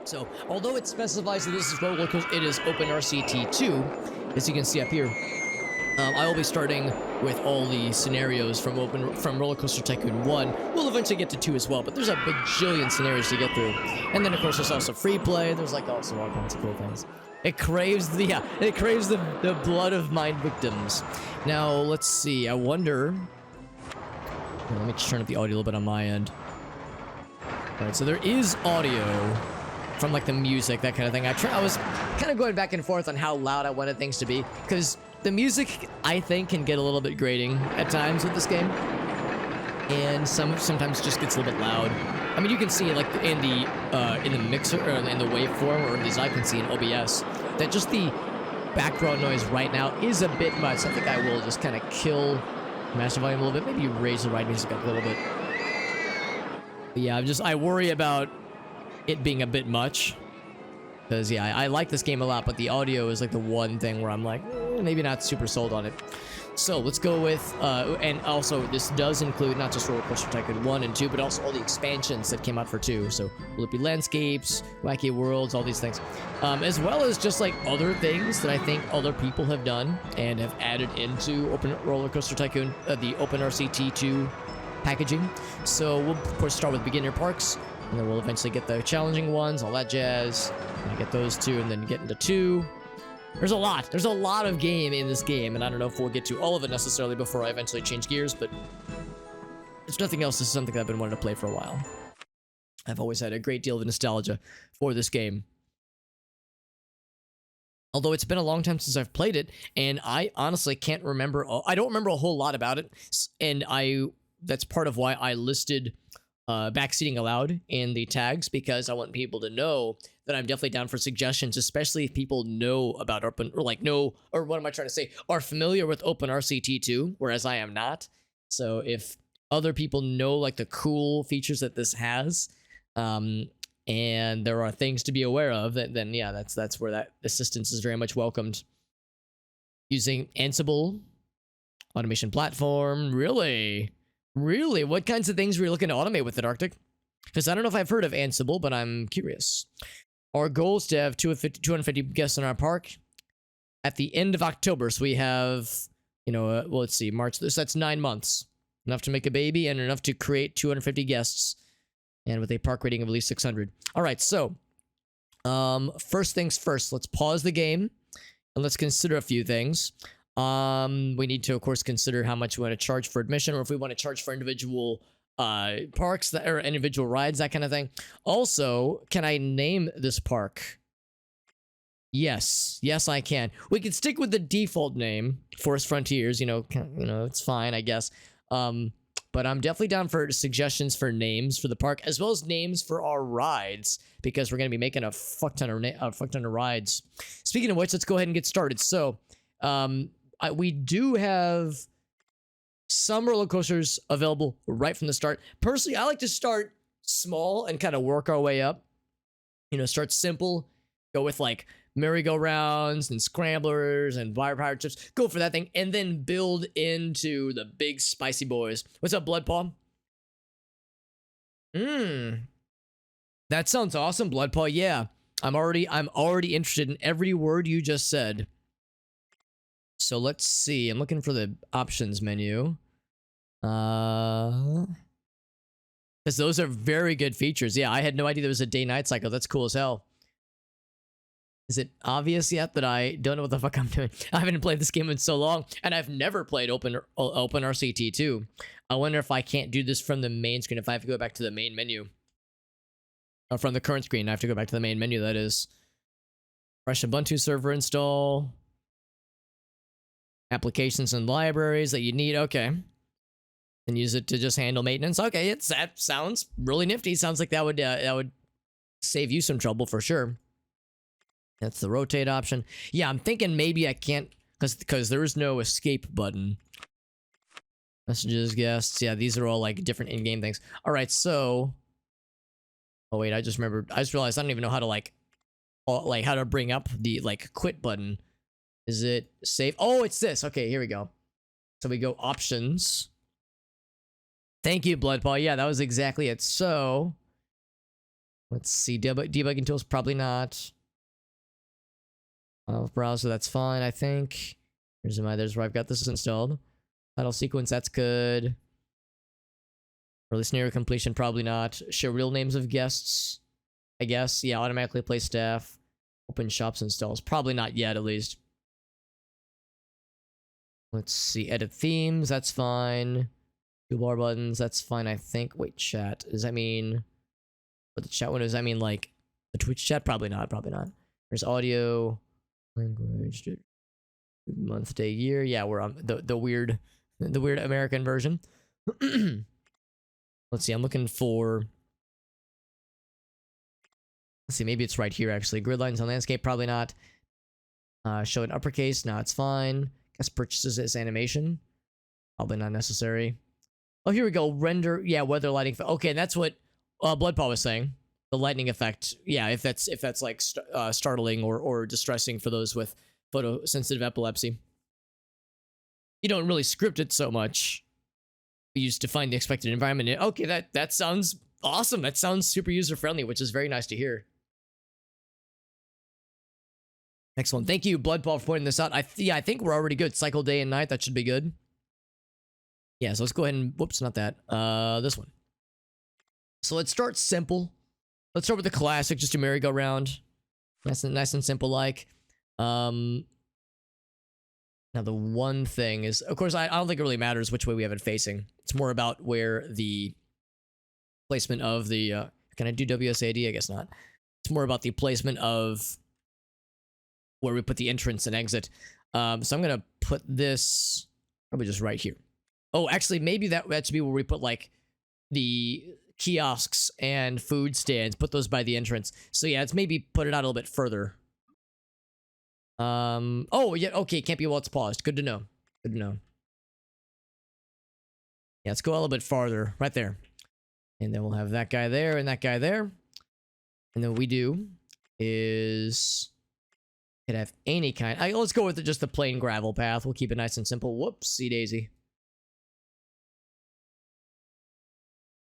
So, although it specifies that this is RollerCoaster, it is OpenRCT2, as you can see up here. I will be starting with all the scenarios from RollerCoaster Tycoon 1. We'll eventually get to 2 as well, but there's a bajillion scenarios to get through. And then, of course, there's also free play. There's, like, also all kinds of cool things. It craves the blood of mine victims. Now, let's see. I wonder... Let me just turn up the audio a little bit on my end. Alright, so there is audio from, like, the music, that kind of thing. I was kind of going back and forth on how loud I wanted things to be, because the music, I think, can get a little bit grating at times with this game. And sometimes just gets a little bit loud. I mean, you can see, like, in the mixer, or in the waveform, or at least I can see in OBS, that just the background noise right now is a bit much. I think I will just kind of kill master volume a little bit, maybe raise the right music up a little bit. But yeah, I worry about it being a bit much. Because, yeah, I like this game a lot, but the audio is, like, the one thing where I'm like, maybe not super sold on it. So, let's go with, and also, this does include not just RollerCoaster Tycoon 1 and 2, but also all the expansions that came out for 2. So, Loopy Landscapes, Wacky Worlds, all these things. As well as just, like, other things that I think other people have done and have added into RollerCoaster Tycoon, the OpenRCT2 packaging. So, we'll, of course, start with beginner parks. And then we'll eventually get the challenging ones, all that jazz. And get those 2, and then get into 2. There's a lot. There's a lot of game in this game, and I don't know if we'll get to all of it necessarily before I eventually change gears, but if nothing else, this is something I've been wanting to play for a while. I've always had a great deal of nostalgia for this game. Although it's been a long time since I've played it, and I honestly can't remember... I don't remember a whole lot about it, and that's part of why I listed... backseating allowed in the tags, because I want people to know that I'm definitely down for suggestions, especially if people know about are familiar with OpenRCT2, whereas I am not. So if other people know, like, the cool features that this has, and there are things to be aware of, then yeah, that's where that assistance is very much welcomed. Using Ansible, automation platform, really? Really? What kinds of things were you looking to automate with it, Arctic? Because I don't know if I've heard of Ansible, but I'm curious. Our goal is to have 250 guests in our park at the end of October. So we have, well, let's see, March. So that's 9 months. Enough to make a baby and enough to create 250 guests. And with a park rating of at least 600. All right, so first things first. Let's pause the game and let's consider a few things. We need to, of course, consider how much we want to charge for admission, or if we want to charge for individual parks or individual rides, that kind of thing. Also, can I name this park? Yes, I can. We can stick with the default name, Forest Frontiers. It's fine, I guess. But I'm definitely down for suggestions for names for the park, as well as names for our rides, because we're going to be making a fuck ton of rides. Speaking of which, let's go ahead and get started. So, we do have some roller coasters available right from the start. Personally, I like to start small and kind of work our way up. Start simple, go with, like, merry-go-rounds and scramblers and fire chips. Go for that thing, and then build into the big spicy boys. What's up, Bloodpaw? That sounds awesome, Bloodpaw. Yeah, I'm already interested in every word you just said. So let's see. I'm looking for the options menu. Because those are very good features. Yeah, I had no idea there was a day-night cycle. That's cool as hell. Is it obvious yet that I don't know what the fuck I'm doing? I haven't played this game in so long, and I've never played OpenRCT2. I wonder if I can't do this from the main screen, if I have to go back to the main menu. Or from the current screen, I have to go back to the main menu, that is. Fresh Ubuntu server install. Applications and libraries that you need. Okay. And use it to just handle maintenance. Okay, that sounds really nifty. Sounds like that would save you some trouble for sure. That's the rotate option. Yeah, I'm thinking maybe I can't, because there is no escape button. Messages, guests. Yeah, these are all, like, different in-game things. All right, so. Oh wait, I just realized I don't even know how to how to bring up the, like, quit button. Is it save? Oh, it's this. Okay, here we go. So we go options. Thank you, Bloodpaw. Yeah, that was exactly it. So Let's see, debugging tools, probably not. Browser, that's fine, I think. There's where I've got this installed. Title sequence, that's good. Early scenario completion, probably not. Show real names of guests, I guess. Yeah, automatically play staff. Open shops installs, probably not yet, at least. Let's see, edit themes, that's fine. Toolbar buttons, that's fine, I think. Wait, chat, does that mean... But the chat window, does that mean, like, the Twitch chat? Probably not, probably not. There's audio, language, month, day, year. Yeah, we're on the weird American version. Let's see, I'm looking for... Let's see, maybe it's right here, actually. Grid lines on landscape, probably not. Show in uppercase, no, it's fine. Guess purchases as animation. Probably not necessary. Oh, here we go. Render, yeah, weather lighting. Okay, that's what Bloodpaw was saying. The lightning effect. Yeah, if that's like startling or distressing for those with photosensitive epilepsy. You don't really script it so much. You just define the expected environment. Okay, that sounds awesome. That sounds super user friendly, which is very nice to hear. Excellent. Thank you, Bloodpaw, for pointing this out. I think we're already good. Cycle day and night. That should be good. Yeah, so let's go ahead and... Whoops, not that. This one. So let's start simple. Let's start with the classic, just a merry-go-round. Nice and simple like. Now the one thing is... Of course, I don't think it really matters which way we have it facing. It's more about where the placement of the... can I do WSAD? I guess not. It's more about the placement of... where we put the entrance and exit. So I'm going to put this probably just right here. Oh, actually, maybe that should be where we put, like, the kiosks and food stands. Put those by the entrance. So, yeah, let's maybe put it out a little bit further. Oh, yeah, okay, can't be while it's paused. Good to know. Good to know. Yeah, let's go a little bit farther. Right there. And then we'll have that guy there and that guy there. And then what we do is... could have any kind. Let's go with just the plain gravel path. We'll keep it nice and simple. Whoopsie daisy.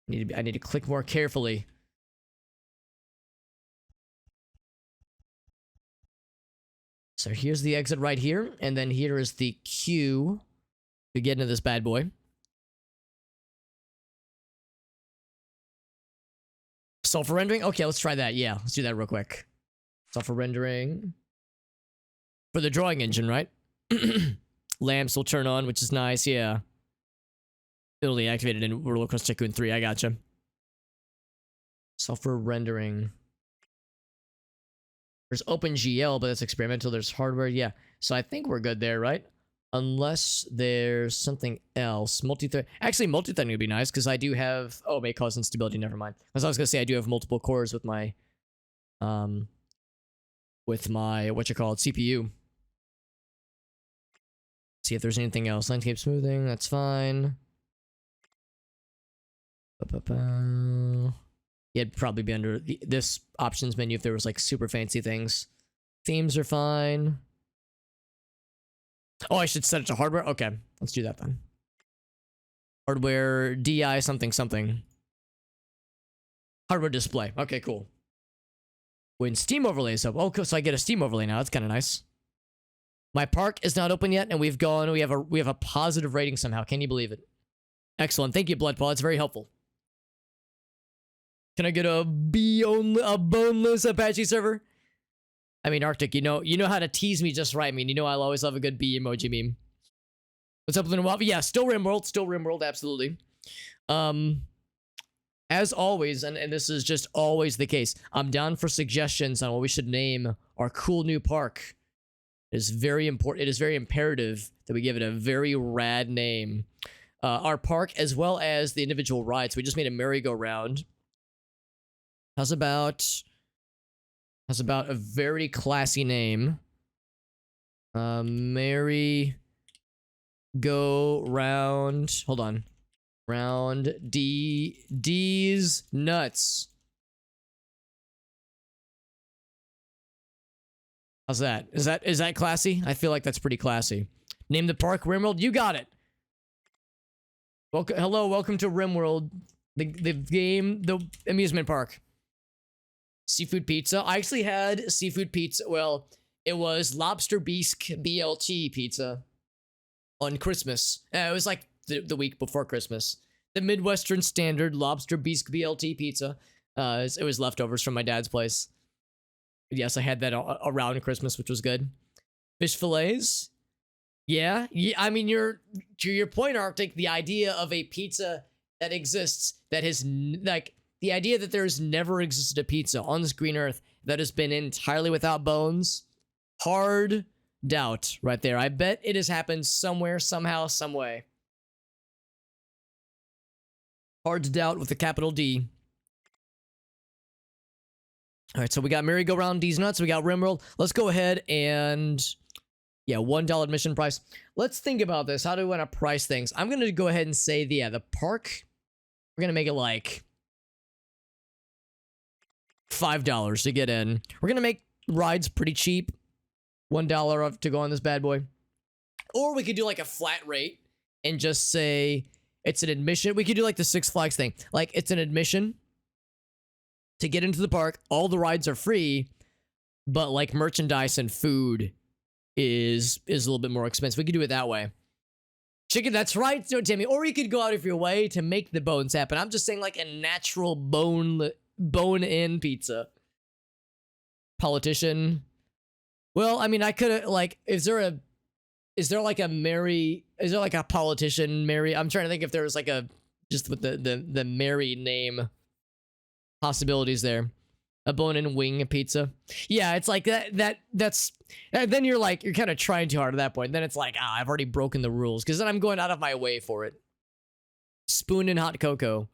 I need to click more carefully. So here's the exit right here, and then here is the queue to get into this bad boy. Sulfur rendering? Okay, let's try that. Yeah, let's do that real quick. Sulfur rendering. For the drawing engine, right? Lamps will turn on, which is nice, yeah. It'll be activated in RollerCoaster Tycoon 3, I gotcha. Software rendering. There's OpenGL, but that's experimental. There's hardware, yeah. So I think we're good there, right? Unless there's something else. Multi-thread. Actually, multi-threading would be nice, because I do have... Oh, may cause instability, never mind. As I was going to say, I do have multiple cores with my... CPU. See if there's anything else. Landscape smoothing, that's fine. Yeah, it'd probably be under this options menu if there was like super fancy things. Themes are fine. Oh, I should set it to hardware? Okay, let's do that then. Hardware, DI something something. Hardware display. Okay, cool. When Steam overlays up. Oh, so I get a Steam overlay now. That's kind of nice. My park is not open yet, and we have a positive rating somehow. Can you believe it? Excellent. Thank you, Bloodpaw. It's very helpful. Can I get a boneless Apache server? I mean, Arctic, you know how to tease me just right. I mean, I'll always love a good bee emoji meme. What's up, Luna? Yeah, still RimWorld, absolutely. As always, and this is just always the case, I'm down for suggestions on what we should name our cool new park. It is very important. It is very imperative that we give it a very rad name. Our park, as well as the individual rides. We just made a merry-go-round. How's about a very classy name? Merry-go-round. Hold on. Round D's nuts. How's that? Is that classy? I feel like that's pretty classy. Name the park RimWorld. You got it. Welcome to RimWorld, the amusement park. seafood pizza. I actually had seafood pizza. Well, it was lobster bisque BLT pizza on Christmas. It was like the week before Christmas. The Midwestern standard lobster bisque BLT pizza. It was leftovers from my dad's place. Yes, I had that around Christmas, which was good. Fish fillets. Yeah. I mean, to your point, Arctic, the idea of a pizza that exists that has like the idea that there's never existed a pizza on this green earth that has been entirely without bones. Hard doubt right there. I bet it has happened somewhere, somehow, some way. Hard to doubt with a capital D. All right, so we got merry-go-round, D's nuts. We got Rimworld. Let's go ahead and yeah, $1 admission price. Let's think about this. How do we want to price things? I'm gonna go ahead and say the park. We're gonna make it like $5 to get in. We're gonna make rides pretty cheap. $1 to go on this bad boy. Or we could do like a flat rate and just say it's an admission. We could do like the Six Flags thing. Like it's an admission to get into the park. All the rides are free, but like merchandise and food is a little bit more expensive. We could do it that way. Chicken, that's right, so Timmy. Or you could go out of your way to make the bones happen. I'm just saying like a natural bone-in pizza. Politician. Well, I mean, I could like, is there like a politician Mary? I'm trying to think if there was like a, just with the Mary name possibilities there. A bone-in wing pizza. Yeah, it's like that's then you're kind of trying too hard at that point. Then it's like, I've already broken the rules because then I'm going out of my way for it. Spoon in hot cocoa.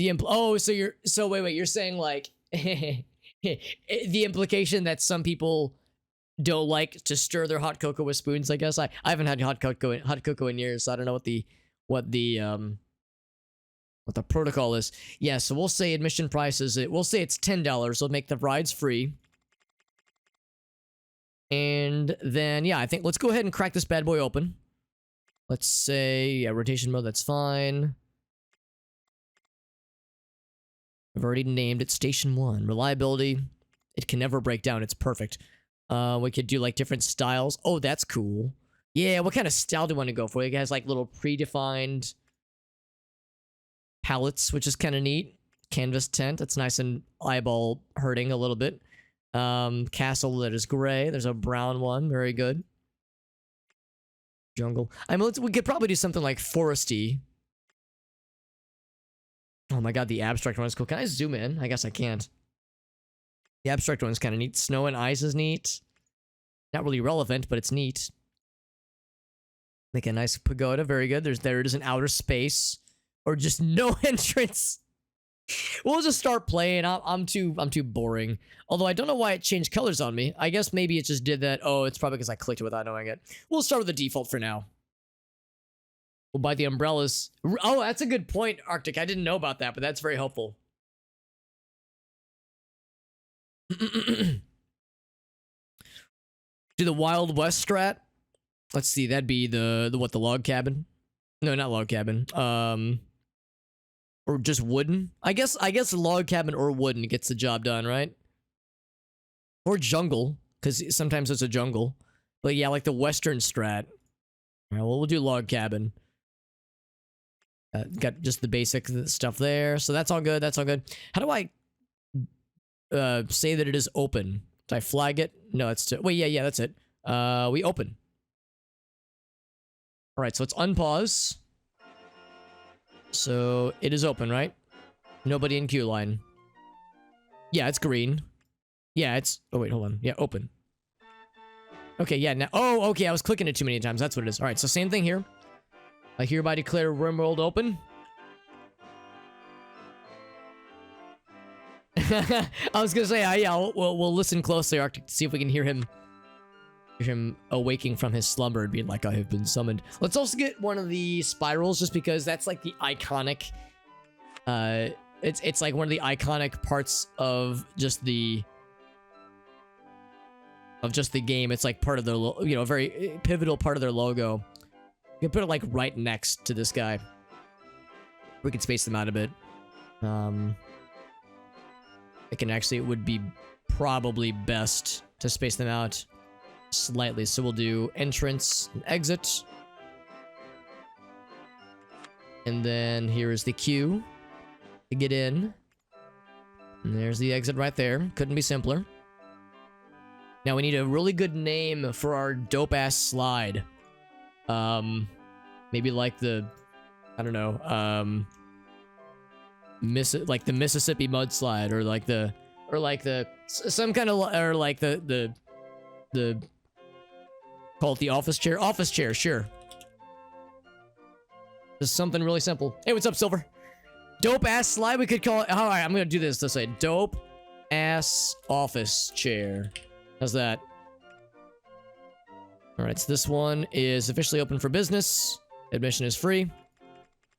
So wait, you're saying like the implication that some people don't like to stir their hot cocoa with spoons, I guess. I haven't had hot cocoa in years, so I don't know what the protocol is. Yeah, so we'll say admission price is we'll say it's $10. We'll make the rides free. And then, yeah, I think let's go ahead and crack this bad boy open. Let's say, yeah, rotation mode, that's fine. I've already named it Station 1. Reliability, it can never break down. It's perfect. We could do like different styles. Oh, that's cool. Yeah, what kind of style do we want to go for? It has like little predefined palettes, which is kind of neat. Canvas tent, that's nice and eyeball hurting a little bit. Castle that is gray. There's a brown one, very good. Jungle. I mean, we could probably do something like foresty. Oh my god, the abstract one is cool. Can I zoom in? I guess I can't. The abstract one is kind of neat. Snow and ice is neat. Not really relevant, but it's neat. Make a nice pagoda, very good. There it is in outer space. Or just no entrance. We'll just start playing. I'm too boring. Although I don't know why it changed colors on me. I guess maybe it just did that. Oh, it's probably because I clicked it without knowing it. We'll start with the default for now. We'll buy the umbrellas. Oh, that's a good point, Arctic. I didn't know about that, but that's very helpful. Do the Wild West strat. Let's see. That'd be the log cabin. No, not log cabin. Or just wooden. I guess log cabin or wooden gets the job done, right? Or jungle, because sometimes it's a jungle. But yeah, like the Western strat. All right, well, we'll do log cabin. Got just the basic stuff there, so that's all good. That's all good. How do I say that it is open? Do I flag it? No, it's wait. Yeah, that's it. We open. All right, so let's unpause. So it is open, right? Nobody in queue line. Yeah, it's green. Yeah, it's... Oh, wait, hold on. Yeah, open. Okay, yeah, now... Oh, okay, I was clicking it too many times. That's what it is. All right, so same thing here. I hereby declare Rimworld open. I was gonna say, yeah, we'll listen closely, Arctic, to see if we can hear him awaking from his slumber and being like, I have been summoned. Let's also get one of the spirals, just because that's like the iconic it's like one of the iconic parts of just the game. It's like part of their a very pivotal part of their logo. You can put it like right next to this guy. We can space them out a bit. it would be probably best to space them out slightly. So we'll do entrance and exit. And then here is the queue to get in. And there's the exit right there. Couldn't be simpler. Now we need a really good name for our dope-ass slide. Maybe like the... I don't know. Like the Mississippi mudslide, or like the... some kind of... Or like the... Call it the office chair? Office chair, sure. Just something really simple. Hey, what's up, Silver? Dope-ass slide, we could call it... Alright, I'm gonna do this way. Dope-ass office chair. How's that? Alright, so this one is officially open for business. Admission is free.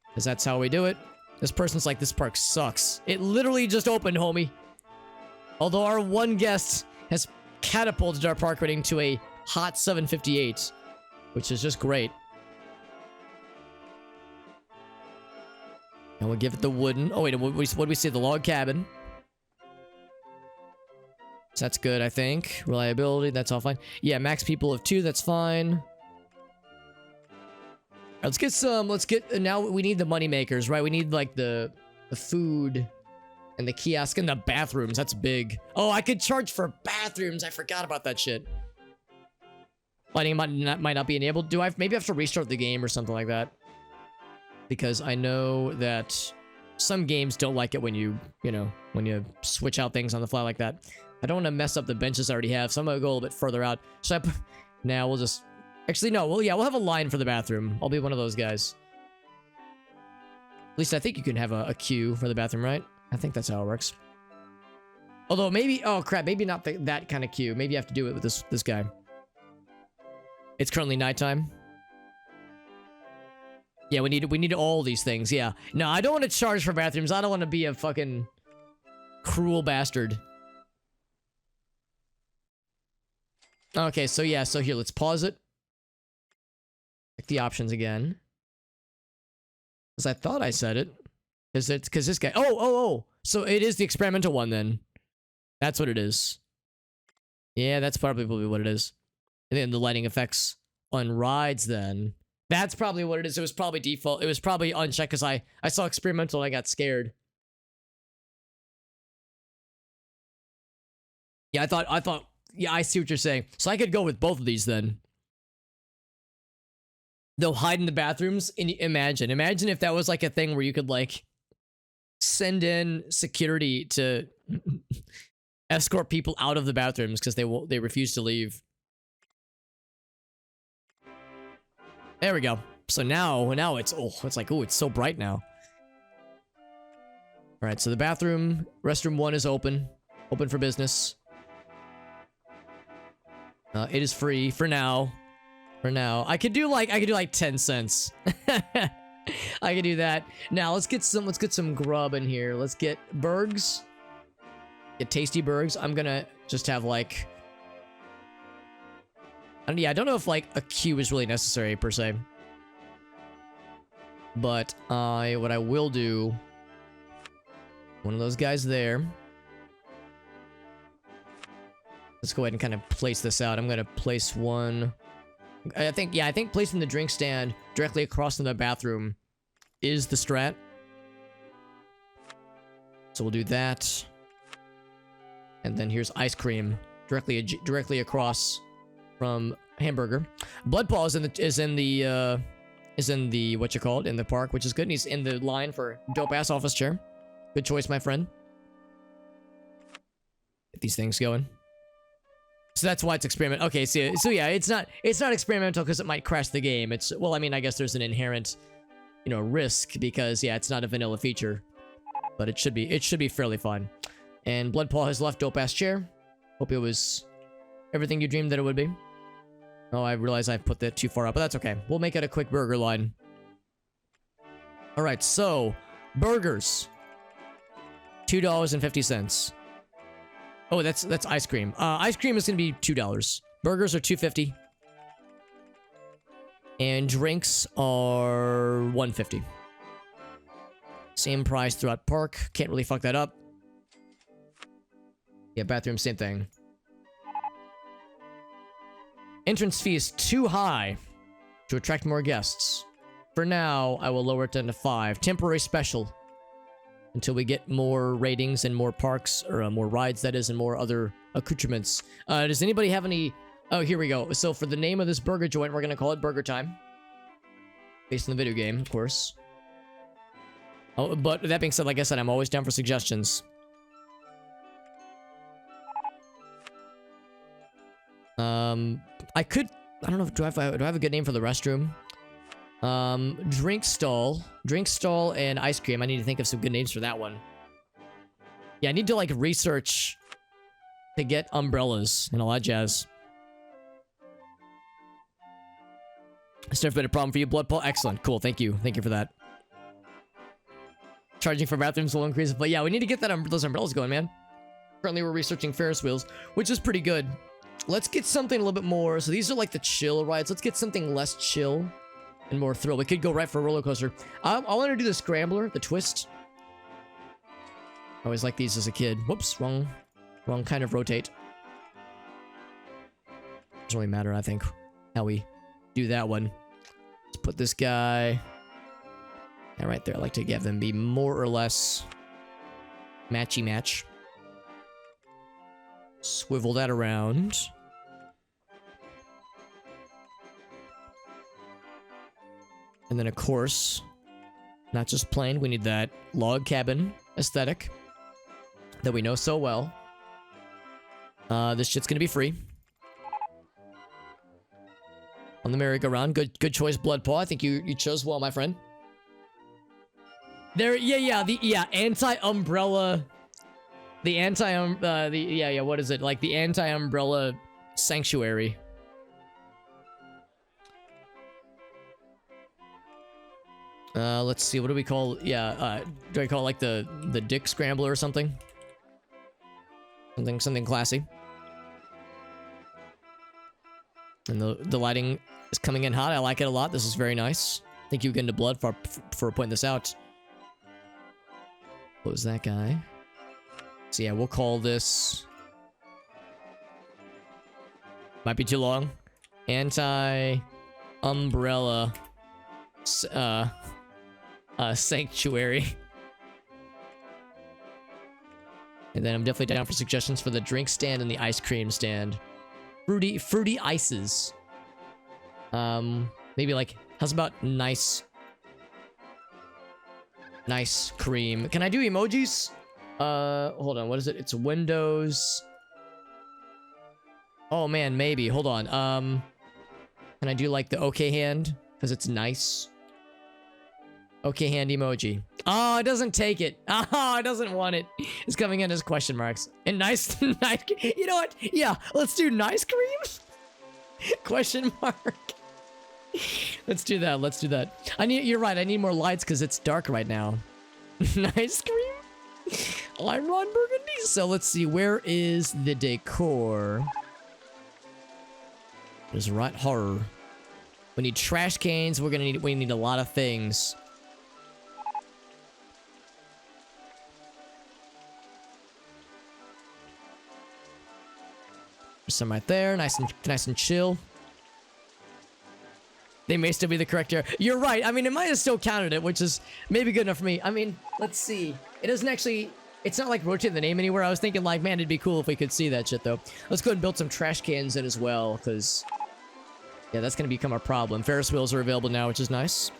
Because that's how we do it. This person's like, this park sucks. It literally just opened, homie. Although our one guest has catapulted our park rating to a hot 758. Which is just great. And we'll give it the wooden... Oh, wait, what do we say? The log cabin. So that's good, I think. Reliability, that's all fine. Yeah, max people of 2, that's fine. Let's get now we need the money makers, right? We need like the food and the kiosk and the bathrooms. That's big. Oh, I could charge for bathrooms. I forgot about that shit. Lighting might not be enabled. Do I maybe have to restart the game or something like that? Because I know that some games don't like it when you switch out things on the fly like that. I don't want to mess up the benches I already have, so I'm gonna go a little bit further out. So now we'll just... Actually, no. Well, yeah, we'll have a line for the bathroom. I'll be one of those guys. At least I think you can have a queue for the bathroom, right? I think that's how it works. Although maybe... Oh, crap. Maybe not that kind of queue. Maybe you have to do it with this guy. It's currently nighttime. Yeah, we need all these things. Yeah. No, I don't want to charge for bathrooms. I don't want to be a fucking cruel bastard. Okay, so yeah. So here, let's pause it. Check the options again. Because I thought I said it. Because this guy... Oh! So it is the experimental one, then. That's what it is. Yeah, that's probably what it is. And then the lighting effects on rides, then. That's probably what it is. It was probably default. It was probably unchecked because I saw experimental and I got scared. Yeah, I thought... Yeah, I see what you're saying. So I could go with both of these, then. They'll hide in the bathrooms. And imagine if that was like a thing where you could like send in security to escort people out of the bathrooms because they refuse to leave. There we go. So now it's like, oh, it's so bright now. All right, so the restroom 1 is open for business. It is free for now. I could do like 10 cents. I could do that. Now let's get some grub in here. Let's get burgers. Get tasty burgers. I'm gonna just have like... I don't know if like a queue is really necessary per se. But what I will do... One of those guys there. Let's go ahead and kind of place this out. I'm gonna place one... I think placing the drink stand directly across from the bathroom is the strat. So we'll do that. And then here's ice cream directly across from hamburger. Blood Paw is in the what you call it, in the park, which is good. And he's in the line for dope ass office chair. Good choice, my friend. Get these things going. So that's why it's experimental. Okay, so yeah, it's not experimental because it might crash the game. It's, well, I mean, I guess there's an inherent, risk because yeah, it's not a vanilla feature, but it should be fairly fun. And Blood Paw has left dope ass chair. Hope it was everything you dreamed that it would be. Oh, I realize I put that too far up, but that's okay. We'll make it a quick burger line. All right, so burgers, $2.50. Oh, that's ice cream. Ice cream is gonna be $2. Burgers are $2.50. And drinks are $1.50. Same price throughout park. Can't really fuck that up. Yeah, bathroom, same thing. Entrance fee is too high to attract more guests. For now, I will lower it down to 5. Temporary special. Until we get more ratings and more parks, or more rides, that is, and more other accoutrements. Does anybody have any... Oh, here we go. So for the name of this burger joint, we're going to call it Burger Time. Based on the video game, of course. Oh, but that being said, like I said, I'm always down for suggestions. I don't know, do I have a good name for the restroom? Drink stall and ice cream. I need to think of some good names for that one. Yeah, I need to like research to get umbrellas and all that jazz. Has never been a problem for you, Blood Paul? Excellent, cool, thank you for that. Charging for bathrooms will increase, but yeah, we need to get those umbrellas going, man. Currently, we're researching Ferris wheels, which is pretty good. Let's get something a little bit more. So these are like the chill rides. Let's get something less chill and more thrill. We could go right for a roller coaster. I want to do the scrambler, the twist. I always liked these as a kid. Whoops, wrong kind of rotate. Doesn't really matter, I think, how we do that one. Let's put this guy right there. I like to have them be more or less matchy match. Swivel that around. And then, of course, not just plain, we need that log cabin aesthetic that we know so well. This shit's gonna be free. On the merry-go-round. Good choice, Blood Paw. I think you chose well, my friend. There, anti-umbrella... what is it? Like the anti-umbrella sanctuary. Let's see, what do we call, do I call it like the dick scrambler or something? Something classy. And the lighting is coming in hot. I like it a lot. This is very nice. Thank you again to Blood for pointing this out. Close that guy. So yeah, we'll call this... Might be too long. Anti-umbrella... sanctuary. And then I'm definitely down for suggestions for the drink stand and the ice cream stand. Fruity ices. Maybe like... How's about nice cream? Can I do emojis? Hold on, what is it? It's Windows. Oh man, maybe. Hold on. Can I do like the okay hand? Because it's nice. Okay hand emoji. Oh, it doesn't take it. Oh, it doesn't want it. It's coming in as question marks. And nice. You know what? Yeah, let's do nice cream. Question mark. Let's do that. You're right, I need more lights because it's dark right now. Nice cream? I'm Ron Burgundy. So let's see, where is the decor? There's right horror. We need trash cans. We need a lot of things. There's some right there, nice and chill. They may still be the correct area. You're right. I mean, it might have still counted it, which is maybe good enough for me. I mean, let's see. It doesn't actually... It's not like rotating the name anywhere. I was thinking like, man, it'd be cool if we could see that shit, though. Let's go ahead and build some trash cans in as well, because... Yeah, that's going to become our problem. Ferris wheels are available now, which is nice.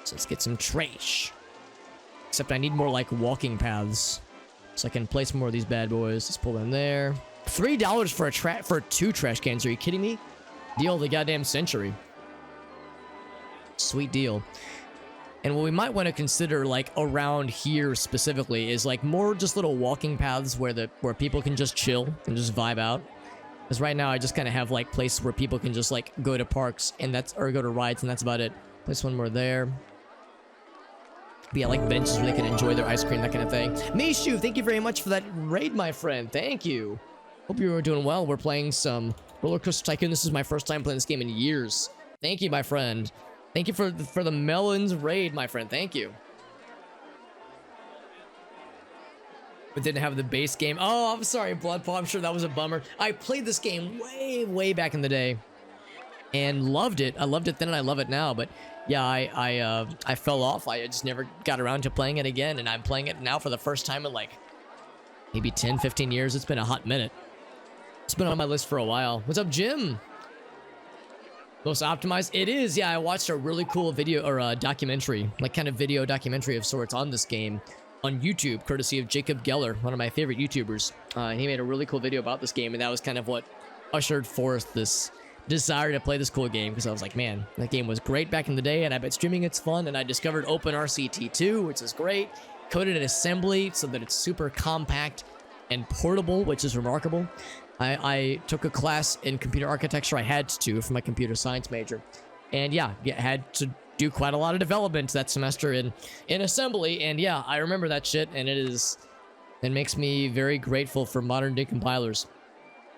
So let's get some trash. Except I need more, like, walking paths. So I can place more of these bad boys. Let's pull them there. $3 for 2 trash cans. Are you kidding me? Deal of the goddamn century. Sweet deal. And what we might want to consider, like, around here specifically is, like, more just little walking paths where people can just chill and just vibe out. Because right now I just kind of have, like, places where people can just, like, go to parks and or go to rides and that's about it. Place one more there. But yeah, like benches where they can enjoy their ice cream, that kind of thing. Mishu, thank you very much for that raid, my friend. Thank you. Hope you are doing well. We're playing some RollerCoaster Tycoon. This is my first time playing this game in years. Thank you, my friend. Thank you for the melons raid, my friend. Thank you. but didn't have the base game. Oh, I'm sorry, Bloodpaw. I'm sure that was a bummer. I played this game way back in the day and loved it. I loved it then and I love it now. But yeah, I fell off. I just never got around to playing it again, and I'm playing it now for the first time in like maybe 10, 15 years. It's been a hot minute. It's been on my list for a while. What's up, Jim? Most optimized? It is, yeah. I watched a really cool video, or a documentary, like kind of video documentary of sorts on this game on YouTube, courtesy of Jacob Geller, one of my favorite YouTubers. He made a really cool video about this game, and that was kind of what ushered forth this desire to play this cool game, because I was like, man, that game was great back in the day, and I bet streaming it's fun, and I discovered OpenRCT2, which is great, coded in assembly so that it's super compact and portable, which is remarkable. I took a class in computer architecture. I had to for my computer science major. And yeah, had to do quite a lot of development that semester in assembly. And yeah, I remember that shit, and it makes me very grateful for modern day compilers.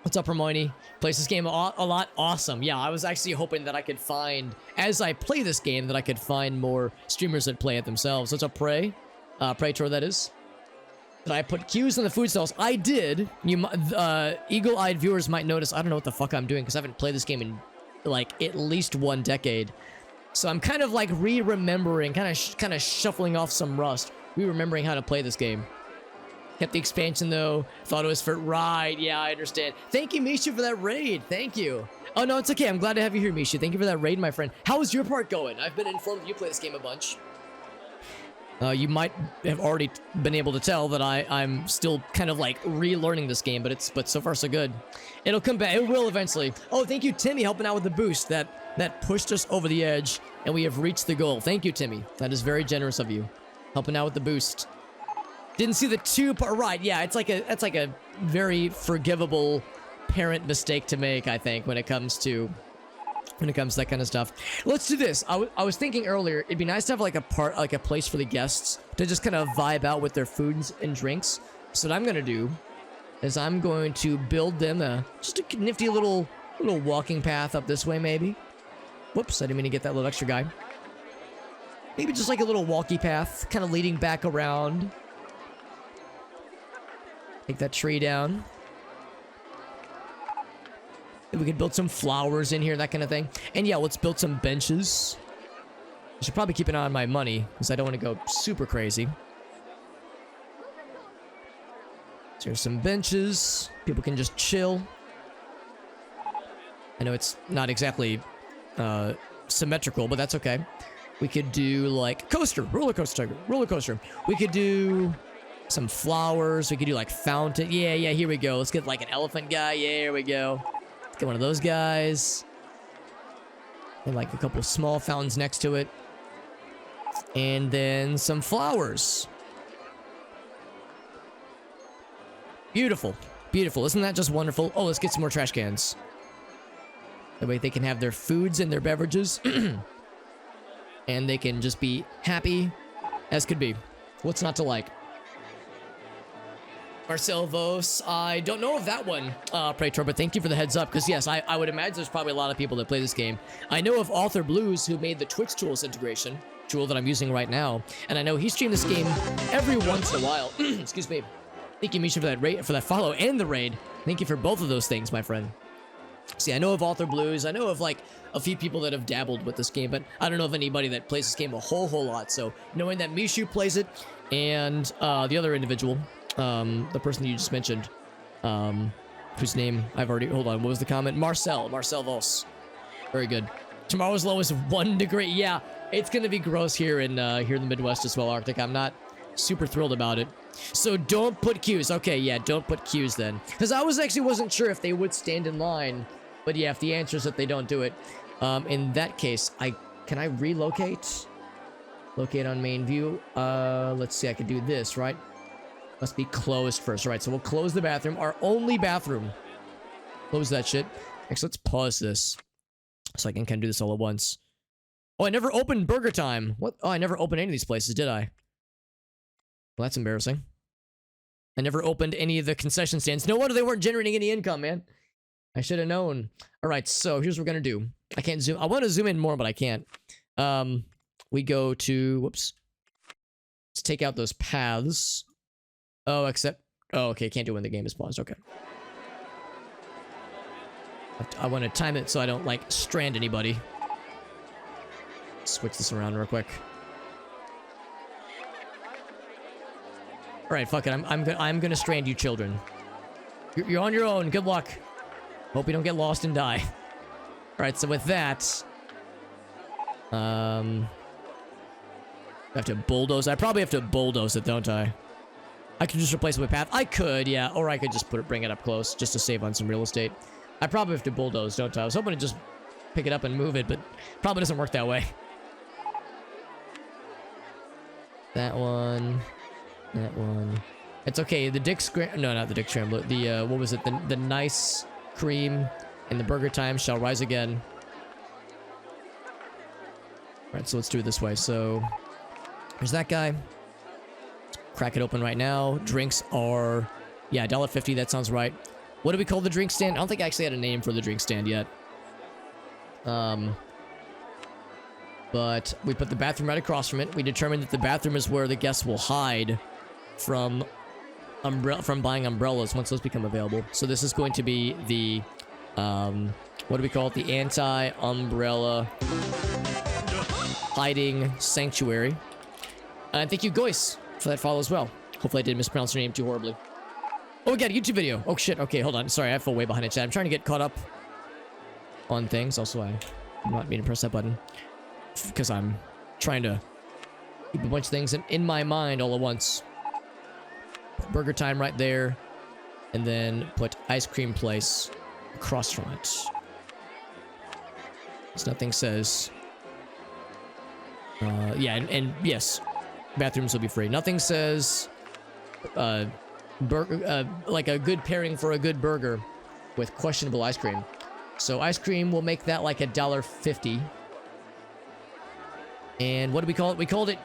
What's up, Hermione? Plays this game a lot. Awesome. Yeah, I was actually hoping that I could find, as I play this game, that I could find more streamers that play it themselves. What's up, Prey? Praetor, that is. Did I put cues in the food stalls? I did. You, eagle-eyed viewers might notice I don't know what the fuck I'm doing, because I haven't played this game in like at least 1 decade. So I'm kind of like re-remembering, kind of shuffling off some rust, re-remembering how to play this game. Kept the expansion though. Thought it was for right. Yeah, I understand. Thank you, Mishu, for that raid. Thank you. Oh no, it's okay. I'm glad to have you here, Mishu. Thank you for that raid, my friend. How is your part going? I've been informed you play this game a bunch. You might have already been able to tell that I'm still kind of like relearning this game, but so far so good. It'll come back. It will eventually. Oh, thank you, Timmy, helping out with the boost that pushed us over the edge, and we have reached the goal. Thank you, Timmy. That is very generous of you, helping out with the boost. Didn't see the 2 part. Right? Yeah, it's like a very forgivable parent mistake to make, I think, when it comes to that kind of stuff. Let's do this. I was thinking earlier, it'd be nice to have like a place for the guests to just kind of vibe out with their foods and drinks. So what I'm gonna do is I'm going to build them just a nifty little walking path up this way, maybe. Whoops, I didn't mean to get that little extra guy. Maybe just like a little walkie path, kind of leading back around. Take that tree down. We could build some flowers in here, that kind of thing. And yeah, let's build some benches. I should probably keep an eye on my money, because I don't want to go super crazy. So here's some benches. People can just chill. I know it's not exactly symmetrical, but that's okay. We could do like roller coaster. We could do some flowers. We could do like fountain. Yeah, here we go. Let's get like an elephant guy. Yeah, here we go. Get one of those guys. And like a couple small fountains next to it. And then some flowers. Beautiful. Beautiful. Isn't that just wonderful? Oh, let's get some more trash cans. That way they can have their foods and their beverages. And they can just be happy as could be. What's not to like? Marcel Vos, I don't know of that one, Praetor, but thank you for the heads up, because yes, I would imagine there's probably a lot of people that play this game. I know of Author Blues, who made the Twitch Tools integration, tool that I'm using right now, and I know he streamed this game every once in a while. Excuse me. Thank you, Misha, for that follow and the raid. Thank you for both of those things, my friend. See, I know of Author Blues. I know of like a few people that have dabbled with this game, but I don't know of anybody that plays this game a whole lot. So knowing that Mishu plays it, and the other individual, the person you just mentioned, whose name I've already, hold on, what was the comment? Marcel Vos. Very good. Tomorrow's low is 1 degree. Yeah, it's gonna be gross here in the Midwest as well, Arctic. I'm not super thrilled about it. So don't put queues. Okay, yeah, don't put queues then. Because I wasn't sure if they would stand in line. But yeah, if the answer is that they don't do it, in that case, can I relocate? Locate on main view. Let's see, I could do this, right? Must be closed first. All right, so we'll close the bathroom. Our only bathroom. Close that shit. Actually, let's pause this so I can kind of do this all at once. Oh, I never opened Burger Time. What? Oh, I never opened any of these places, did I? Well, that's embarrassing. I never opened any of the concession stands. No wonder they weren't generating any income, man. I should have known. All right, so here's what we're going to do. I can't zoom. I want to zoom in more, but I can't. We go to... Whoops. Let's take out those paths. Oh, except... Oh, okay, can't do it when the game is paused. Okay. I want to time it so I don't, like, strand anybody. Switch this around real quick. All right, fuck it. I'm gonna strand you children. You're on your own. Good luck. Hope you don't get lost and die. All right, so with that, I have to bulldoze. I probably have to bulldoze it, don't I? I could just replace it with path. I could, yeah. Or I could just bring it up close just to save on some real estate. I probably have to bulldoze, don't I? I was hoping to just pick it up and move it, but probably doesn't work that way. That one. That one. It's okay. The Dick Scram... No, not the Dick Scrambler. The, what was it? The nice cream and the burger time shall rise again. Alright, so let's do it this way. So, there's that guy. Let's crack it open right now. Drinks are... Yeah, $1.50. That sounds right. What do we call the drink stand? I don't think I actually had a name for the drink stand yet. But we put the bathroom right across from it. We determined that the bathroom is where the guests will hide from buying umbrellas once those become available. So this is going to be the, what do we call it? The anti-umbrella hiding sanctuary. And thank you, Goyce, for that follow as well. Hopefully I didn't mispronounce your name too horribly. Oh, we got a YouTube video. Oh, shit. Okay, hold on. Sorry, I fell way behind in chat. I'm trying to get caught up on things. Also, I'm not meaning to press that button because I'm trying to keep a bunch of things in my mind all at once. Burger time right there. And then put ice cream place across from it. Because nothing says... yeah, and yes, bathrooms will be free. Nothing says... burger, like a good pairing for a good burger with questionable ice cream. So ice cream, will make that like $1.50. And what do we call it? We called it,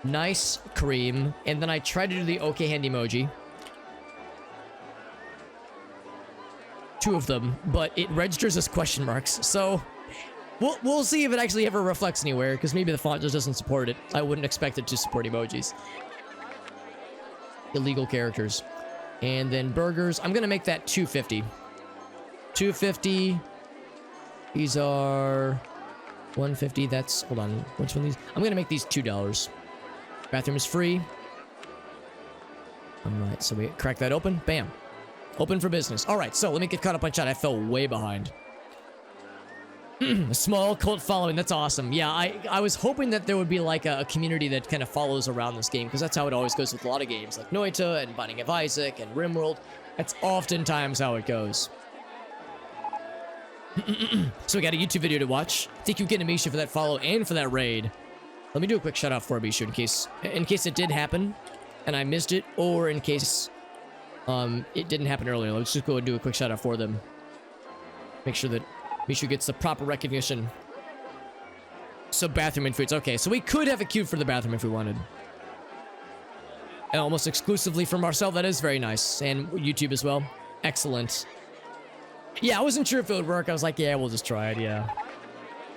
nice cream. And then I tried to do the okay hand emoji. 2 of them, but it registers as question marks. So we'll see if it actually ever reflects anywhere, because maybe the font just doesn't support it. I wouldn't expect it to support emojis. Illegal characters. And then burgers, I'm gonna make that $2.50. $2.50. These are $1.50. That's, hold on, which one of these? I'm gonna make these $2. Bathroom is free. Alright, so we crack that open. Bam. Open for business. Alright, so let me get caught up on chat. I fell way behind. A small cult following. That's awesome. Yeah, I was hoping that there would be like a community that kind of follows around this game, because that's how it always goes with a lot of games, like Noita and Binding of Isaac and RimWorld. That's oftentimes how it goes. So we got a YouTube video to watch. Thank you again to Misha for that follow and for that raid. Let me do a quick shout out for Misha in case it did happen and I missed it, or in case it didn't happen earlier. Let's just go and do a quick shout out for them. Make sure that Misha gets the proper recognition. So bathroom and foods. Okay, so we could have a queue for the bathroom if we wanted. And almost exclusively for Marcel. That is very nice. And YouTube as well. Excellent. Yeah, I wasn't sure if it would work. I was like, yeah, we'll just try it. Yeah.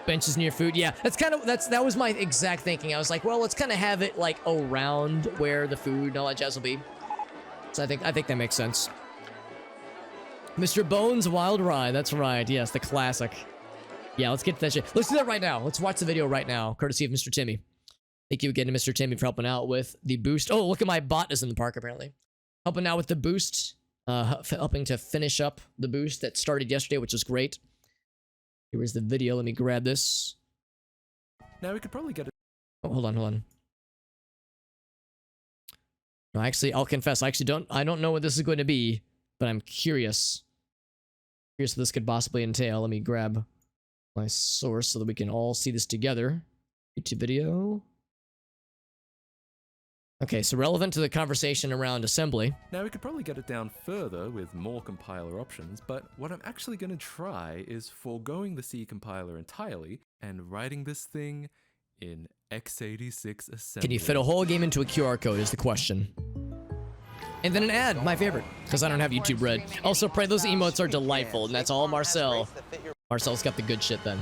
Benches near food. Yeah, that was my exact thinking. I was like, well, let's kind of have it like around where the food and all that jazz will be. So I think that makes sense. Mr. Bones Wild Ride. That's right. Yes, the classic. Yeah, let's get to that shit. Let's do that right now. Let's watch the video right now, courtesy of Mr. Timmy. Thank you again to Mr. Timmy for helping out with the boost. Oh, look at my bot is in the park, apparently. Helping out with the boost. Helping to finish up the boost that started yesterday, which was great. Here is the video. Let me grab this. Now we could probably get it. Oh, hold on. No, actually, I'll confess. I don't know what this is going to be, but I'm curious. Curious what this could possibly entail. Let me grab my source so that we can all see this together. YouTube video. Okay, so relevant to the conversation around assembly. Now we could probably get it down further with more compiler options, but what I'm actually going to try is foregoing the C compiler entirely and writing this thing in x86 assembly. Can you fit a whole game into a QR code is the question. And then an ad, my favorite, because I don't have YouTube Red. Also, pray those emotes are delightful, and that's all Marcel. Marcel's got the good shit then.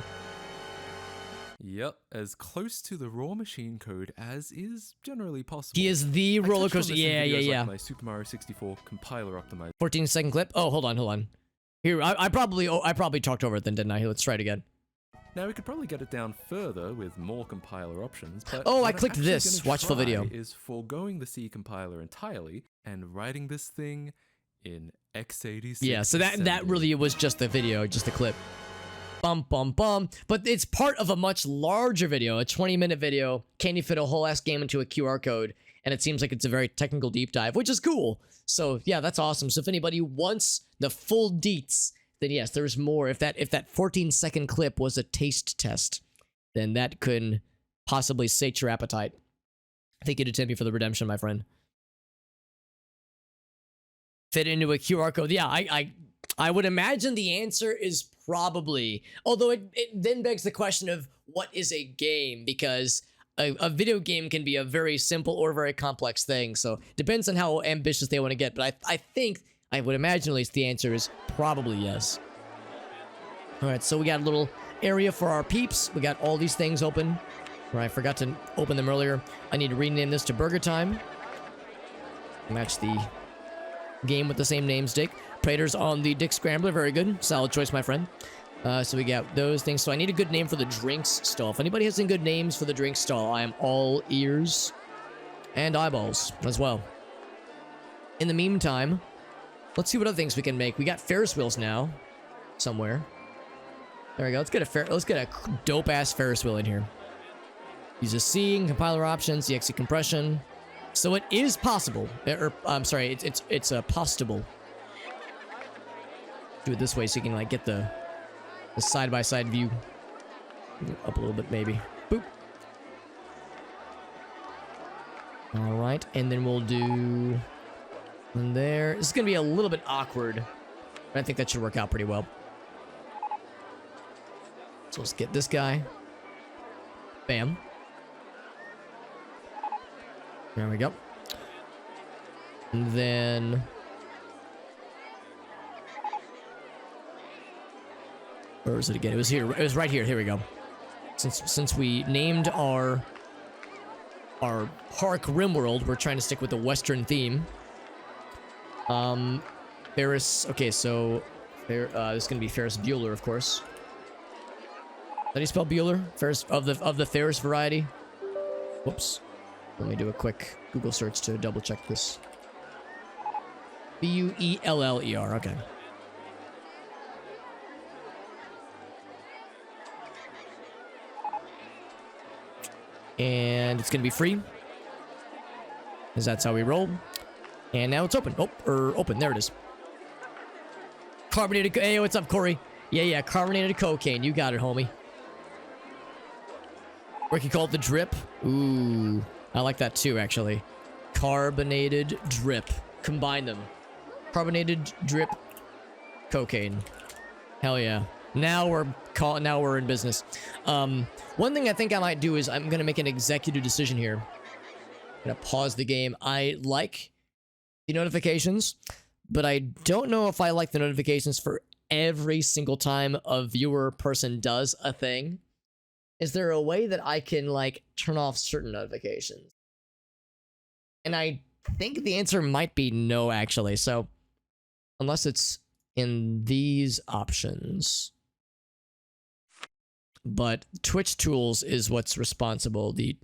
Yep, as close to the raw machine code as is generally possible. He is the roller coaster. Yeah. Like my Super Mario 64 compiler optimizer. 14-second clip. Oh, hold on. Here, I probably talked over it then, didn't I? Here, let's try it again. Now we could probably get it down further with more compiler options, but oh, I what I'm clicked actually this. gonna Watch full try video. Is foregoing the C compiler entirely and writing this thing in x86. Yeah, so that really was just the video, just the clip. Bum. But it's part of a much larger video, a 20-minute video. Can you fit a whole ass game into a QR code? And it seems like it's a very technical deep dive, which is cool. So yeah, that's awesome. So if anybody wants the full deets, then yes, there's more. If that 14-second clip was a taste test, then that could possibly sate your appetite. Thank you to Timmy for the redemption, my friend. Fit into a QR code. Yeah, I would imagine the answer is probably, although it then begs the question of what is a game, because a video game can be a very simple or very complex thing. So depends on how ambitious they want to get. But I would imagine at least the answer is probably yes. All right, so we got a little area for our peeps. We got all these things open. Right, I forgot to open them earlier. I need to rename this to Burger Time. Match the game with the same name stick. Prater's on the Dick Scrambler. Very good. Solid choice, my friend. So we got those things. So I need a good name for the drinks stall. If anybody has any good names for the drink stall, I am all ears and eyeballs as well. In the meantime, let's see what other things we can make. We got Ferris wheels now somewhere. There we go. Let's get a dope ass Ferris wheel in here. Use a C, compiler options, exe compression. So it is possible. I'm sorry, it's possible. Do it this way so you can like get the side-by-side view. Up a little bit maybe. Boop. All right, and then we'll do one there. This is gonna be a little bit awkward, but I think that should work out pretty well. So let's get this guy. Bam. There we go. And then where was it again? It was here. It was right here. Here we go. Since we named our park Rimworld, we're trying to stick with the Western theme. Ferris. Okay, so this is gonna be Ferris Bueller, of course. How do you spell Bueller? Ferris of the Ferris variety. Whoops. Let me do a quick Google search to double check this. Bueller. Okay. And it's gonna be free, because that's how we roll. And now it's open. Open. There it is. Carbonated. Hey, what's up, Corey? Yeah. Carbonated cocaine. You got it, homie. Or you can call it the drip. Ooh, I like that too, actually. Carbonated drip. Combine them. Carbonated drip. Cocaine. Hell yeah. Now we're in business. One thing I think I might do is I'm gonna make an executive decision here. I'm gonna pause the game. I like the notifications, but I don't know if I like the notifications for every single time a viewer person does a thing. Is there a way that I can like turn off certain notifications? And I think the answer might be no, actually. So unless it's in these options. But Twitch Tools is what's responsible. The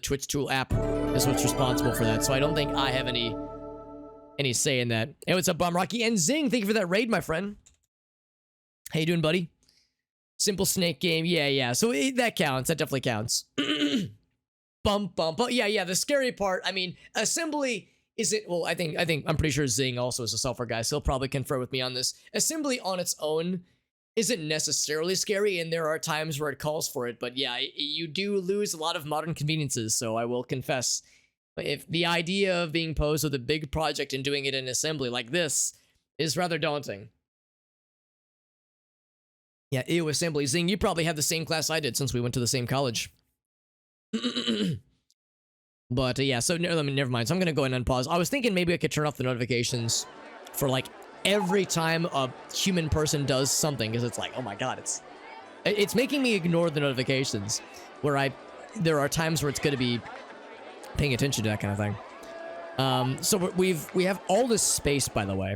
Twitch Tool app is what's responsible for that. So I don't think I have any say in that. Hey, what's up, Bomb Rocky? And Zing, thank you for that raid, my friend. How you doing, buddy? Simple snake game. Yeah. So that counts. That definitely counts. Bum. Yeah. The scary part, I mean, assembly isn't, well, I think I'm pretty sure Zing also is a software guy, so he'll probably confer with me on this. Assembly on its own isn't necessarily scary, and there are times where it calls for it, but yeah, you do lose a lot of modern conveniences, so I will confess. If the idea of being posed with a big project and doing it in assembly like this is rather daunting. Yeah, ew, assembly. Zing, you probably have the same class I did since we went to the same college. But yeah, so never mind. So I'm gonna go ahead and unpause. I was thinking maybe I could turn off the notifications for like every time a human person does something, because it's like, oh my god, It's making me ignore the notifications, where there are times where it's going to be paying attention to that kind of thing. So we have all this space, by the way.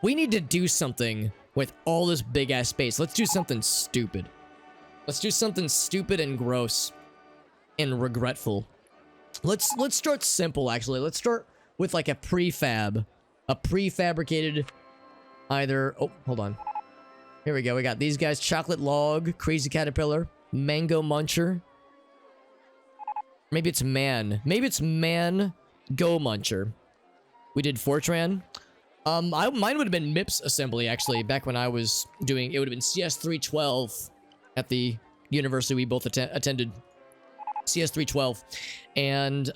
We need to do something with all this big ass space. Let's do something stupid. Let's do something stupid and gross and regretful. Let's start simple, actually. Let's start with like a prefabricated either. Oh, hold on. Here we go. We got these guys: chocolate log, crazy caterpillar, mango muncher. Maybe it's man. Maybe it's man go muncher. We did Fortran. Mine would have been MIPS assembly, actually, back when I was doing, it would have been CS312 at the university we both attended. CS312. And,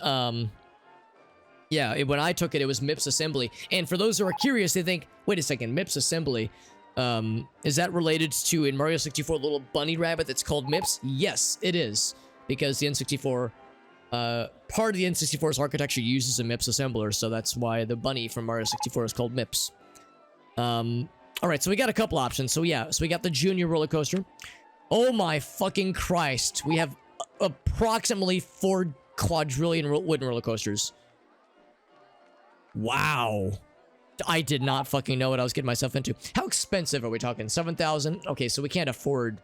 yeah, when I took it, it was MIPS assembly. And for those who are curious, they think, wait a second, MIPS assembly, is that related to, in Mario 64, the little bunny rabbit that's called MIPS? Yes, it is. Because the N64, part of the N64's architecture uses a MIPS assembler, so that's why the bunny from Mario 64 is called MIPS. Alright, so we got a couple options. So yeah, so we got the Junior roller coaster. Oh my fucking Christ. We have approximately 4 quadrillion wooden roller coasters. Wow. I did not fucking know what I was getting myself into. How expensive are we talking? 7,000? Okay, so we can't afford...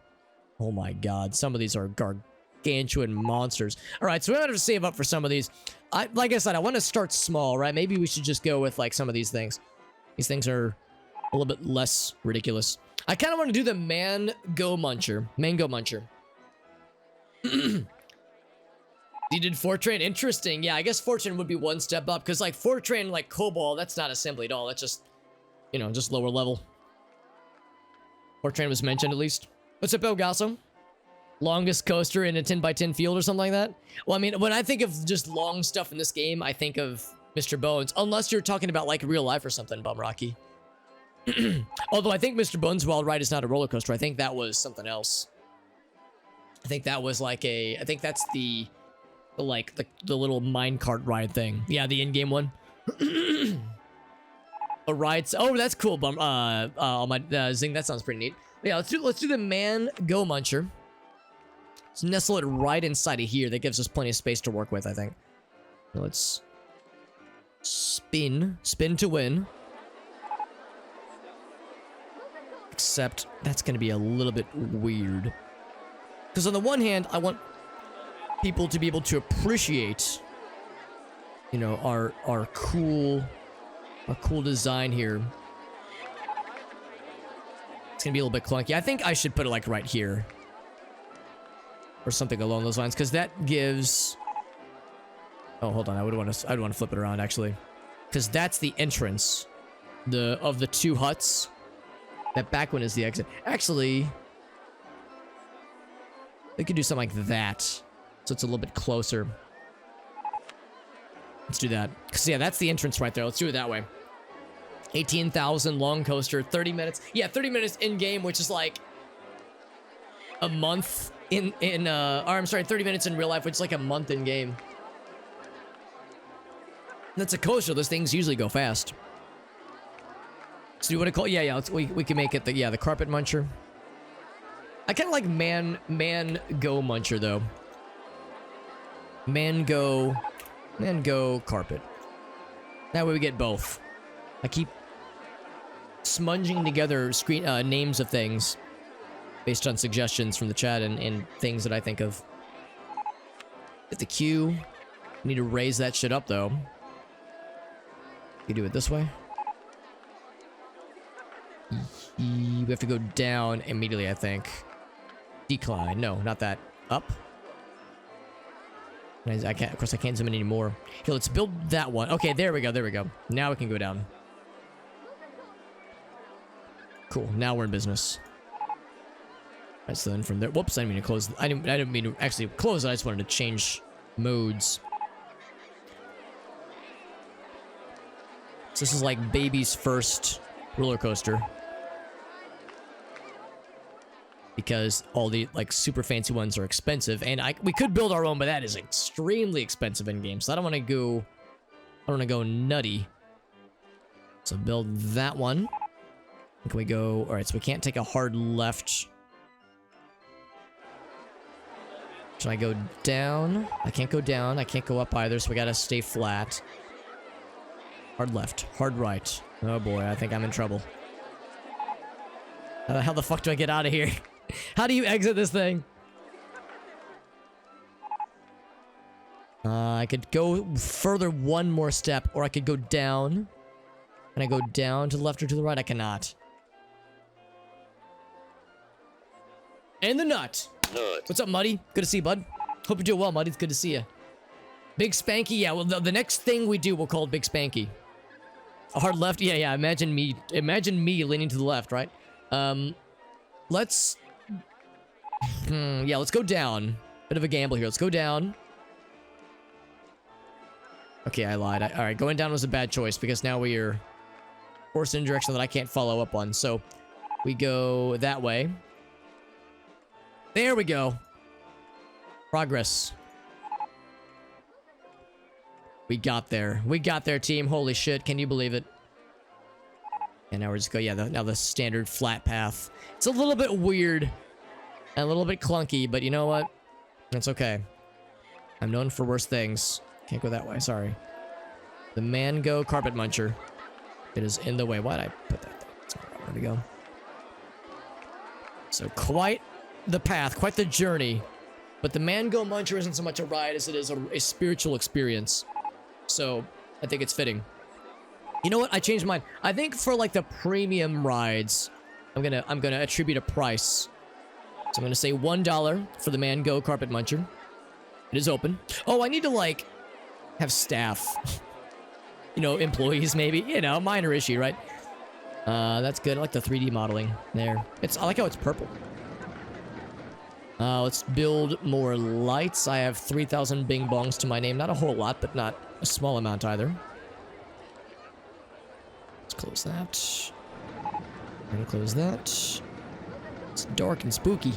Oh my god, some of these are gargantuan monsters. All right, so we have to save up for some of these. Like I said, I want to start small, right? Maybe we should just go with like some of these things. These things are a little bit less ridiculous. I kind of want to do the mango muncher. You did Fortran? Interesting. Yeah, I guess Fortran would be one step up, because like Fortran, like COBOL, that's not assembly at all. That's just, you know, just lower level. Fortran was mentioned at least. What's up, El Gasso? Longest coaster in a 10x10 field or something like that? Well, I mean, when I think of just long stuff in this game, I think of Mr. Bones. Unless you're talking about like real life or something, Bum Rocky. Although I think Mr. Bones' Wild Ride is not a roller coaster. I think that was something else. I think that was like a... I think that's the little minecart ride thing. Yeah, the in-game one. A ride... Oh, that's cool, Bum. Zing, that sounds pretty neat. Yeah, let's do the mango muncher. Let's nestle it right inside of here. That gives us plenty of space to work with, I think. Let's spin to win. Except that's going to be a little bit weird. Because on the one hand, I want people to be able to appreciate, you know, our cool design here. It's going to be a little bit clunky. I think I should put it like right here. Or something along those lines, because that gives... Oh, hold on. I'd want to flip it around, actually. Because that's the entrance of the 2 huts. That back one is the exit. Actually, we could do something like that, so it's a little bit closer. Let's do that. Because, yeah, that's the entrance right there. Let's do it that way. 18,000 long coaster, 30 minutes. Yeah, 30 minutes in-game, which is like a month or I'm sorry, 30 minutes in real life, which is like a month in-game. That's a coaster. Those things usually go fast. So do you want to call? Yeah. We can make it the carpet muncher. I kind of like mango muncher though. Mango carpet. That way we get both. I keep smunging together names of things based on suggestions from the chat and things that I think of. Hit the Q. Need to raise that shit up though. You do it this way. We have to go down immediately, I think. Decline. No, not that. Up. I can't. Of course, I can't zoom in anymore. Here, let's build that one. Okay, there we go. Now we can go down. Cool. Now we're in business. Right, so then from there. Whoops! I didn't mean to close. I didn't mean to actually close it. I just wanted to change modes. So this is like baby's first roller coaster. Because all the like super fancy ones are expensive, and we could build our own, but that is extremely expensive in game. So I don't want to go nutty. So build that one. Can we go? All right, so we can't take a hard left. Should I go down? I can't go down. I can't go up either, so we gotta stay flat. Hard left. Hard right. Oh boy, I think I'm in trouble. How the fuck do I get out of here? How do you exit this thing? I could go further one more step, or I could go down. Can I go down to the left or to the right? I cannot. And the nut. What's up, Muddy? Good to see you, bud. Hope you're doing well, Muddy. It's good to see you. Big Spanky? Yeah, well, the next thing we do, we'll call it Big Spanky. A hard left? Yeah, imagine me leaning to the left, right? Let's... yeah, let's go down. Bit of a gamble here. Let's go down. Okay, I lied. Alright, going down was a bad choice because now we are forced in a direction that I can't follow up on. So, we go that way. There we go. Progress. We got there. We got there, team. Holy shit, can you believe it? And now we're just going, yeah, now the standard flat path. It's a little bit weird. And a little bit clunky, but you know what? It's okay. I'm known for worse things. Can't go that way, sorry. The Mango Carpet Muncher. It is in the way. Why'd I put that there? That's not where to go. So quite the path, quite the journey. But the Mango Muncher isn't so much a ride as it is a spiritual experience. So I think it's fitting. You know what? I changed mine. I think for like the premium rides, I'm gonna attribute a price. So I'm gonna say $1 for the Mango Carpet Muncher. It is open. Oh, I need to like have staff. You know, employees maybe. You know, minor issue, right? That's good. I like the 3D modeling there. I like how it's purple. Let's build more lights. I have 3,000 bing bongs to my name. Not a whole lot, but not a small amount either. Let's close that. And close that. It's dark and spooky.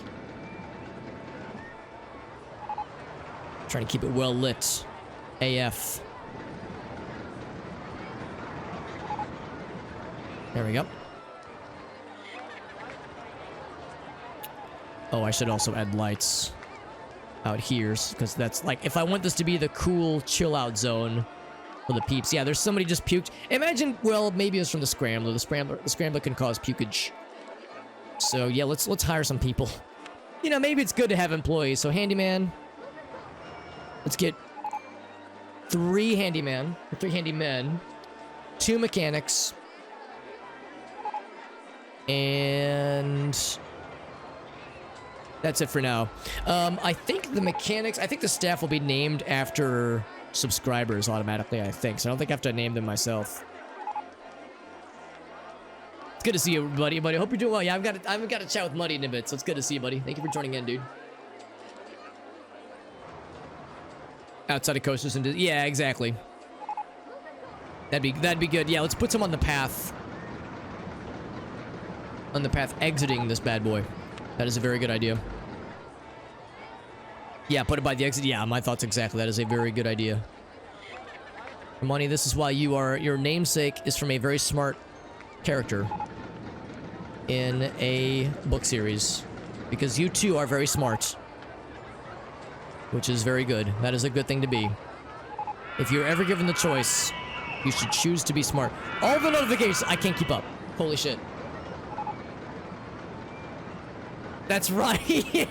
Trying to keep it well lit. AF. There we go. Oh, I should also add lights out here, because that's like, if I want this to be the cool chill out zone for the peeps. Yeah, there's somebody just puked. Imagine, well, maybe it's from the Scrambler. The Scrambler can cause pukage. So yeah, let's hire some people. You know, maybe it's good to have employees. So handyman. Let's get 3 handymen, 2 mechanics, and that's it for now. I think the mechanics, I think the staff will be named after subscribers automatically, I think. So I don't think I have to name them myself. It's good to see you, buddy. I hope you're doing well. Yeah, I haven't got a chat with Muddy in a bit, so it's good to see you, buddy. Thank you for joining in, dude. Outside of coasters and yeah, exactly. That'd be good. Yeah, let's put some on the path. On the path exiting this bad boy. That is a very good idea. Yeah, put it by the exit. Yeah, my thoughts exactly. That is a very good idea. Money, this is why your namesake is from a very smart character in a book series. Because you too are very smart. Which is very good. That is a good thing to be. If you're ever given the choice, you should choose to be smart. All the notifications, I can't keep up. Holy shit. That's right. Yeah.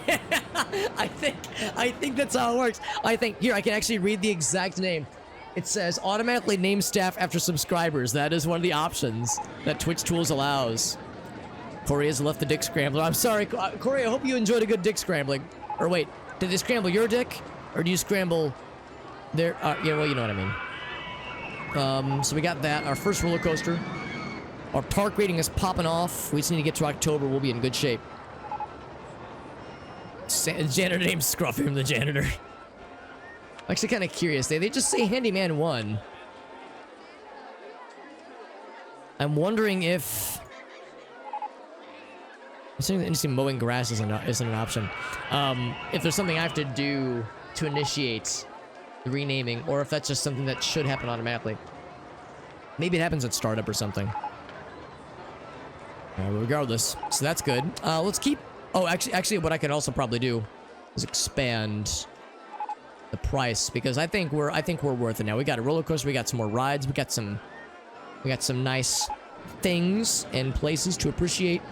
I think that's how it works. I think, here, I can actually read the exact name. It says, automatically name staff after subscribers. That is one of the options that Twitch Tools allows. Corey has left the dick scrambler. I'm sorry, Corey, I hope you enjoyed a good dick scrambling. Or wait. Did they scramble your dick? Or do you scramble their... yeah, well, you know what I mean. So we got that. Our first roller coaster. Our park rating is popping off. We just need to get to October. We'll be in good shape. Janitor named Scruffy from the janitor. I'm actually kind of curious. They just say Handyman 1. I'm wondering if... It's interesting, mowing grass isn't an option. If there's something I have to do to initiate the renaming, or if that's just something that should happen automatically. Maybe it happens at startup or something. Regardless, so that's good. Let's keep... Oh, actually, what I could also probably do is expand the price, because I think we're worth it now. We got a roller coaster, we got some more rides, we got some nice things and places to appreciate.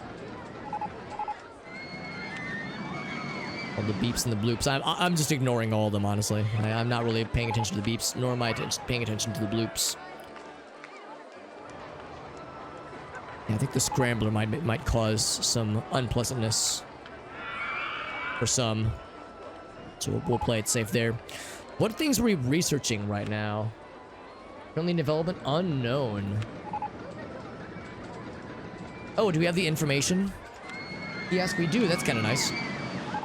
All the beeps and the bloops. I'm just ignoring all of them, honestly. I'm not really paying attention to the beeps, nor am I paying attention to the bloops. Yeah, I think the scrambler might cause some unpleasantness for some. So we'll play it safe there. What things are we researching right now? Currently in development? Unknown. Oh, do we have the information? Yes, we do. That's kind of nice.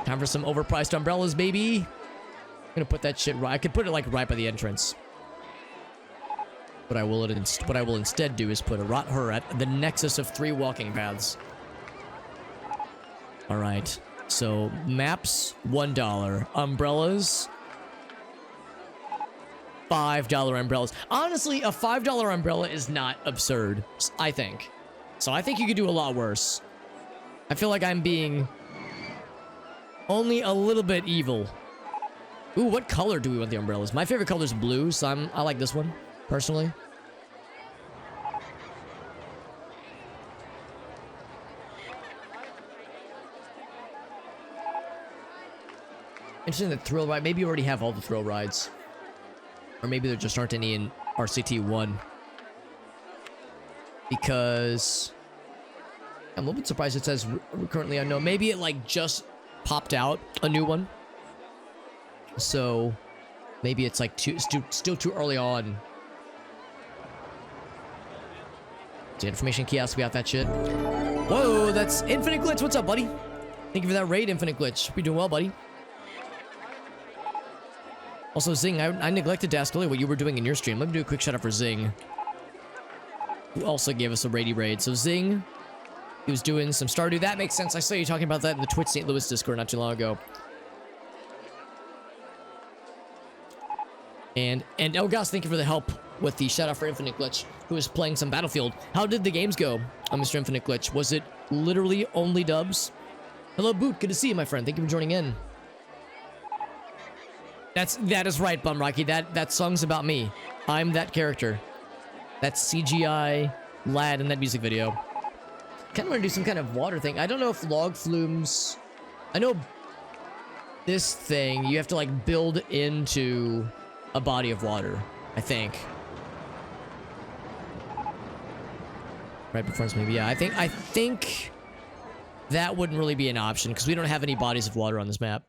Time for some overpriced umbrellas, baby. I'm gonna put that shit right. I could put it like right by the entrance. What I will instead do is put her at the nexus of 3 walking paths. All right. So maps, $1. Umbrellas, $5 umbrellas. Honestly, a $5 umbrella is not absurd, I think. So I think you could do a lot worse. I feel like I'm being only a little bit evil. Ooh, what color do we want the umbrellas? My favorite color is blue, so I like this one, personally. Interesting, the thrill ride. Maybe you already have all the thrill rides. Or maybe there just aren't any in RCT1. Because I'm a little bit surprised it says currently unknown. Maybe it like just popped out a new one. So maybe it's like still too early on. The information kiosk, we got that shit. Whoa, that's Infinite Glitch. What's up, buddy? Thank you for that raid, Infinite Glitch. We doing well, buddy. Also, Zing, I neglected to ask earlier what you were doing in your stream. Let me do a quick shout out for Zing, who also gave us a raidy raid. So Zing, he was doing some Stardew. That makes sense. I saw you talking about that in the Twitch St. Louis Discord not too long ago. And Elgas, thank you for the help with the shout out for Infinite Glitch, who is playing some Battlefield. How did the games go on Mr. Infinite Glitch? Was it literally only dubs? Hello, Boot. Good to see you, my friend. Thank you for joining in. That is right, Bumrocky. That song's about me. I'm that character. That CGI lad in that music video. Kind of want to do some kind of water thing. I don't know if log flumes. I know this thing you have to like build into a body of water, I think. Right before us, maybe. Yeah, I think that wouldn't really be an option because we don't have any bodies of water on this map.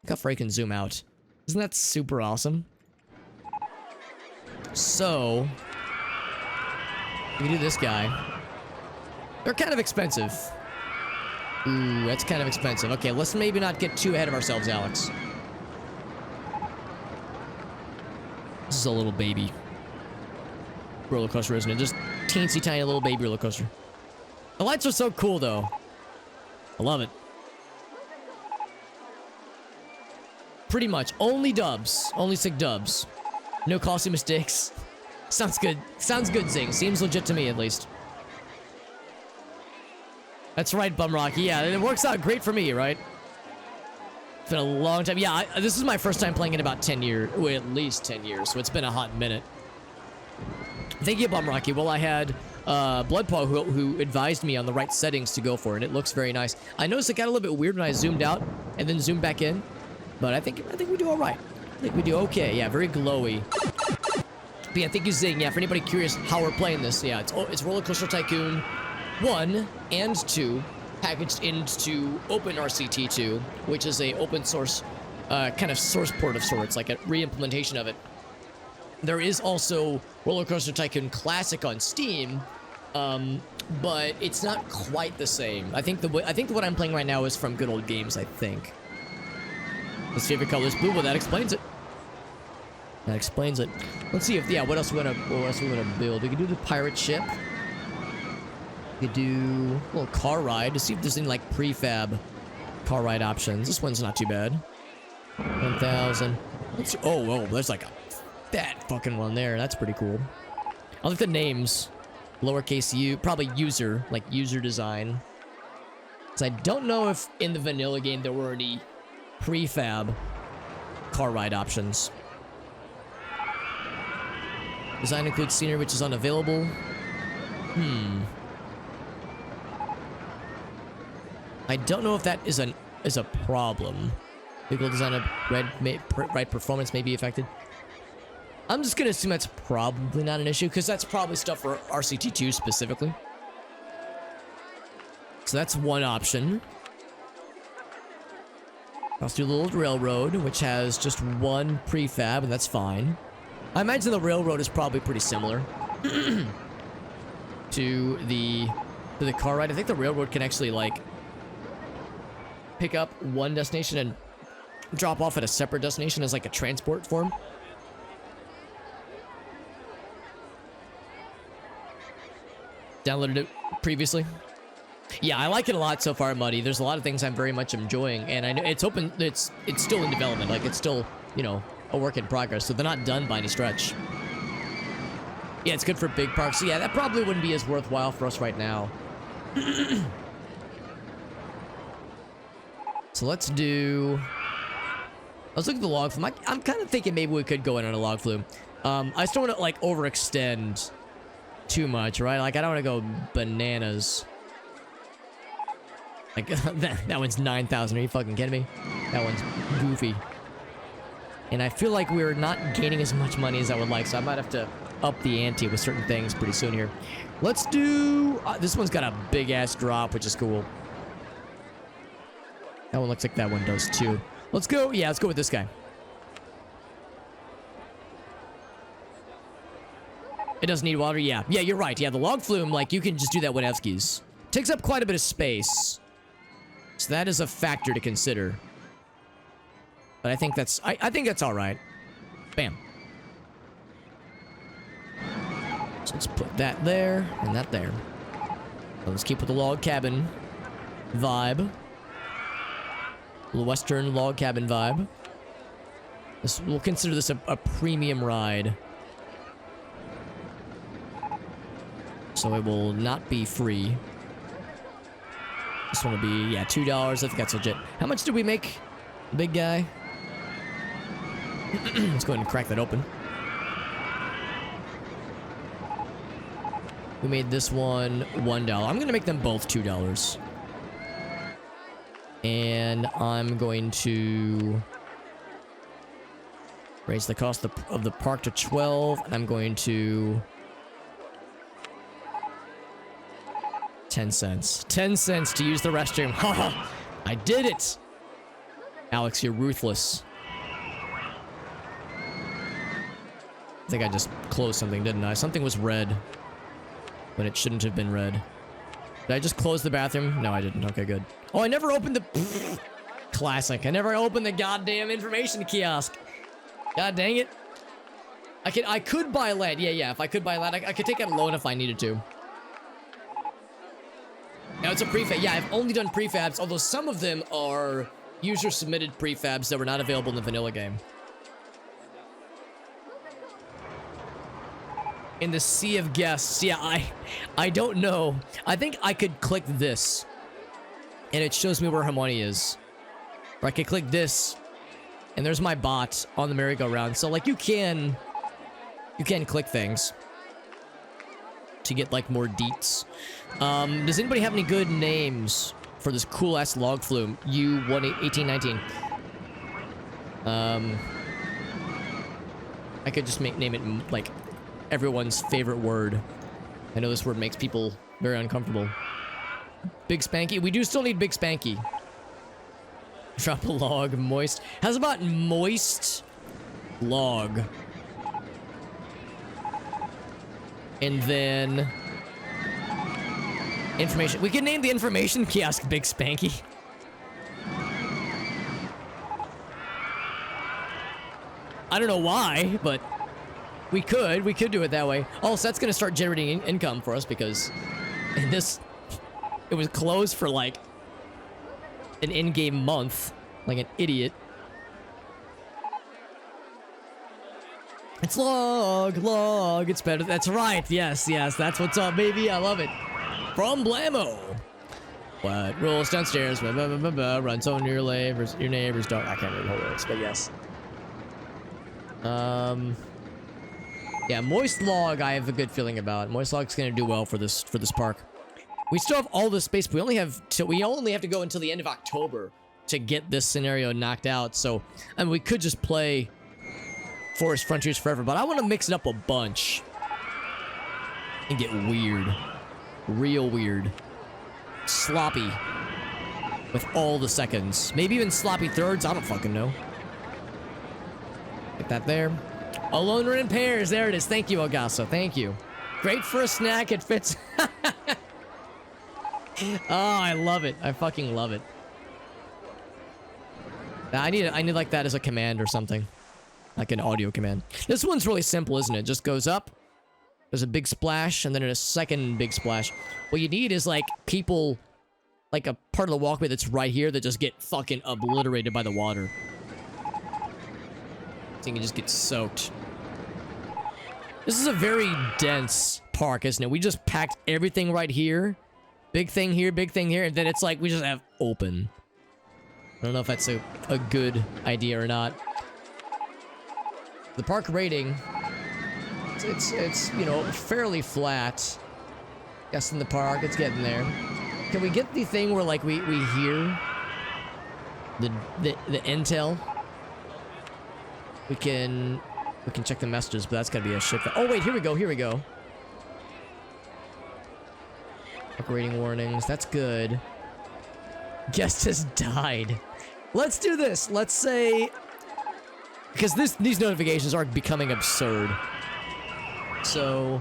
Look how far I can zoom out. Isn't that super awesome? So, we do this guy. They're kind of expensive. Ooh, that's kind of expensive. Okay, let's maybe not get too ahead of ourselves, Alex. This is a little baby roller coaster, isn't it? Just teensy tiny little baby roller coaster. The lights are so cool, though. I love it. Pretty much. Only dubs. Only sick dubs. No costly mistakes. Sounds good. Sounds good, Zing. Seems legit to me, at least. That's right, Bumrocky. Yeah, it works out great for me, right? It's been a long time. Yeah, this is my first time playing in about 10 years. Well, at least 10 years, so it's been a hot minute. Thank you, Bumrocky. Well, I had Bloodpaw who advised me on the right settings to go for, and it looks very nice. I noticed it got a little bit weird when I zoomed out and then zoomed back in. But I think we do all right. I think we do okay. Yeah, very glowy. But yeah, thank you, Zing. Yeah, for anybody curious how we're playing this, yeah, it's RollerCoaster Tycoon 1 and 2 packaged into OpenRCT2, which is a open source kind of source port of sorts, like a re-implementation of it. There is also RollerCoaster Tycoon Classic on Steam, but it's not quite the same. I think what I'm playing right now is from Good Old Games, I think. His favorite color is blue. Well, that explains it. That explains it. Let's see if what else we wanna build. We could do the pirate ship. We could do a little car ride to see if there's any like prefab car ride options. This one's not too bad. 1,000. Oh, there's like a fat fucking one there. That's pretty cool. I like the names. Lowercase u, probably user, like user design. So I don't know if in the vanilla game there were any prefab car ride options. Design includes scenery which is unavailable. I don't know if that is a problem. Vehicle design of ride performance may be affected. I'm just gonna assume that's probably not an issue because that's probably stuff for RCT2 specifically. So that's one option. Let's do the little railroad, which has just one prefab, and that's fine. I imagine the railroad is probably pretty similar to the car ride. I think the railroad can actually like pick up one destination and drop off at a separate destination as like a transport form. Downloaded it previously. Yeah, I like it a lot so far, Muddy. There's a lot of things I'm very much enjoying, and I know it's open. It's still in development. Like it's still, you know, a work in progress. So they're not done by any stretch. Yeah, it's good for big parks. So yeah, that probably wouldn't be as worthwhile for us right now. So let's do. Let's look at the log flume. I'm kind of thinking maybe we could go in on a log flume. I just don't want to like overextend too much, right? Like I don't want to go bananas. Like that one's 9,000. Are you fucking kidding me? That one's goofy. And I feel like we're not gaining as much money as I would like, so I might have to up the ante with certain things pretty soon here. Let's do. This one's got a big ass drop, which is cool. That one looks like that one does too. Let's go. Yeah, let's go with this guy. It doesn't need water. Yeah, you're right. Yeah, the log flume, like you can just do that Winevski's. Takes up quite a bit of space. So that is a factor to consider. But I think that's I think that's all right. Bam. So let's put that there and that there. So let's keep with the log cabin vibe. The Western log cabin vibe. We'll consider this a premium ride. So it will not be free. This one will be, yeah, $2. I think that's legit. How much did we make, the big guy? Let's go ahead and crack that open. We made this one $1. I'm going to make them both $2. And I'm going to raise the cost of the park to 12. And I'm going to 10 cents. 10 cents to use the restroom. Haha! I did it! Alex, you're ruthless. I think I just closed something, didn't I? Something was red when it shouldn't have been red. Did I just close the bathroom? No, I didn't. Okay, good. Oh, I never opened the... Classic. I never opened the goddamn information kiosk. God dang it. I could buy land. Yeah. If I could buy land, I could take out a loan if I needed to. Now, it's a prefab. Yeah, I've only done prefabs, although some of them are user-submitted prefabs that were not available in the vanilla game. In the sea of guests. Yeah, I don't know. I think I could click this, and it shows me where Hermione is. Or I could click this, and there's my bot on the merry-go-round. So, like, you can click things to get, like, more deets. Does anybody have any good names for this cool-ass log flume? U1819. I could just name it, like, everyone's favorite word. I know this word makes people very uncomfortable. Big Spanky. We do still need Big Spanky. Drop a log. Moist. How's about moist log? And then information. We can name the information kiosk Big Spanky. I don't know why, but we could do it that way. Also, that's gonna start generating income for us because it was closed for like an in-game month, like an idiot. It's log, it's better. That's right, yes, that's what's up, baby. I love it. From Blammo. What rules downstairs? Blah, blah, blah, blah, blah, runs on your neighbor's dog. I can't remember the whole lyrics, but yes. Yeah, Moist Log, I have a good feeling about. Moist Log's gonna do well for this park. We still have all the space. But we only have to go until the end of October to get this scenario knocked out. So, I mean, we could just play Forest Frontiers forever, but I want to mix it up a bunch and get weird, real weird, sloppy with all the seconds. Maybe even sloppy thirds. I don't fucking know. Get that there. Alone or in pairs. There it is. Thank you, Elgaso. Thank you. Great for a snack. It fits. Oh, I love it. I fucking love it. I need like that as a command or something. Like an audio command. This one's really simple, isn't it? Just goes up. There's a big splash and then a second big splash. What you need is like people, like a part of the walkway that's right here that just get fucking obliterated by the water. So you can just get soaked. This is a very dense park, isn't it? We just packed everything right here. Big thing here, and then it's like we just have open. I don't know if that's a good idea or not. The park rating, it's you know, fairly flat. Guess in the park, it's getting there. Can we get the thing where like we hear the intel? We can check the messages, but that's gotta be a shit. Oh wait, here we go. Operating warnings, that's good. Guest has died. Let's do this. Let's say, because these notifications are becoming absurd. So,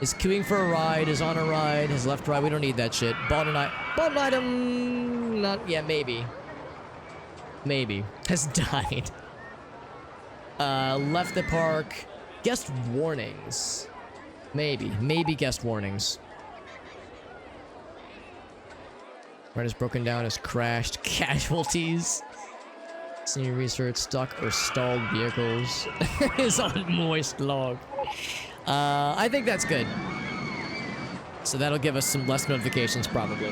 is queuing for a ride, is on a ride, has left ride. We don't need that shit. Bought an item, not, yeah, maybe. Has died. Left the park. Guest warnings. Maybe guest warnings. Ride is broken down, has crashed. Casualties. Senior research, stuck or stalled vehicles. Is on Moist Log. I think that's good. So that'll give us some less notifications, probably.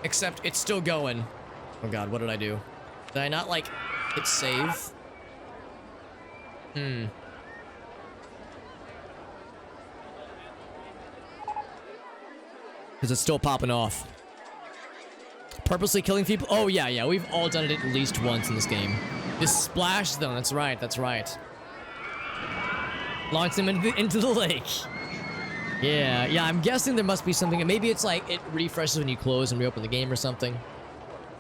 Except it's still going. Oh god, what did I do? Did I not, like, hit save? Because it's still popping off. Purposely killing people? Oh, yeah, we've all done it at least once in this game. This splash zone, that's right. Launch them into the lake. Yeah, I'm guessing there must be something. Maybe it's like it refreshes when you close and reopen the game or something.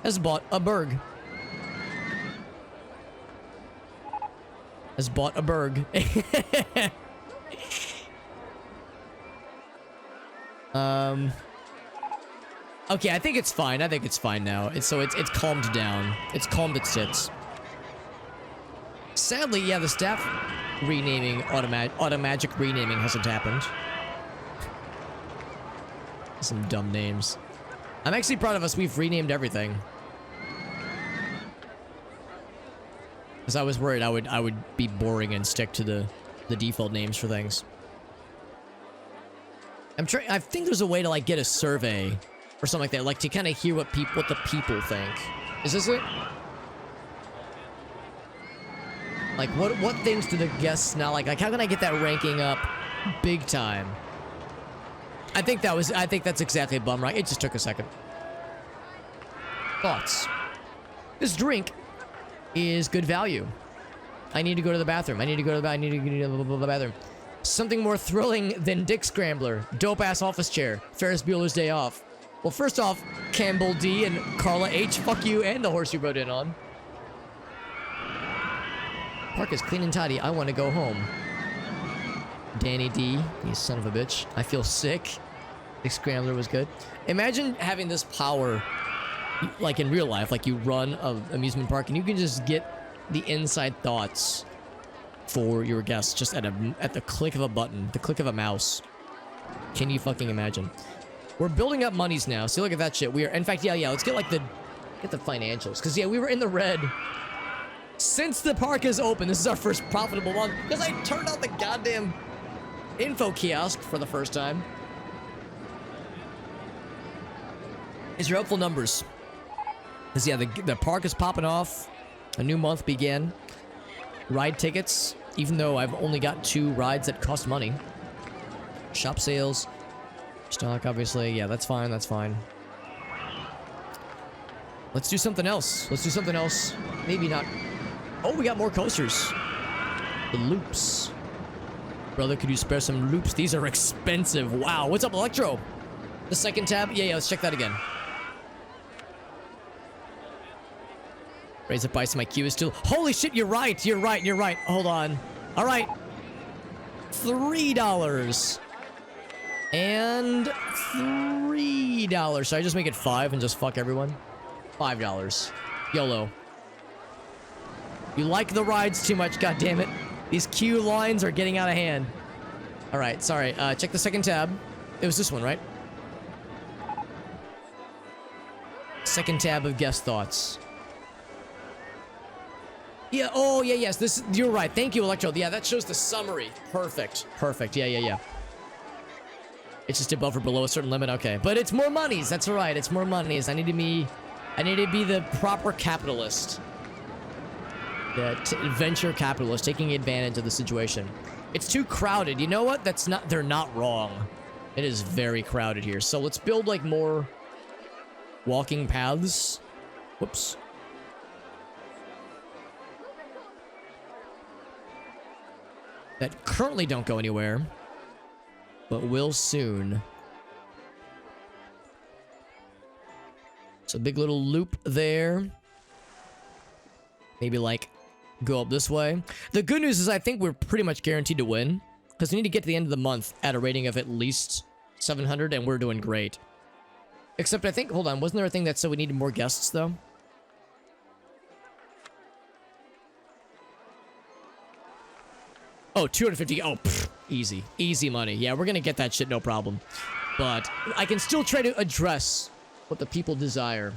Has bought a berg. Okay, I think it's fine. Now. It's calmed down. It's calmed its tits. Sadly, yeah, the staff renaming, automagic renaming hasn't happened. Some dumb names. I'm actually proud of us. We've renamed everything. Because I was worried I would be boring and stick to the default names for things. I think there's a way to like get a survey or something like that, like to kind of hear what the people think. Is this it? Like what things do the guests now like how can I get that ranking up big time? I think that's exactly a bum, right? It just took a second. Thoughts. This drink is good value. I need to go to the bathroom. I need to go to the bathroom. Something more thrilling than Dick Scrambler. Dope-ass office chair. Ferris Bueller's Day Off. Well, first off, Campbell D and Carla H, fuck you and the horse you rode in on. Park is clean and tidy. I want to go home. Danny D, you son of a bitch. I feel sick. Dick Scrambler was good. Imagine having this power, like in real life, like you run an amusement park and you can just get the inside thoughts for your guests just at the click of a button, the click of a mouse. Can you fucking imagine? We're building up monies now. See, look at that shit. We are, in fact, yeah. Let's get like the financials, because yeah, we were in the red since the park is open. This is our first profitable month because I turned on the goddamn info kiosk for the first time. is your helpful numbers. Because, yeah, the park is popping off. A new month began. Ride tickets, even though I've only got 2 rides that cost money. Shop sales. Stock, obviously. Yeah, that's fine, that's fine. Let's do something else. Let's do something else. Maybe not. Oh, we got more coasters. The loops. Brother, could you spare some loops? These are expensive. Wow. What's up, Electro? The second tab? Yeah, let's check that again. Raise the price. My queue is still... Holy shit, you're right. You're right. You're right. Hold on. All right. $3. And $3. Should I just make it 5 and just fuck everyone? $5. YOLO. You like the rides too much, goddammit. These queue lines are getting out of hand. Alright, sorry. Check the second tab. It was this one, right? Second tab of guest thoughts. Yeah, oh, yeah, yes. This, you're right. Thank you, Electro. Yeah, that shows the summary. Perfect. Perfect. Yeah. It's just above or below a certain limit. Okay. But it's more monies. That's right. It's more monies. I need to be the proper capitalist. The venture capitalist taking advantage of the situation. It's too crowded. You know what? They're not wrong. It is very crowded here. So let's build like more walking paths. Whoops. That currently don't go anywhere, but will soon. So big little loop there. Maybe like go up this way. The good news is I think we're pretty much guaranteed to win because we need to get to the end of the month at a rating of at least 700 and we're doing great. Except I think, hold on, wasn't there a thing that said we needed more guests though? Oh, 250. Oh, pfft, easy. Easy money. Yeah, we're going to get that shit, no problem. But I can still try to address what the people desire.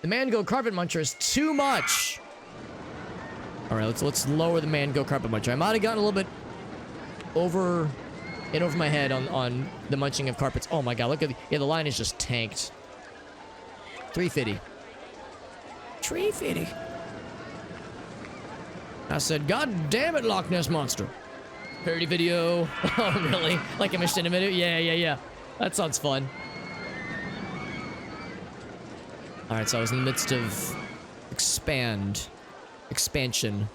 The Mango Carpet Muncher is too much. All right, let's lower the Mango Carpet Muncher. I might have gotten a little bit over my head on the munching of carpets. Oh my god, look at the line is just tanked. 350. 350. I said, God damn it, Loch Ness Monster. Parody video. Oh, really? Like a Mission video? Yeah. That sounds fun. Alright, so I was in the midst of expansion. Expansion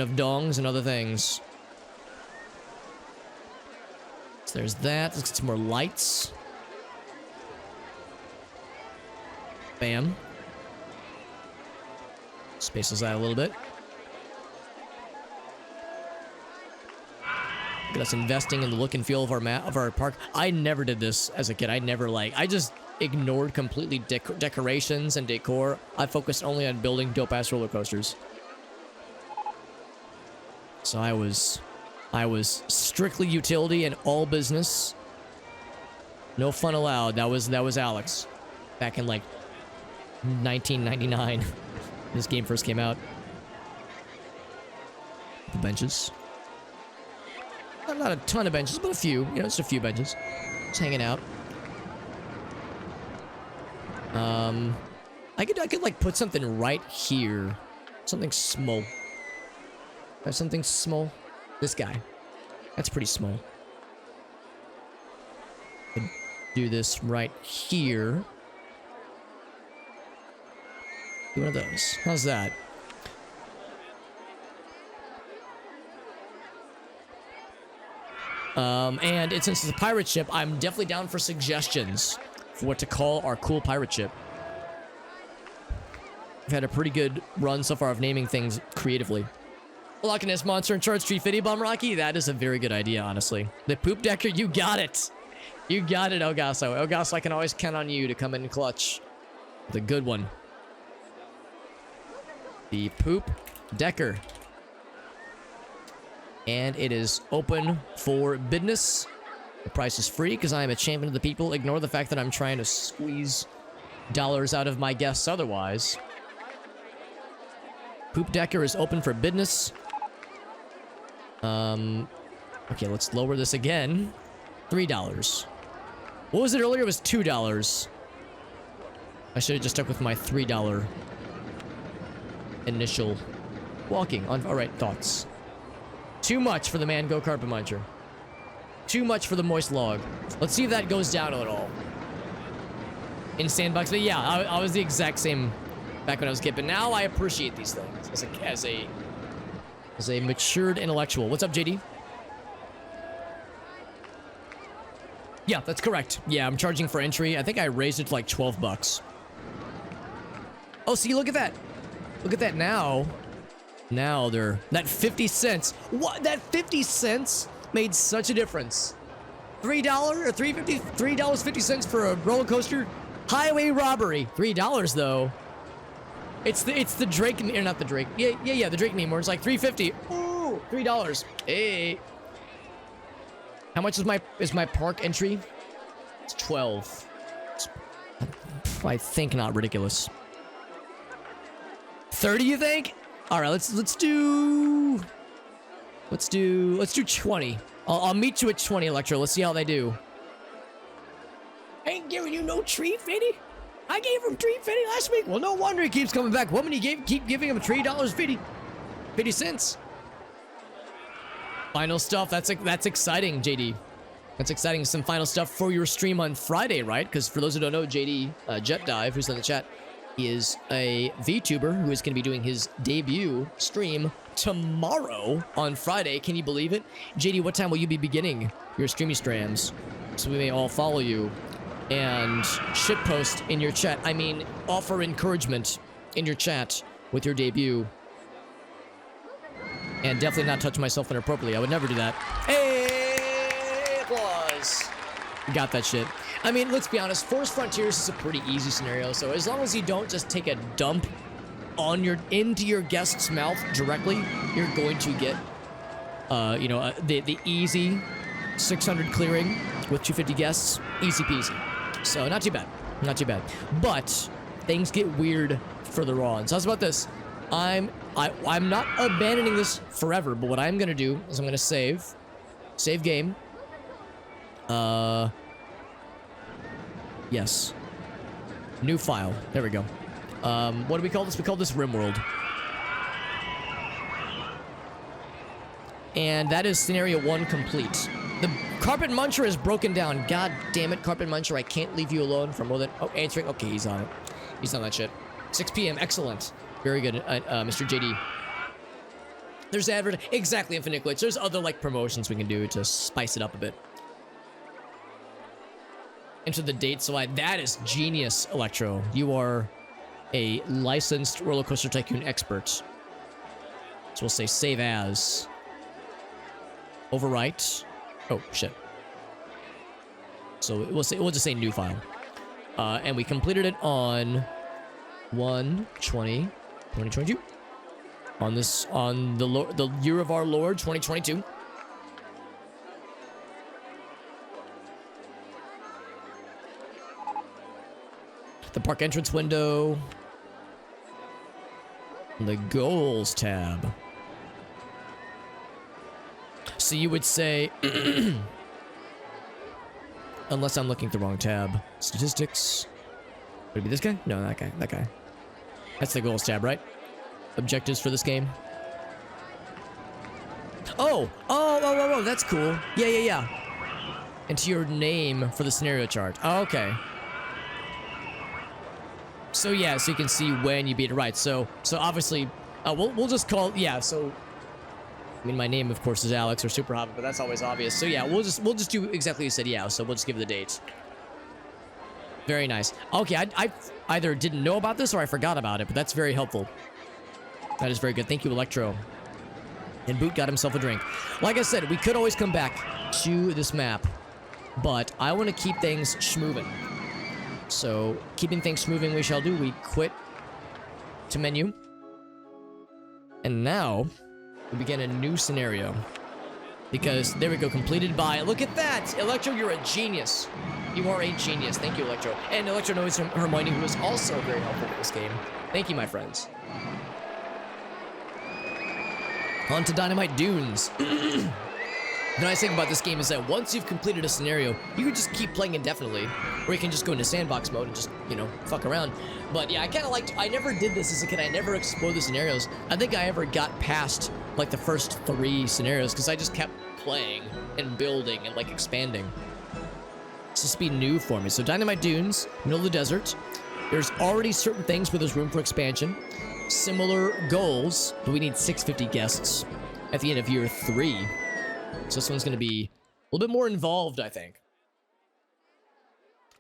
of dongs and other things. So there's that. Let's get some more lights. Bam. Spaces that a little bit. Look at us investing in the look and feel of our park. I never did this as a kid. I just ignored completely decorations and decor. I focused only on building dope-ass roller coasters. So I was strictly utility and all business. No fun allowed. That was Alex. Back in like 1999. This game first came out. The benches. Not a ton of benches, but a few. You know, just a few benches. Just hanging out. I could like put something right here. Something small. Have something small. This guy. That's pretty small. Could do this right here. Do one of those. How's that? And since it's a pirate ship, I'm definitely down for suggestions for what to call our cool pirate ship. I've had a pretty good run so far of naming things creatively. Loch Ness Monster in charge, Street Fitty Bomb Rocky. That is a very good idea, honestly. The Poop Decker, you got it. You got it, Elgaso. Elgaso, I can always count on you to come in clutch. The good one. The Poop Decker. And it is open for business. The price is free because I am a champion of the people. Ignore the fact that I'm trying to squeeze dollars out of my guests otherwise. Poop Decker is open for business. Okay, let's lower this again. $3. What was it earlier? It was $2. I should have just stuck with my $3 initial walking. All right, thoughts. Too much for the Mango Carpet Muncher. Too much for the Moist Log. Let's see if that goes down at all. In Sandbox, but yeah, I was the exact same back when I was a kid, but now I appreciate these things as a matured intellectual. What's up, JD? Yeah, that's correct. Yeah, I'm charging for entry. I think I raised it to like 12 bucks. Oh, see, look at that. Look at that now. Now they're... That 50 cents. What? That 50 cents made such a difference. $3 or $3.50? $3.50 for a roller coaster? Highway robbery. $3 though. It's the Drake... Or not the Drake. Yeah, the Drake meme where it's like $3.50. Ooh, $3. Hey. How much is my park entry? It's 12. It's, I think not ridiculous. 30, you think? All right, let's do 20. I'll meet you at 20, Electro. Let's see how they do. I ain't giving you no treat, Fitty. I gave him treat, Fitty, last week. Well, no wonder he keeps coming back. Woman, keep giving him $3.50. 50 cents. Final stuff. That's exciting, JD. That's exciting. Some final stuff for your stream on Friday, right? Because for those who don't know, JD Jet Dive, who's in the chat, is a VTuber who is going to be doing his debut stream tomorrow on Friday. Can you believe it? JD, what time will you be beginning your streamy streams so we may all follow you and shitpost in your chat? I mean, offer encouragement in your chat with your debut. And definitely not touch myself inappropriately. I would never do that. Hey, applause. Got that shit. I mean, let's be honest. Forest Frontiers is a pretty easy scenario. So as long as you don't just take a dump on into your guest's mouth directly, you're going to get, the easy 600 clearing with 250 guests. Easy peasy. So not too bad. Not too bad. But things get weird further on. So how's about this? I'm not abandoning this forever, but what I'm gonna do is I'm gonna save game. Yes. New file. There we go. What do we call this? We call this RimWorld. And that is scenario 1 complete. The Carpet Muncher is broken down. God damn it, Carpet Muncher, I can't leave you alone for more than... Oh, answering. Okay, he's on it. He's on that shit. 6 p.m. Excellent. Very good, Mr. JD. There's exactly, Infinite Glitch. There's other, like, promotions we can do to spice it up a bit. Enter the date, so that is genius, Electro. You are a licensed RollerCoaster Tycoon expert. So we'll say save as. Overwrite. Oh, shit. So we'll just say new file. And we completed it on 1/20/2022. On the year of our Lord 2022. The park entrance window. The goals tab. So you would say, unless I'm looking at the wrong tab, statistics. Would it be this guy? No, that guy. That guy. That's the goals tab, right? Objectives for this game. Oh, that's cool. Yeah. Enter your name for the scenario chart. Oh, okay. So yeah, so you can see when you beat it right. So obviously, we'll just call, yeah. So I mean, my name of course is Alex or Super Hobbit, but that's always obvious. So yeah, we'll just do exactly what you said. Yeah. So we'll just give it the dates. Very nice. Okay, I either didn't know about this or I forgot about it, but that's very helpful. That is very good. Thank you, Electro. And Boot got himself a drink. Like I said, we could always come back to this map, but I want to keep things schmoving. So, keeping things schmoving we shall do. We quit to menu. And now, we begin a new scenario. Because, there we go, completed by... Look at that! Electro, you're a genius. You are a genius. Thank you, Electro. And Electro knows Hermione, who is also very helpful in this game. Thank you, my friends. On to Dynamite Dunes. The nice thing about this game is that once you've completed a scenario, you can just keep playing indefinitely, or you can just go into sandbox mode and just, you know, fuck around. But yeah, I kind of liked, I never did this as a kid. I never explored the scenarios. I think I ever got past like the first 3 scenarios because I just kept playing and building and like expanding. It's just be new for me. So Dynamite Dunes, middle of the desert. There's already certain things where there's room for expansion. Similar goals, but we need 650 guests at the end of year 3. So this one's going to be a little bit more involved, I think.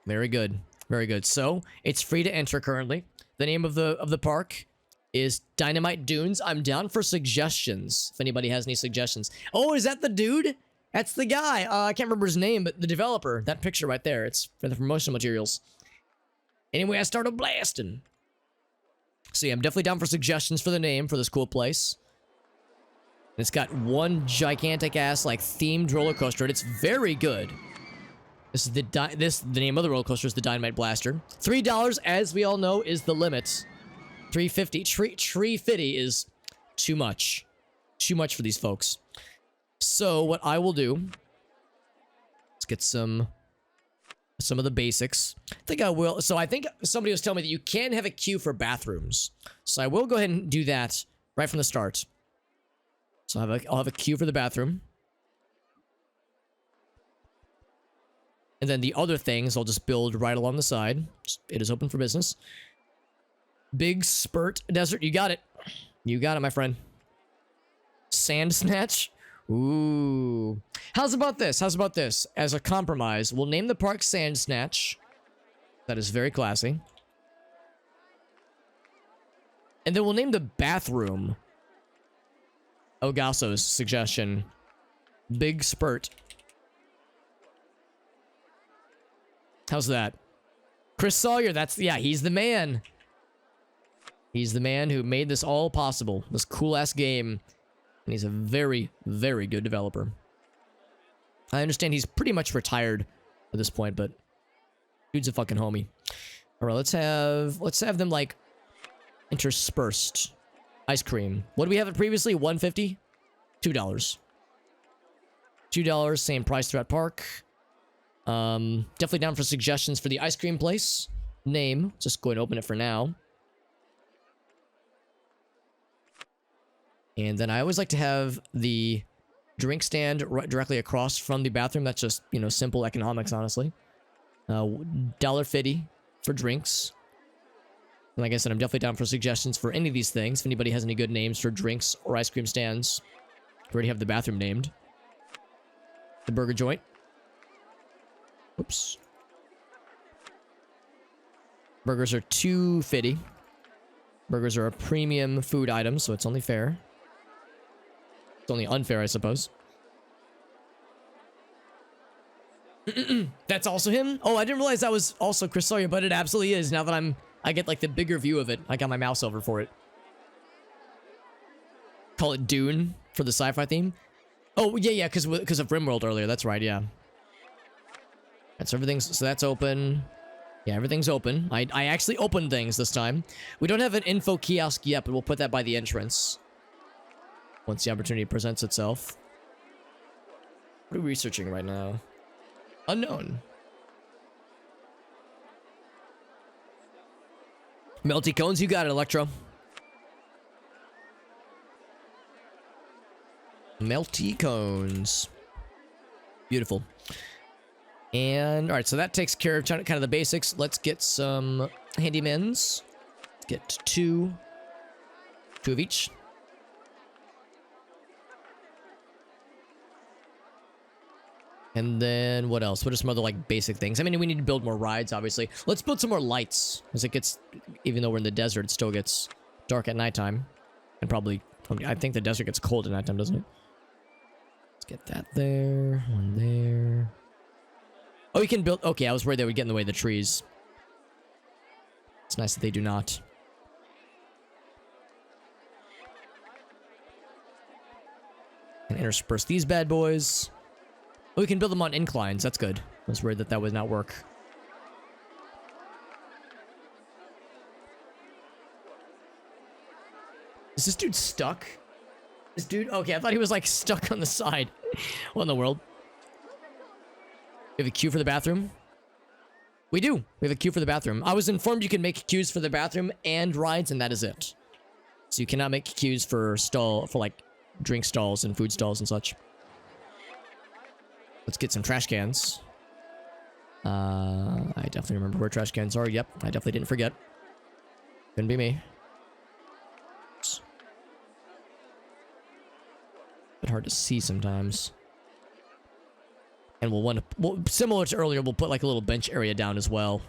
Very good. Very good. So it's free to enter currently. The name of the park is Dynamite Dunes. I'm down for suggestions if anybody has any suggestions. Oh, is that the dude? That's the guy. I can't remember his name, but the developer. That picture right there. It's for the promotional materials. Anyway, I started blasting. So yeah, I'm definitely down for suggestions for the name for this cool place. It's got one gigantic ass like themed roller coaster, and it's very good. This is the name of the roller coaster is the Dynamite Blaster. $3, as we all know, is the limit. $3.50. $3.50 is too much. Too much for these folks. So what I will do, let's get some of the basics. I think I will. So I think somebody was telling me that you can have a queue for bathrooms. So I will go ahead and do that right from the start. So I'll have a queue for the bathroom. And then the other things I'll just build right along the side. It is open for business. Big Spurt Desert. You got it. You got it, my friend. Sand Snatch. Ooh. How's about this? How's about this? As a compromise, we'll name the park Sand Snatch. That is very classy. And then we'll name the bathroom, Ogasso's suggestion, Big Spurt. How's that? Chris Sawyer, he's the man. He's the man who made this all possible. This cool-ass game. And he's a very, very good developer. I understand he's pretty much retired at this point, but dude's a fucking homie. All right, let's have them like interspersed. Ice cream. What did we have it previously? $1.50? $2. $2, same price throughout park. Definitely down for suggestions for the ice cream place. Name. Just go ahead and open it for now. And then I always like to have the drink stand directly across from the bathroom. That's just, you know, simple economics, honestly. $1.50 for drinks. And like I said, I'm definitely down for suggestions for any of these things. If anybody has any good names for drinks or ice cream stands. We already have the bathroom named. The burger joint. Oops. Burgers are $2.50. Burgers are a premium food item, so it's only fair. It's only unfair, I suppose. That's also him? Oh, I didn't realize that was also Chris Sawyer, but it absolutely is. Now that I get like the bigger view of it. I got my mouse over for it. Call it Dune for the sci-fi theme. Oh, yeah, because of RimWorld earlier. That's right, yeah. That's so that's open. Yeah, everything's open. I actually opened things this time. We don't have an info kiosk yet, but we'll put that by the entrance. Once the opportunity presents itself. What are we researching right now? Unknown. Melty cones, you got it, Electro. Melty cones. Beautiful. And, alright, so that takes care of kind of the basics. Let's get some handymans. Let's get two of each. And then what else? What are some other like basic things? I mean, we need to build more rides, obviously. Let's build some more lights. As it gets, even though we're in the desert, it still gets dark at nighttime. And probably, I think the desert gets cold at nighttime, doesn't it? Let's get that there. One there. Oh, you can build... Okay, I was worried they would get in the way of the trees. It's nice that they do not. And intersperse these bad boys. Oh, we can build them on inclines. That's good. I was worried that that would not work. Is this dude stuck? This dude, okay, I thought he was like stuck on the side. What in the world? We have a queue for the bathroom? We do. We have a queue for the bathroom. I was informed you can make queues for the bathroom and rides, and that is it. So you cannot make queues for like drink stalls and food stalls and such. Let's get some trash cans. I definitely remember where trash cans are. Yep, I definitely didn't forget. Couldn't be me. It's a bit hard to see sometimes. And we'll similar to earlier, we'll put like a little bench area down as well.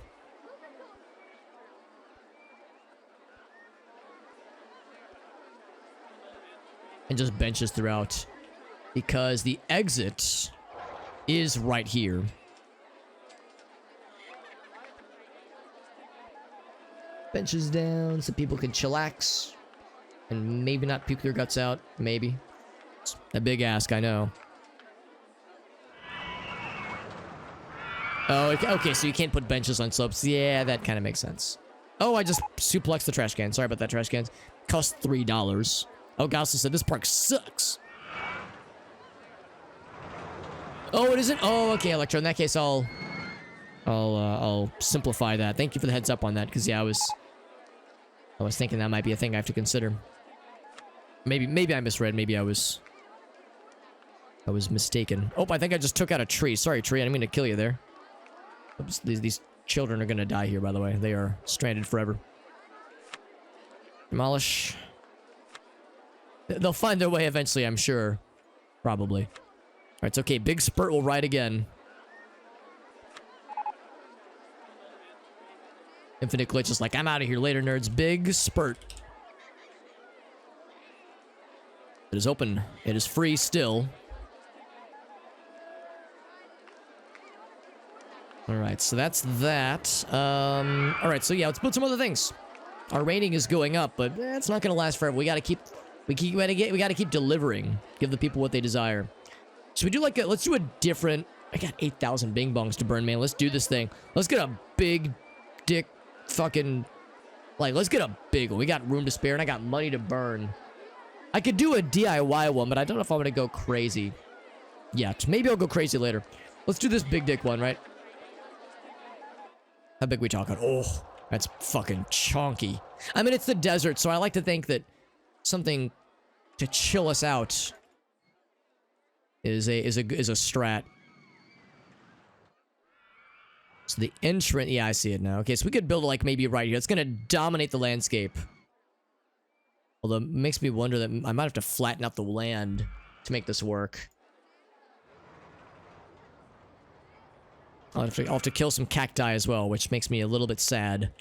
And just benches throughout. Because the exit is right here. Benches down so people can chillax. And maybe not puke their guts out. Maybe. It's a big ask, I know. Oh, okay, so you can't put benches on slopes. Yeah, that kind of makes sense. Oh, I just suplexed the trash can. Sorry about that, trash cans. Cost $3. Oh, Gauss said this park sucks. Oh, it isn't? Oh, okay, Electro. In that case, I'll simplify that. Thank you for the heads up on that, because yeah, I was thinking that might be a thing I have to consider. Maybe I misread. Maybe I was mistaken. Oh, I think I just took out a tree. Sorry, tree. I didn't mean to kill you there. Oops, these children are gonna die here, by the way. They are stranded forever. Demolish. They'll find their way eventually, I'm sure. Probably. Alright, it's okay. Big Spurt will ride again. Infinite Glitch is like, I'm out of here later, nerds. Big Spurt. It is open. It is free still. Alright, so that's that. Alright, so yeah, let's put some other things. Our rating is going up, but it's not gonna last forever. We gotta keep delivering. Give the people what they desire. So we do like let's do a different. I got 8,000 bing bongs to burn, man. Let's do this thing. Let's get a big dick fucking, like, let's get a big one. We got room to spare and I got money to burn. I could do a DIY one, but I don't know if I'm gonna go crazy yet. Maybe I'll go crazy later. Let's do this big dick one, right? How big we talking? Oh, that's fucking chonky. I mean, it's the desert, so I like to think that something to chill us out is a strat. So the entrance, yeah, I see it now. Okay, so we could build like maybe right here. It's gonna dominate the landscape. Although it makes me wonder that I might have to flatten out the land to make this work. I'll have to kill some cacti as well, which makes me a little bit sad.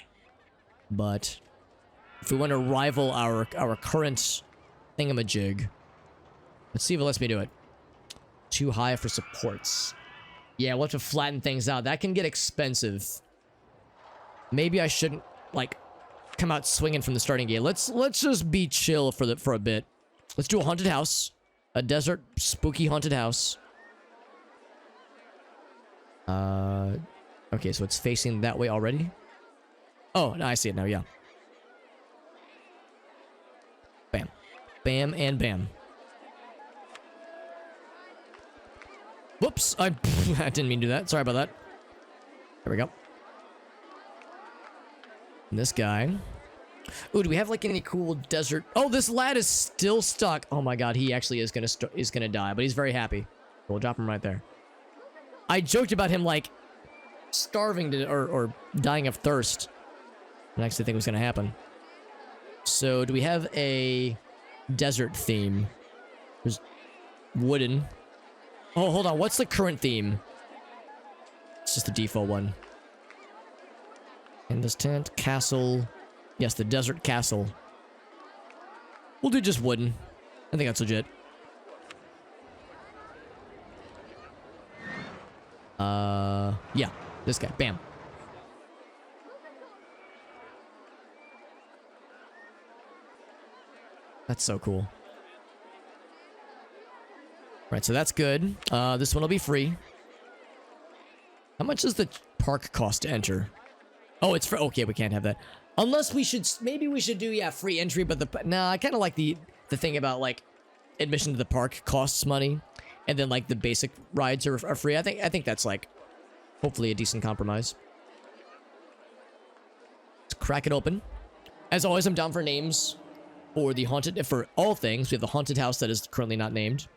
But if we want to rival our current thingamajig, let's see if it lets me do it. Too high for supports. Yeah, we'll have to flatten things out. That can get expensive. Maybe I shouldn't, like, come out swinging from the starting gate. Let's just be chill for a bit. Let's do a haunted house. A desert spooky haunted house. Okay, so it's facing that way already. Oh, no, I see it now, yeah. Bam. Bam and bam. Whoops, I didn't mean to do that. Sorry about that. There we go. And this guy. Ooh, do we have like any cool desert? Oh, this lad is still stuck. Oh my god, he actually is gonna die, but he's very happy. We'll drop him right there. I joked about him like starving to or dying of thirst. I actually think it was gonna happen. So, do we have a desert theme? There's wooden. Oh, hold on. What's the current theme? It's just the default one. In this tent, castle. Yes, the desert castle. We'll do just wooden. I think that's legit. Yeah. This guy. Bam. That's so cool. Right, so that's good. This one will be free. How much does the park cost to enter? Oh, it's free. Okay, we can't have that. Unless we should, maybe we should do, yeah, free entry, but nah, I kind of like the thing about, like, admission to the park costs money, and then like the basic rides are free. I think that's like hopefully a decent compromise. Let's crack it open. As always, I'm down for names for the haunted, for all things. We have the haunted house that is currently not named.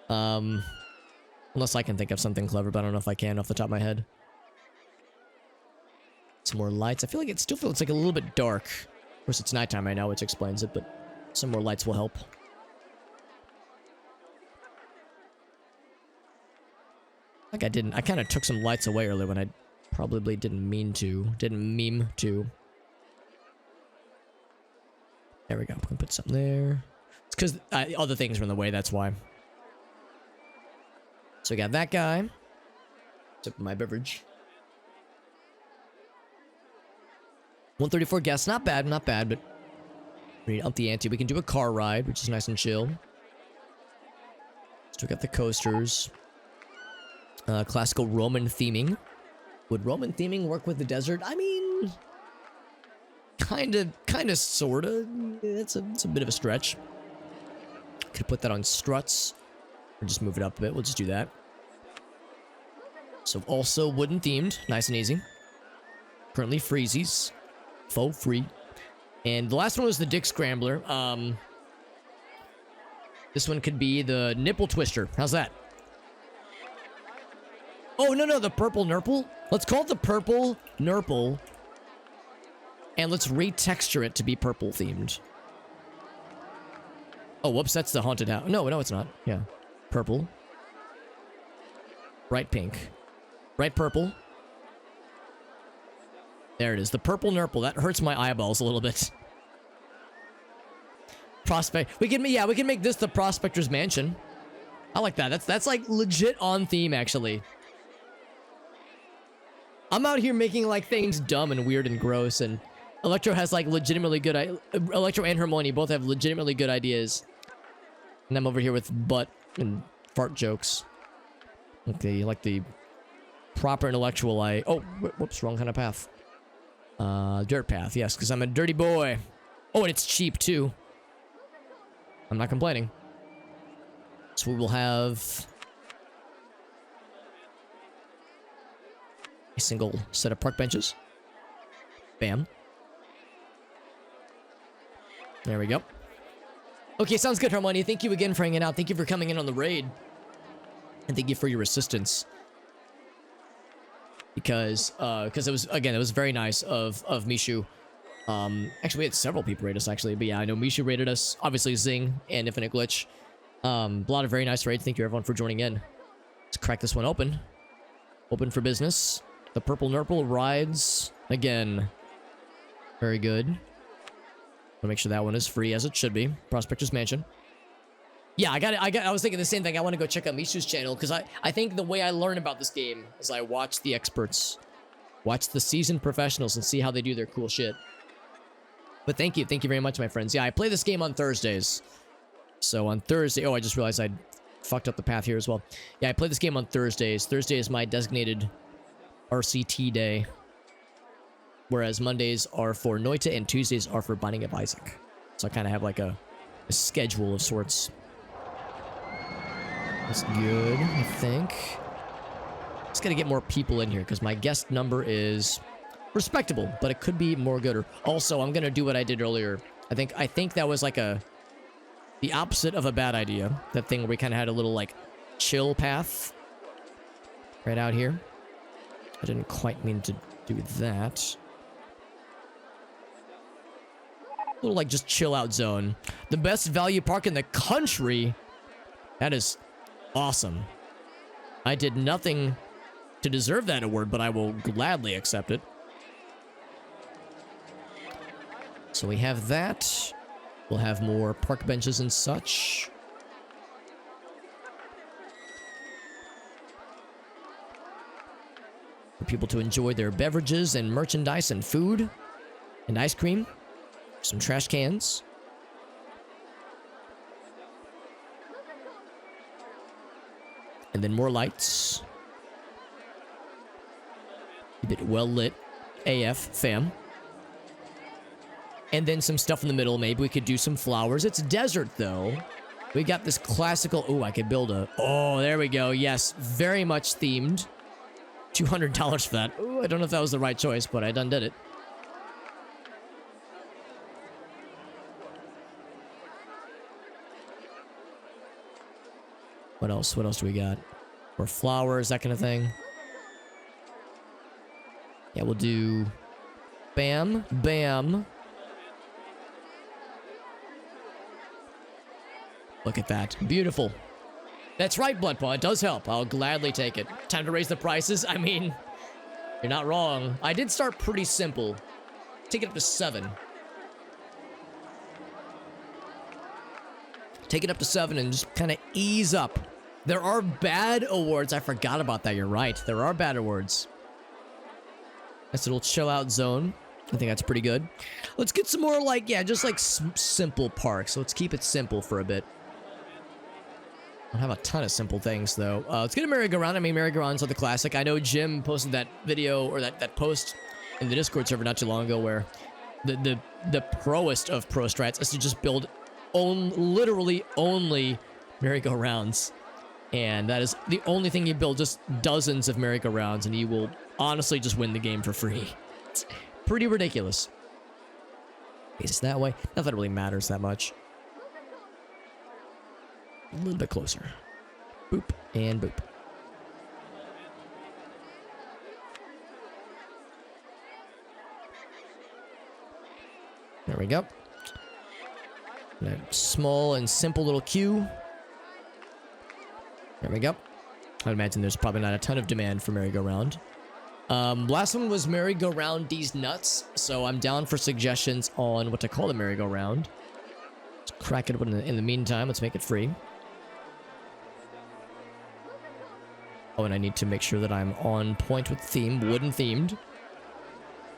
Unless I can think of something clever, but I don't know if I can off the top of my head. Some more lights. I feel like it still feels like a little bit dark. Of course, it's nighttime right now, which explains it, but some more lights will help. Like I kind of took some lights away earlier when I probably didn't mean to. Didn't mean to. There we go. We can put something there. It's because other things are in the way, that's why. So we got that guy. Took my beverage. 134 guests. Not bad, but we need up the ante. We can do a car ride, which is nice and chill. So we got the coasters. Classical Roman theming. Would Roman theming work with the desert? I mean, kinda, sorta. It's a bit of a stretch. Could put that on struts, or just move it up a bit. We'll just do that. So also wooden themed, nice and easy. Currently freezies, faux free. And the last one was the Dick Scrambler. This one could be the Nipple Twister. How's that? Oh, no, the Purple Nurple. Let's call it the Purple Nurple. And let's retexture it to be purple themed. Oh, whoops, that's the haunted house. No, it's not. Yeah. Purple. Bright pink. Bright purple. There it is. The Purple Nurple. That hurts my eyeballs a little bit. Prospect. We can make this the Prospector's Mansion. I like that. That's like legit on theme, actually. I'm out here making like things dumb and weird and gross, and Electro has like legitimately good. Electro and Hermione both have legitimately good ideas, and I'm over here with butt and fart jokes. Okay, like the proper intellectual. Oh, whoops, wrong kind of path. Dirt path, yes, because I'm a dirty boy. Oh, and it's cheap too. I'm not complaining. So we will have a single set of park benches. Bam. There we go. Okay, sounds good, Hermione. Thank you again for hanging out. Thank you for coming in on the raid. And thank you for your assistance. Because it was very nice of Mishu. Actually, we had several people raid us, actually. But yeah, I know Mishu raided us. Obviously, Zing and Infinite Glitch. A lot of very nice raids. Thank you, everyone, for joining in. Let's crack this one open. Open for business. The Purple Nurple rides again. Very good. I'll make sure that one is free, as it should be. Prospector's Mansion. Yeah, I was thinking the same thing. I want to go check out Mishu's channel, because I think the way I learn about this game is I watch the experts. Watch the seasoned professionals and see how they do their cool shit. But thank you very much, my friends. Yeah, I play this game on Thursdays. So on Thursday... Oh, I just realized I fucked up the path here as well. Yeah, I play this game on Thursdays. Thursday is my designated RCT day. Whereas Mondays are for Noita and Tuesdays are for Binding of Isaac. So I kind of have like a schedule of sorts. That's good, I think. Just gotta get more people in here because my guest number is respectable, but it could be more gooder. Also, I'm gonna do what I did earlier. I think that was like the opposite of a bad idea. That thing where we kind of had a little like chill path right out here. I didn't quite mean to do that. A little like just chill out zone. The best value park in the country. That is awesome. I did nothing to deserve that award, but I will gladly accept it. So we have that. We'll have more park benches and such. For people to enjoy their beverages and merchandise and food and ice cream. Some trash cans. And then more lights. A bit well lit AF fam. And then some stuff in the middle. Maybe we could do some flowers. It's desert, though. We got this classical... Oh, I could build a... Oh, there we go. Yes, very much themed. $200 for that. Oh, I don't know if that was the right choice, but I done did it. What else? What else do we got? Or flowers, that kind of thing. Yeah, we'll do... Bam, bam. Look at that. Beautiful. That's right, Bloodpaw. It does help. I'll gladly take it. Time to raise the prices? I mean, you're not wrong. I did start pretty simple. Take it up to 7. Take it up to 7 and just kind of ease up. There are bad awards. I forgot about that. You're right. There are bad awards. Nice little chill out zone. I think that's pretty good. Let's get some more like, yeah, just like simple parks. Let's keep it simple for a bit. I don't have a ton of simple things, though. Let's get a merry-go-round. I mean, merry-go-rounds are the classic. I know Jim posted that video, or that post in the Discord server not too long ago, where the proest of pro strats is to just build literally only merry-go-rounds. And that is the only thing you build, just dozens of merry-go-rounds, and you will honestly just win the game for free. It's pretty ridiculous. It's that way. Not that it really matters that much. A little bit closer. Boop and boop. There we go. That small and simple little queue. There we go. I imagine there's probably not a ton of demand for merry-go-round. Last one was merry-go-round these nuts, so I'm down for suggestions on what to call the merry-go-round. Let's crack it open in the meantime. Let's make it free. Oh, and I need to make sure that I'm on point with theme, wooden themed.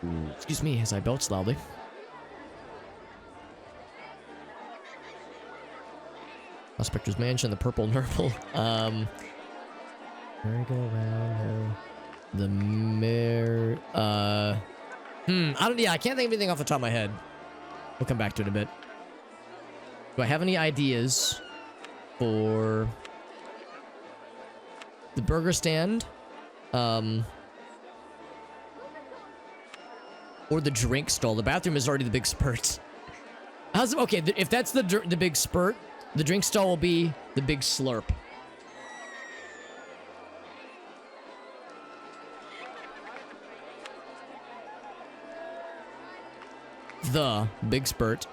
Ooh, excuse me as I belch loudly. Prospector's Mansion, the purple nurple. Merry-go-round, no. Yeah, I can't think of anything off the top of my head. We'll come back to it in a bit. Do I have any ideas for the burger stand? Or the drink stall. The bathroom is already the big spurt. Okay, if that's the big spurt, the drink stall will be the big slurp. The big spurt.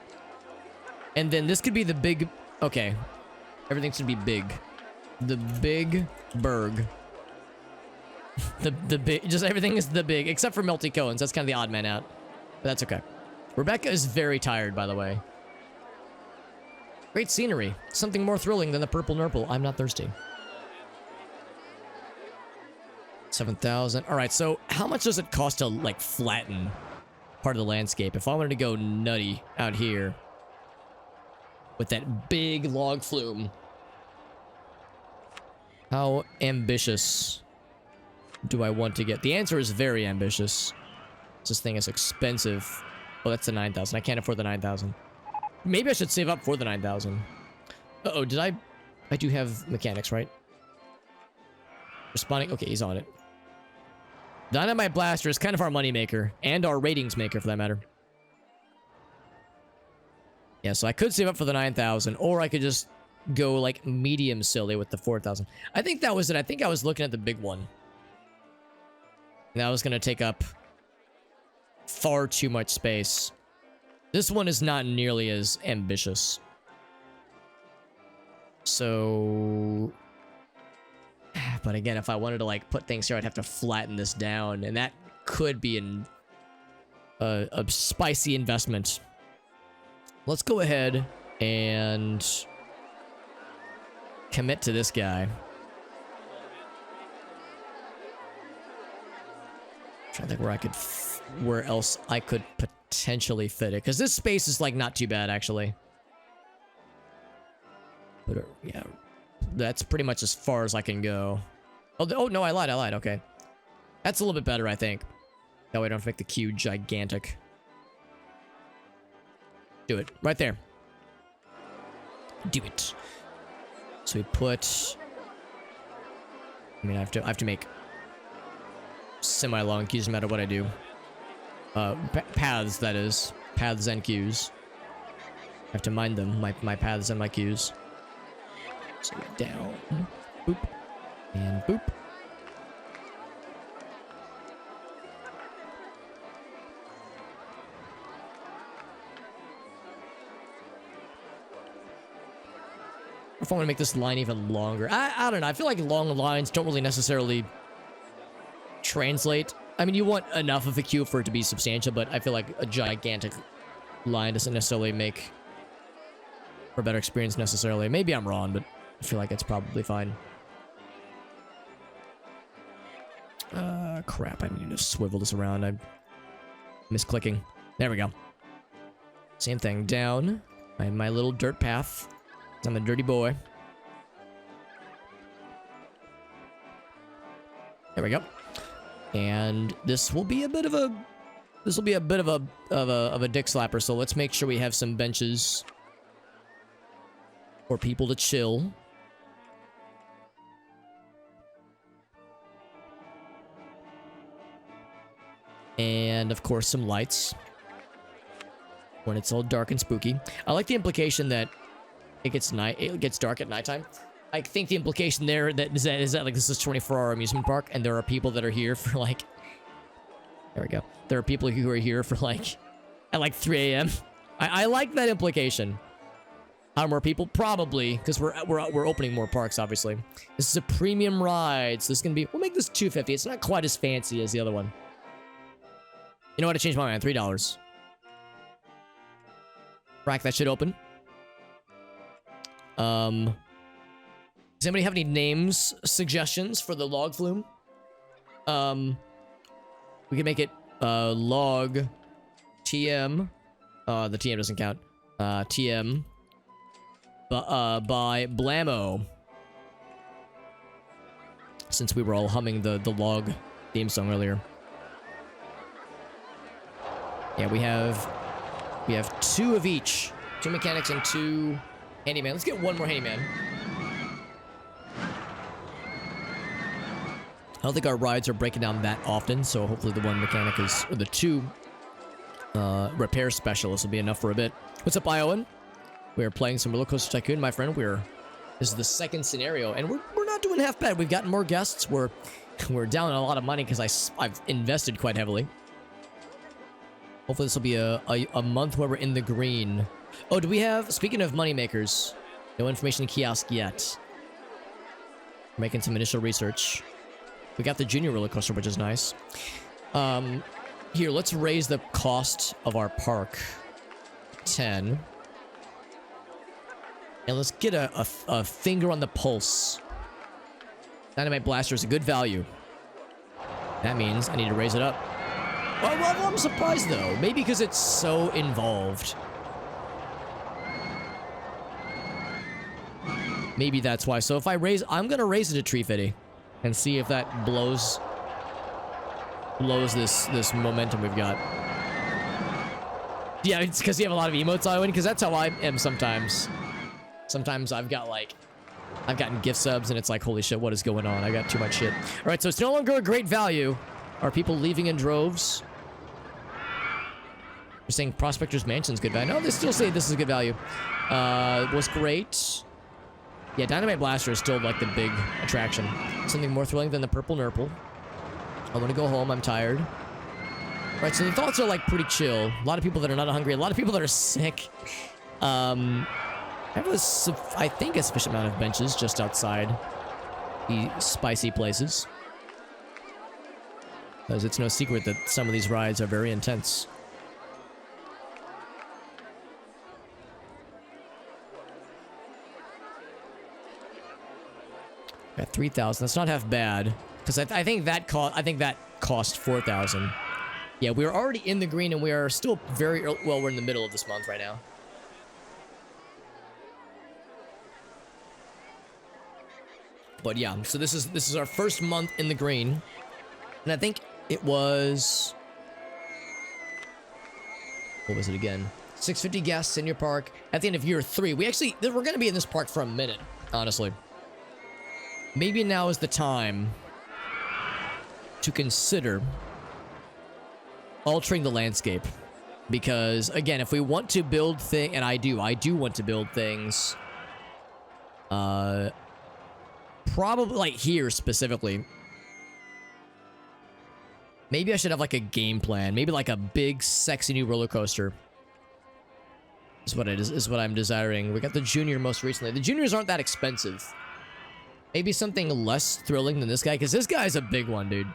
And then this could be the big... Okay. Everything should be big. The big berg. the big... Just everything is the big, except for Melty Cones. That's kind of the odd man out. But that's okay. Rebecca is very tired, by the way. Great scenery. Something more thrilling than the purple nurple. I'm not thirsty. 7,000. All right, so how much does it cost to, like, flatten part of the landscape? If I wanted to go nutty out here with that big log flume, how ambitious do I want to get? The answer is very ambitious. This thing is expensive. Oh, that's the 9,000. I can't afford the 9,000. Maybe I should save up for the 9,000. Uh-oh, did I do have mechanics, right? Responding. Okay, he's on it. Dynamite Blaster is kind of our moneymaker, and our ratings maker, for that matter. Yeah, so I could save up for the 9,000, or I could just go, like, medium silly with the 4,000. I think that was it. I think I was looking at the big one. That was going to take up far too much space. This one is not nearly as ambitious. So... But again, if I wanted to, like, put things here, I'd have to flatten this down, and that could be a spicy investment. Let's go ahead and commit to this guy. I'm trying to think where else I could potentially fit it, because this space is, like, not too bad, actually. But yeah, that's pretty much as far as I can go. Oh no, I lied. Okay, that's a little bit better, I think. That way I don't have to make the queue gigantic. Do it. Right there. Do it. So we put... I mean, I have to make semi-long queues no matter what I do. Paths, that is. Paths and queues. I have to mind them, my paths and my queues. So down, boop, and boop. If I want to make this line even longer. I don't know. I feel like long lines don't really necessarily translate. I mean, you want enough of a queue for it to be substantial, but I feel like a gigantic line doesn't necessarily make for a better experience necessarily. Maybe I'm wrong, but I feel like it's probably fine. Crap. I need to swivel this around. I'm misclicking. There we go. Same thing. Down. My little dirt path. I'm a dirty boy. There we go. And this will be a bit of a dick slapper. So let's make sure we have some benches for people to chill. And of course some lights when it's all dark and spooky. I like the implication that it gets dark at nighttime. I think the implication there is that like this is 24-hour amusement park and there are people that are here for like, there we go. There are people who are here for like at like 3 a.m. I like that implication. How more people? Probably because we're opening more parks. Obviously, this is a premium ride. So this is gonna be. We'll make this $2.50. It's not quite as fancy as the other one. You know what? I changed my mind. $3. Rack that shit open. Does anybody have any names suggestions for the log flume? We can make it log TM. The TM doesn't count. TM by Blammo. Since we were all humming the log theme song earlier. Yeah, we have 2 of each. 2 mechanics and 2 handyman. Let's get 1 more handyman. I don't think our rides are breaking down that often, so hopefully the 1 mechanic is, or the 2 repair specialists will be enough for a bit. What's up, Iowan? We're playing some RollerCoaster Tycoon, my friend. This is the 2nd scenario, and we're not doing half bad. We've gotten more guests. We're down a lot of money because I've invested quite heavily. Hopefully this will be a month where we're in the green. Oh, do we have, speaking of moneymakers, no information kiosk yet. We're making some initial research. We got the junior roller coaster, which is nice. Here, let's raise the cost of our park. 10. And let's get a finger on the pulse. Dynamite Blaster is a good value. That means I need to raise it up. Well, I'm surprised though. Maybe because it's so involved. Maybe that's why. So if I raise, I'm gonna raise it to Tree Fitty and see if that blows this momentum we've got. Yeah, it's because you have a lot of emotes, Owen, because that's how I am sometimes. Sometimes I've gotten gift subs and it's like, holy shit, what is going on? I got too much shit. All right, so it's no longer a great value. Are people leaving in droves? They're saying Prospector's Mansion's good value. No, they still say this is a good value. Was great. Yeah, Dynamite Blaster is still like the big attraction. Something more thrilling than the Purple Nurple. I want to go home. I'm tired. Right, so the thoughts are like pretty chill. A lot of people that are not hungry. A lot of people that are sick. I have I think a sufficient amount of benches just outside the spicy places. Because it's no secret that some of these rides are very intense. Got 3,000. That's not half bad. Because I think that cost 4,000. Yeah, we are already in the green, and we are still very early. Well, we're in the middle of this month right now. But yeah, so this is our first month in the green, and I think it was, what was it again? 650 guests in your park at the end of year 3. We're going to be in this park for a minute, honestly. Maybe now is the time to consider altering the landscape. Because, again, if we want to build things, and I do want to build things, probably like here specifically. Maybe I should have like a game plan. Maybe like a big, sexy new roller coaster. Is what I'm desiring. We got the Junior most recently. The Juniors aren't that expensive. Maybe something less thrilling than this guy, because this guy's a big one, dude.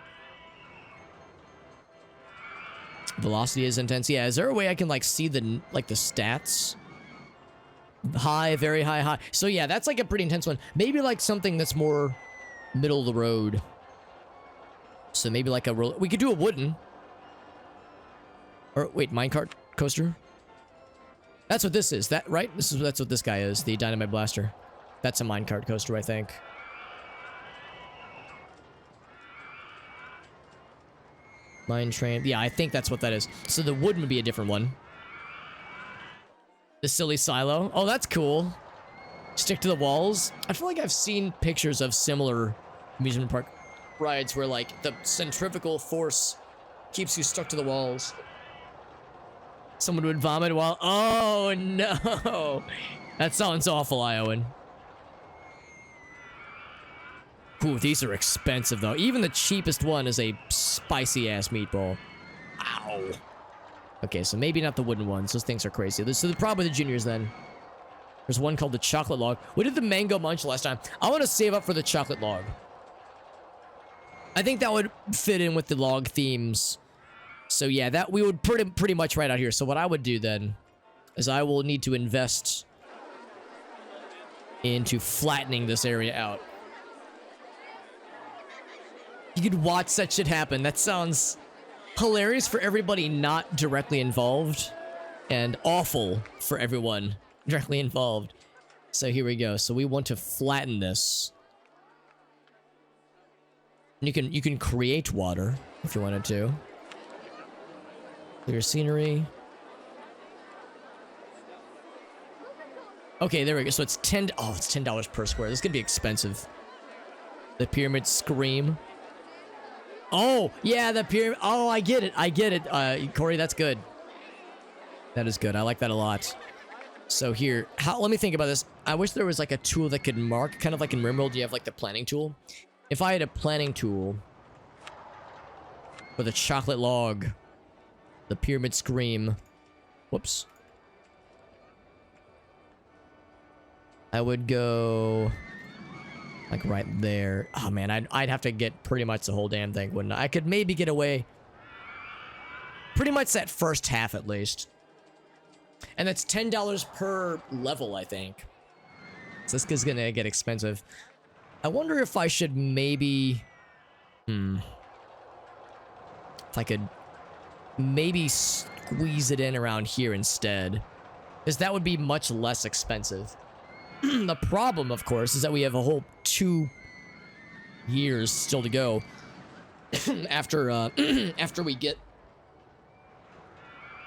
Velocity is intense. Yeah, is there a way I can like see the stats? High, very high, high. So yeah, that's like a pretty intense one. Maybe like something that's more middle of the road. So maybe like we could do a wooden. Or wait, minecart coaster? That's what this is. That right? That's what this guy is. The dynamite blaster. That's a minecart coaster, I think. Mine train. Yeah, I think that's what that is. So the wooden would be a different one. The silly silo. Oh, that's cool. Stick to the walls. I feel like I've seen pictures of similar amusement park rides where like the centrifugal force keeps you stuck to the walls. Someone would vomit while... Oh, no. That sounds awful, Iowan. Ooh, these are expensive, though. Even the cheapest one is a spicy-ass meatball. Ow. Okay, so maybe not the wooden ones. Those things are crazy. So probably the Juniors, then. There's one called the chocolate log. We did the mango munch last time. I want to save up for the chocolate log. I think that would fit in with the log themes. So yeah, that we would pretty much right out here. So what I would do then is I will need to invest into flattening this area out. You could watch that shit happen. That sounds hilarious for everybody not directly involved, and awful for everyone directly involved. So here we go. So we want to flatten this. You can create water if you wanted to. Clear scenery. Okay, there we go. So it's it's $10 per square. This is gonna be expensive. The pyramid scream. Oh, yeah, the pyramid. Oh, I get it. Corey, that's good. That is good. I like that a lot. So here, let me think about this. I wish there was like a tool that could mark, kind of like in Rimworld, you have like the planning tool. If I had a planning tool for the chocolate log, the pyramid scream, whoops. I would go like right there. Oh man, I'd have to get pretty much the whole damn thing, wouldn't I? I could maybe get away pretty much that first half at least. And that's $10 per level, I think. So this is gonna get expensive. I wonder if I should maybe... If I could maybe squeeze it in around here instead. Because that would be much less expensive. The problem, of course, is that we have a whole 2 years still to go after we get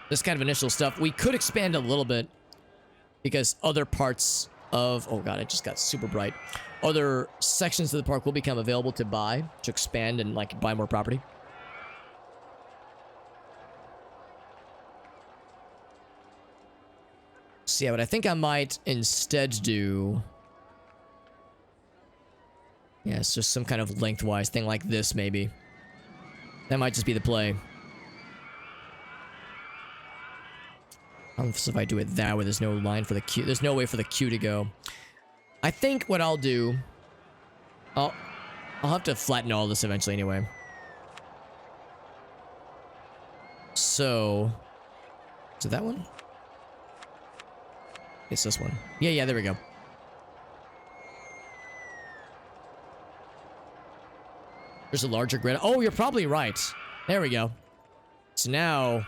this kind of initial stuff. We could expand a little bit because other parts of... Oh god, it just got super bright. Other sections of the park will become available to buy, to expand and like buy more property. So yeah, but I think I might instead do... Yeah, it's just some kind of lengthwise thing like this, maybe. That might just be the play. I don't know if I do it that way. There's no line for the queue. There's no way for the queue to go. I think what I'll do... I'll have to flatten all this eventually anyway. So... Is it that one? It's this one. Yeah, there we go. There's a larger grid. Oh, you're probably right. There we go. So now...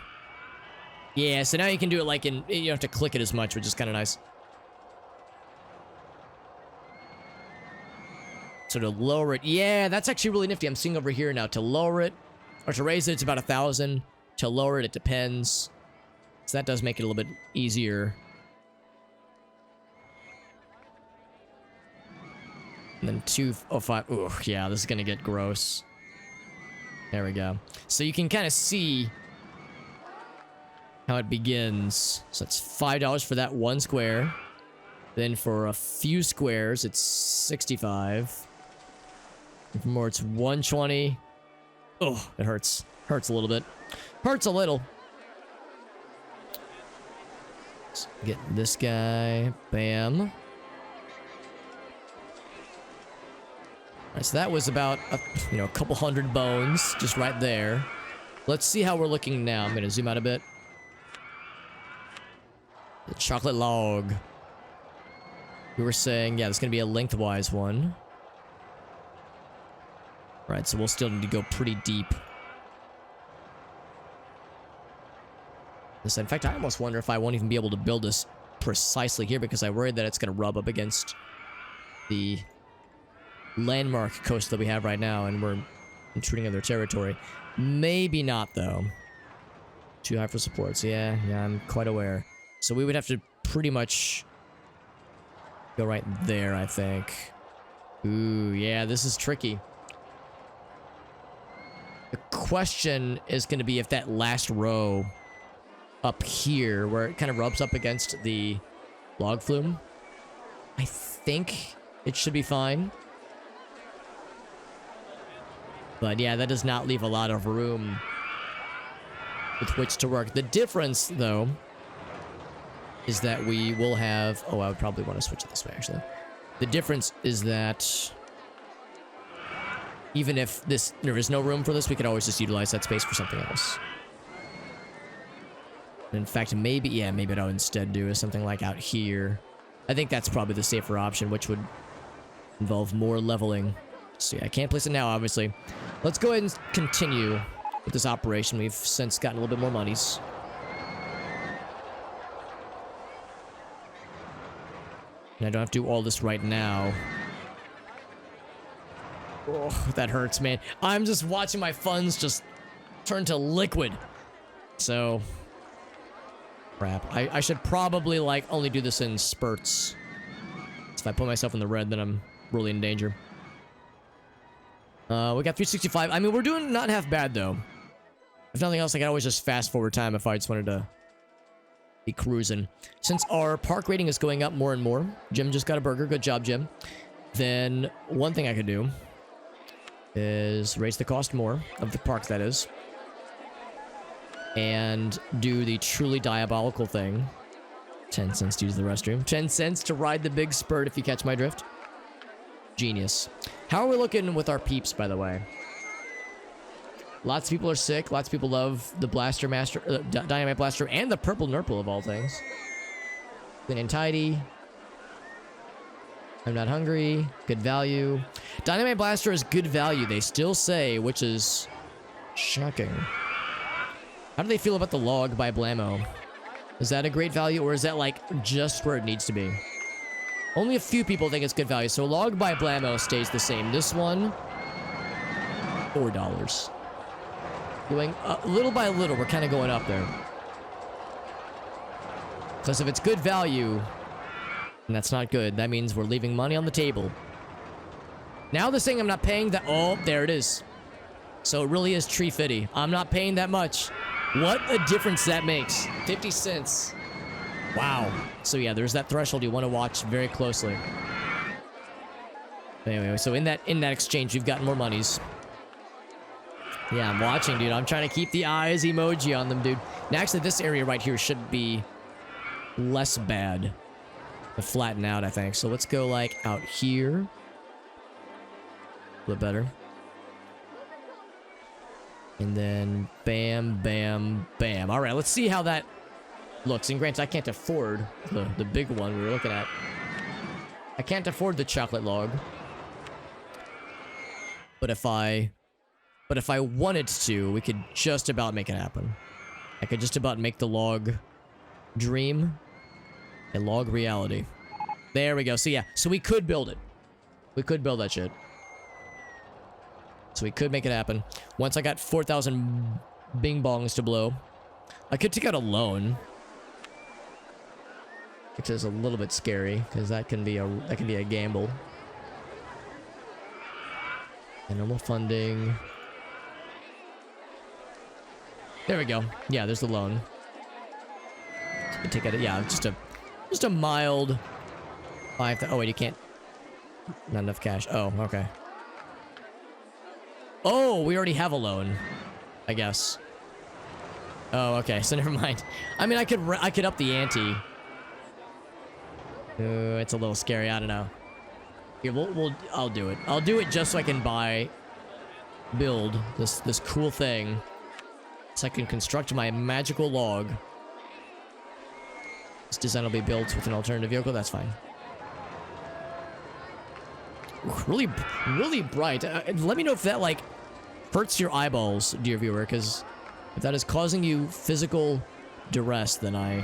Yeah, so now you can do it like in... You don't have to click it as much, which is kind of nice. So to lower it... Yeah, that's actually really nifty. I'm seeing over here now. To lower it, or to raise it, it's about 1,000. To lower it, it depends. So that does make it a little bit easier. And then 205. Ooh, yeah, this is gonna get gross. There we go. So you can kind of see how it begins. So it's $5 for that one square. Then for a few squares, it's 65. And for more, it's 120. Oh, it hurts. Hurts a little bit. Hurts a little. Let's get this guy. Bam. Alright, so that was about a couple hundred bones just right there. Let's see how we're looking now. I'm gonna zoom out a bit. The chocolate log. We were saying, yeah, there's gonna be a lengthwise one. Right, so we'll still need to go pretty deep. In fact, I almost wonder if I won't even be able to build this precisely here because I'm worried that it's gonna rub up against the landmark coast that we have right now, and we're intruding on their territory. Maybe not, though. Too high for supports. Yeah, I'm quite aware. So we would have to pretty much go right there, I think. Ooh, yeah, this is tricky. The question is going to be if that last row up here, where it kind of rubs up against the log flume, I think it should be fine. But yeah, that does not leave a lot of room with which to work. The difference, though, is that we will have... Oh, I would probably want to switch it this way, actually. The difference is that even if there is no room for this, we could always just utilize that space for something else. In fact, maybe what I would instead do is something like out here. I think that's probably the safer option, which would involve more leveling. So yeah, I can't place it now, obviously. Let's go ahead and continue with this operation. We've since gotten a little bit more monies. And I don't have to do all this right now. Oh, that hurts, man. I'm just watching my funds just turn to liquid. So... crap. I should probably, like, only do this in spurts. So if I put myself in the red, then I'm really in danger. We got 365. I mean, we're doing not half bad, though. If nothing else, I can always just fast forward time if I just wanted to be cruising. Since our park rating is going up more and more, Jim just got a burger. Good job, Jim. Then one thing I could do is raise the cost more of the park, that is. And do the truly diabolical thing. 10 cents to use the restroom. 10 cents to ride the big spurt, if you catch my drift. Genius. How are we looking with our peeps, by the way? Lots of people are sick. Lots of people love the Blaster Master, Dynamite Blaster, and the Purple Nurple of all things. Clean and tidy. I'm not hungry. Good value. Dynamite Blaster is good value, they still say, which is shocking. How do they feel about the log by Blammo? Is that a great value, or is that, like, just where it needs to be? Only a few people think it's good value, so log by Blammo stays the same. This one, $4. Going little by little, we're kind of going up there. Because if it's good value, and that's not good, that means we're leaving money on the table. Now this thing I'm not paying that... Oh, there it is. So it really is tree fitty. I'm not paying that much. What a difference that makes. 50 cents. Wow. So yeah, there's that threshold you want to watch very closely. Anyway, so in that exchange, we've gotten more monies. Yeah, I'm watching, dude. I'm trying to keep the eyes emoji on them, dude. Now, actually, this area right here should be less bad. To flatten out, I think. So let's go, like, out here. A little better. And then bam, bam, bam. All right, let's see how that looks. And granted, I can't afford the big one we were looking at. I can't afford the chocolate log. But if I wanted to, we could just about make it happen. I could just about make the log dream a log reality. There we go. So yeah, so we could build it. We could build that shit. So we could make it happen. Once I got 4,000 bing bongs to blow. I could take out a loan. which is a little bit scary because that can be a gamble. And normal funding. There we go. Yeah, there's the loan. Take it. Yeah, just a mild 5. Oh wait, you can't. Not enough cash. Oh, okay. Oh, we already have a loan, I guess. Oh, okay. So never mind. I mean, I could up the ante. It's a little scary. I don't know. Here, I'll do it. I'll do it just so I can build this cool thing, so I can construct my magical log. This design will be built with an alternative vehicle. That's fine. Really, really bright. Let me know if that like hurts your eyeballs, dear viewer, because if that is causing you physical duress, then I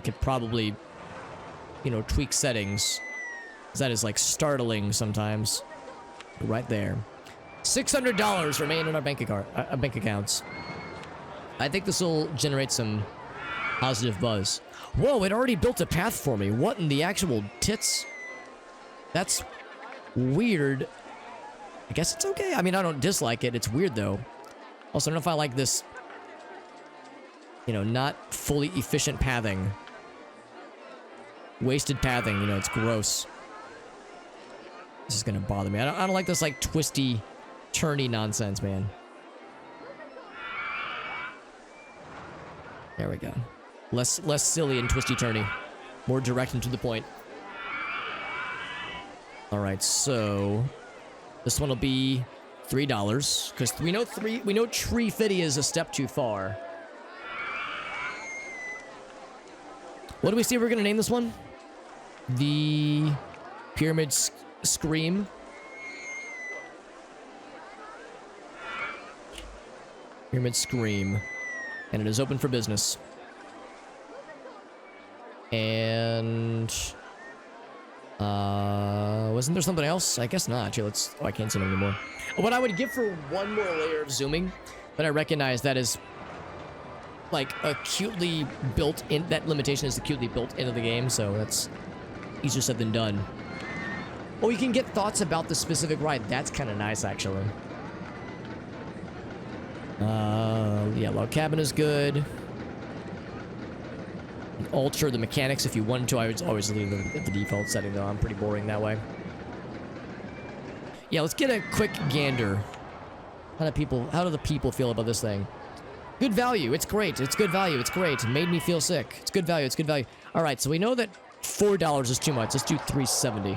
could probably, you know, tweak settings. That is like startling sometimes. Right there. $600 remain in our bank accounts. I think this will generate some positive buzz. Whoa, it already built a path for me. What in the actual tits? That's weird. I guess it's okay. I mean, I don't dislike it. It's weird though. Also, I don't know if I like this, you know, not fully efficient pathing. Wasted pathing, you know, it's gross. This is gonna bother me. I don't like this like twisty, turny nonsense, man. There we go. Less silly and twisty turny. More direct and to the point. Alright, so this one will be $3. Because we know Tree Fitty is a step too far. What do we say we're gonna name this one? The Pyramid Scream. Pyramid Scream. And it is open for business. And wasn't there something else? I guess not. Here, let's. Oh, I can't zoom anymore. What I would give for one more layer of zooming, but I recognize that is like acutely built in. That limitation is acutely built into the game, so that's easier said than done. Oh, you can get thoughts about the specific ride. That's kind of nice, actually. Yeah, log cabin is good. Alter the mechanics if you wanted to. I would always leave them at the default setting, though. I'm pretty boring that way. Yeah, let's get a quick gander. How do the people feel about this thing? Good value. It's great. It's good value. It's great. It made me feel sick. It's good value. It's good value. All right, so we know that $4 is too much. Let's do $3.70.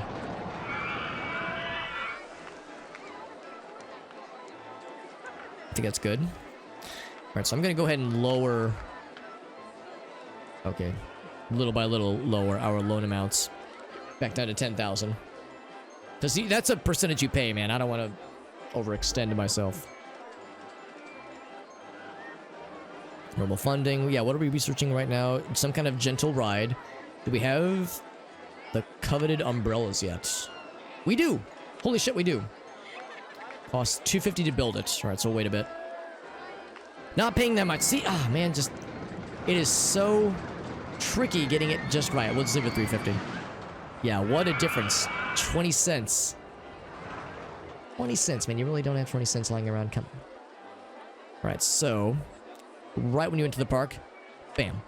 I think that's good. All right, so I'm going to go ahead and lower... Okay. Little by little lower our loan amounts. Back down to 10,000. Because that's a percentage you pay, man. I don't want to overextend myself. Normal funding. Yeah, what are we researching right now? Some kind of gentle ride. Do we have the coveted umbrellas yet? We do! Holy shit, we do. Costs $250 to build it. Alright, so wait a bit. Not paying that much. See, man, just... It is so tricky getting it just right. We'll just leave it $350. Yeah, what a difference. 20 cents. 20 cents, man. You really don't have 20 cents lying around. Come on. Alright, so... Right when you enter the park, bam.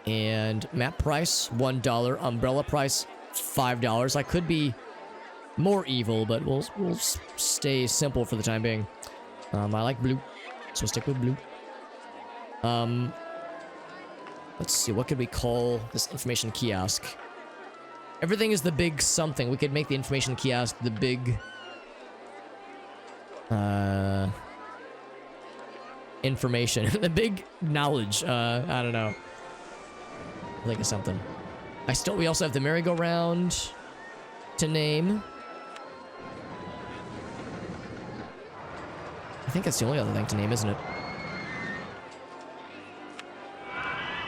And map price, $1. Umbrella price, $5. I could be more evil, but we'll stay simple for the time being. I like blue, so stick with blue. Let's see, what could we call this information kiosk? Everything is the big something. We could make the information kiosk the big... information. The big knowledge. I don't know. Think of something. We also have the merry-go-round to name. I think that's the only other thing to name, isn't it?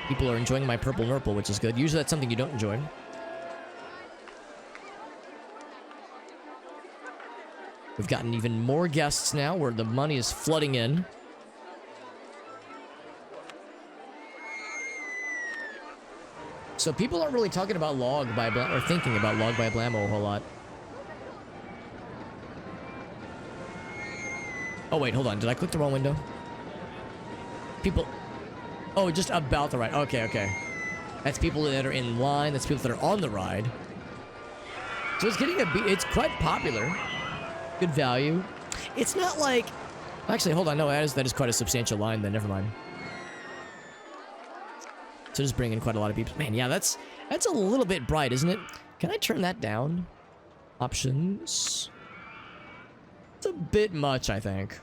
People are enjoying my purple nurple, which is good. Usually that's something you don't enjoy. We've gotten even more guests now, where the money is flooding in. So people aren't really talking about log by or thinking about log by Blammo a whole lot. Oh wait, hold on. Did I click the wrong window? People. Oh, just about the ride. Okay, okay. That's people that are in line. That's people that are on the ride. So it's getting it's quite popular. Good value. It's not like, actually, hold on. No, that is quite a substantial line then. Never mind. So just bring in quite a lot of people. Man, yeah, that's a little bit bright, isn't it? Can I turn that down? Options. It's a bit much, I think.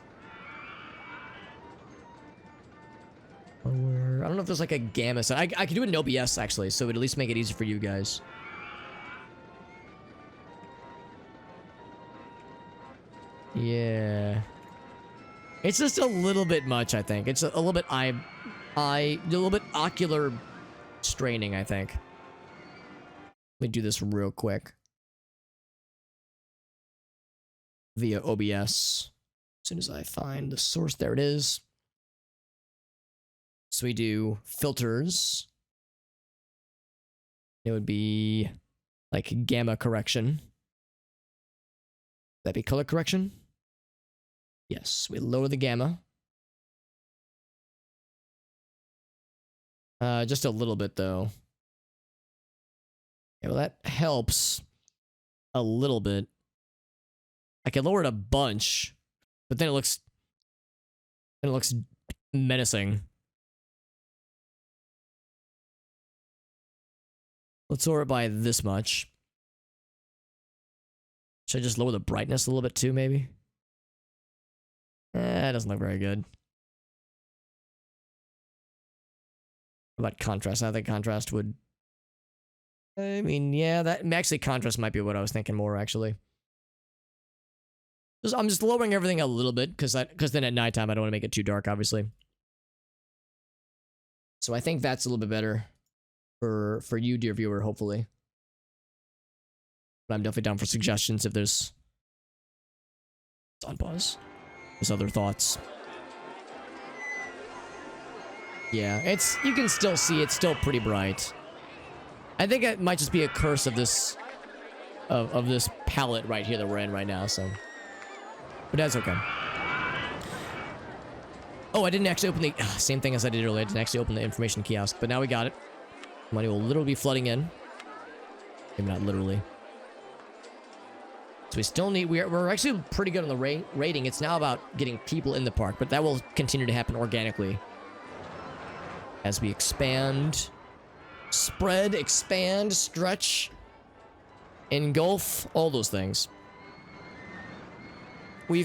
I don't know if there's like a gamma set. I could do it in OBS actually, so it would at least make it easy for you guys. Yeah. It's just a little bit much, I think. It's a little bit a little bit ocular straining, I think. Let me do this real quick. Via OBS. As soon as I find the source, there it is. So we do filters. It would be like gamma correction. That'd be color correction. Yes, we lower the gamma. Just a little bit though. Yeah, well, that helps a little bit. I can lower it a bunch, but then it looks menacing. Let's lower it by this much. Should I just lower the brightness a little bit too, maybe? It doesn't look very good. What about contrast? I think contrast would... I mean, yeah, actually contrast might be what I was thinking more, actually. I'm just lowering everything a little bit, because then at nighttime I don't want to make it too dark, obviously. So I think that's a little bit better for you, dear viewer, hopefully. But I'm definitely down for suggestions if there's... It's on pause. There's other thoughts. Yeah, you can still see it's still pretty bright. I think it might just be a curse of this of this palette right here that we're in right now, so. But that's okay. Oh, I didn't actually open the same thing as I did earlier. I didn't actually open the information kiosk, but now we got it. Money will literally be flooding in. Maybe not literally. So we still need, we're actually pretty good on the rating. It's now about getting people in the park, but that will continue to happen organically. As we expand, spread, expand, stretch, engulf, all those things. I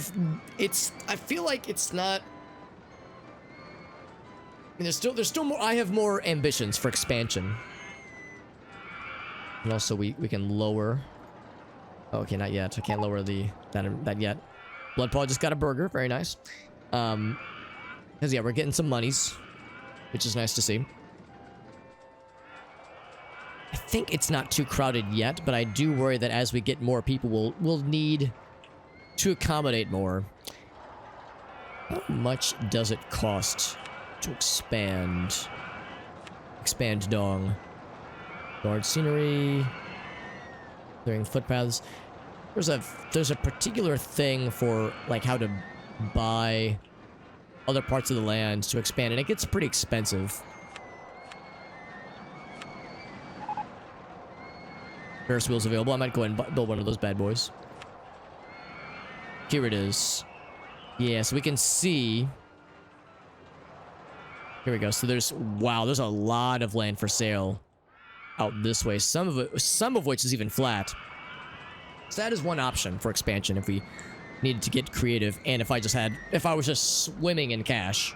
feel like it's not, I mean, there's still more, I have more ambitions for expansion. And also we can lower, oh, okay, not yet. I can't lower that yet. Bloodpaw just got a burger, very nice. Because yeah, we're getting some monies, which is nice to see. I think it's not too crowded yet, but I do worry that as we get more people, we'll need to accommodate more. How much does it cost to expand? Expand Dong. Large scenery. Clearing footpaths. There's a particular thing for like how to buy other parts of the land to expand, and it gets pretty expensive. Ferris wheels available. I might go ahead and build one of those bad boys. Here it is. Yeah, so we can see. Here we go. So there's a lot of land for sale out this way. Some of which is even flat. So that is one option for expansion if we needed to get creative, and if I was just swimming in cash,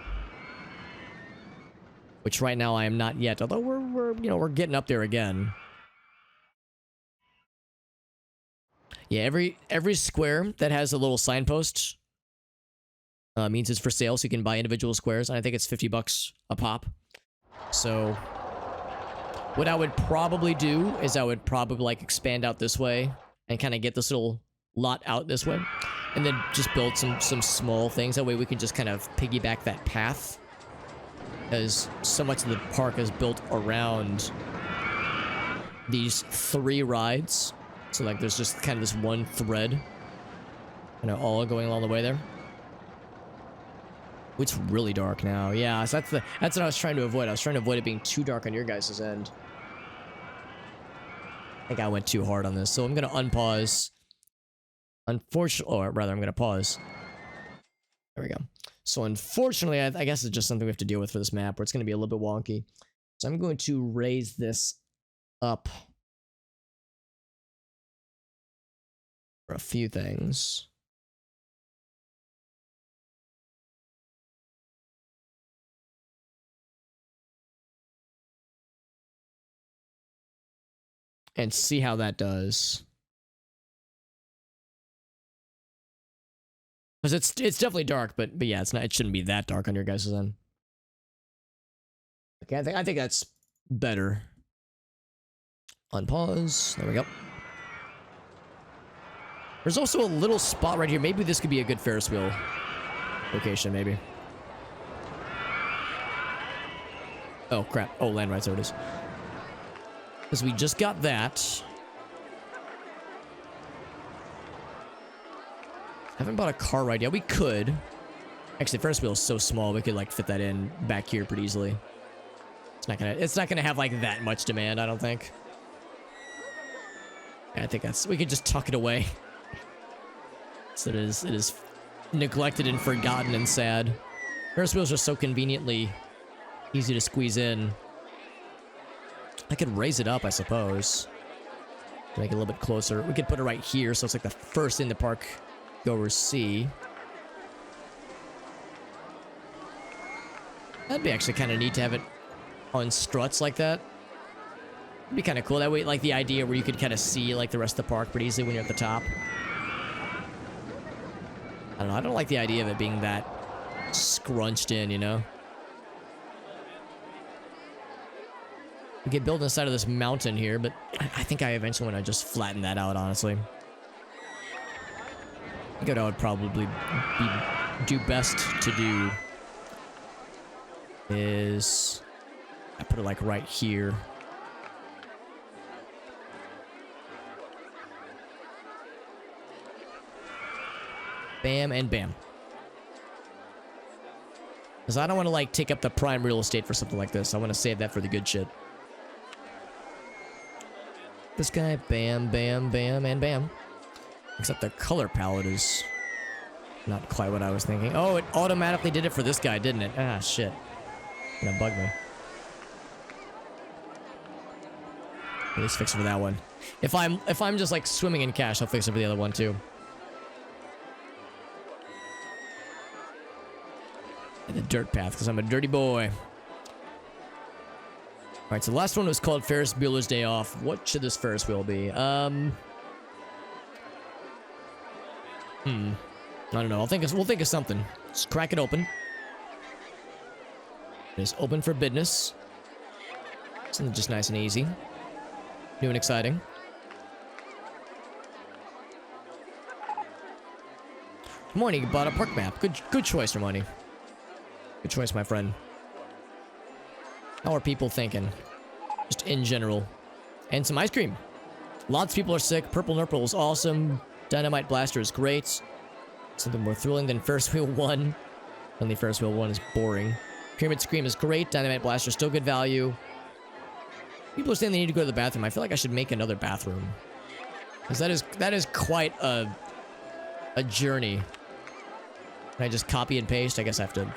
which right now I am not yet. Although we're getting up there again. Yeah, every square that has a little signpost means it's for sale, so you can buy individual squares, and I think it's $50 a pop. So what I would probably do is I would probably like expand out this way and kind of get this little lot out this way, and then just build some small things. That way we can just kind of piggyback that path, as so much of the park is built around these 3 rides. So like there's just kind of this one thread, all going along the way there. It's really dark now. Yeah, so that's what I was trying to avoid. I was trying to avoid it being too dark on your guys' end. I think I went too hard on this, so I'm gonna unpause. Unfortunately, or rather, I'm gonna pause. There we go. So unfortunately, I guess it's just something we have to deal with for this map, where it's gonna be a little bit wonky. So I'm going to raise this up for a few things. And see how that does. Because it's definitely dark, but yeah, it shouldn't be that dark on your guys' end. Okay, I think that's better. Unpause. There we go. There's also a little spot right here. Maybe this could be a good Ferris wheel location, maybe. Oh, crap. Oh, land rights, there it is. Because we just got that. Haven't bought a car ride yet. We could. Actually, the Ferris wheel is so small, we could like fit that in back here pretty easily. It's not gonna have like that much demand, I don't think. Yeah, I think we could just tuck it away. So it is neglected and forgotten and sad. Ferris wheels are so conveniently easy to squeeze in. I could raise it up, I suppose. To make it a little bit closer. We could put it right here, so it's like the first thing the park goers see. That'd be actually kind of neat to have it on struts like that. It'd be kind of cool. That way, like the idea where you could kind of see like the rest of the park pretty easily when you're at the top. I don't know. I don't like the idea of it being that scrunched in, you know? We could build inside of this mountain here, but I think I eventually want to just flatten that out, honestly. I think what I would probably do best to do is I put it like right here. Bam and bam. Because I don't want to like take up the prime real estate for something like this. I want to save that for the good shit. This guy, bam, bam, bam, and bam. Except the color palette is not quite what I was thinking. Oh, it automatically did it for this guy, didn't it? Ah, shit. Gonna bug me. At least fix it for that one. If I'm just like swimming in cash, I'll fix it for the other one too. And the dirt path, because I'm a dirty boy. Alright, so the last one was called Ferris Bueller's Day Off. What should this Ferris wheel be? I don't know. We'll think of something. Just crack it open. It is open for business. Something just nice and easy. New and exciting. Hermione, you bought a park map. Good choice, Hermione. Good choice, my friend. How are people thinking? Just in general. And some ice cream. Lots of people are sick. Purple Nurple is awesome. Dynamite Blaster is great. Something more thrilling than Ferris Wheel 1. Only Ferris Wheel 1 is boring. Pyramid Scream is great. Dynamite Blaster is still good value. People are saying they need to go to the bathroom. I feel like I should make another bathroom. Because that is quite a journey. Can I just copy and paste? I guess I have to...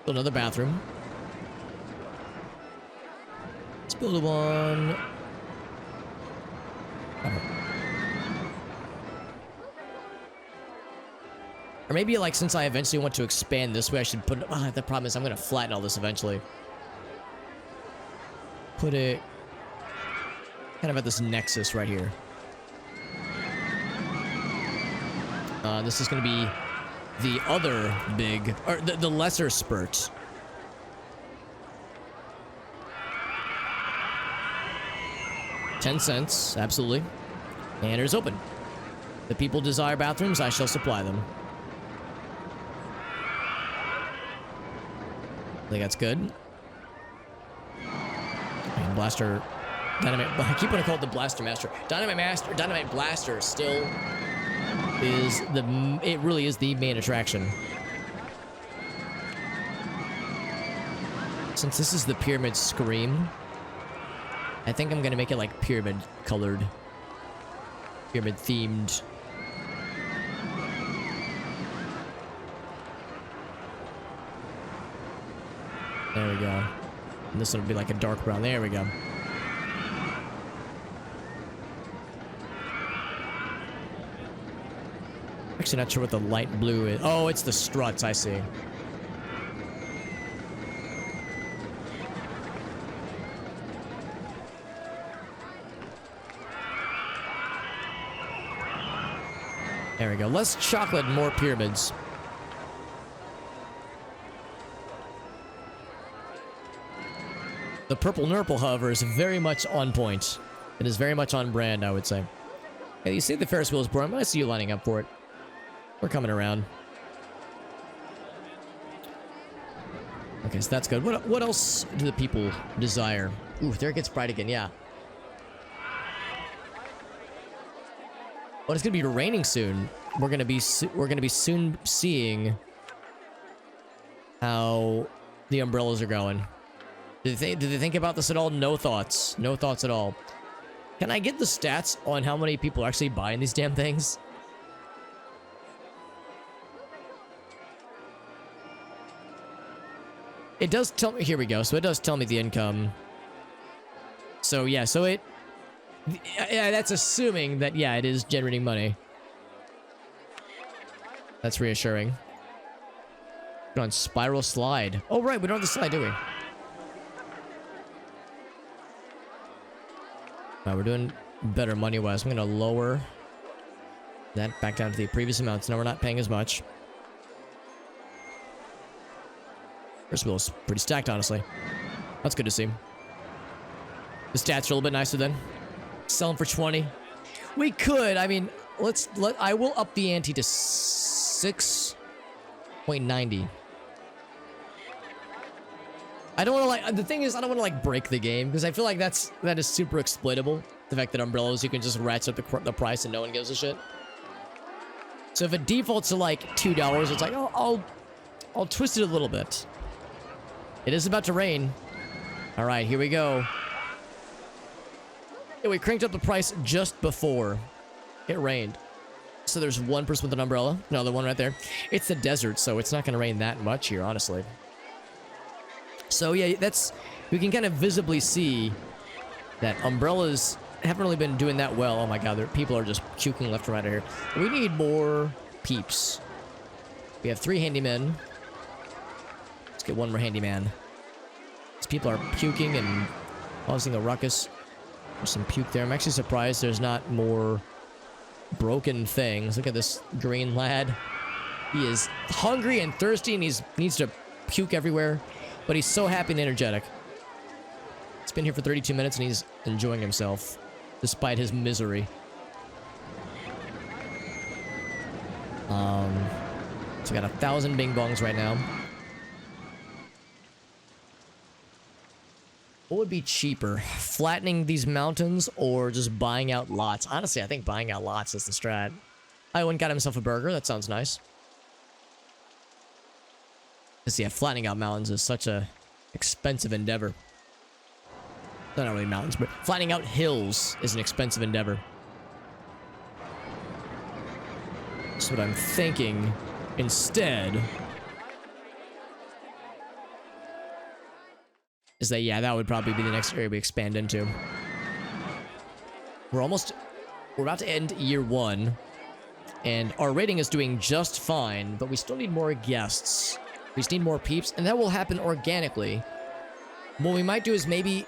Build another bathroom. Let's build one. Or maybe, like, since I eventually want to expand this way, I should put... the problem is I'm going to flatten all this eventually. Put it... kind of at this nexus right here. This is going to be the other big... or the lesser spurt. $0.10, absolutely. And it is open. The people desire bathrooms, I shall supply them. I think that's good. Blaster. Dynamite. I keep wanting to call it the Blaster Master. Dynamite Blaster still is the. It really is the main attraction. Since this is the Pyramid Scream, I think I'm gonna make it like pyramid colored, pyramid themed. There we go. And this will be like a dark brown. There we go. Actually not sure what the light blue is. Oh, it's the struts, I see. There we go. Less chocolate, more pyramids. The purple nurple, however, is very much on point. It is very much on brand, I would say. Yeah, you see the Ferris wheel is boring, but I see you lining up for it. We're coming around. Okay, so that's good. What else do the people desire? Ooh, there it gets bright again, yeah. Well, it's gonna be raining soon. We're gonna be soon seeing how the umbrellas are going. Did they think about this at all? No thoughts. No thoughts at all. Can I get the stats on how many people are actually buying these damn things? It does tell me. Here we go. So it does tell me the income. So yeah. So it. Yeah, that's assuming that, yeah, it is generating money. That's reassuring. We're on Spiral Slide. Oh, right, we don't have the slide, do we? We're doing better money-wise. I'm going to lower that back down to the previous amounts. Now we're not paying as much. First wheel's pretty stacked, honestly. That's good to see. The stats are a little bit nicer then. Sell them for 20. We could. I mean, I will up the ante to 6.90. I don't want to the thing is, I don't want to break the game because I feel like that is super exploitable. The fact that umbrellas, you can just ratchet up the price and no one gives a shit. So if it defaults to like $2, it's like, oh, I'll twist it a little bit. It is about to rain. All right, here we go. Yeah, we cranked up the price just before it rained. So there's one person with an umbrella. Another one right there. It's the desert, so it's not going to rain that much here, honestly. So yeah, we can kind of visibly see that umbrellas haven't really been doing that well. Oh my god, people are just puking left and right here. We need more peeps. We have 3 handymen. Let's get 1 more handyman. These people are puking and causing a ruckus. There's some puke there. I'm actually surprised there's not more broken things. Look at this green lad. He is hungry and thirsty and he needs to puke everywhere. But he's so happy and energetic. He's been here for 32 minutes and he's enjoying himself. Despite his misery. So we got 1,000 bing bongs right now. What would be cheaper? Flattening these mountains or just buying out lots? Honestly, I think buying out lots is the strat. Iwan got himself a burger. That sounds nice. Because, yeah, flattening out mountains is such a expensive endeavor. Not really mountains, but flattening out hills is an expensive endeavor. So what I'm thinking instead is that, yeah, that would probably be the next area we expand into. We're about to end year 1, and our rating is doing just fine, but we still need more guests. We just need more peeps, and that will happen organically. What we might do is maybe,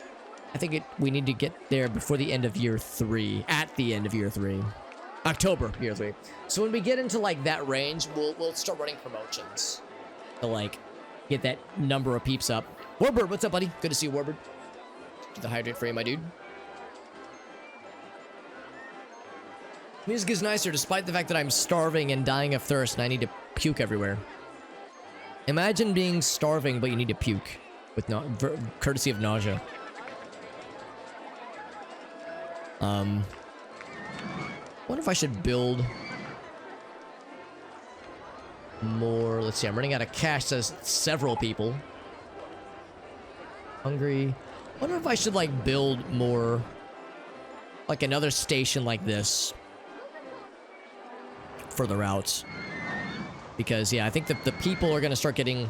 we need to get there before the end of year 3, at the end of year 3. October, year 3. So when we get into, that range, we'll start running promotions to, get that number of peeps up. Warbird, what's up, buddy? Good to see you, Warbird. Get the hydrate for you, my dude. Music is nicer despite the fact that I'm starving and dying of thirst and I need to puke everywhere. Imagine being starving but you need to puke with courtesy of nausea. Wonder if I should build more. Let's see, I'm running out of cash, says several people. Hungry. Wonder if I should like build more, like another station like this further out. Because yeah, I think that the people are gonna start getting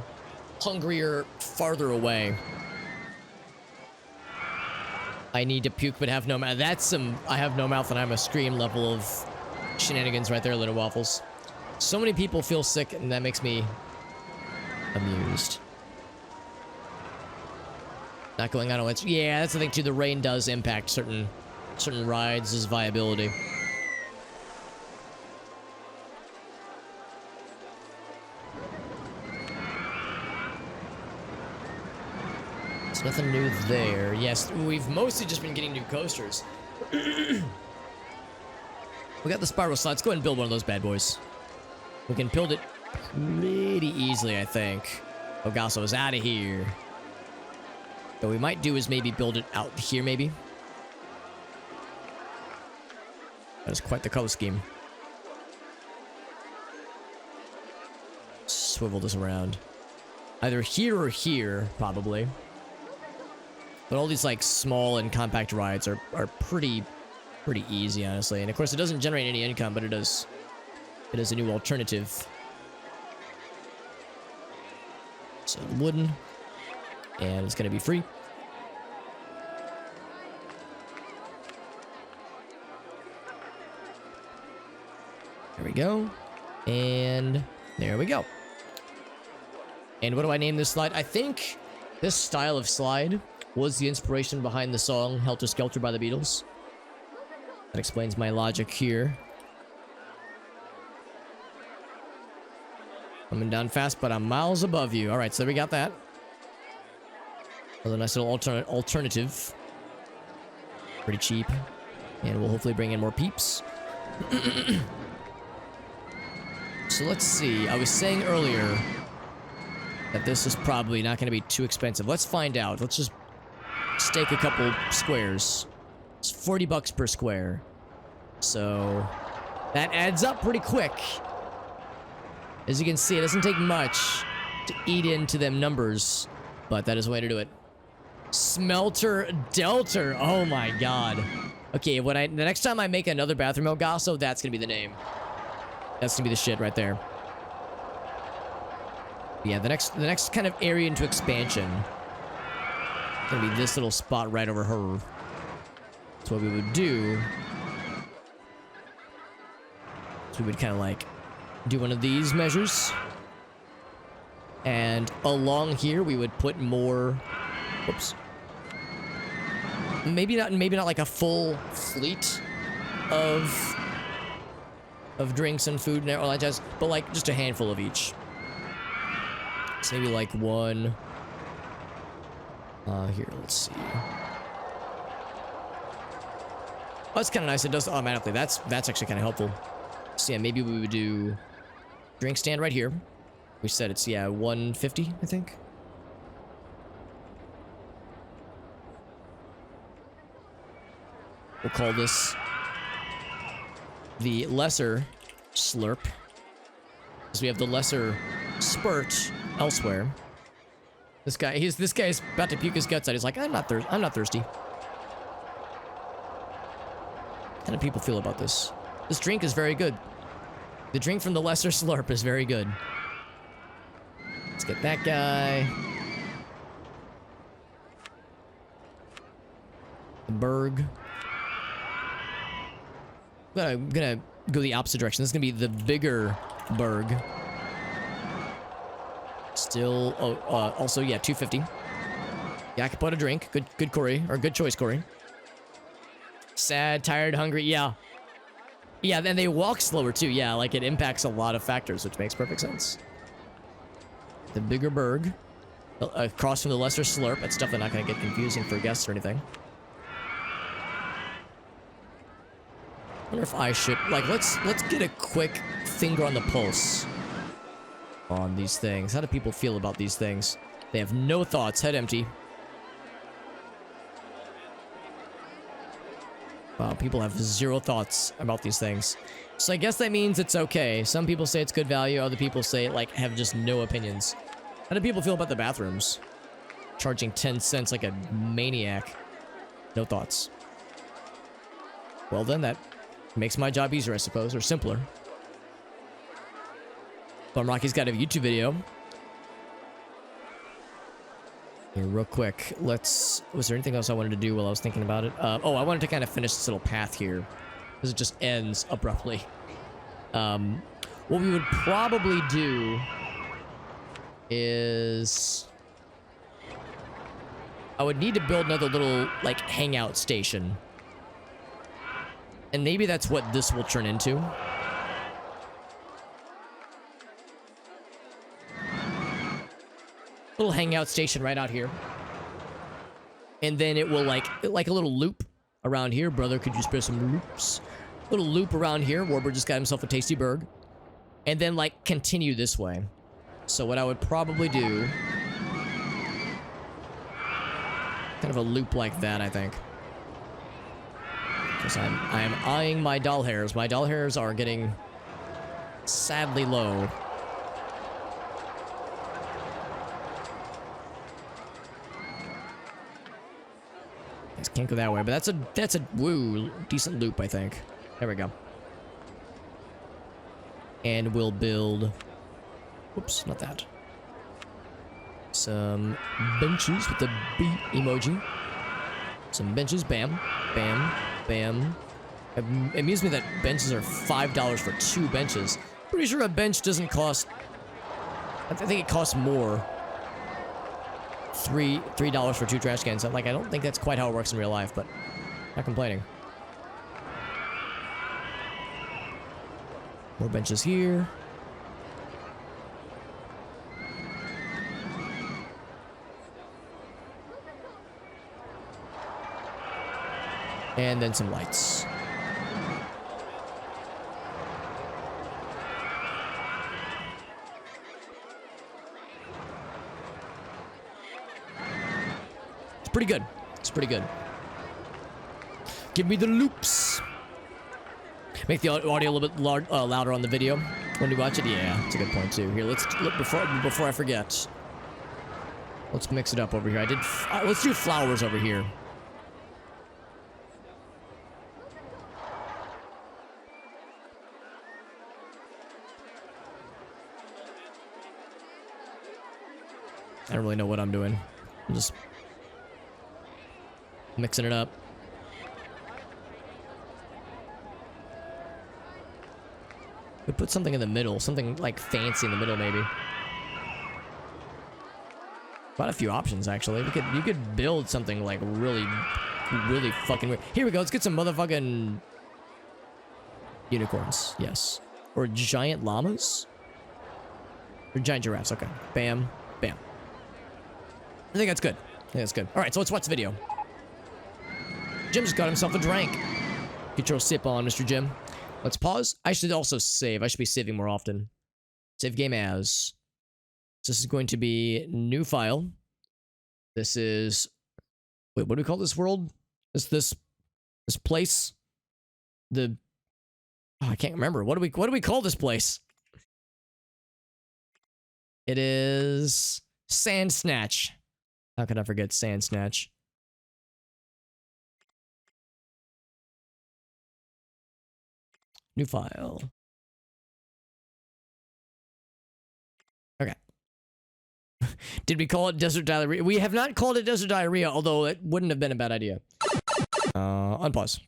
hungrier farther away. I need to puke but have no mouth. That's some I have no mouth and I'm a scream level of shenanigans right there, Little Waffles. So many people feel sick and that makes me amused. Not going on a yeah, that's the thing too. The rain does impact certain rides' viability. There's nothing new there. Yes, we've mostly just been getting new coasters. We got the spiral slide. Let's go ahead and build one of those bad boys. We can build it pretty easily, I think. Ogasso is out of here. What we might do is maybe build it out here, maybe. That is quite the color scheme. Swivel this around. Either here or here, probably. But all these like small and compact rides are pretty easy, honestly. And of course, it doesn't generate any income, but it is a new alternative. So wooden, and it's gonna be free. There we go, and there we go. And what do I name this slide? I think this style of slide was the inspiration behind the song Helter Skelter by the Beatles. That explains my logic here. Coming down fast, but I'm miles above you. Alright, so we got that. Another nice little alternative. Pretty cheap. And we'll hopefully bring in more peeps. So let's see. I was saying earlier that this is probably not going to be too expensive. Let's find out. Let's just stake a couple squares. It's 40 bucks per square. So that adds up pretty quick. As you can see, it doesn't take much to eat into them numbers, but that is the way to do it. Smelter Delta. Oh my god. Okay, the next time I make another bathroom Elgasso, that's gonna be the name. That's gonna be the shit right there. Yeah, the next kind of area into expansion is gonna be this little spot right over her. So what we would do, so we would kind of like do one of these measures, and along here we would put more. Whoops. Maybe not like a full fleet of drinks and food and all that jazz, but like just a handful of each. So maybe like one. Here, let's see. Oh, that's kind of nice. It does automatically. That's actually kind of helpful. So yeah, maybe we would do drink stand right here. We said it's, yeah, 150, I think. We'll call this the lesser slurp, because we have the lesser spurt elsewhere. This guy's about to puke his guts out. He's like, I'm not thirsty. How do people feel about this? This drink is very good. The drink from the lesser slurp is very good. Let's get that guy. The Berg. I'm gonna go the opposite direction. This is gonna be the bigger Berg. Still, also, yeah, 250. Yeah, I could put a drink. Good Corey, or good choice, Corey. Sad, tired, hungry, yeah. Yeah, then they walk slower too, yeah, like it impacts a lot of factors, which makes perfect sense. The bigger Berg, across from the lesser slurp. That's definitely not gonna get confusing for guests or anything. I wonder if I should, like, let's get a quick finger on the pulse on these things. How do people feel about these things? They have no thoughts, head empty. Wow, people have zero thoughts about these things. So I guess that means it's okay. Some people say it's good value. Other people say, like, have just no opinions. How do people feel about the bathrooms? Charging 10 cents like a maniac. No thoughts. Well then, that makes my job easier, I suppose, or simpler. Rocky's got a YouTube video. Here, real quick, was there anything else I wanted to do while I was thinking about it? Oh, I wanted to kind of finish this little path here, because it just ends abruptly. What we would probably do is... I would need to build another little, like, hangout station. And maybe that's what this will turn into. Little hangout station right out here. And then it will, like a little loop around here. Brother, could you spare some loops? Little loop around here. Warber just got himself a tasty burg. And then, like, continue this way. So what I would probably do... kind of a loop like that, I think. Because I am eyeing my doll hairs. My doll hairs are getting sadly low. Just can't go that way, but that's a woo decent loop, I think. There we go. And we'll build... Whoops, not that. Some benches with the B emoji. Some benches, bam, bam, bam. It amused me that benches are $5 for 2 benches. Pretty sure a bench doesn't cost... I think it costs more. $3 for 2 trash cans. Like, I don't think that's quite how it works in real life, but not complaining. More benches here. And then some lights. It's pretty good. It's pretty good. Give me the loops. Make the audio a little bit louder on the video when you watch it. Yeah, that's a good point too. Here, let's look before I forget. Let's mix it up over here. Let's do flowers over here. I don't really know what I'm doing. I'm just mixing it up. We put something in the middle, something like fancy in the middle, maybe. Quite a few options, actually. You could build something like really fucking weird. Here we go. Let's get some motherfucking unicorns. Yes, or giant llamas, or giant giraffes. Okay, bam, bam. I think that's good. All right, so let's watch the video. Jim just got himself a drink. Get your sip on, Mr. Jim. Let's pause. I should also save. I should be saving more often. Save game as. So this is going to be new file. This is... Wait, what do we call this world? This place? The... Oh, I can't remember. What do we call this place? It is... Sand Snatch. How could I forget Sand Snatch? New file. Okay. Did we call it Desert Diarrhea? We have not called it Desert Diarrhea, although it wouldn't have been a bad idea. Unpause.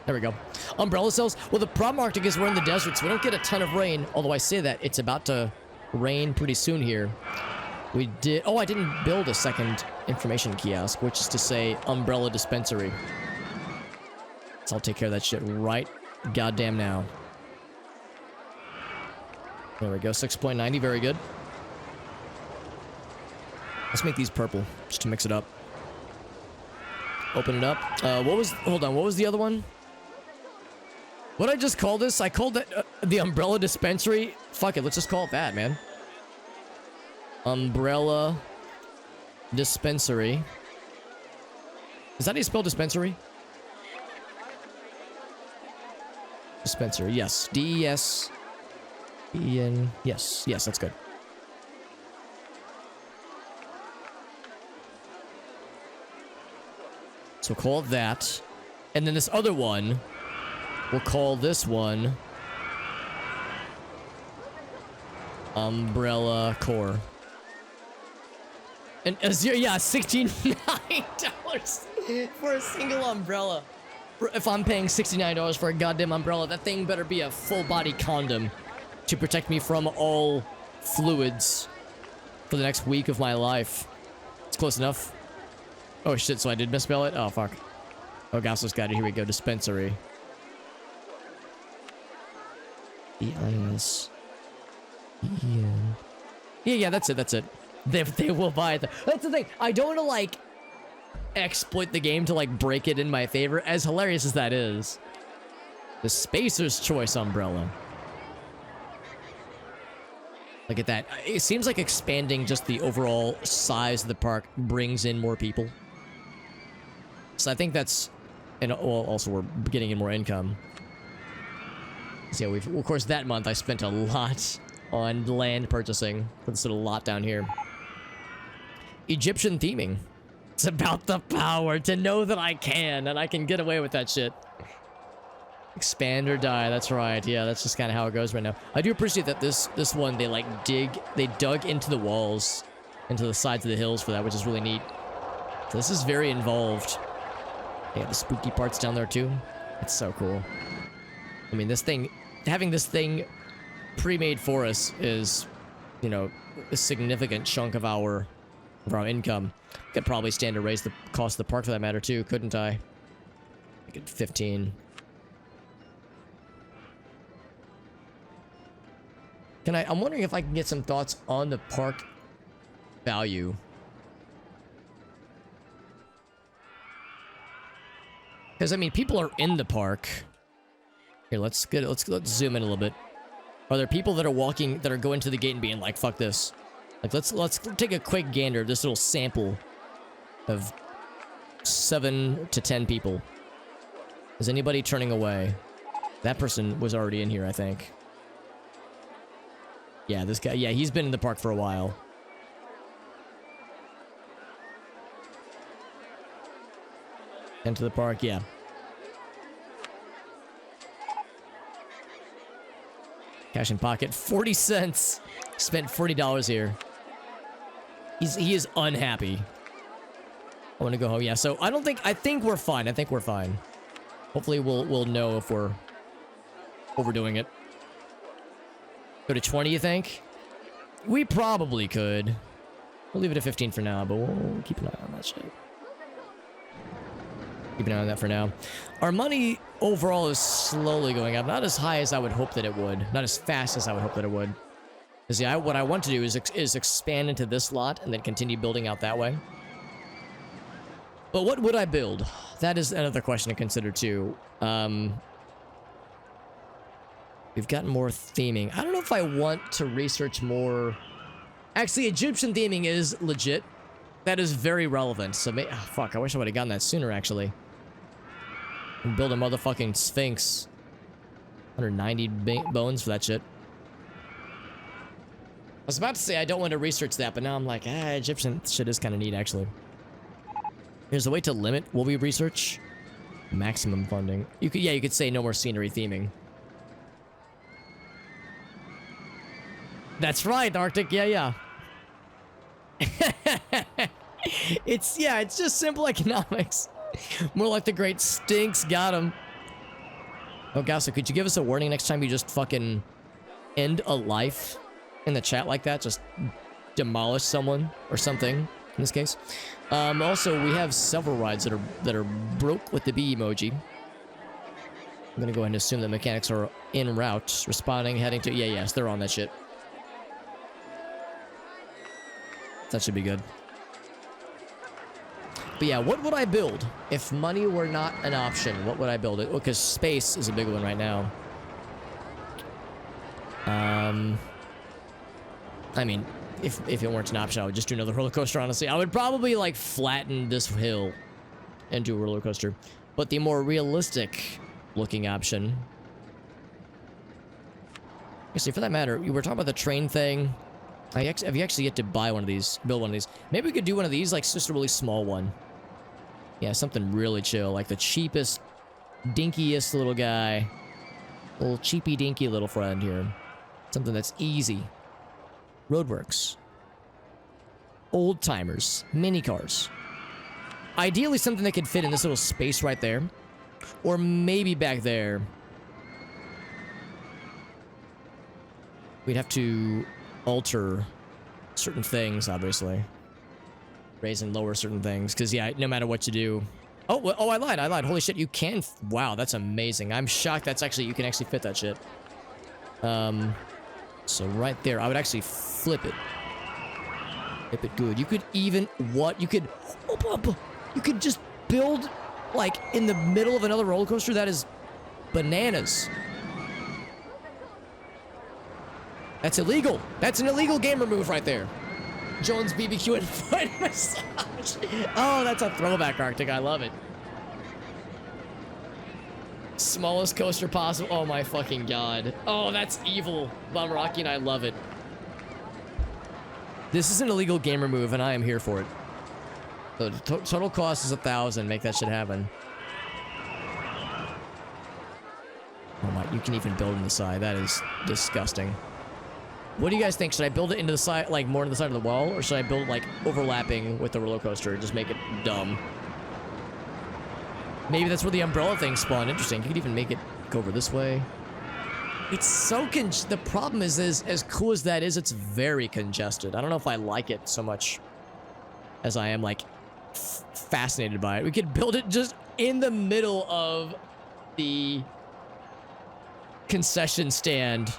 There we go. Umbrella cells. Well, the problem, Arctic, is we're in the desert, so we don't get a ton of rain. Although I say that, it's about to rain pretty soon here. We did... Oh, I didn't build a second information kiosk, which is to say umbrella dispensary. So I'll take care of that shit right goddamn now. There we go. 6.90. Very good. Let's make these purple, just to mix it up. Open it up. Hold on, what was the other one? What did I just call this? I called it the umbrella dispensary. Fuck it, let's just call it that, man. Umbrella dispensary. Is that how you spell dispensary? Dispenser, yes. D-E-S. E-N. Yes, yes, that's good. So call it that. And then this other one, we'll call this one Umbrella Core. And yeah, $69 for a single umbrella. If I'm paying $69 for a goddamn umbrella, that thing better be a full body condom to protect me from all fluids for the next week of my life. It's close enough. Oh shit, so I did misspell it? Oh fuck. Oh, Gauss's got it. Here we go. Dispensary. E-I-S. E-N. Yeah, that's it. They will buy it. That's the thing. I don't want to, like, exploit the game to, like, break it in my favor, as hilarious as that is. The Spacer's Choice umbrella. Look at that. It seems like expanding just the overall size of the park brings in more people. So I think that's... And well, also we're getting in more income. So yeah, of course, that month I spent a lot on land purchasing for this little lot down here. Egyptian theming. It's about the power to know that I can, and I can get away with that shit. Expand or die, that's right. Yeah, that's just kind of how it goes right now. I do appreciate that this one, they dug into the walls, into the sides of the hills for that, which is really neat. So this is very involved. They have the spooky parts down there too. It's so cool. I mean, this thing, having this thing pre-made for us is, you know, a significant chunk of our income. Could probably stand to raise the cost of the park for that matter too, couldn't I? Make it 15. I'm wondering if I can get some thoughts on the park value. Because I mean, people are in the park. Here, let's zoom in a little bit. Are there people that are going to the gate and being like, "Fuck this"? Like, let's take a quick gander of this little sample of 7 to 10 people. Is anybody turning away? That person was already in here, I think. Yeah, this guy. Yeah, he's been in the park for a while. Into the park, yeah. Cash in pocket, 40 cents. Spent $40 here. He is unhappy. I want to go home. Yeah, so I think we're fine. Hopefully we'll know if we're overdoing it. Go to 20, you think? We probably could. We'll leave it at 15 for now, but we'll keep an eye on that shit. Keep an eye on that for now. Our money overall is slowly going up. Not as high as I would hope that it would. Not as fast as I would hope that it would. Because yeah, what I want to do is expand into this lot and then continue building out that way. But what would I build? That is another question to consider too. We've gotten more theming. I don't know if I want to research more. Actually, Egyptian theming is legit. That is very relevant. So, fuck, I wish I would have gotten that sooner, actually. And build a motherfucking Sphinx. 190 bones for that shit. I was about to say I don't want to research that, but now I'm like, Egyptian shit is kind of neat, actually. There's a way to limit what we research. Maximum funding. You could say no more scenery theming. That's right, Arctic. Yeah. It's just simple economics. More like the great Stinks got him. Oh, Gaussa, could you give us a warning next time you just fucking end a life in the chat like that? Just demolish someone or something, in this case. Also, we have several rides that are broke with the B emoji. I'm gonna go ahead and assume the mechanics are en route, responding, heading to... Yes, they're on that shit. That should be good. But yeah, what would I build if money were not an option? What would I build? Well, because space is a big one right now. I mean, if it weren't an option, I would just do another roller coaster, honestly. I would probably, like, flatten this hill and do a roller coaster. But the more realistic looking option Actually, for that matter, we were talking about the train thing. Have you actually yet to buy one of these, build one of these? Maybe we could do one of these, like just a really small one. Yeah, something really chill, like the cheapest, dinkiest little guy. Little cheapy dinky little friend here. Something that's easy. Roadworks. Old timers. Mini cars. Ideally something that could fit in this little space right there. Or maybe back there. We'd have to alter certain things, obviously. Raise and lower certain things. Because, yeah, no matter what you do. Oh, I lied. Holy shit, you can... Wow, that's amazing. I'm shocked that's actually... You can actually fit that shit. So right there, I would actually flip it. Flip it good. You could even... What? You could... You could just build, like, in the middle of another roller coaster? That is bananas. That's illegal. That's an illegal gamer move right there. Jones BBQ and foot massage. Oh, that's a throwback, Arctic. I love it. Smallest coaster possible. Oh my fucking god. Oh, that's evil. Bum Rocky and I love it. This is an illegal gamer move and I am here for it. The total cost is 1,000. Make that shit happen. Oh my, you can even build in the side. That is disgusting. What do you guys think? Should I build it into the side, like more to the side of the wall, or should I build it like overlapping with the roller coaster and just make it dumb? Maybe that's where the umbrella thing spawned. Interesting. You could even make it go over this way. It's so the problem is as cool as that is, it's very congested. I don't know if I like it so much as I am like fascinated by it. We could build it just in the middle of the concession stand,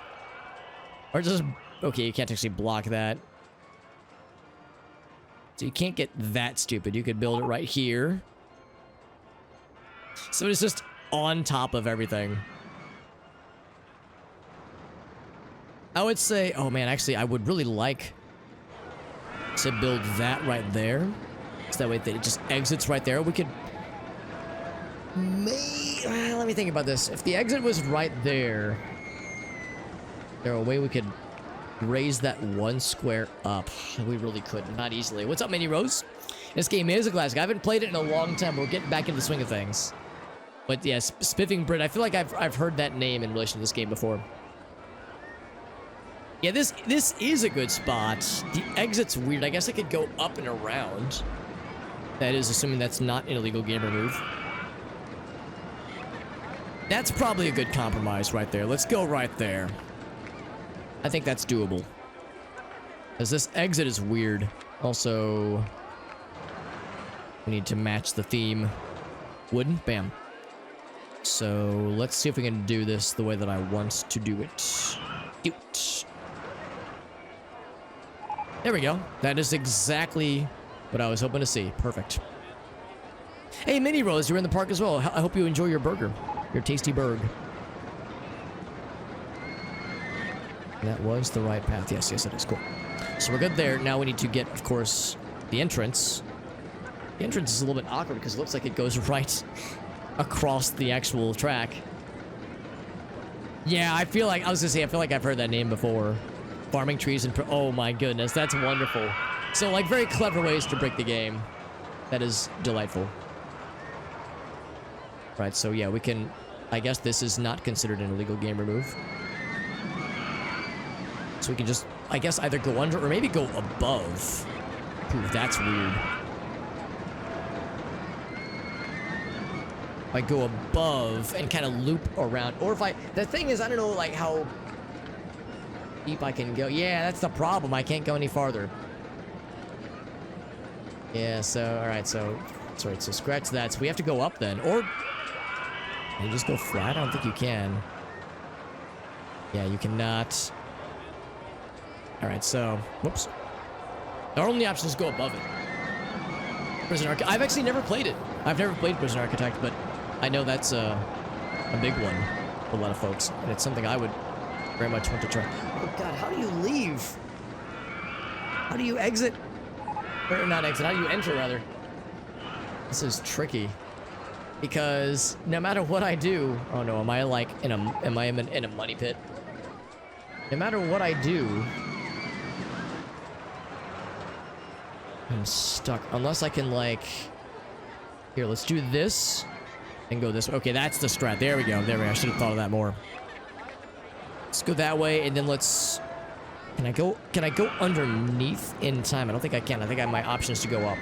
or just okay. You can't actually block that, so you can't get that stupid. You could build it right here. So it's just on top of everything. I would say, oh man, actually, I would really like to build that right there. So that way it just exits right there. We could... let me think about this. If the exit was right there, there a way we could raise that one square up? We really could. Not easily. What's up, Mini Rose? This game is a classic. I haven't played it in a long time. We're getting back into the swing of things. But yes, Spiffing Brit. I feel like I've heard that name in relation to this game before. Yeah, this is a good spot. The exit's weird. I guess I could go up and around. That is assuming that's not an illegal gamer move. That's probably a good compromise right there. Let's go right there. I think that's doable. Because this exit is weird. Also, we need to match the theme. Wooden? Bam. So, let's see if we can do this the way that I want to do it. Cute. There we go. That is exactly what I was hoping to see. Perfect. Hey, Mini Rose, you're in the park as well. I hope you enjoy your burger. Your tasty burg. That was the right path. Yes, it is. Cool. So we're good there. Now we need to get, of course, the entrance. The entrance is a little bit awkward because it looks like it goes right across the actual track. Yeah, I feel like I've heard that name before. Farming trees and... Oh my goodness, that's wonderful. So, like, very clever ways to break the game. That is delightful. Right, so yeah, we can... I guess this is not considered an illegal gamer move. So we can just, I guess, either go under or maybe go above. Ooh, that's weird. If I go above and kind of loop around, or if I... The thing is, I don't know, like, how deep I can go. Yeah, that's the problem. I can't go any farther. Yeah, so, alright, so... Sorry, so scratch that. So we have to go up then. Or... Can you just go flat? I don't think you can. Yeah, you cannot. Alright, so... Whoops. Our only option is go above it. Prison Architect. I've actually never played it. I've never played Prison Architect, but I know that's a big one for a lot of folks. And it's something I would very much want to try. Oh god, how do you leave? How do you exit? Or not exit, how do you enter, rather? This is tricky. Because no matter what I do... Oh no, am I like in a... Am I in a money pit? no matter what I do, I'm stuck. Unless I can, like... Here, let's do this and go this way. Okay, that's the strat. There we go. There we go. I should have thought of that more. Let's go that way, and then let's... Can I go underneath in time? I don't think I can. I think I have my options to go up.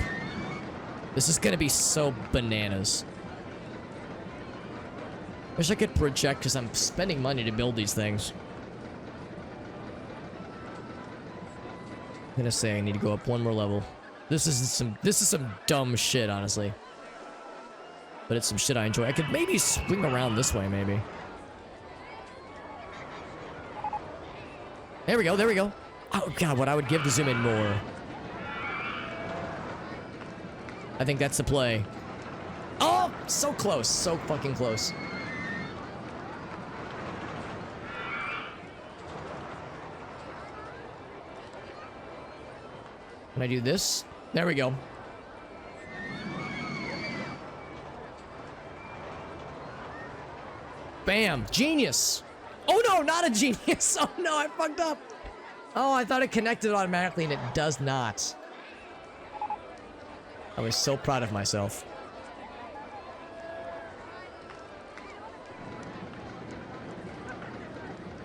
This is gonna be so bananas. Wish I could project, because I'm spending money to build these things. I'm gonna say I need to go up one more level. This is some dumb shit, honestly. But it's some shit I enjoy. I could maybe swing around this way, maybe. There we go, there we go. Oh god, what I would give to zoom in more. I think that's the play. Oh, so close, so fucking close. Can I do this? There we go. Bam! Genius! Oh no, not a genius! Oh no, I fucked up! Oh, I thought it connected automatically and it does not. I was so proud of myself.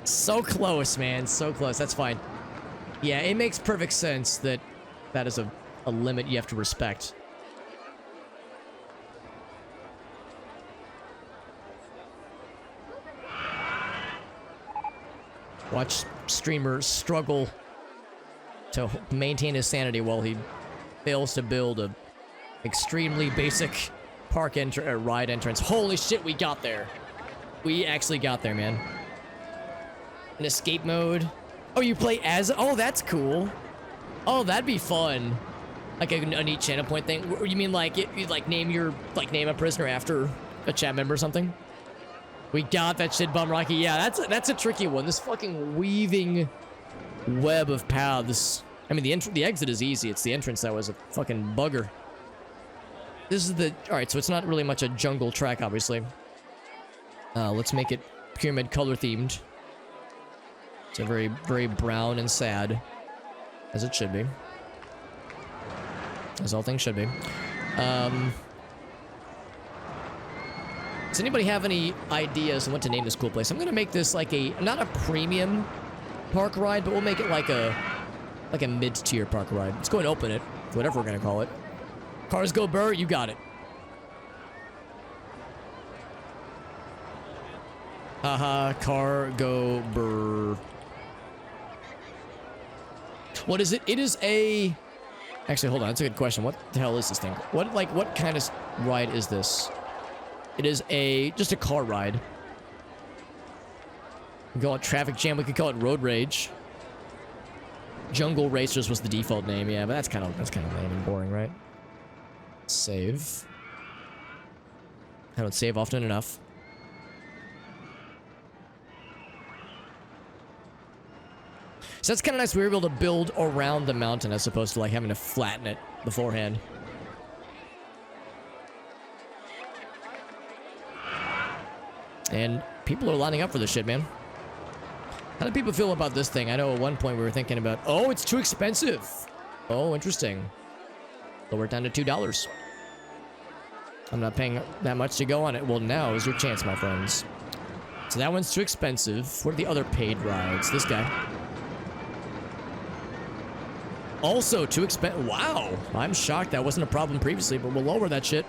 So close, man. So close. That's fine. Yeah, it makes perfect sense that that is a limit you have to respect. Watch streamer struggle to maintain his sanity while he fails to build a extremely basic ride entrance. Holy shit, we got there. We actually got there, man. An escape mode. Oh, you play as... Oh, that's cool. Oh, that'd be fun. Like a neat channel point thing. You mean like you like name a prisoner after a chat member or something? We got that shit, Bum Rocky. Yeah, that's a tricky one. This fucking weaving web of paths. I mean, the exit is easy. It's the entrance that was a fucking bugger. This is the... Alright, so it's not really much a jungle track, obviously. Let's make it pyramid color themed. It's a very, very brown and sad. As it should be. As all things should be. Does anybody have any ideas on what to name this cool place? I'm gonna make this like not a premium park ride, but we'll make it like a mid-tier park ride. Let's go and open it, whatever we're gonna call it. Cars go burr, you got it. Haha, car go burr. What is it? It is a... Actually, hold on. That's a good question. What the hell is this thing? What kind of ride is this? It is just a car ride. We can call it Traffic Jam. We could call it Road Rage. Jungle Racers was the default name. Yeah, but that's kind of lame and boring, right? Save. I don't save often enough. So that's kind of nice. We were able to build around the mountain as opposed to like having to flatten it beforehand. And people are lining up for this shit, man. How do people feel about this thing? I know at one point we were thinking about, oh, it's too expensive. Oh, interesting. Lower it down to $2. I'm not paying that much to go on it. Well, now is your chance, my friends. So that one's too expensive. What are the other paid rides? This guy. Also too expensive. Wow. I'm shocked that wasn't a problem previously, but we'll lower that shit.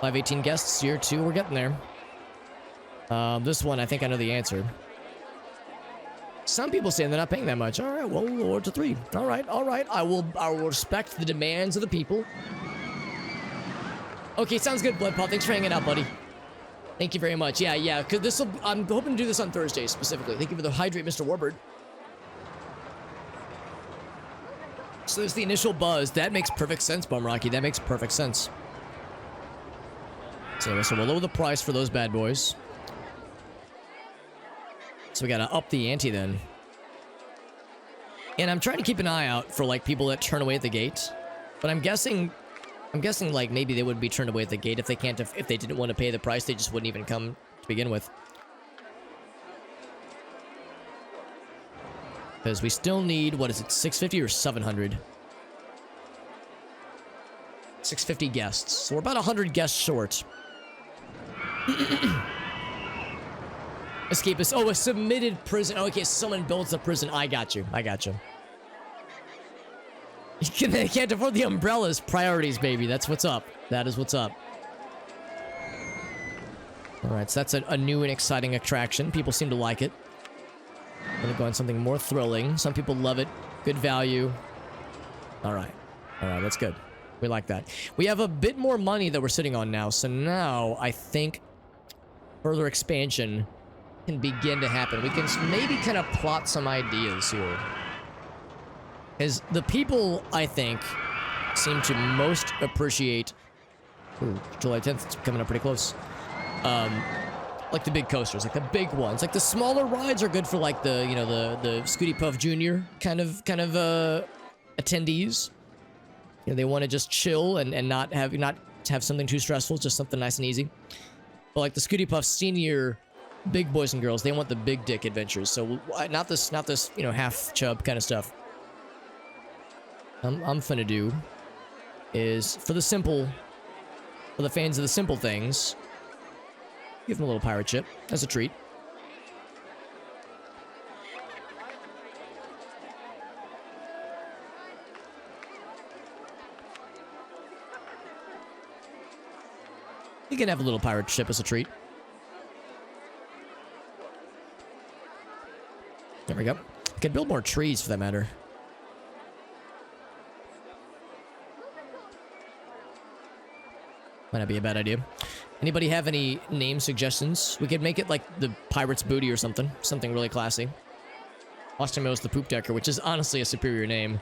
518 guests here too. We're getting there. This one, I think I know the answer. Some people saying they're not paying that much. All right, well, we'll lower it to $3. All right. I will respect the demands of the people. Okay, sounds good, Bloodpaw. Thanks for hanging out, buddy. Thank you very much. Yeah. Cause I'm hoping to do this on Thursday specifically. Thank you for the hydrate, Mr. Warbird. So there's the initial buzz. That makes perfect sense, Bum Rocky. That makes perfect sense. So we'll lower the price for those bad boys. So we gotta up the ante then. And I'm trying to keep an eye out for like people that turn away at the gate. But I'm guessing like maybe they wouldn't be turned away at the gate if they didn't want to pay the price, they just wouldn't even come to begin with. Because we still need, what is it, 650 or 700? 650 guests. So we're about 100 guests short. Escapist. Oh, a submitted prison. Oh, okay, someone builds a prison. I got you. I got you. They can't afford the umbrellas. Priorities, baby. That's what's up. That is what's up. Alright, so that's a new and exciting attraction. People seem to like it. Gonna go on something more thrilling. Some people love it. Good value. Alright. Alright, that's good. We like that. We have a bit more money that we're sitting on now. So now, I think further expansion can begin to happen. We can maybe kind of plot some ideas here. Because the people, I think, seem to most appreciate... Ooh, July 10th, it's coming up pretty close. Like the big coasters, like the big ones. Like the smaller rides are good for like the, you know, the Scooty Puff Jr. kind of attendees. You know, they want to just chill and not have something too stressful, just something nice and easy. But like the Scooty Puff Senior big boys and girls, they want the big dick adventures. So not this, you know, half chub kind of stuff. I'm finna do is for the fans of the simple things. Give them a little pirate ship as a treat. You can have a little pirate ship as a treat. There we go. You can build more trees for that matter. Might not be a bad idea. Anybody have any name suggestions? We could make it like the Pirate's Booty or something. Something really classy. Austin Mills the Poop Decker, which is honestly a superior name.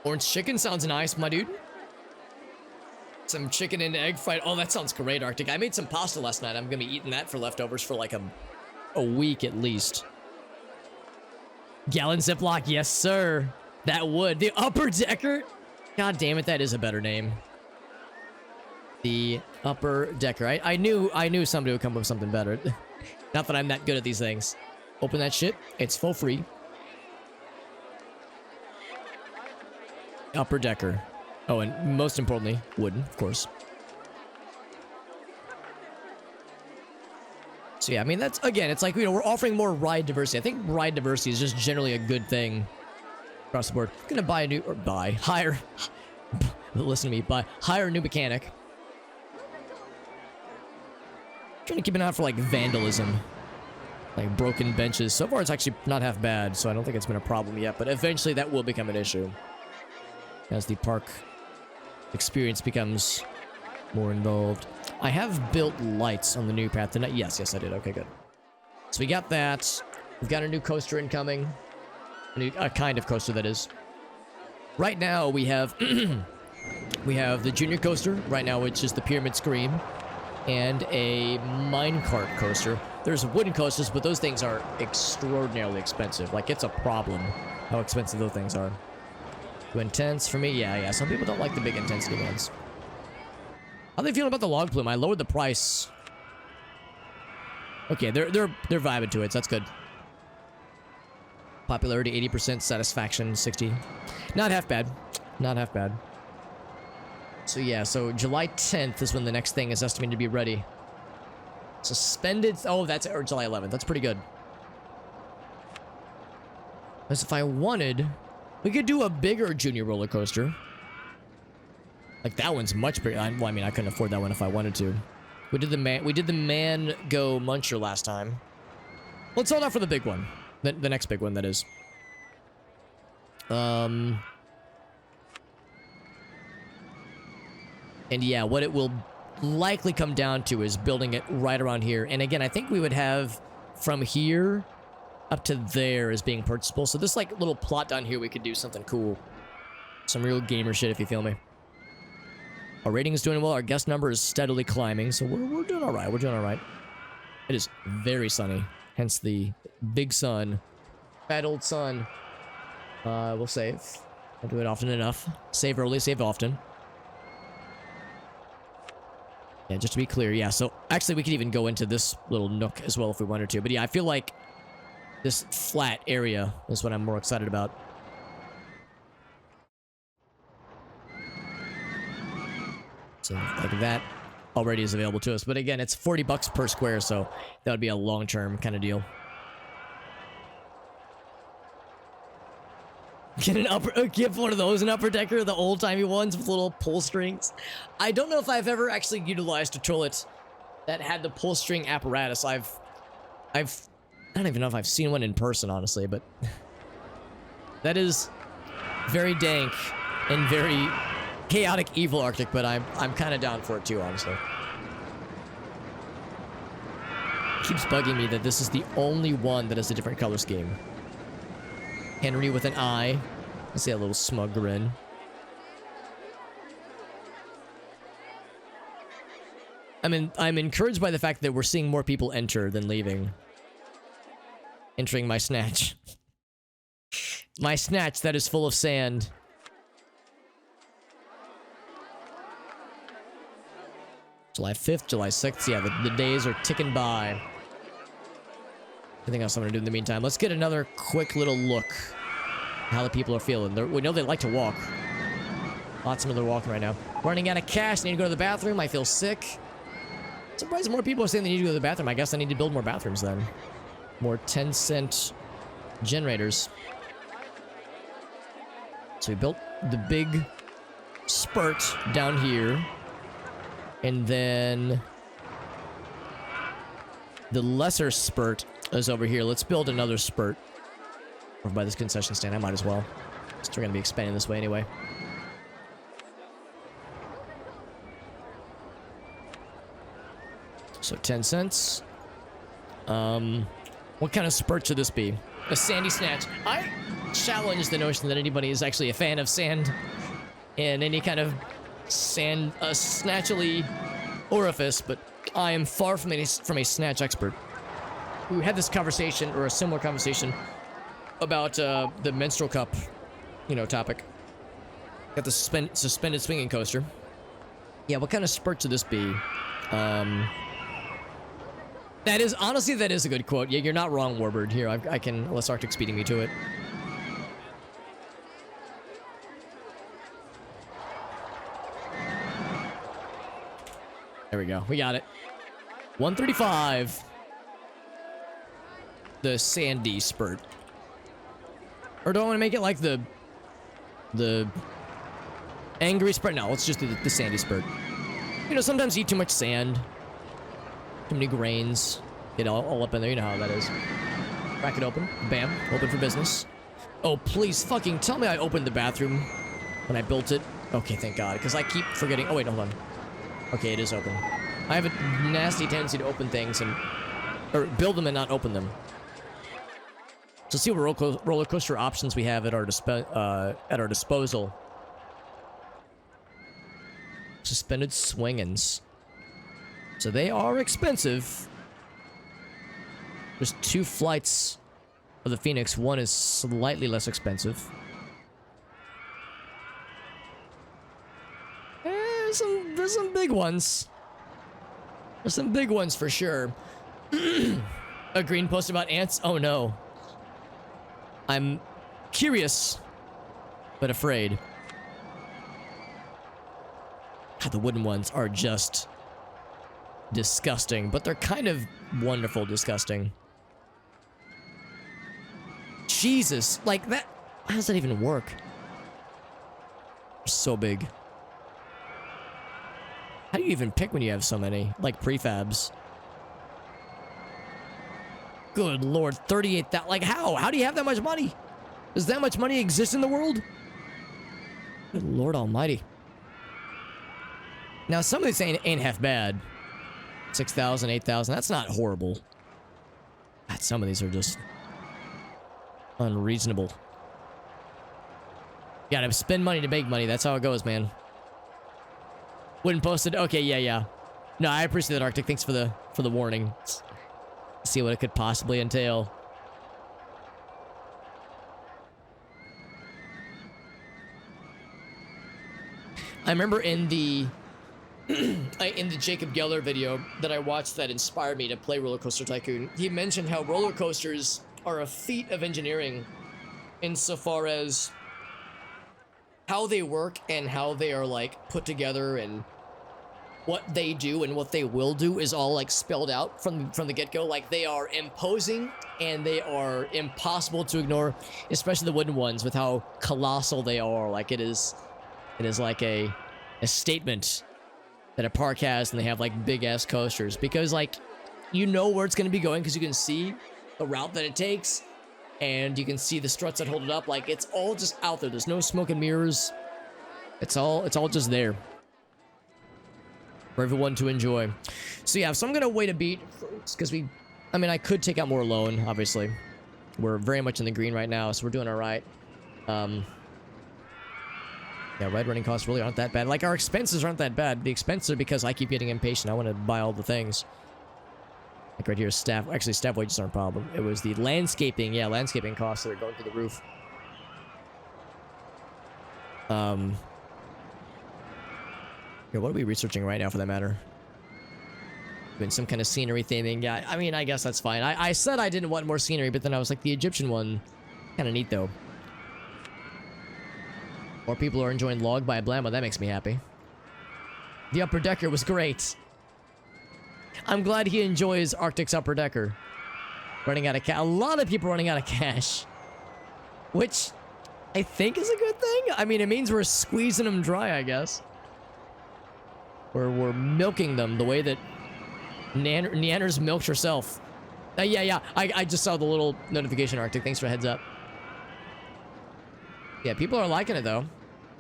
Orange chicken sounds nice, my dude. Some chicken and egg fried. Oh, that sounds great, Arctic. I made some pasta last night. I'm gonna be eating that for leftovers for like a week at least. Gallon Ziploc, yes sir. That would. The Upper Decker? God damn it, that is a better name. The Upper Decker. I knew somebody would come up with something better. Not that I'm that good at these things. Open that shit. It's full free. Upper Decker. Oh, and most importantly, wooden, of course. So yeah, I mean, that's, again, it's like, you know, we're offering more ride diversity. I think ride diversity is just generally a good thing across the board. Gonna buy a new, or hire, listen to me, hire a new mechanic. Trying to keep an eye out for, like, vandalism. Like, broken benches. So far, it's actually not half bad, so I don't think it's been a problem yet, but eventually that will become an issue. As the park experience becomes more involved. I have built lights on the new path tonight. Yes, I did. Okay, good. So we got that. We've got a new coaster incoming. A kind of coaster, that is. Right now, we have we have the junior coaster. Right now, which is the Pyramid Scream. And a minecart coaster. There's wooden coasters, but those things are extraordinarily expensive. Like, it's a problem how expensive those things are. Too intense for me? Yeah. Some people don't like the big intensity ones. How are they feeling about the log plume? I lowered the price. Okay, they're vibing to it, so that's good. Popularity 80%, satisfaction 60. Not half bad. Not half bad. So yeah, so July 10th is when the next thing is estimated to be ready. Suspended. Oh, that's or July 11th. That's pretty good. Because if I wanted, we could do a bigger junior roller coaster. Like that one's much bigger. Well, I mean, I couldn't afford that one if I wanted to. We did the man go muncher last time. Let's hold out for the big one. The next big one, that is. And yeah, what it will likely come down to is building it right around here. And again, I think we would have from here up to there as being purchasable. So this like little plot down here, we could do something cool. Some real gamer shit, if you feel me. Our rating is doing well. Our guest number is steadily climbing. So we're doing all right. We're doing all right. It is very sunny. Hence the big sun. Fat old sun. We'll save. I'll do it often enough. Save early, save often. Yeah, just to be clear, yeah. So actually, we could even go into this little nook as well if we wanted to. But yeah, I feel like this flat area is what I'm more excited about. So like that already is available to us. But again, it's $40 per square, so that would be a long-term kind of deal. Give one of those an upper decker, the old-timey ones with little pull strings. I don't know if I've ever actually utilized a toilet that had the pull string apparatus. I don't even know if I've seen one in person, honestly, but that is very dank and very chaotic evil Arctic, but I'm kind of down for it too, honestly. It keeps bugging me that this is the only one that has a different color scheme. Henry with an eye. I see a little smug grin. I mean, I'm encouraged by the fact that we're seeing more people enter than leaving. Entering my snatch. My snatch that is full of sand. July 5th, July 6th. Yeah, the days are ticking by. Anything else I'm gonna do in the meantime? Let's get another quick little look. How the people are feeling. We know they like to walk. Lots of them are walking right now. Running out of cash. Need to go to the bathroom. I feel sick. Surprised more people are saying they need to go to the bathroom. I guess I need to build more bathrooms then. More 10-cent generators. So we built the big spurt down here. And then the lesser spurt is over here. Let's build another spurt. Over by this concession stand. I might as well. Since we're going to be expanding this way anyway. So 10 cents. What kind of spurt should this be? A sandy snatch. I challenge the notion that anybody is actually a fan of sand and any kind of sand, snatchily orifice, but I am far from a snatch expert. We had this conversation, or a similar conversation, about the menstrual cup, topic. Got the suspended swinging coaster. Yeah, what kind of spurt should this be? That is a good quote. Yeah, you're not wrong, Warbird. Here, I can, unless Arctic's beating me to it. There we go. We got it. 135. The sandy spurt. Or do I want to make it like the angry spurt? No, let's just do the sandy spurt. Sometimes you eat too much sand. Too many grains. Get all up in there. You know how that is. Crack it open. Bam. Open for business. Oh, please fucking tell me I opened the bathroom when I built it. Okay, thank God. Because I keep forgetting. Oh, wait, hold on. Okay, it is open. I have a nasty tendency to open things or build them and not open them. So see what roller coaster options we have at our disposal. Suspended swing-ins. So they are expensive. There's 2 flights of the Phoenix. One is slightly less expensive. There's some big ones. There's some big ones for sure. A green post about ants? Oh no. I'm curious, but afraid. God, the wooden ones are just disgusting, but they're kind of wonderful disgusting. Jesus, like that. How does that even work? They're so big. How do you even pick when you have so many? Like prefabs. Good Lord, 38,000. Like how? How do you have that much money? Does that much money exist in the world? Good Lord Almighty. Now some of these ain't half bad. 6,000, 8,000. That's not horrible. God, some of these are just unreasonable. You gotta spend money to make money. That's how it goes, man. Wouldn't post it. Okay, yeah. No, I appreciate that, Arctic. Thanks for the warning. Let's see what it could possibly entail. I remember in the in the Jacob Geller video that I watched that inspired me to play Roller Coaster Tycoon, he mentioned how roller coasters are a feat of engineering insofar as how they work and how they are like put together, and what they do and what they will do is all like spelled out from the get-go. Like, they are imposing and they are impossible to ignore, especially the wooden ones with how colossal they are. Like, it is like a statement that a park has, and they have like big ass coasters because like you know where it's going to be going because you can see the route that it takes and you can see the struts that hold it up. Like, it's all just out there. There's no smoke and mirrors. It's all just there for everyone to enjoy. So yeah, so I'm gonna wait a beat because I could take out more loan. Obviously, we're very much in the green right now, so we're doing all right. Yeah, ride running costs really aren't that bad. Like, our expenses aren't that bad. The expenses are because I keep getting impatient. I want to buy all the things. Like right here, staff. Actually, staff wages aren't a problem. It was the landscaping. Yeah, landscaping costs that are going through the roof. Yeah, what are we researching right now, for that matter? Doing some kind of scenery theming. Yeah, I mean, I guess that's fine. I said I didn't want more scenery, but then I was like, the Egyptian one, kind of neat though. More people are enjoying Log by Blammo. That makes me happy. The Upper Decker was great. I'm glad he enjoys Arctic's Upper Decker. Running out of cash. A lot of people running out of cash. Which I think is a good thing. I mean, it means we're squeezing them dry, I guess. We're milking them the way that Neander's milked herself. Yeah. I just saw the little notification, Arctic. Thanks for the heads up. Yeah, people are liking it, though.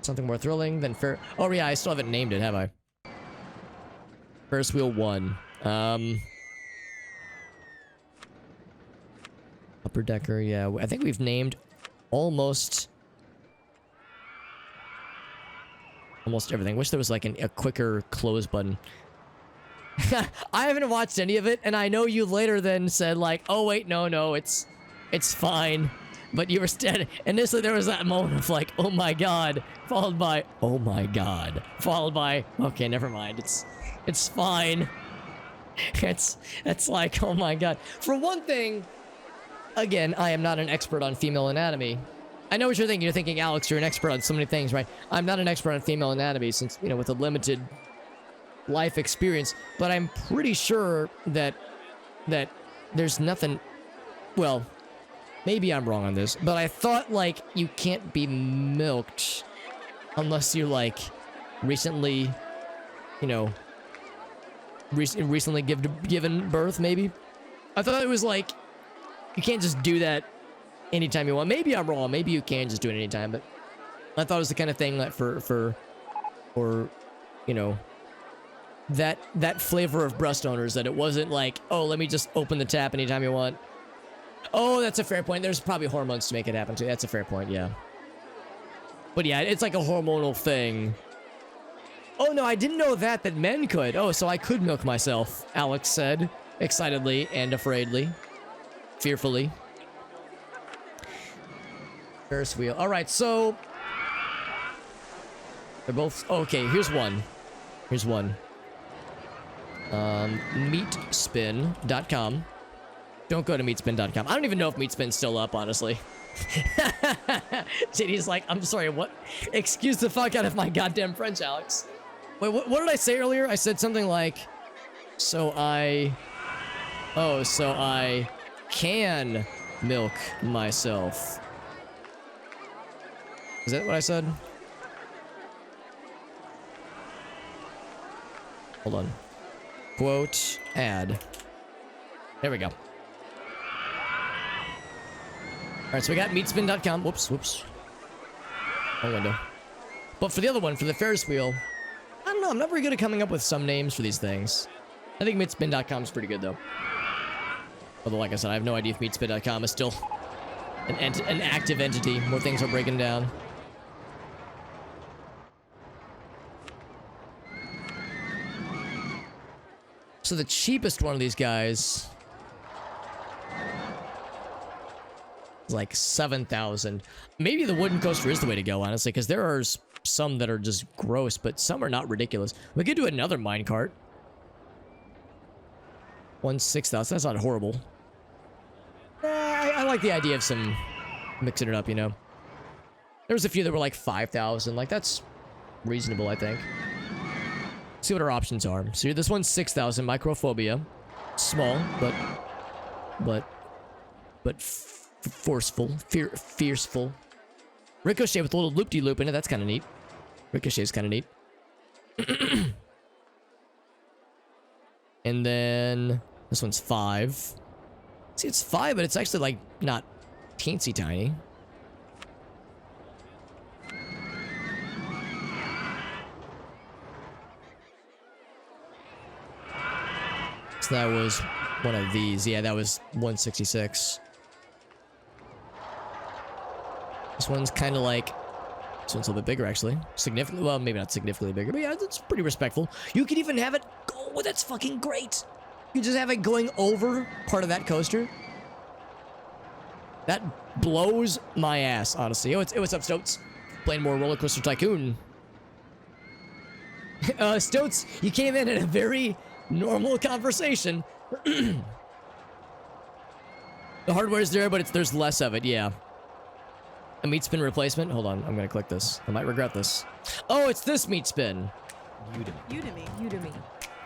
Something more thrilling than fair... Oh, yeah, I still haven't named it, have I? Ferris Wheel 1. Upper Decker, yeah. I think we've named almost everything. Wish there was, like, a quicker close button. I haven't watched any of it, and I know you later then said, like, oh, wait, no, it's fine. But you were steady. Initially, there was that moment of like, oh my god, followed by, oh my god, followed by, okay, never mind. It's fine. It's like, oh my god. For one thing, again, I am not an expert on female anatomy. I know what you're thinking. You're thinking, Alex, you're an expert on so many things, right? I'm not an expert on female anatomy since, you know, with a limited life experience. But I'm pretty sure that there's nothing, well, maybe I'm wrong on this, but I thought, like, you can't be milked unless you're, like, recently, you know, recently given birth, maybe? I thought it was, like, you can't just do that anytime you want. Maybe I'm wrong. Maybe you can just do it anytime, but I thought it was the kind of thing that for you know, that flavor of breast owners, that it wasn't like, oh, let me just open the tap anytime you want. Oh, that's a fair point. There's probably hormones to make it happen too. That's a fair point, yeah. But yeah, it's like a hormonal thing. Oh no, I didn't know that men could. Oh, so I could milk myself, Alex said, excitedly and afraidly. Fearfully. Ferris wheel. Alright, so... they're both... okay, here's one. Meatspin.com. Don't go to meatspin.com. I don't even know if Meatspin's still up, honestly. JD's like, I'm sorry, what? Excuse the fuck out of my goddamn French, Alex. Wait, what did I say earlier? I said something like, so I can milk myself. Is that what I said? Hold on. Quote, ad. There we go. Alright, so we got meatspin.com. Whoops. Wrong window. But for the other one, for the Ferris wheel, I don't know. I'm not very good at coming up with some names for these things. I think meatspin.com is pretty good, though. Although, like I said, I have no idea if meatspin.com is still an active entity where things are breaking down. So the cheapest one of these guys... like 7,000. Maybe the wooden coaster is the way to go, honestly, because there are some that are just gross, but some are not ridiculous. We could do another minecart. 1,600. That's not horrible. I like the idea of some mixing it up, you know. There was a few that were like 5,000. Like, that's reasonable, I think. See what our options are. So this one's 6,000. Microphobia. Small, but forceful. Fierceful. Ricochet with a little loop-de-loop in it. That's kind of neat. Ricochet's kind of neat. And then this one's 5. See, it's 5, but it's actually like not teensy tiny. So that was one of these. Yeah, that was 166. This one's kind of like... This one's a little bit bigger, actually. Significantly... Well, maybe not significantly bigger, but yeah, it's pretty respectful. You could even have it... Oh, that's fucking great! You just have it going over part of that coaster. That blows my ass, honestly. Oh, what's up, Stoats? Playing more RollerCoaster Tycoon. Stoats, you came in a very normal conversation. The hardware's there, but there's less of it, yeah. A meat spin replacement? Hold on, I'm gonna click this. I might regret this. Oh, it's this meat spin. Udemy.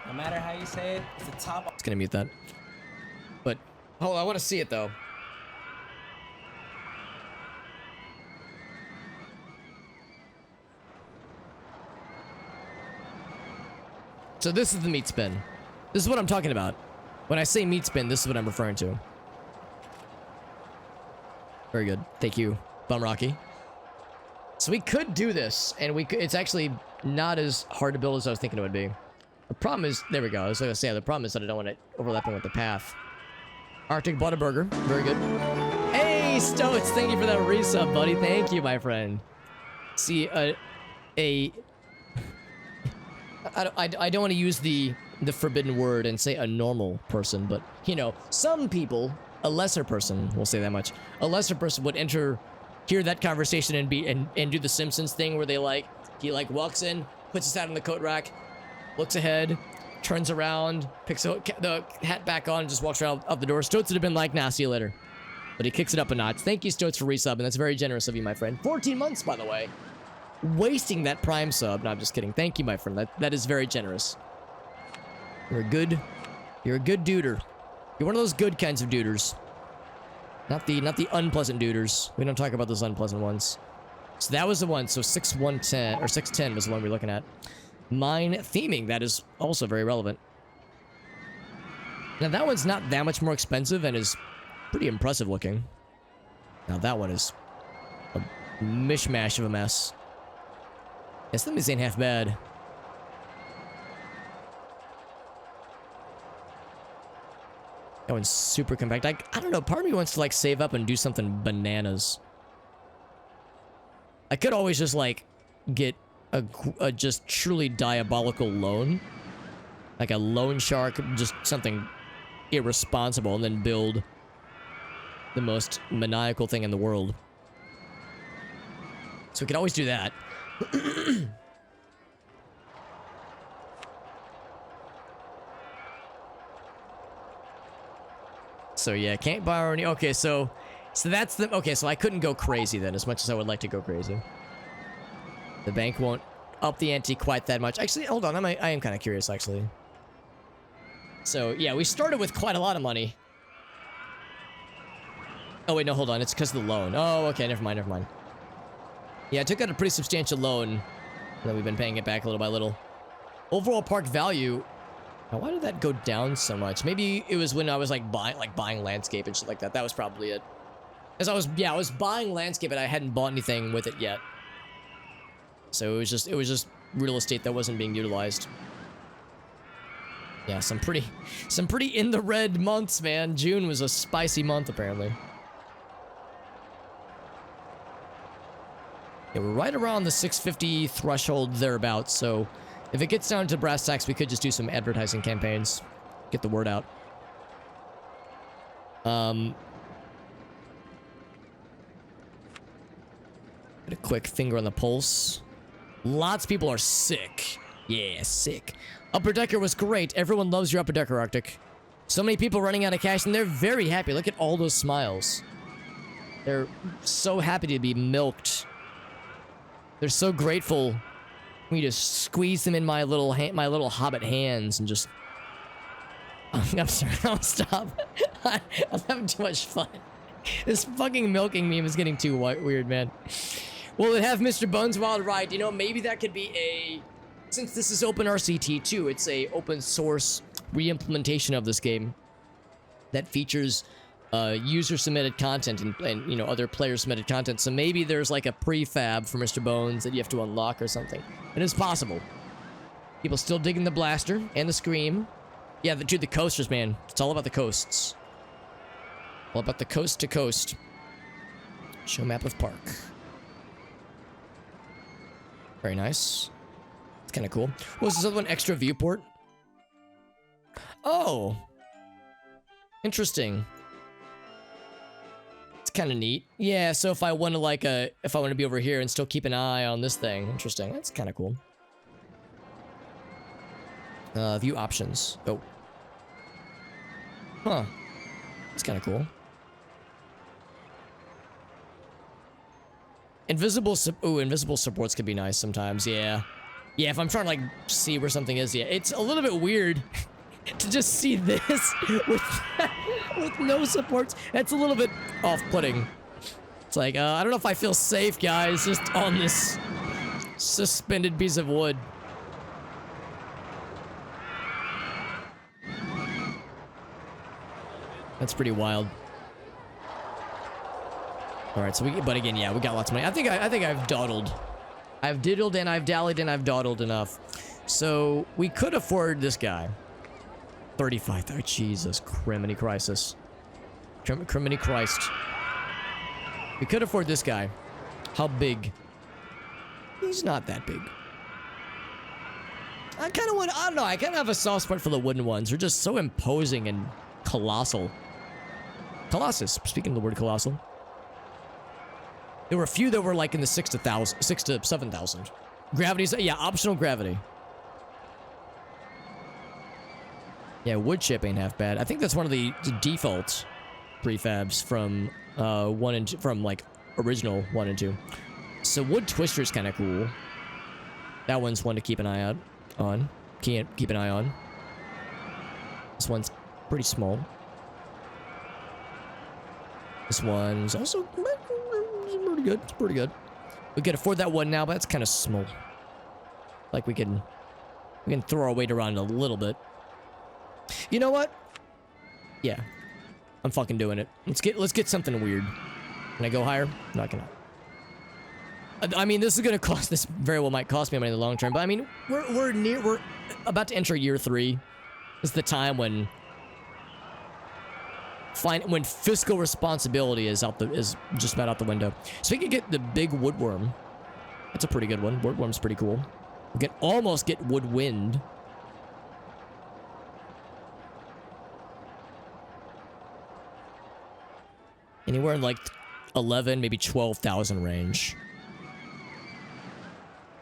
No matter how you say it, it's the top. It's gonna mute that. But, hold on, I want to see it, though. So this is the meat spin. This is what I'm talking about. When I say meat spin, this is what I'm referring to. Very good. Thank you, Bum Rocky. So we could do this, and it's actually not as hard to build as I was thinking it would be. The problem is, there we go. I was going to say, the problem is that I don't want it overlapping with the path. Arctic Butterburger. Very good. Hey, Stoats, thank you for that resub, buddy. Thank you, my friend. See, I don't want to use the forbidden word and say a normal person, but, you know, some people, a lesser person, we'll say that much, a lesser person would hear that conversation and do the Simpsons thing where he walks in, puts his hat on the coat rack, looks ahead, turns around, picks the hat back on, and just walks right out the door. Stoats would have been like, nah, see you later. But he kicks it up a notch. Thank you, Stoats, for resubbing. That's very generous of you, my friend. 14 months, by the way. Wasting that Prime sub. No, I'm just kidding. Thank you, my friend. That is very generous. You're a good duder. You're one of those good kinds of duders. Not the unpleasant duders. We don't talk about those unpleasant ones. So that was the one. So 610 or 610 was the one we were looking at. Mine theming. That is also very relevant. Now that one's not that much more expensive and is pretty impressive looking. Now that one is a mishmash of a mess. Yeah, some of these ain't half bad. That one's super compact. I don't know. Part of me wants to like save up and do something bananas. I could always just like get a just truly diabolical loan. Like a loan shark, just something irresponsible, and then build the most maniacal thing in the world. So we could always do that. So yeah, can't borrow any. Okay, so that's the. Okay, so I couldn't go crazy then, as much as I would like to go crazy. The bank won't up the ante quite that much. Actually, hold on, I am kind of curious actually. So yeah, we started with quite a lot of money. Oh wait, no, hold on, it's because of the loan. Oh, okay, never mind. Yeah, I took out a pretty substantial loan, and then we've been paying it back little by little. Overall park value. Now, why did that go down so much? Maybe it was when I was like buying landscape and shit like that. That was probably it. As I was buying landscape and I hadn't bought anything with it yet. So it was just real estate that wasn't being utilized. Yeah, some pretty in the red months, man. June was a spicy month apparently. Yeah, we're right around the 650 threshold thereabouts, so if it gets down to brass tacks, we could just do some advertising campaigns. Get the word out. Get a quick finger on the pulse. Lots of people are sick. Yeah, sick. Upper Decker was great. Everyone loves your Upper Decker, Arctic. So many people running out of cash, and they're very happy. Look at all those smiles. They're so happy to be milked. They're so grateful. We just squeeze them in my little hobbit hands and just... I'm sorry, I'll stop. I'm having too much fun. This fucking milking meme is getting too weird, man. Will it have Mr. Bones Wild Ride? You know, maybe that could be a... Since this is OpenRCT2, it's a open source re-implementation of this game that features user-submitted content and, you know, other player-submitted content. So maybe there's like a prefab for Mr. Bones that you have to unlock or something. It is possible. People still digging the blaster and the scream. Yeah, dude, the coasters, man. It's all about the coasts. All about the coast to coast. Show map of park. Very nice. It's kind of cool. What was this other one? Extra viewport? Oh. Interesting. It's kind of neat. Yeah, so if I want to like if I want to be over here and still keep an eye on this thing. Interesting. That's kind of cool. View options. Oh. Huh. That's kind of cool. Invisible supports could be nice sometimes, yeah. Yeah, if I'm trying to, like, see where something is, yeah. It's a little bit weird to just see this with no supports. That's a little bit off-putting. It's like, I don't know if I feel safe, guys, just on this suspended piece of wood. That's pretty wild. All right, so but again, yeah, we got lots of money. I think I've dawdled. I've diddled and I've dallied and I've dawdled enough. So we could afford this guy. 35. Oh, Jesus, criminy crisis. Criminy Christ. We could afford this guy. How big? He's not that big. I kind of want. I don't know. I kind of have a soft spot for the wooden ones. They're just so imposing and colossal. Colossus. Speaking of the word colossal. There were a few that were like in the 6 to 7,000. Gravity's, yeah, optional gravity. Yeah, wood chip ain't half bad. I think that's one of the default prefabs from 1 and 2, from like original 1 and 2. So wood twister is kind of cool. That one's one to keep an eye out on. Can't keep an eye on. This one's pretty small. This one's also pretty good. It's pretty good. We can afford that one now, but it's kind of small. Like we can throw our weight around a little bit. You know what? Yeah, I'm fucking doing it. Let's get something weird. Can I go higher? No, I cannot. I mean, this is gonna cost. This very well might cost me money in the long term, but I mean, we're about to enter year 3. This is the time when fiscal responsibility is just about out the window. So we can get the big woodworm. That's a pretty good one. Woodworm's pretty cool. We can almost get woodwind. Anywhere in like 11, maybe 12,000 range.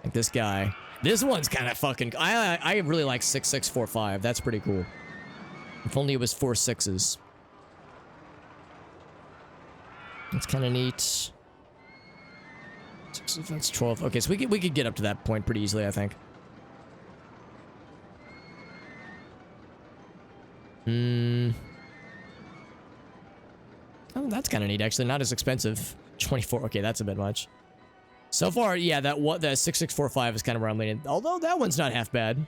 Like this guy. This one's kind of fucking... I really like 6645. That's pretty cool. If only it was 4 6s. That's kind of neat. That's 12. Okay, so we could get up to that point pretty easily, I think. Oh, that's kind of neat, actually. Not as expensive. 24. Okay, that's a bit much. So far, yeah, that 6645 is kind of where I'm leaning. Although that one's not half bad.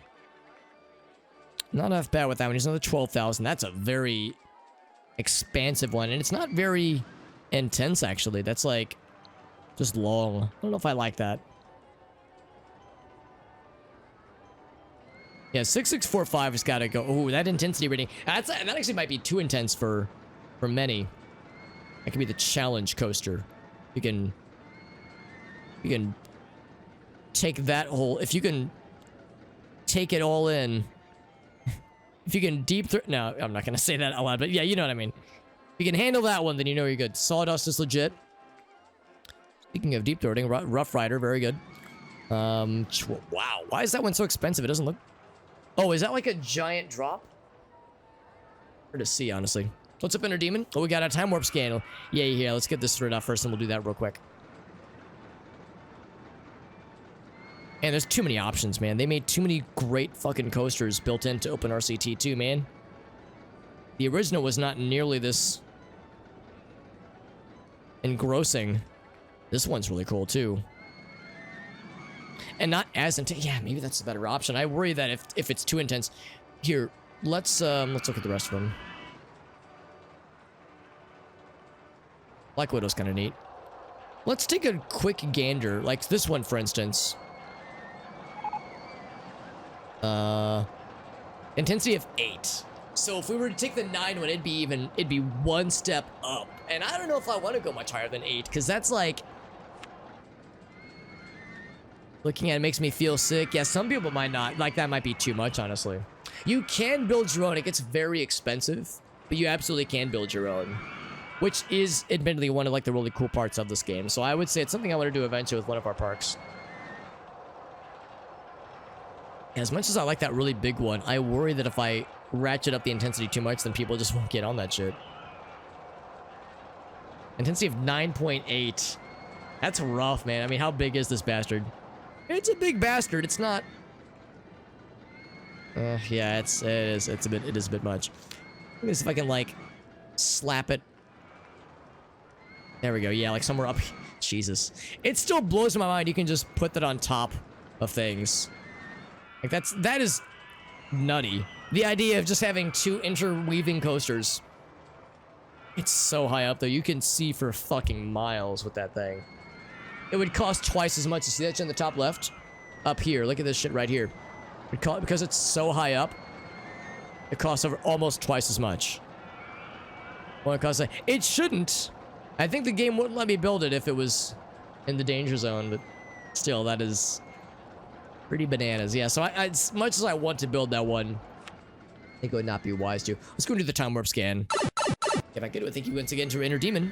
Not half bad with that one. It's another 12,000. That's a very expansive one, and it's not very intense, actually. That's like just long. I don't know if I like that. Yeah, 6645 has got to go. Oh, that intensity rating. That actually might be too intense for many. That could be the challenge coaster. You can take that whole. If you can take it all in. If you can no, I'm not gonna say that out loud, but yeah, you know what I mean. If you can handle that one, then you know you're good. Sawdust is legit. Speaking of deep throating, Rough Rider, very good. Wow. Why is that one so expensive? It doesn't look... Oh, is that like a giant drop? Hard to see, honestly. What's up, Inner Demon? Oh, we got a time warp scan. Yeah. Let's get this sorted out first, and we'll do that real quick. And there's too many options, man. They made too many great fucking coasters built into OpenRCT2, man. The original was not nearly this engrossing. This one's really cool, too. And not as intense. Yeah, maybe that's a better option. I worry that if it's too intense. Here, let's look at the rest of them. Black Widow's kind of neat. Let's take a quick gander, like this one, for instance. Intensity of 8. So if we were to take the 9 one, it'd be one step up. And I don't know if I want to go much higher than 8, because that's like... Looking at it makes me feel sick. Yeah, some people might not. Like, that might be too much, honestly. You can build your own. It gets very expensive, but you absolutely can build your own. Which is, admittedly, one of, like, the really cool parts of this game. So I would say it's something I want to do eventually with one of our parks. As much as I like that really big one, I worry that if I ratchet up the intensity too much, then people just won't get on that shit. Intensity of 9.8. That's rough, man. I mean, how big is this bastard? It's a big bastard. It's not... yeah, it is a bit much. Let me see if I can, like, slap it. There we go. Yeah, like somewhere up. Jesus. It still blows my mind you can just put that on top of things. Like, that is nutty. The idea of just having 2 interweaving coasters. It's so high up, though. You can see for fucking miles with that thing. It would cost twice as much. You see that in the top left? Up here. Look at this shit right here. Because it's so high up, it costs over almost twice as much. What it costs? It shouldn't. I think the game wouldn't let me build it if it was in the danger zone, but still, that is pretty bananas. Yeah, so as much as I want to build that one, I think it would not be wise to. Let's go and do the time warp scan. If I could, thank you once again to Inner Demon.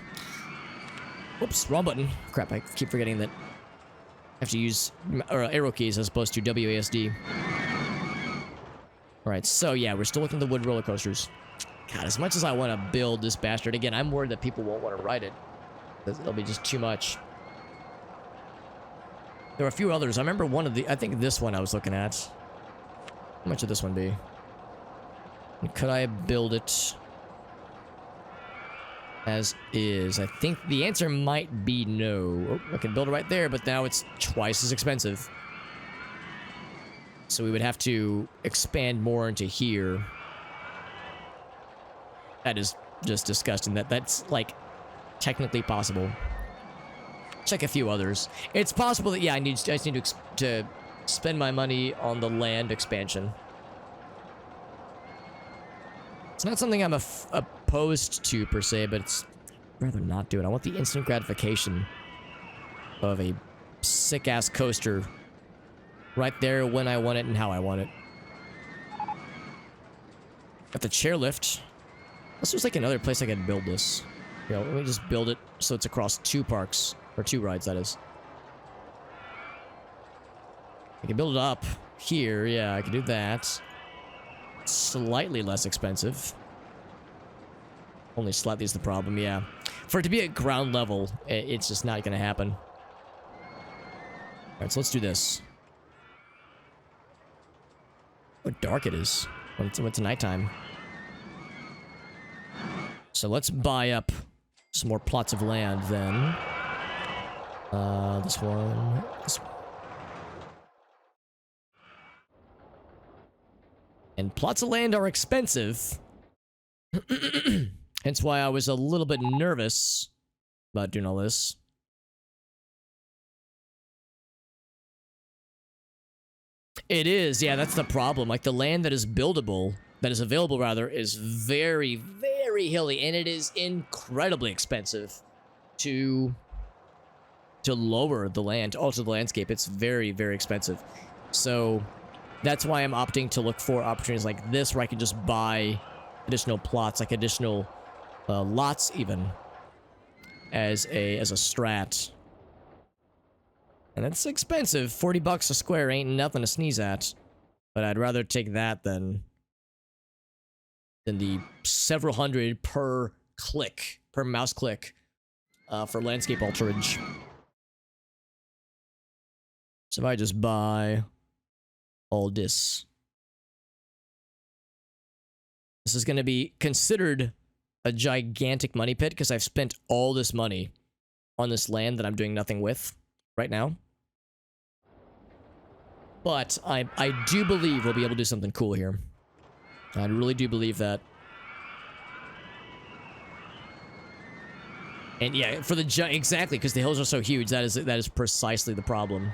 Whoops, wrong button. Crap, I keep forgetting that I have to use arrow keys as opposed to WASD. Alright, so yeah, we're still looking at the wood roller coasters. God, as much as I want to build this bastard, again, I'm worried that people won't want to ride it. It'll be just too much. There are a few others. I remember one of the... I think this one I was looking at. How much would this one be? And could I build it as is? I think the answer might be no. Oh, I can build it right there, but now it's twice as expensive. So we would have to expand more into here. That is just disgusting. That's like technically possible. Check a few others. It's possible that, yeah, I just need to spend my money on the land expansion. It's not something I'm opposed to, per se, but it's... I'd rather not do it. I want the instant gratification of a sick-ass coaster right there when I want it and how I want it. Got the chairlift. This was like another place I could build this. You know, let me just build it so it's across 2 parks. Or 2 rides, that is. I can build it up here. Yeah, I can do that. Slightly less expensive. Only slightly is the problem, yeah. For it to be at ground level, it's just not going to happen. Alright, so let's do this. How dark it is when it's nighttime. So let's buy up some more plots of land then. This one. And plots of land are expensive. Hence why I was a little bit nervous about doing all this. It is, yeah, that's the problem. Like, the land that is buildable, that is available, rather, is very, very hilly. And it is incredibly expensive to lower the land, alter the landscape. It's very, very expensive. So that's why I'm opting to look for opportunities like this, where I can just buy additional plots, like additional lots even, as a strat. And it's expensive. 40 bucks a square ain't nothing to sneeze at. But I'd rather take that than the several hundred per click, per mouse click, for landscape alterage. So if I just buy all this, this is going to be considered a gigantic money pit because I've spent all this money on this land that I'm doing nothing with right now. But I do believe we'll be able to do something cool here. I really do believe that. And yeah, for the exactly, because the hills are so huge, that is precisely the problem.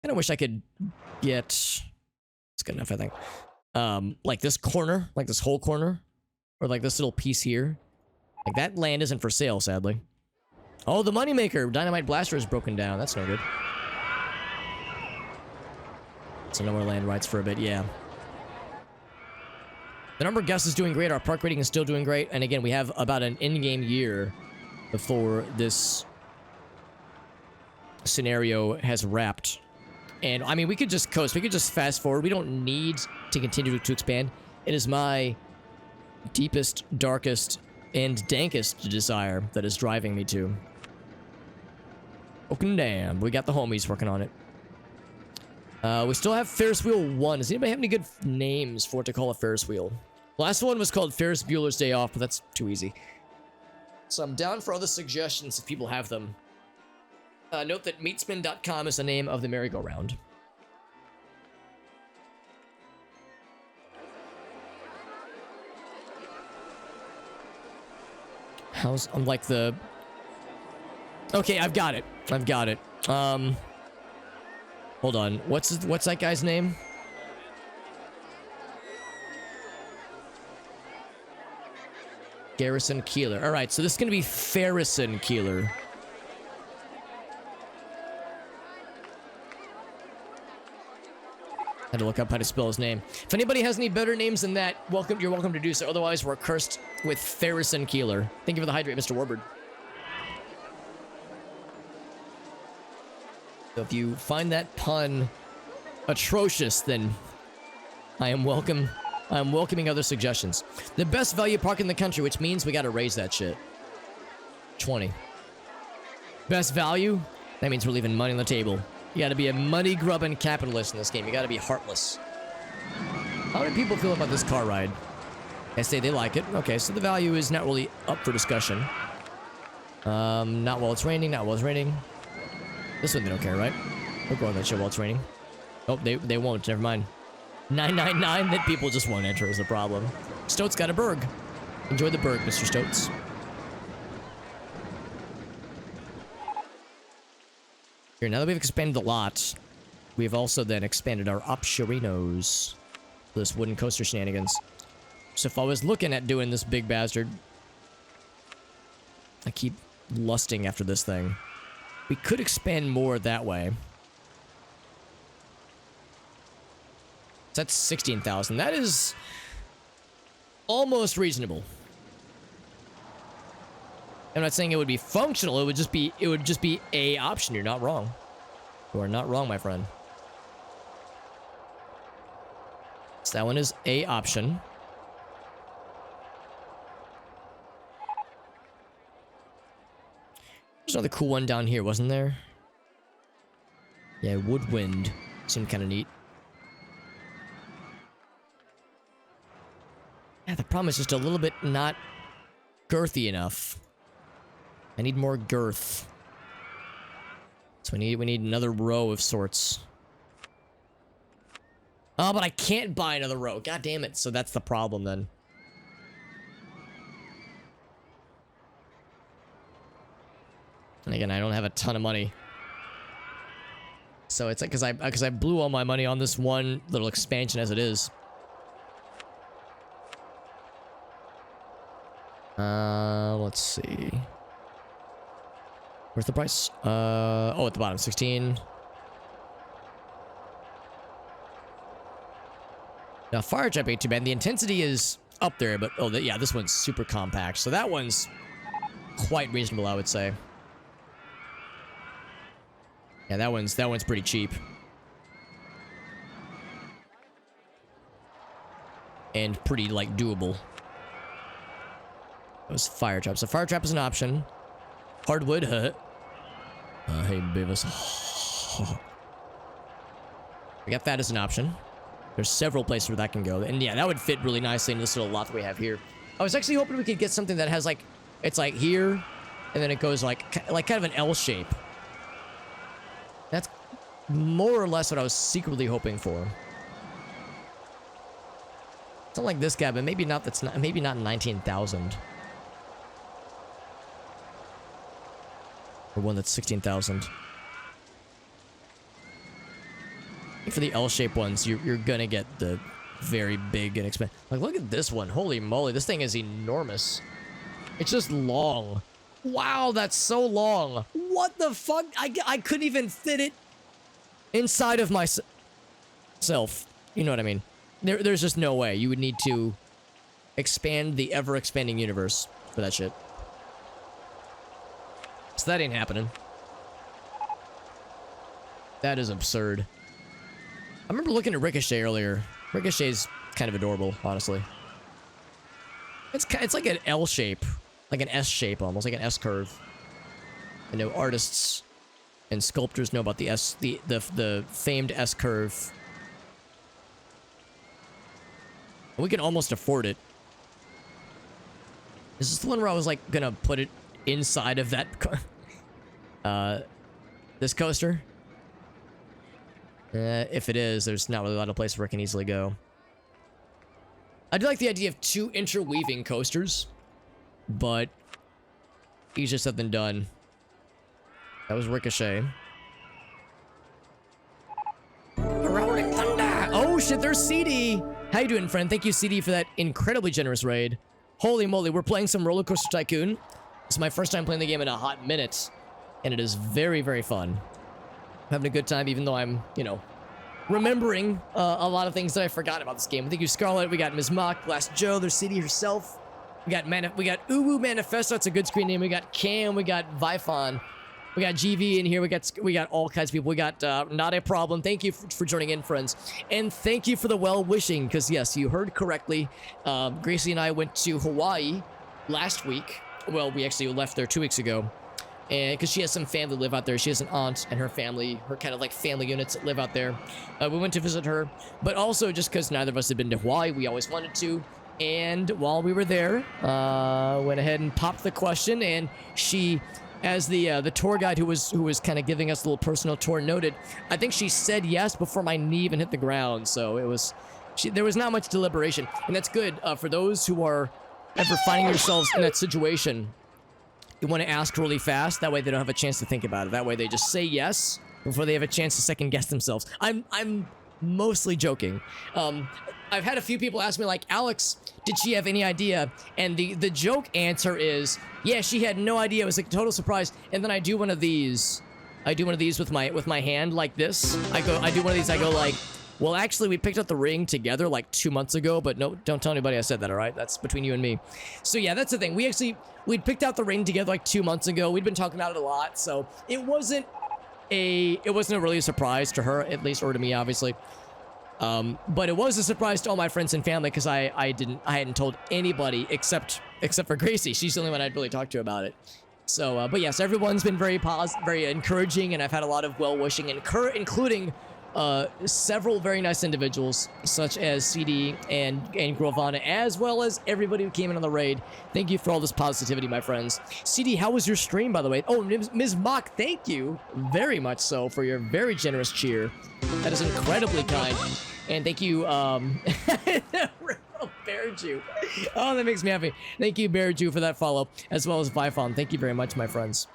And I wish I could get... It's good enough, I think. Like this corner, like this whole corner, or like this little piece here. Like that land isn't for sale, sadly. Oh, the moneymaker! Dynamite Blaster is broken down. That's no good. So no more land rights for a bit, yeah. The number of guests is doing great. Our park rating is still doing great. And again, we have about an in-game year before this scenario has wrapped. And, I mean, we could just coast. We could just fast forward. We don't need to continue to expand. It is my deepest, darkest, and dankest desire that is driving me to. Okay, damn. We got the homies working on it. We still have Ferris Wheel 1. Does anybody have any good names for it to call a Ferris wheel? Last one was called Ferris Bueller's Day Off, but that's too easy. So I'm down for other suggestions if people have them. Note that meatspin.com is the name of the merry-go-round. How's... I'm like the... Okay, I've got it. I've got it. Hold on. What's that guy's name? Garrison Keeler. Alright, so this is going to be Ferrison Keeler. Had to look up how to spell his name. If anybody has any better names than that, you're welcome to do so. Otherwise, we're cursed with Ferrison Keeler. Thank you for the hydrate, Mr. Warbird. So if you find that pun atrocious, then I am welcoming other suggestions. The best value park in the country, which means we gotta raise that shit. 20. Best value? That means we're leaving money on the table. You gotta be a money-grubbing capitalist in this game. You gotta be heartless. How do people feel about this car ride? I say they like it. Okay, so the value is not really up for discussion. Not while it's raining, not while it's raining. This one they don't care, right? We'll go on that show while it's raining. Oh, they won't. Never mind. 999, that people just won't enter is the problem. Stoats got a berg. Enjoy the berg, Mr. Stoats. Here, now that we've expanded the lot, we've also then expanded our optiorinos. This wooden coaster shenanigans. So if I was looking at doing this big bastard, I keep lusting after this thing. We could expand more that way. So that's 16,000. That is almost reasonable. I'm not saying it would be functional. It would just be a option. You're not wrong. You are not wrong, my friend. So that one is a option. There's another cool one down here, wasn't there? Yeah, Woodwind. Seemed kind of neat. Yeah, the problem is just a little bit not girthy enough. I need more girth. So we need another row of sorts. Oh, but I can't buy another row. God damn it. So that's the problem then. And again, I don't have a ton of money. So it's like because I blew all my money on this one little expansion as it is. Let's see. Where's the price? Oh, at the bottom, 16. Now, fire trap ain't too bad. The intensity is up there, but oh, yeah, this one's super compact. So that one's quite reasonable, I would say. Yeah, that one's pretty cheap. And pretty, like, doable. Those fire traps. So fire trap is an option. Hardwood, hey, Beavis. We got that as an option. There's several places where that can go. And yeah, that would fit really nicely into this little lot that we have here. I was actually hoping we could get something that has, like, it's like here, and then it goes like kind of an L shape. That's more or less what I was secretly hoping for. It's not like this guy, but maybe not. Maybe not 19,000. Or one that's 16,000. For the L-shaped ones, you're gonna get the very big and expensive. Like, look at this one. Holy moly, this thing is enormous. It's just long. Wow, that's so long. What the fuck? I couldn't even fit it inside of myself. You know what I mean? There's just no way. You would need to expand the ever-expanding universe for that shit. So that ain't happening. That is absurd. I remember looking at Ricochet earlier. Ricochet's kind of adorable, honestly. It's like an L shape. Like an S shape, almost. Like an S curve. I know artists and sculptors know about the famed S curve. We can almost afford it. Is this the one where I was like gonna put it inside of that this coaster? If it is, there's not really a lot of places where it can easily go. I do like the idea of 2 interweaving coasters, but easier said than done. That was Ricochet. Rolling Thunder! Oh shit, there's CD! How you doing, friend? Thank you, CD, for that incredibly generous raid. Holy moly, we're playing some RollerCoaster Tycoon. It's my first time playing the game in a hot minute, and it is very, very fun. Having a good time, even though I'm, you know, remembering a lot of things that I forgot about this game. Thank you, Scarlet. We got Ms. Mock, Last Joe, there's CD herself. We got Uwu Manifesto. That's a good screen name. We got Cam. We got Vifon. We got GV in here. We got all kinds of people. We got Not a Problem. Thank you for joining in, friends, and thank you for the well wishing. Because yes, you heard correctly. Gracie and I went to Hawaii last week. Well, we actually left there 2 weeks ago. And because she has some family live out there. She has an aunt and her family, her kind of like family units that live out there. We went to visit her, but also just because neither of us had been to Hawaii, we always wanted to. And while we were there, went ahead and popped the question, and she, as the tour guide who was kind of giving us a little personal tour noted, I think she said yes before my knee even hit the ground. So there was not much deliberation, and that's good for those who are ever finding yourselves in that situation. You want to ask really fast. That way they don't have a chance to think about it. That way they just say yes before they have a chance to second guess themselves. I'm mostly joking. I've had a few people ask me, like, Alex, did she have any idea? And the joke answer is, yeah, she had no idea. It was a total surprise. And then I do one of these. I do one of these with my hand like this. I do one of these. I go like, well, actually, we picked up the ring together like 2 months ago, but no, don't tell anybody I said that, all right? That's between you and me. So yeah, that's the thing. We'd picked out the ring together like 2 months ago. We'd been talking about it a lot, so it wasn't really a surprise to her, at least, or to me, obviously. But it was a surprise to all my friends and family because I hadn't told anybody except for Gracie. She's the only one I'd really talked to about it. So, but yes, everyone's been very encouraging, and I've had a lot of well-wishing, including several very nice individuals, such as CD and Grovana, as well as everybody who came in on the raid. Thank you for all this positivity, my friends. CD, how was your stream, by the way? Oh, Ms. Mock, thank you very much so for your very generous cheer. That is incredibly kind. And thank you, Bear Jew. Oh, that makes me happy. Thank you, Bear Jew, for that follow, as well as Vifon. Thank you very much, my friends.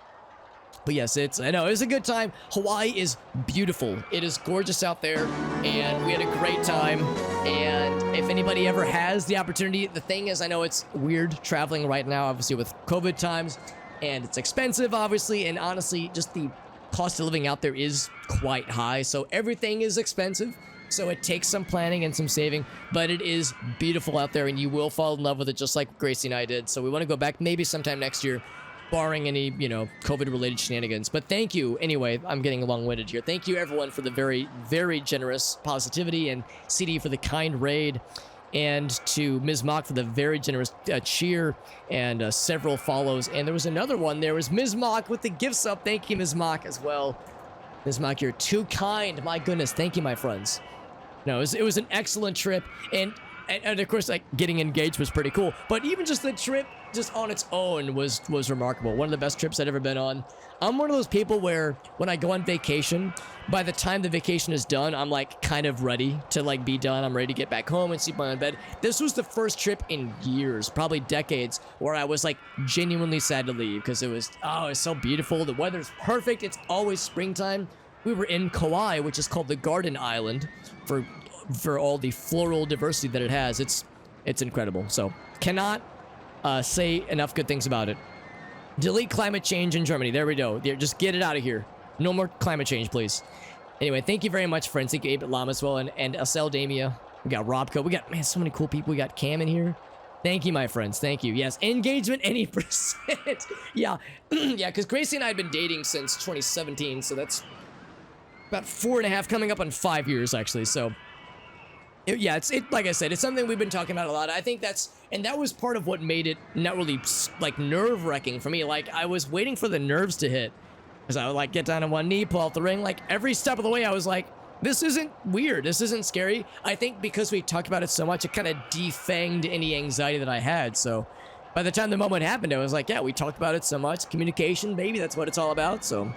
But yes, I know, it was a good time. Hawaii is beautiful. It is gorgeous out there, and we had a great time. And if anybody ever has the opportunity, the thing is, I know it's weird traveling right now, obviously with COVID times, and it's expensive, obviously, and honestly, just the cost of living out there is quite high, so everything is expensive. So it takes some planning and some saving, but it is beautiful out there, and you will fall in love with it just like Gracie and I did. So we want to go back maybe sometime next year. barring any, you know, COVID-related shenanigans. But thank you. Anyway, I'm getting long-winded here. Thank you, everyone, for the very, very generous positivity, and CD for the kind raid, and to Ms. Mock for the very generous cheer and several follows. And there was another one. There was Ms. Mock with the gift sub. Thank you, Ms. Mock, as well. Ms. Mock, you're too kind. My goodness. Thank you, my friends. No, it was an excellent trip. And of course, like, getting engaged was pretty cool. But even just the trip, just on its own, was remarkable. One of the best trips I'd ever been on. I'm one of those people where when I go on vacation, by the time the vacation is done, I'm like kind of ready to like be done. I'm ready to get back home and sleep on my bed. This was the first trip in years, probably decades, where I was like genuinely sad to leave because it was so beautiful. The weather's perfect. It's always springtime. We were in Kauai, which is called the Garden Island, for all the floral diversity that it has. It's incredible. So cannot say enough good things about it. Delete climate change in Germany. There we go. Just get it out of here. No more climate change, please. Anyway, thank you very much, friends. Thank you, 8-Bit Llama as well, and Acel Damia. We got Robco. We got, man, so many cool people. We got Cam in here. Thank you, my friends. Thank you. Yes, engagement any percent. Yeah, yeah, because Gracie and I had been dating since 2017, so that's about 4.5, coming up on 5 years, actually. So, yeah, it's like I said, it's something we've been talking about a lot. I think that was part of what made it not really, like, nerve-wracking for me. Like, I was waiting for the nerves to hit. Because I would, like, get down on one knee, pull out the ring. Like, every step of the way, I was like, this isn't weird. This isn't scary. I think because we talked about it so much, it kind of defanged any anxiety that I had. So, by the time the moment happened, I was like, yeah, we talked about it so much. Communication, baby, that's what it's all about. So,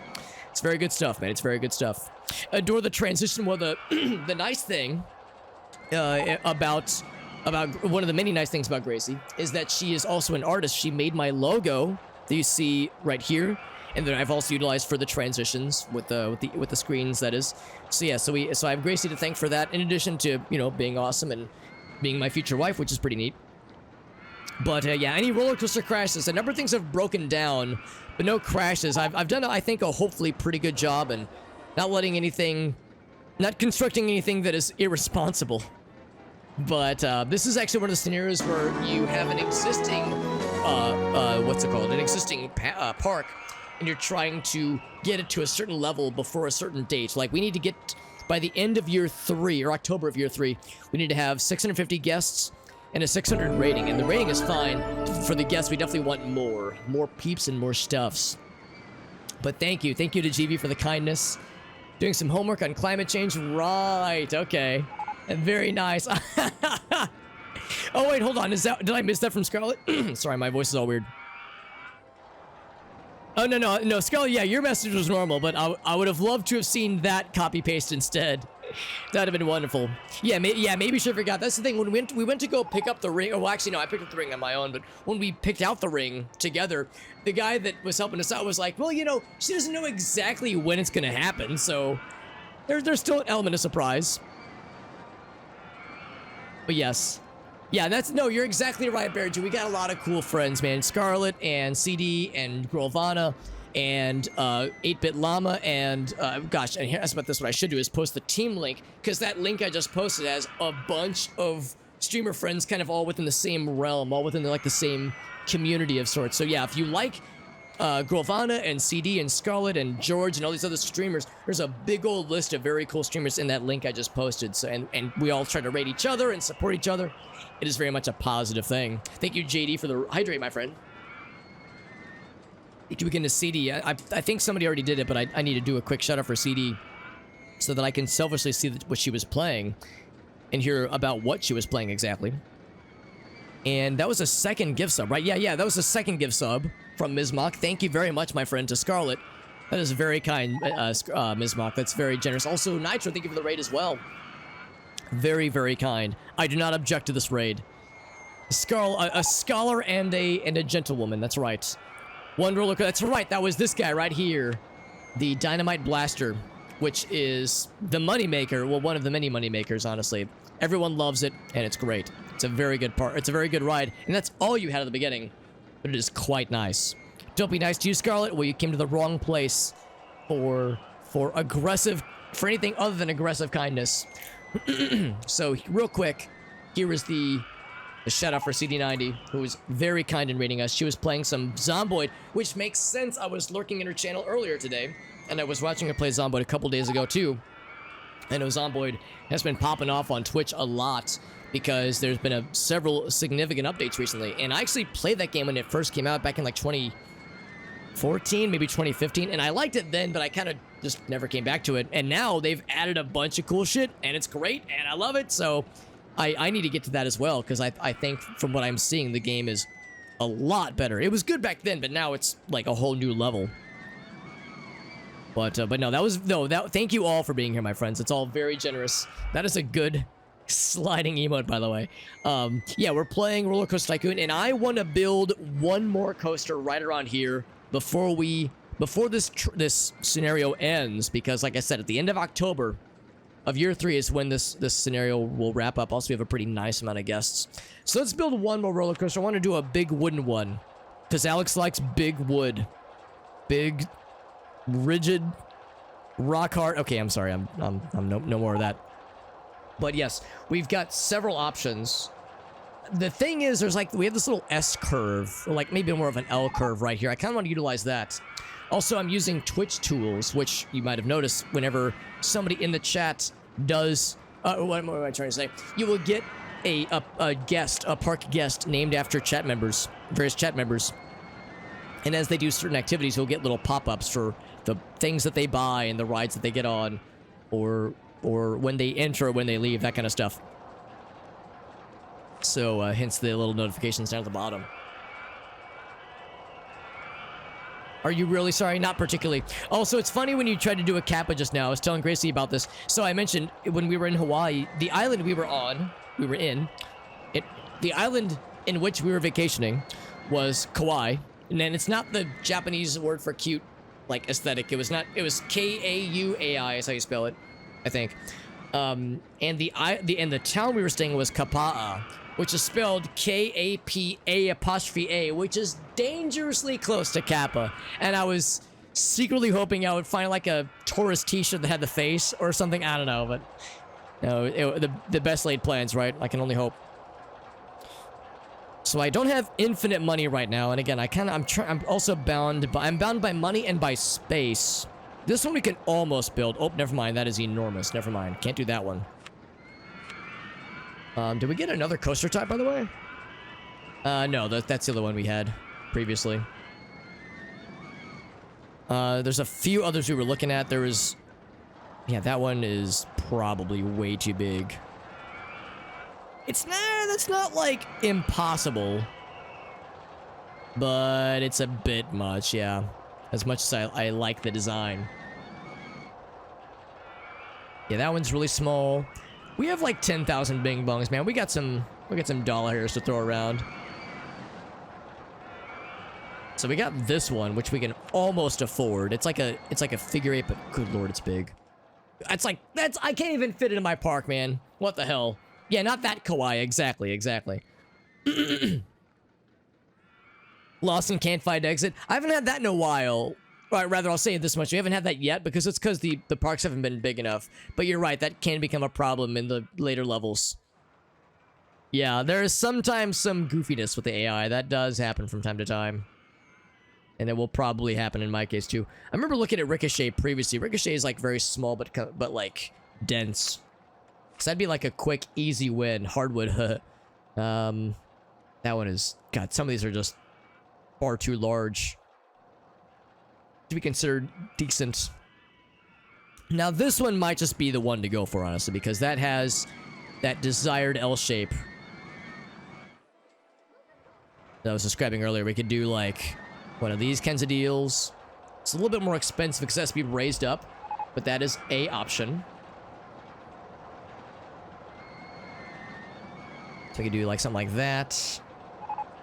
it's very good stuff, man. It's very good stuff. Adore the transition. Well, the the nice thing about one of the many nice things about Gracie is that she is also an artist. She made my logo that you see right here, and then I've also utilized for the transitions with the screens, that is. So yeah, so I have Gracie to thank for that, in addition to, you know, being awesome and being my future wife, which is pretty neat. But yeah, any roller coaster crashes, a number of things have broken down, but no crashes. I've done, I think, a hopefully pretty good job and not constructing anything that is irresponsible. But this is actually one of the scenarios where you have an existing, an existing park, and you're trying to get it to a certain level before a certain date. Like, we need to get, by the end of year 3, or October of year 3, we need to have 650 guests and a 600 rating. And the rating is fine. For the guests, we definitely want more peeps and more stuffs. But thank you to GB for the kindness. Doing some homework on climate change. Right, okay. And very nice. Oh, wait, hold on. Did I miss that from Scarlett? Sorry, my voice is all weird. Oh, no, Scarlett, yeah, your message was normal, but I would have loved to have seen that copy-paste instead. That'd have been wonderful. Yeah, maybe she forgot. That's the thing. When we went to go pick up the ring, well, actually, no, I picked up the ring on my own, but when we picked out the ring together, the guy that was helping us out was like, well, you know, she doesn't know exactly when it's going to happen, so there's still an element of surprise. But yes. Yeah, you're exactly right, Bearju. We got a lot of cool friends, man. Scarlett and CD and Grovana and 8-Bit Llama and, gosh, and here's about this. What I should do is post the team link, because that link I just posted has a bunch of streamer friends kind of all within the same realm, all within the same community of sorts. So yeah, if you like Grovana and CD and Scarlett and George and all these other streamers, there's a big old list of very cool streamers in that link I just posted. So and we all try to rate each other and support each other. It is very much a positive thing. Thank you, JD, for the hydrate, my friend. Thank you again to CD. I think somebody already did it, but I need to do a quick shout out for CD so that I can selfishly see what she was playing and hear about what she was playing exactly. And that was a second gift sub, right? Yeah, that was a second gift sub from Ms. Mock. Thank you very much, my friend, to Scarlett. That is very kind, Ms. Mock. That's very generous. Also, Nitro, thank you for the raid as well. Very, very kind. I do not object to this raid. A scholar and a gentlewoman. That's right. One roller coaster. That's right. That was this guy right here, the Dynamite Blaster, which is the moneymaker. Well, one of the many moneymakers, honestly. Everyone loves it, and it's great. It's a very good part. It's a very good ride, and that's all you had at the beginning. But it is quite nice. Don't be nice to you, Scarlett. Well, you came to the wrong place for anything other than aggressive kindness. So real quick, here is the A shout out for CD90, who was very kind in rating us. She was playing some Zomboid, which makes sense. I was lurking in her channel earlier today, and I was watching her play Zomboid a couple days ago too. I know Zomboid has been popping off on Twitch a lot because there's been several significant updates recently. And I actually played that game when it first came out back in like 2014, maybe 2015. And I liked it then, but I kind of just never came back to it. And now they've added a bunch of cool shit, and it's great, and I love it. So I need to get to that as well, because I think from what I'm seeing, the game is a lot better. It was good back then, but now it's like a whole new level. But no, thank you all for being here, my friends. It's all very generous. That is a good sliding emote, by the way. Yeah, we're playing RollerCoaster Tycoon, and I want to build one more coaster right around here before this scenario ends, because like I said, at the end of October of year 3 is when this scenario will wrap up. Also, we have a pretty nice amount of guests. So let's build one more roller coaster. I want to do a big wooden one, because Alex likes big wood. Big, rigid, rock hard. Okay, I'm sorry. I'm no more of that. But yes, we've got several options. The thing is, we have this little S curve, or like maybe more of an L curve right here. I kind of want to utilize that. Also, I'm using Twitch tools, which you might have noticed whenever somebody in the chat does... what am I trying to say? You will get a park guest named after chat members, various chat members. And as they do certain activities, you'll get little pop-ups for the things that they buy and the rides that they get on, or when they enter or when they leave, that kind of stuff. So, hence the little notifications down at the bottom. Are you really sorry? Not particularly. Also, it's funny when you tried to do a Kappa just now. I was telling Gracie about this. So I mentioned when we were in Hawaii, the island we were in, the island in which we were vacationing was Kauai. And then it's not the Japanese word for cute, like aesthetic. It was K-A-U-A-I is how you spell it, I think. And the town we were staying in was Kapa'a, which is spelled K-A-P-A', which is dangerously close to Kappa. And I was secretly hoping I would find like a tourist t-shirt that had the face or something. I don't know, but no, the best laid plans, right? I can only hope. So I don't have infinite money right now, and again, I'm also bound by money and by space. This one we can almost build. Oh, never mind. That is enormous. Never mind. Can't do that one. Did we get another coaster type, by the way? No, that's the other one we had previously. There's a few others we were looking at. Yeah, that one is probably way too big. That's not like impossible, but it's a bit much, yeah. As much as I like the design. Yeah, that one's really small. We have like 10,000 bing bongs, man. We got some dollar hairs to throw around. So we got this one, which we can almost afford. It's like a figure 8, but good lord, it's big. I can't even fit it in my park, man. What the hell? Yeah, not that kawaii. Exactly. Lost and can't find exit. I haven't had that in a while. Or rather, I'll say it this much. We haven't had that yet because it's because the parks haven't been big enough. But you're right, that can become a problem in the later levels. Yeah, there is sometimes some goofiness with the AI. That does happen from time to time. And it will probably happen in my case too. I remember looking at Ricochet previously. Ricochet is like very small but like dense. So that'd be like a quick, easy win. Hardwood. That one is... God, some of these are just far too large to be considered decent. Now, this one might just be the one to go for, honestly, because that has that desired L shape that I was describing earlier. We could do, like, one of these kinds of deals. It's a little bit more expensive because it has to be raised up, but that is a option. So we could do like something like that.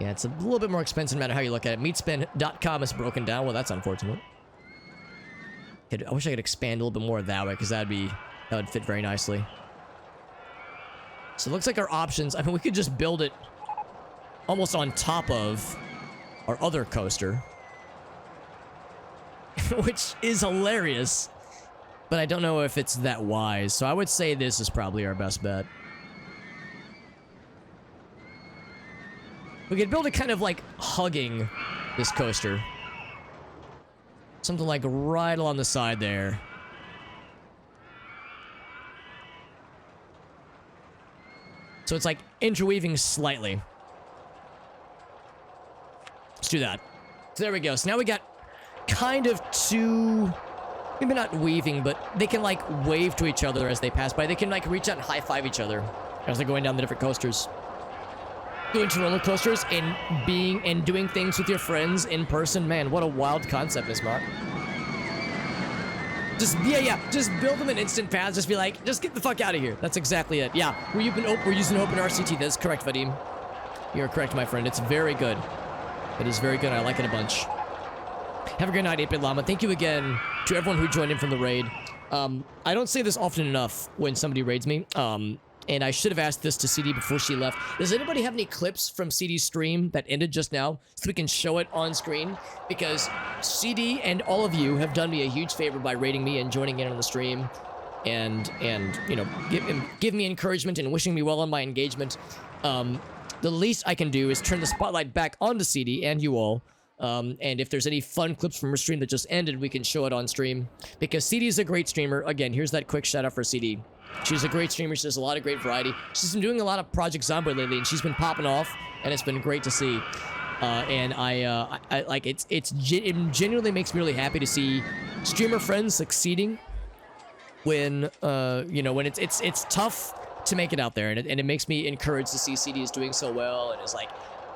Yeah, it's a little bit more expensive no matter how you look at it. Meatspin.com is broken down. Well, that's unfortunate. I wish I could expand a little bit more that way, because that would fit very nicely. So it looks like our options... I mean, we could just build it almost on top of our other coaster. Which is hilarious. But I don't know if it's that wise. So I would say this is probably our best bet. We could build it kind of like hugging this coaster. Something like right along the side there. So it's like interweaving slightly. Let's do that. So there we go. So now we got kind of two, maybe not weaving, but they can like wave to each other as they pass by. They can like reach out and high five each other as they're going down the different coasters. Going to roller coasters and doing things with your friends in person. Man, what a wild concept, Miss Mark. Just just build them in instant paths. Just be like, just get the fuck out of here. That's exactly it. Yeah, we're using OpenRCT. That's correct, Vadim. You're correct, my friend. It's very good. It is very good. I like it a bunch. Have a great night, 8-Bit Llama. Thank you again to everyone who joined in from the raid. I don't say this often enough when somebody raids me. And I should have asked this to CD before she left. Does anybody have any clips from CD's stream that ended just now so we can show it on screen? Because CD and all of you have done me a huge favor by rating me and joining in on the stream and you know, give me encouragement and wishing me well on my engagement. The least I can do is turn the spotlight back onto CD and you all. And if there's any fun clips from her stream that just ended, we can show it on stream. Because CD is a great streamer. Again, here's that quick shout out for CD. She's a great streamer. She does a lot of great variety. She's been doing a lot of Project Zombie lately, and she's been popping off, and it's been great to see. And I like it genuinely makes me really happy to see streamer friends succeeding when you know, when it's tough to make it out there, and it makes me encouraged to see CD is doing so well and is like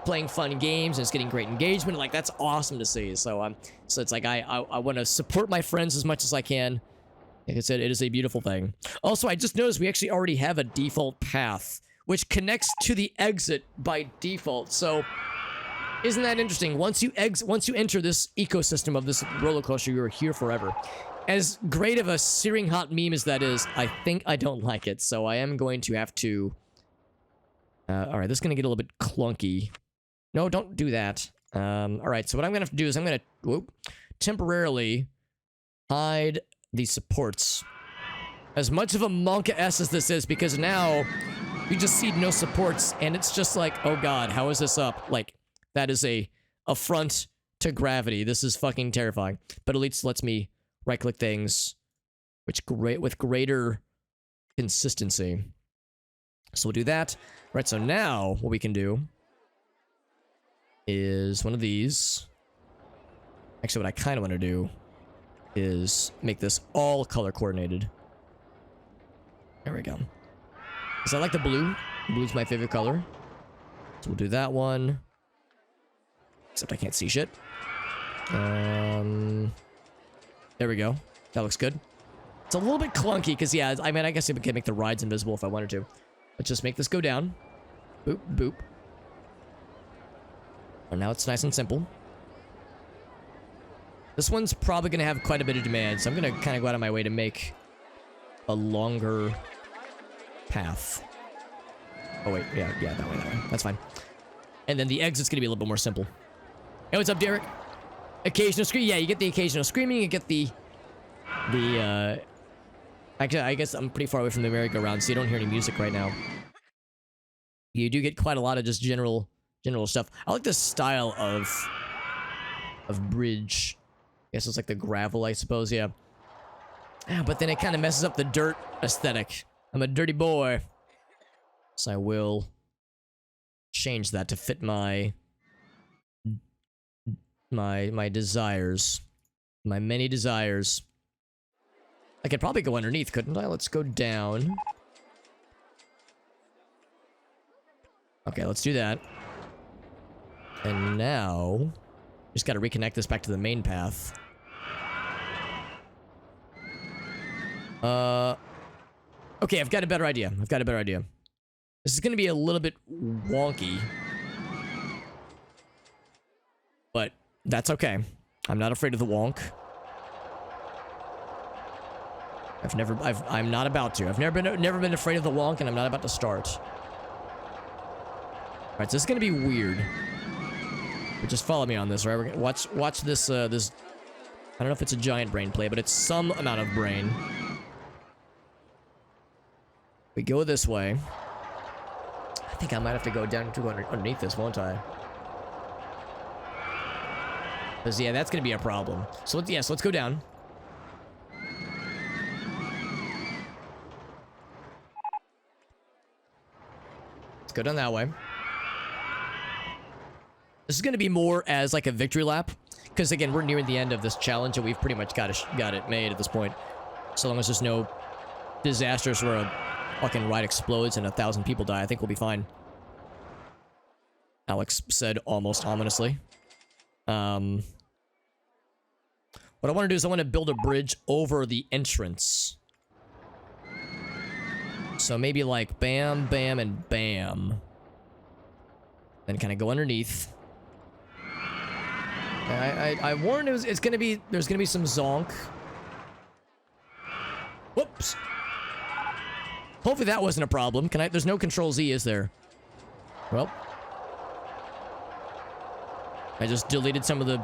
playing fun games and is getting great engagement. Like, that's awesome to see. So so it's like I want to support my friends as much as I can. Like I said, it is a beautiful thing. Also, I just noticed we actually already have a default path, which connects to the exit by default. So, isn't that interesting? Once you enter this ecosystem of this roller coaster, you're here forever. As great of a searing hot meme as that is, I think I don't like it. So I am going to have to. All right, this is gonna get a little bit clunky. No, don't do that. All right, so what I'm gonna have to do is I'm gonna temporarily hide these supports. As much of a Monka S as this is, because now you just see no supports, and it's just like, oh god, how is this up? Like, that is a affront to gravity. This is fucking terrifying. But at least lets me right-click things, with greater consistency. So we'll do that. Right, so now what we can do is one of these. Actually, what I kind of want to do is make this all color coordinated. There we go. Because I like the blue. Blue's my favorite color. So we'll do that one. Except I can't see shit. There we go. That looks good. It's a little bit clunky because, yeah, I mean, I guess I could make the rides invisible if I wanted to. Let's just make this go down. Boop, boop. And now it's nice and simple. This one's probably going to have quite a bit of demand, so I'm going to kind of go out of my way to make a longer path. Oh, wait. Yeah, that way. That's fine. And then the exit's going to be a little bit more simple. Hey, what's up, Derek? Occasional screaming. Yeah, you get the occasional screaming. You get the actually, I guess I'm pretty far away from the merry-go-round, so you don't hear any music right now. You do get quite a lot of just general stuff. I like this style of bridge. I guess it's like the gravel, I suppose, yeah. But then it kind of messes up the dirt aesthetic. I'm a dirty boy. So I will change that to fit my desires. My many desires. I could probably go underneath, couldn't I? Let's go down. Okay, let's do that. And now, just gotta reconnect this back to the main path. Okay, I've got a better idea. This is gonna be a little bit wonky. But that's okay. I'm not afraid of the wonk. I'm not about to. I've never been afraid of the wonk, and I'm not about to start. Alright, so this is gonna be weird. But just follow me on this, right? We're gonna watch this, this... I don't know if it's a giant brain play, but it's some amount of brain. We go this way. I think I might have to go down to underneath this, won't I? Because, yeah, that's going to be a problem. So, let's go down. Let's go down that way. This is going to be more as, like, a victory lap. Because, again, we're nearing the end of this challenge, and we've pretty much got it made at this point. So long as there's no disasters where a fucking ride explodes and 1,000 people die, I think we'll be fine. Alex said almost ominously. What I want to do is I want to build a bridge over the entrance. So maybe like bam, bam, and bam. Then kind of go underneath. I warned there's gonna be some zonk. Whoops. Hopefully that wasn't a problem. There's no Control Z, is there? Well. I just deleted some of the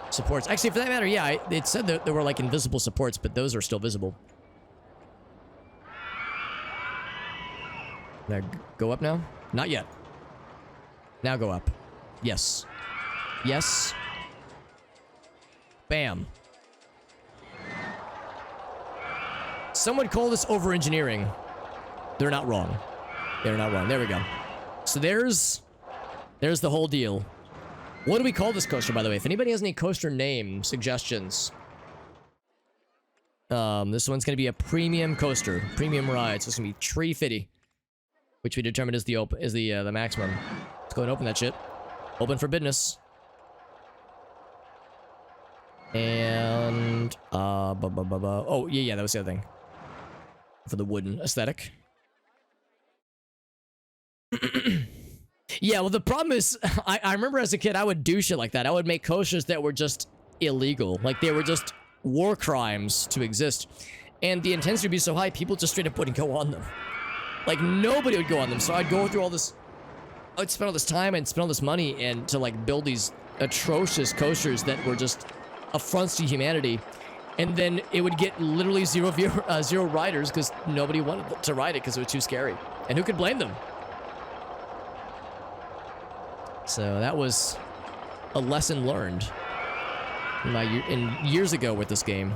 supports. Actually, for that matter, yeah, it said that there were like invisible supports, but those are still visible. Now, go up now? Not yet. Now go up. Yes. Yes. Bam. Someone call this over-engineering. They're not wrong. They're not wrong. There we go. So there's the whole deal. What do we call this coaster, by the way? If anybody has any coaster name suggestions. This one's going to be a premium coaster. Premium ride. So it's going to be Tree Fitty. Which we determined is the maximum. Let's go and open that shit. Open for business. And... Oh, yeah, that was the other thing. For the wooden aesthetic. Yeah, well, the problem is, I remember as a kid, I would do shit like that. I would make coasters that were just illegal. Like, they were just war crimes to exist. And the intensity would be so high, people just straight up wouldn't go on them. Like, nobody would go on them. So I'd go through all this... I'd spend all this time and spend all this money and to, like, build these atrocious coasters that were just affronts to humanity. And then it would get literally zero riders because nobody wanted to ride it because it was too scary. And who could blame them? So that was a lesson learned in years ago with this game.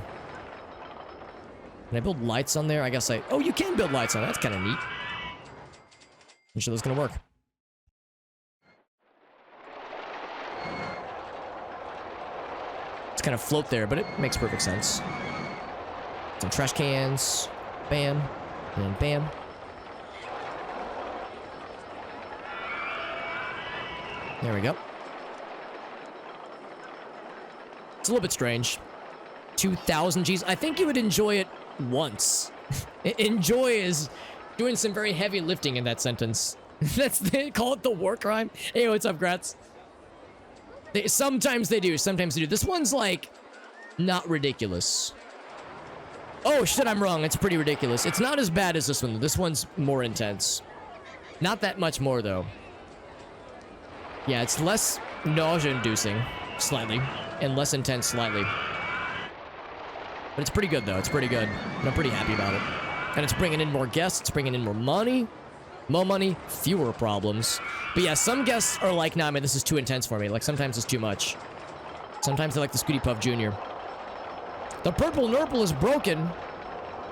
Can I build lights on there? I guess oh, you can build lights on it. That's kind of neat. I'm sure that's gonna work. It's kind of float there, but it makes perfect sense. Some trash cans. Bam. And bam. There we go. It's a little bit strange. 2,000 Gs. I think you would enjoy it once. Enjoy is doing some very heavy lifting in that sentence. They call it the war crime. Hey, what's up, Gratz? Sometimes they do. Sometimes they do. This one's like not ridiculous. Oh shit, I'm wrong. It's pretty ridiculous. It's not as bad as this one. This one's more intense. Not that much more though. Yeah, it's less nausea-inducing, slightly, and less intense, slightly. But it's pretty good, though. It's pretty good. And I'm pretty happy about it. And it's bringing in more guests. It's bringing in more money. More money, fewer problems. But yeah, some guests are like, nah, man, this is too intense for me. Like, sometimes it's too much. Sometimes they like the Scooty Puff Jr. The purple Nurple is broken.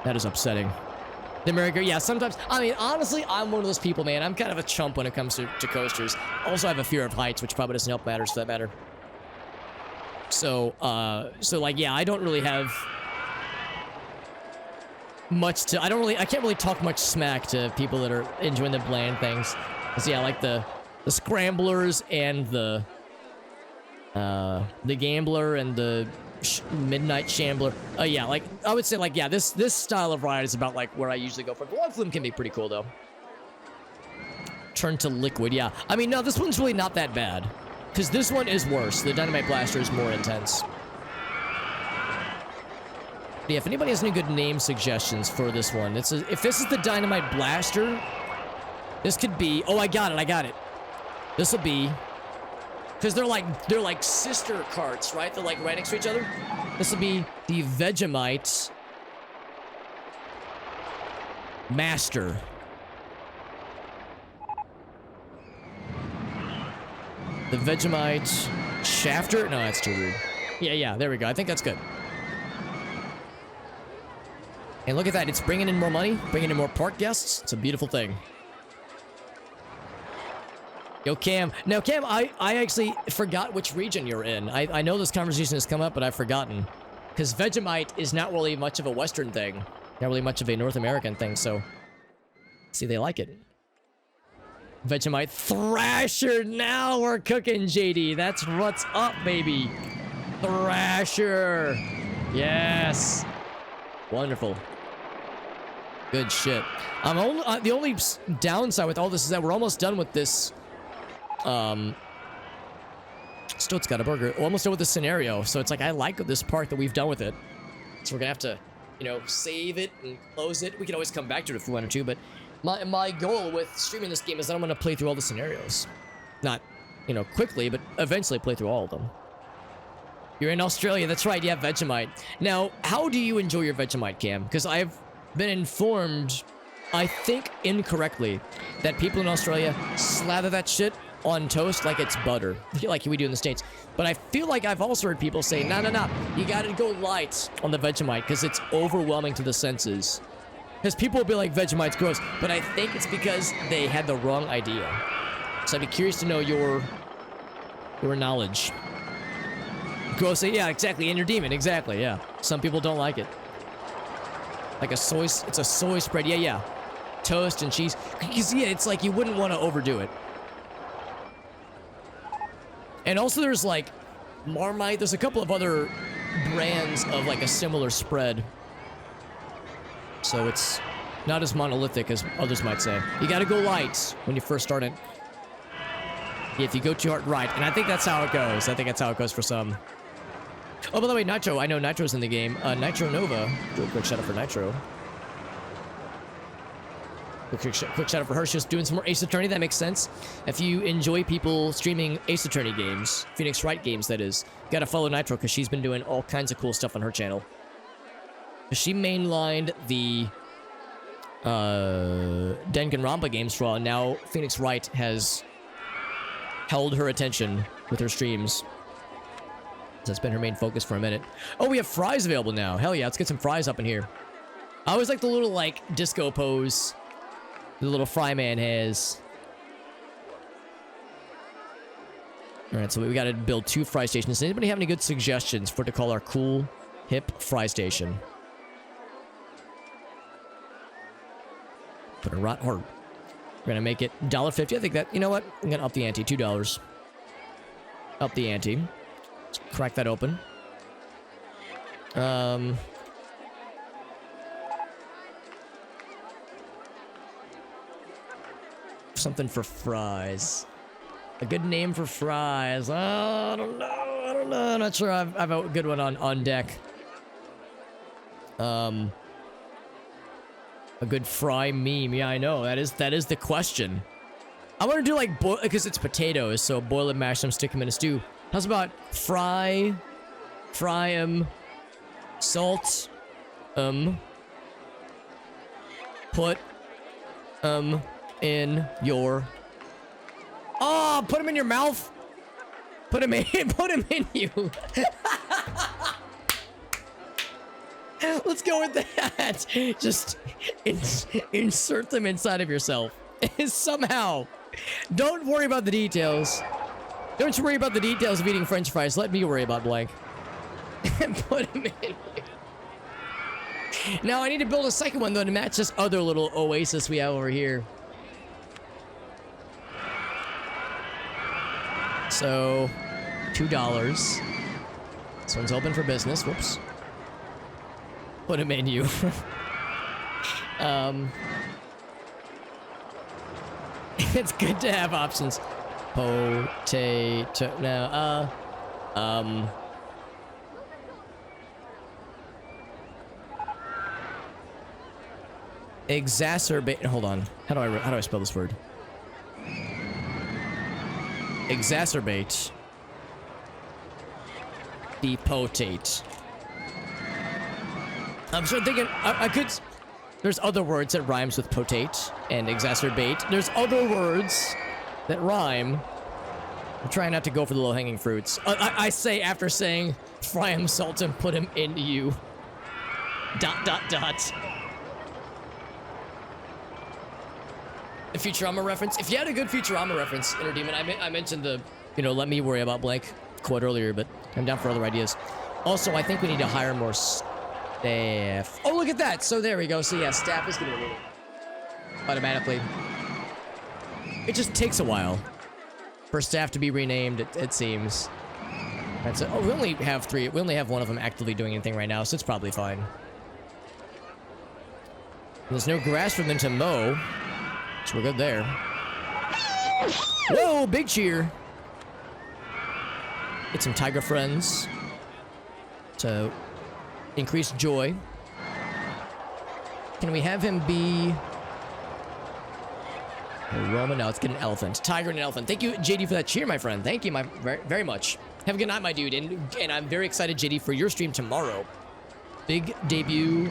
That is upsetting. The America, yeah, sometimes, I mean, honestly, I'm one of those people, man. I'm kind of a chump when it comes to coasters. Also, I have a fear of heights, which probably doesn't help matters for that matter. So, like, yeah, I don't really have much to, I can't really talk much smack to people that are enjoying the bland things. Cause yeah, like the Scramblers and the Gambler and the Midnight Shambler. Yeah, like, I would say, like, yeah, this style of ride is about, like, where I usually go for. Log Flume can be pretty cool, though. Turn to liquid, yeah. I mean, no, this one's really not that bad. Because this one is worse. The Dynamite Blaster is more intense. But yeah, if anybody has any good name suggestions for this one, if this is the Dynamite Blaster, this could be... Oh, I got it. This will be... Because they're like sister carts, right? They're like right next to each other. This will be the Vegemite Master. The Vegemite Shafter? No, that's too rude. Yeah, there we go. I think that's good. And look at that. It's bringing in more money, bringing in more park guests. It's a beautiful thing. Yo, Cam. Now, Cam, I actually forgot which region you're in. I know this conversation has come up, but I've forgotten. Because Vegemite is not really much of a Western thing. Not really much of a North American thing, so... See, they like it. Vegemite Thrasher. Now we're cooking, JD. That's what's up, baby. Thrasher. Yes. Wonderful. Good shit. The only downside with all this is that we're almost done with this. Stoat's got a burger. We're almost done with this scenario. So it's like, I like this part that we've done with it. So we're gonna have to, you know, save it and close it. We can always come back to it if we want to, but my goal with streaming this game is that I'm gonna play through all the scenarios. Not, you know, quickly, but eventually play through all of them. You're in Australia, that's right, yeah, Vegemite. Now, how do you enjoy your Vegemite, Cam? Because I've been informed, I think incorrectly, that people in Australia slather that shit on toast like it's butter, like we do in the States. But I feel like I've also heard people say, no, you gotta go light on the Vegemite because it's overwhelming to the senses. Because people will be like, Vegemite's gross, but I think it's because they had the wrong idea. So I'd be curious to know your knowledge. Gross, yeah, exactly, and your demon, exactly, yeah. Some people don't like it. Like it's a soy spread, yeah. Toast and cheese. Because, yeah, it's like you wouldn't want to overdo it. And also there's like Marmite, there's a couple of other brands of like a similar spread. So it's not as monolithic as others might say. You gotta go light when you first start it. If you go too hard, right. And I think that's how it goes. I think that's how it goes for some. Oh, by the way, Nitro. I know Nitro's in the game. Nitro Nova. Do a quick shout out for Nitro. Quick shout out for her. She's doing some more Ace Attorney. That makes sense. If you enjoy people streaming Ace Attorney games, Phoenix Wright games, that is, you gotta follow Nitro because she's been doing all kinds of cool stuff on her channel. She mainlined the Danganronpa games for a while, and now Phoenix Wright has held her attention with her streams. That's been her main focus for a minute. Oh, we have fries available now. Hell yeah, let's get some fries up in here. I always like the little, like, disco pose the little fry man has. Alright, so we gotta build 2 fry stations. Does anybody have any good suggestions for to call our cool, hip fry station? Put a rot hard. We're gonna make it $1.50. I think that, you know what? I'm gonna up the ante, $2. Up the ante. Let's crack that open. Something for fries. A good name for fries. Oh, I don't know. I'm not sure I've a good one on deck. A good fry meme. Yeah, I know. That is the question. I want to do like boil because it's potatoes, so boil them, mash them, stick them in a stew. How's about fry 'em, salt, put in your. Oh, put them in your mouth. Put them in you. Let's go with that. Just insert them inside of yourself. Somehow. Don't worry about the details. Don't you worry about the details of eating french fries. Let me worry about blank. Put them in. Now I need to build a second one though to match this other little oasis we have over here. So, $2. This one's open for business. Whoops. Put a menu. It's good to have options. Potato. Now, exacerbate. Hold on. How do I spell this word? Exacerbate the potate. I'm sort of thinking I could. There's other words that rhymes with potate and exacerbate. There's other words that rhyme. I'm trying not to go for the low-hanging fruits. I say after saying Fry him, salt him, put him into you. ... The Futurama reference. If you had a good Futurama reference, Inner Demon, I mentioned the, let me worry about blank quote earlier, but I'm down for other ideas. Also, I think we need to hire more staff. Oh, look at that. So there we go. So yeah, staff is going to be automatically. It just takes a while for staff to be renamed, it seems. That's it. Oh, we only have 3. We only have one of them actively doing anything right now, so it's probably fine. There's no grass for them to mow, so we're good there. Whoa, big cheer. Get some tiger friends to increase joy. Can we have him be a Roman? No, let's get an elephant. Tiger and an elephant. Thank you, JD, for that cheer, my friend. Thank you, very much. Have a good night, my dude. And I'm very excited, JD, for your stream tomorrow. Big debut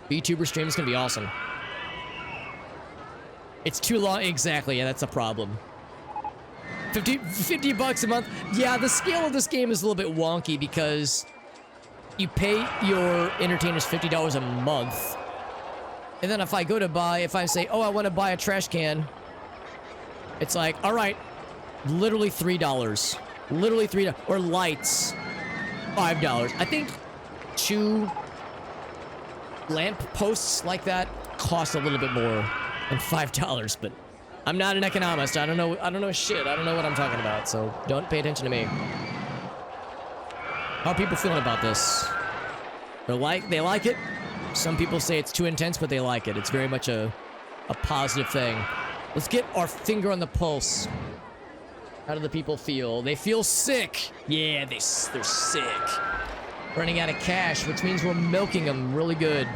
VTuber stream is going to be awesome. It's too long. Exactly. Yeah, that's a problem. 50 bucks a month. Yeah, the scale of this game is a little bit wonky because you pay your entertainers $50 a month. And then if I say, oh, I want to buy a trash can, it's like, all right, literally $3. Literally $3. Or lights, $5. I think 2 lamp posts like that cost a little bit more than $5, but I'm not an economist. I don't know shit. I don't know what I'm talking about, so don't pay attention to me. How are people feeling about this? They like it. Some people say it's too intense, but they like it. It's very much a positive thing. Let's get our finger on the pulse. How do the people feel? They feel sick. Yeah, they're sick. Running out of cash, which means we're milking them really good.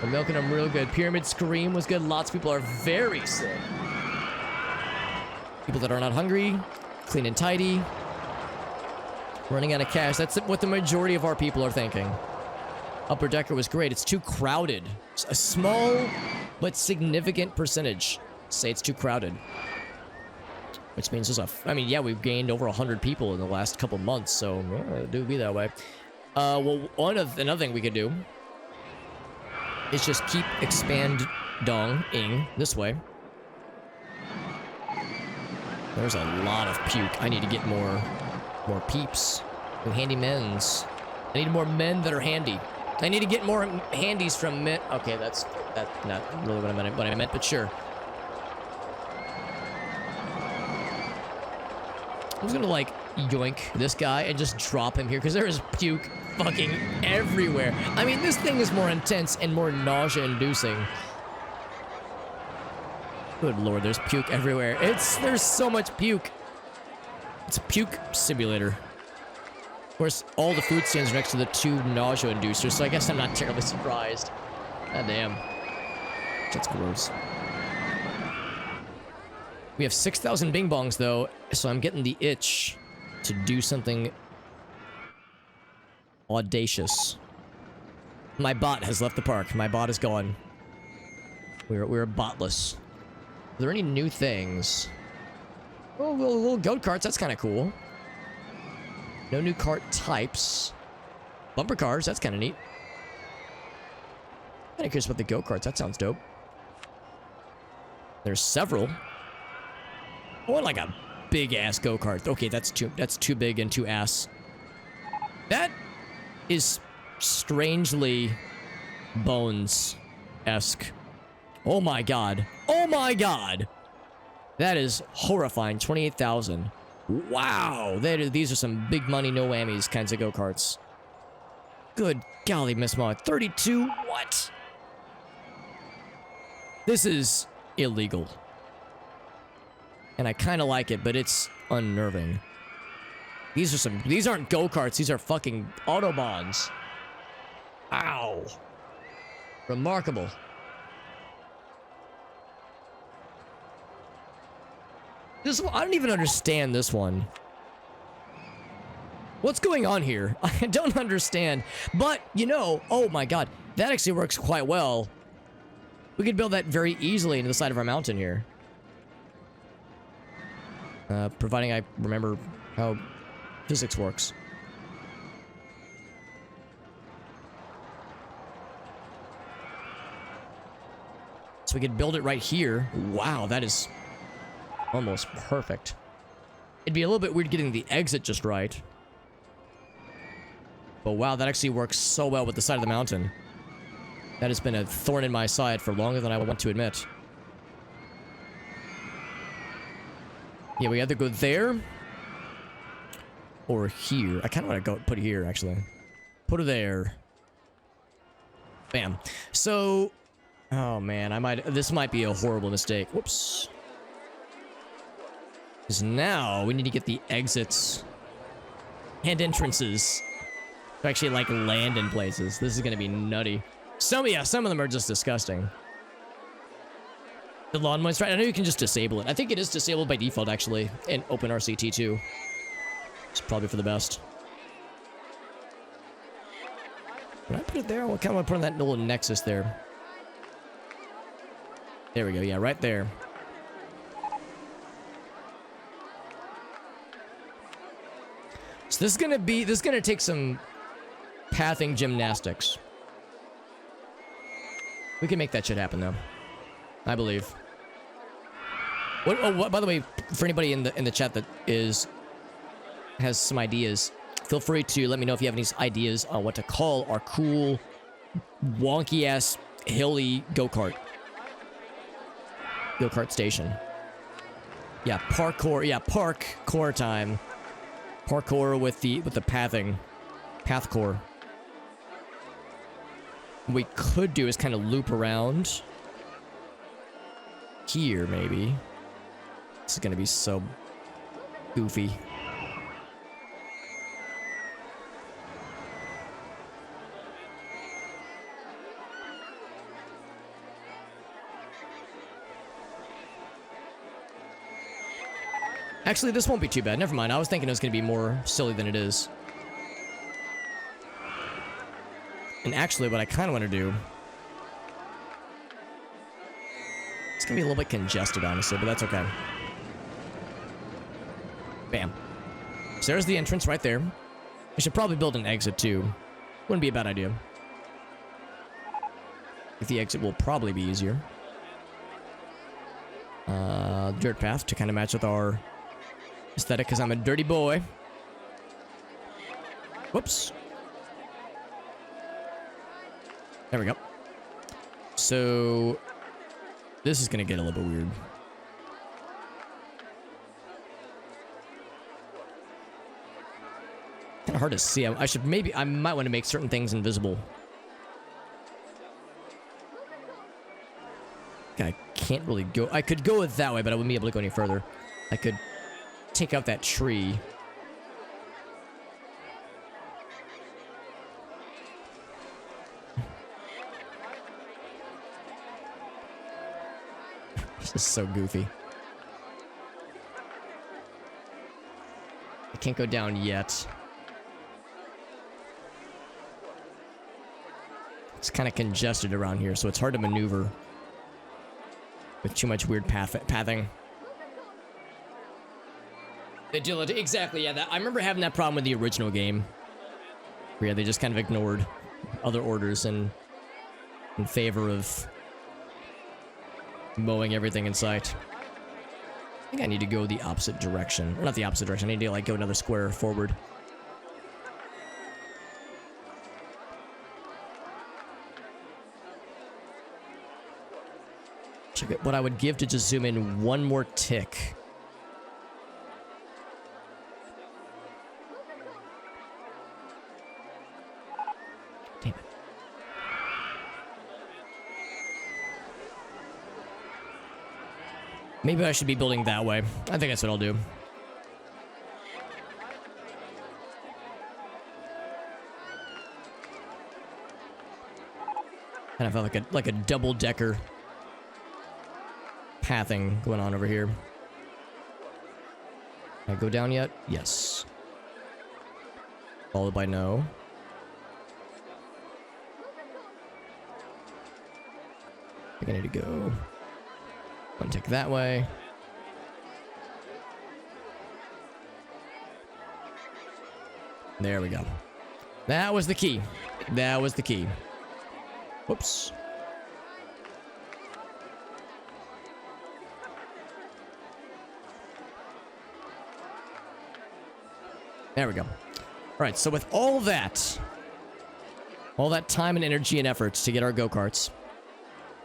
We're milking them real good. Pyramid Scream was good. Lots of people are very sick. People that are not hungry, clean and tidy. Running out of cash. That's what the majority of our people are thinking. Upper Decker was great. It's too crowded. A small but significant percentage say it's too crowded. Which means yeah, we've gained over 100 people in the last couple months, so yeah, it do be that way. Well, another thing we could do is just keep expanding this way. There's a lot of puke. I need to get more peeps and handy men's. I need more men that are handy. I need to get more handies from men. Okay, that's not really what I meant, but sure. I'm just gonna yoink this guy and just drop him here because there is puke fucking everywhere. I mean, this thing is more intense and more nausea-inducing. Good lord, there's puke everywhere. There's so much puke. It's a puke simulator. Of course, all the food stands are next to the 2 nausea inducers, so I guess I'm not terribly surprised. God damn. That's gross. We have 6,000 bing bongs, though, so I'm getting the itch to do something audacious. My bot has left the park. My bot is gone. We're botless. Are there any new things? Oh, little goat carts. That's kind of cool. No new cart types. Bumper cars. That's kind of neat. I'm kind of curious about the goat carts. That sounds dope. There's several. I want like a big ass go kart. Okay, that's too big and too ass. That is strangely Bones-esque. Oh my god. Oh my god. That is horrifying. 28,000. Wow. These are some big money, no whammies kinds of go-karts. Good golly, Miss Maud. 32? What? This is illegal. And I kind of like it, but it's unnerving. These aren't go-karts. These are fucking Autobahns. Ow. Remarkable. I don't even understand this one. What's going on here? I don't understand. But, oh my god. That actually works quite well. We could build that very easily into the side of our mountain here. Providing I remember how physics works. So we could build it right here. Wow, that is almost perfect. It'd be a little bit weird getting the exit just right. But wow, that actually works so well with the side of the mountain. That has been a thorn in my side for longer than I want to admit. Yeah, we either go there or here. I kind of want to go put it here, actually. Put it there. Bam. So, oh man, this might be a horrible mistake. Whoops. Because now we need to get the exits and entrances to actually like land in places. This is going to be nutty. Some of them are just disgusting. The lawn moist, right? I know you can just disable it. I think it is disabled by default, actually, in OpenRCT2. It's probably for the best. Can I put it there? What kind of want to put on that little nexus there? There we go. Yeah, right there. So this is gonna take some pathing gymnastics. We can make that shit happen, though. I believe. What, by the way, for anybody in the chat that has some ideas, feel free to let me know if you have any ideas on what to call our cool, wonky-ass, hilly go-kart station. Yeah, parkour. Yeah, parkour time. Parkour with the pathing. Pathcore. What we could do is kind of loop around here, maybe. This is gonna be so goofy. Actually, this won't be too bad. Never mind. I was thinking it was gonna be more silly than it is. And actually, what I kind of want to do... It's going to be a little bit congested, honestly, but that's okay. Bam. So there's the entrance right there. I should probably build an exit, too. Wouldn't be a bad idea. If the exit will probably be easier. Dirt path to kind of match with our aesthetic, because I'm a dirty boy. Whoops. There we go. So, this is going to get a little bit weird. Kind of hard to see. I might want to make certain things invisible. I can't really go. I could go that way, but I wouldn't be able to go any further. I could take out that tree. This is so goofy. I can't go down yet. It's kind of congested around here, so it's hard to maneuver with too much weird pathing. Agility, exactly, yeah. I remember having that problem with the original game. Where, yeah, they just kind of ignored other orders in favor of mowing everything in sight. I think I need to go the opposite direction. Or not the opposite direction. I need to like go another square forward. Check it. What I would give to just zoom in one more tick. Damn it. Maybe I should be building that way. I think that's what I'll do. Kind of have like a double-decker pathing going on over here. Can I go down yet? Yes. Followed by no. I think I need to go. One tick that way. There we go. That was the key. That was the key. Whoops. There we go. All right, so with all that time and energy and efforts to get our go-karts,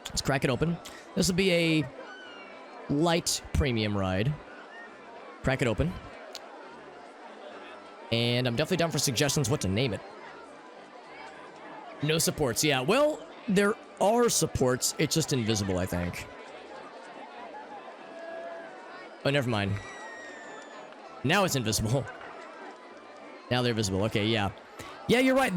let's crack it open. This will be a light premium ride. Crack it open. And I'm definitely down for suggestions what to name it. No supports. Yeah, well, there are supports. It's just invisible, I think. Oh, never mind. Now it's invisible. Now they're visible. Okay, yeah. Yeah, you're right.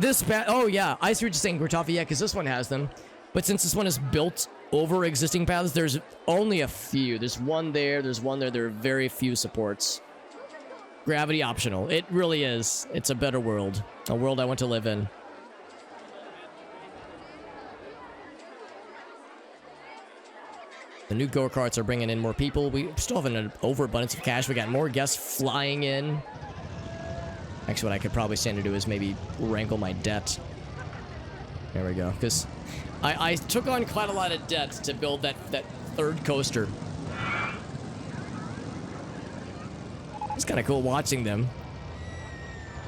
Oh, yeah. I see what you're saying, Gratafi. Yeah, because this one has them. But since this one is built over existing paths, there's only a few. There's one there. There's one there. There are very few supports. Gravity optional. It really is. It's a better world. A world I want to live in. The new go-karts are bringing in more people. We still have an overabundance of cash. We got more guests flying in. Actually, what I could probably stand to do is maybe wrangle my debt. There we go. Because I took on quite a lot of debt to build that third coaster. It's kind of cool watching them.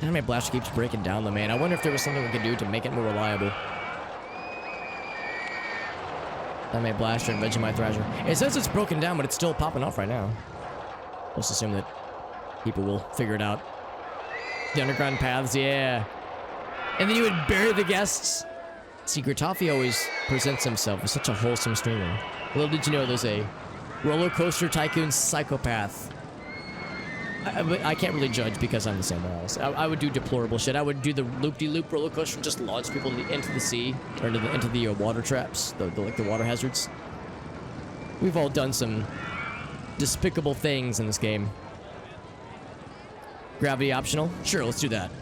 And my blaster keeps breaking down the man. I wonder if there was something we could do to make it more reliable. My blaster and Vegemite Thrasher. It says it's broken down, but it's still popping off right now. Let's assume that people will figure it out. The underground paths, yeah. And then you would bury the guests. See, Gratafi always presents himself as such a wholesome streamer. Little did you know there's a RollerCoaster Tycoon psychopath. I can't really judge because I'm the same way. I would do deplorable shit. I would do the loop-de-loop roller coaster and just launch people into the sea or into the water traps, like the water hazards. We've all done some despicable things in this game. Gravity optional? Sure, let's do that.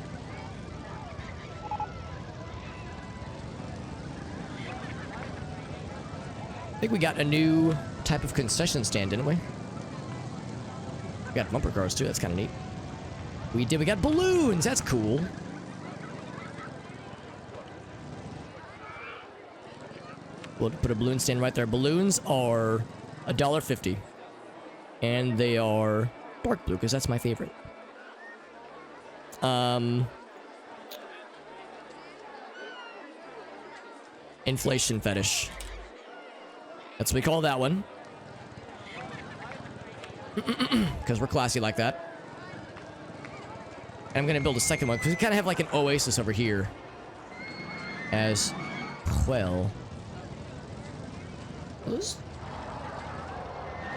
I think we got a new type of concession stand, didn't we? We got bumper cars too, that's kind of neat. We got balloons, that's cool. We'll put a balloon stand right there. Balloons are $1.50. And they are dark blue, because that's my favorite. Inflation fetish. That's what we call that one. Because we're classy like that. And I'm going to build a second one, because we kind of have like an oasis over here. As well. Those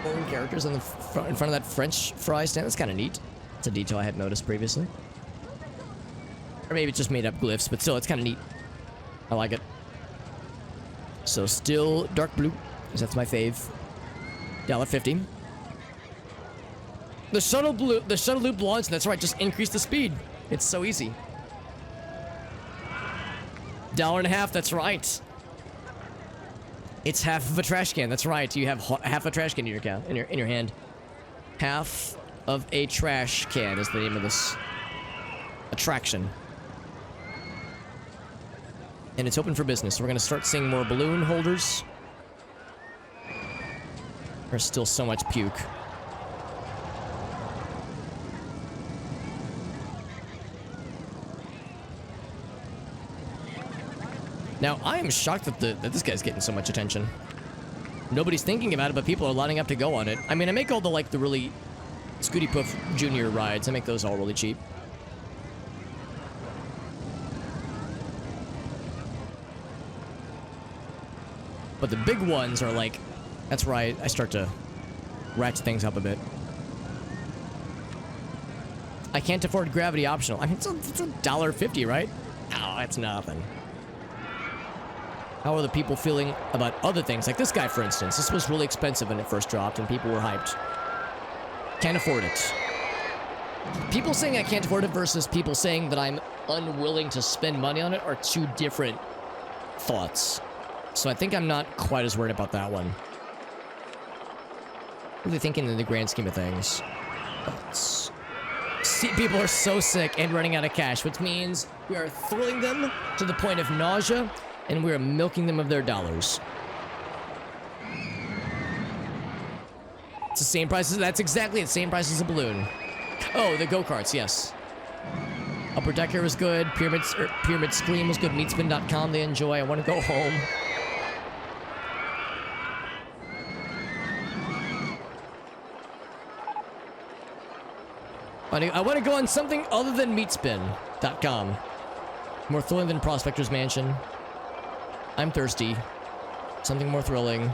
foreign characters in front of that French fry stand. That's kind of neat. It's a detail I hadn't noticed previously. Or maybe it's just made up glyphs, but still, it's kind of neat. I like it. So still dark blue, because that's my fave. $1.50. The shuttle loop launch, that's right, just increase the speed. It's so easy. $1.50, that's right. It's half of a trash can, that's right. You have half a trash can in your hand. Half of a trash can is the name of this attraction. And it's open for business. So we're gonna start seeing more balloon holders. There's still so much puke. Now, I am shocked that this guy's getting so much attention. Nobody's thinking about it, but people are lining up to go on it. I mean, I make all the really Scooty Puff Junior rides. I make those all really cheap. But the big ones are like, that's where I start to ratchet things up a bit. I can't afford gravity optional. I mean, it's $1.50, right? Oh, that's nothing. How are the people feeling about other things? Like this guy, for instance. This was really expensive when it first dropped, and people were hyped. Can't afford it. People saying I can't afford it versus people saying that I'm unwilling to spend money on it are two different thoughts. So I think I'm not quite as worried about that one. Really thinking in the grand scheme of things. See, people are so sick and running out of cash, which means we are thrilling them to the point of nausea, and we are milking them of their dollars. It's the same price as, that's exactly the same price as a balloon. Oh, the go-karts, yes. Upper Decker was good. Pyramid Scream was good. Meatspin.com they enjoy. I want to go home. I want to go on something other than Meatspin.com. More thrilling than Prospector's Mansion. I'm thirsty. Something more thrilling.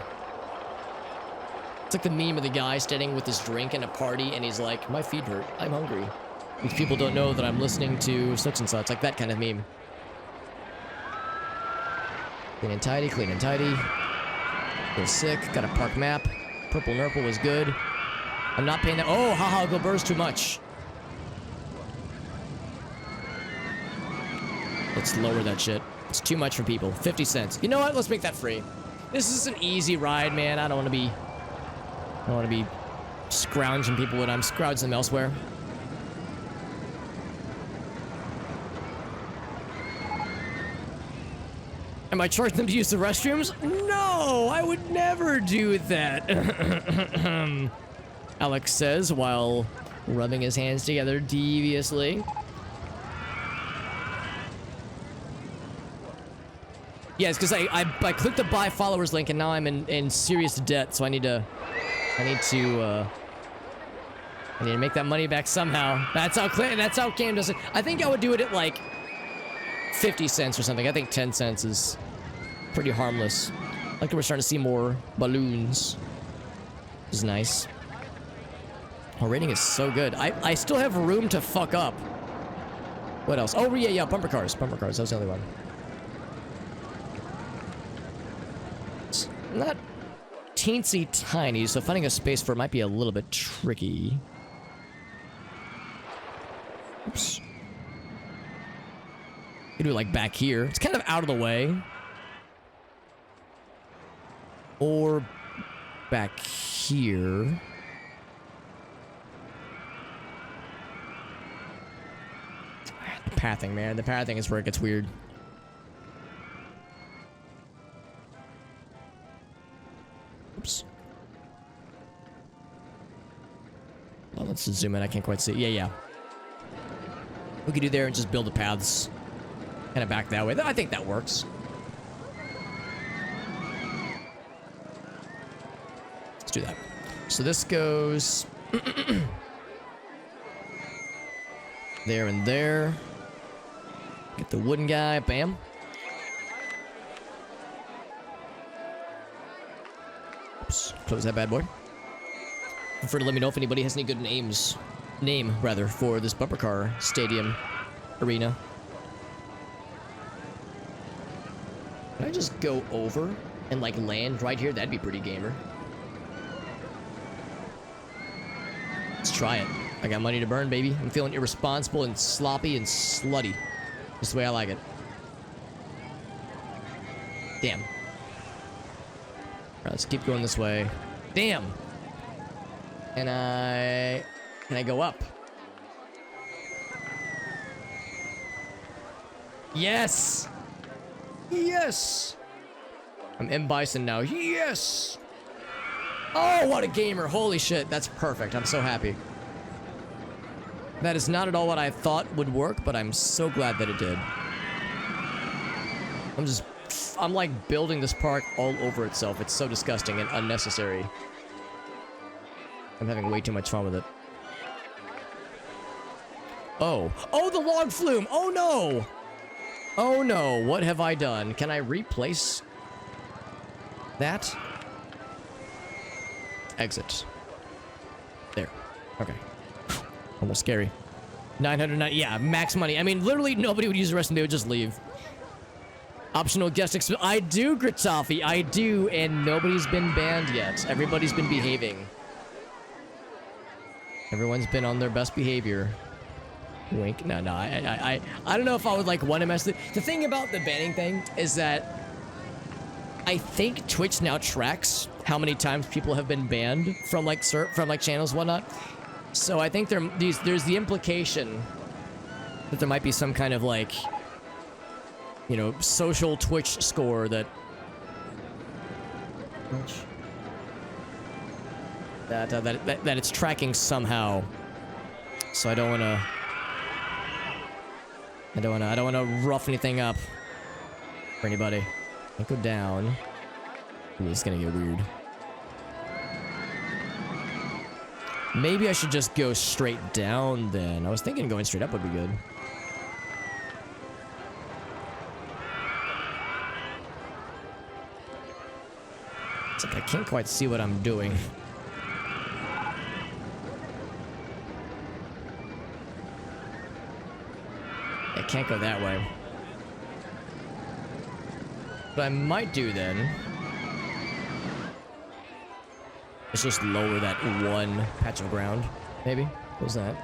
It's like the meme of the guy standing with his drink in a party and he's like, my feet hurt. I'm hungry. These people don't know that I'm listening to such and such. Like that kind of meme. Clean and tidy, clean and tidy. Feel sick. Got a park map. Purple Nurple was good. I'm not paying that. Oh, haha, go burst too much. Let's lower that shit. It's too much for people. 50 cents. You know what? Let's make that free. This is an easy ride, man. I don't want to be scrounging people when I'm scrounging them elsewhere. Am I charging them to use the restrooms? No, I would never do that. Alex says while rubbing his hands together deviously. Yes, because I clicked the buy followers link and now I'm in serious debt, so I need to make that money back somehow. That's how Cam does it. I think I would do it at like 50 cents or something. I think 10 cents is pretty harmless. Like we're starting to see more balloons. This is nice. Our rating is so good. I still have room to fuck up. What else? Oh yeah, bumper cars. Bumper cars. That was the other one. It's not teensy tiny, so finding a space for it might be a little bit tricky. Oops. You do it like back here. It's kind of out of the way. Or back here. The pathing, man. The pathing is where it gets weird. Oops. Well, let's zoom in. I can't quite see. Yeah. We could do there and just build the paths. Kind of back that way. I think that works. Let's do that. So this goes there and there. Get the wooden guy. Bam. Oops. Close that bad boy. Prefer to let me know if anybody has any good name rather, for this bumper car stadium arena. Can I just go over and like land right here? That'd be pretty gamer. Let's try it. I got money to burn, baby. I'm feeling irresponsible and sloppy and slutty. Just the way I like it. Damn. Alright, let's keep going this way. Damn! Can I go up? Yes! Yes! I'm M. Bison now. Yes! Oh, what a gamer. Holy shit, that's perfect. I'm so happy. That is not at all what I thought would work, but I'm so glad that it did. I'm like building this park all over itself. It's so disgusting and unnecessary. I'm having way too much fun with it. Oh, the log flume. Oh no. Oh no, what have I done? Can I replace that? Exit. There. Okay. Almost scary. 990. Yeah, max money. I mean, literally nobody would use the rest and they would just leave. Optional guest I do, Gritoffy. I do, and nobody's been banned yet. Everybody's been behaving. Everyone's been on their best behavior. Wink. No. I don't know if I would like want to mess with it. The thing about the banning thing is that I think Twitch now tracks how many times people have been banned from like channels and whatnot. So I think there's the implication that there might be some kind of like, you know, social Twitch score that it's tracking somehow. So I don't want to I don't wanna rough anything up for anybody. Can't go down. Ooh, it's gonna get weird. Maybe I should just go straight down then. I was thinking going straight up would be good. It's like I can't quite see what I'm doing. I can't go that way. What I might do then is just lower that one patch of ground, maybe. What was that?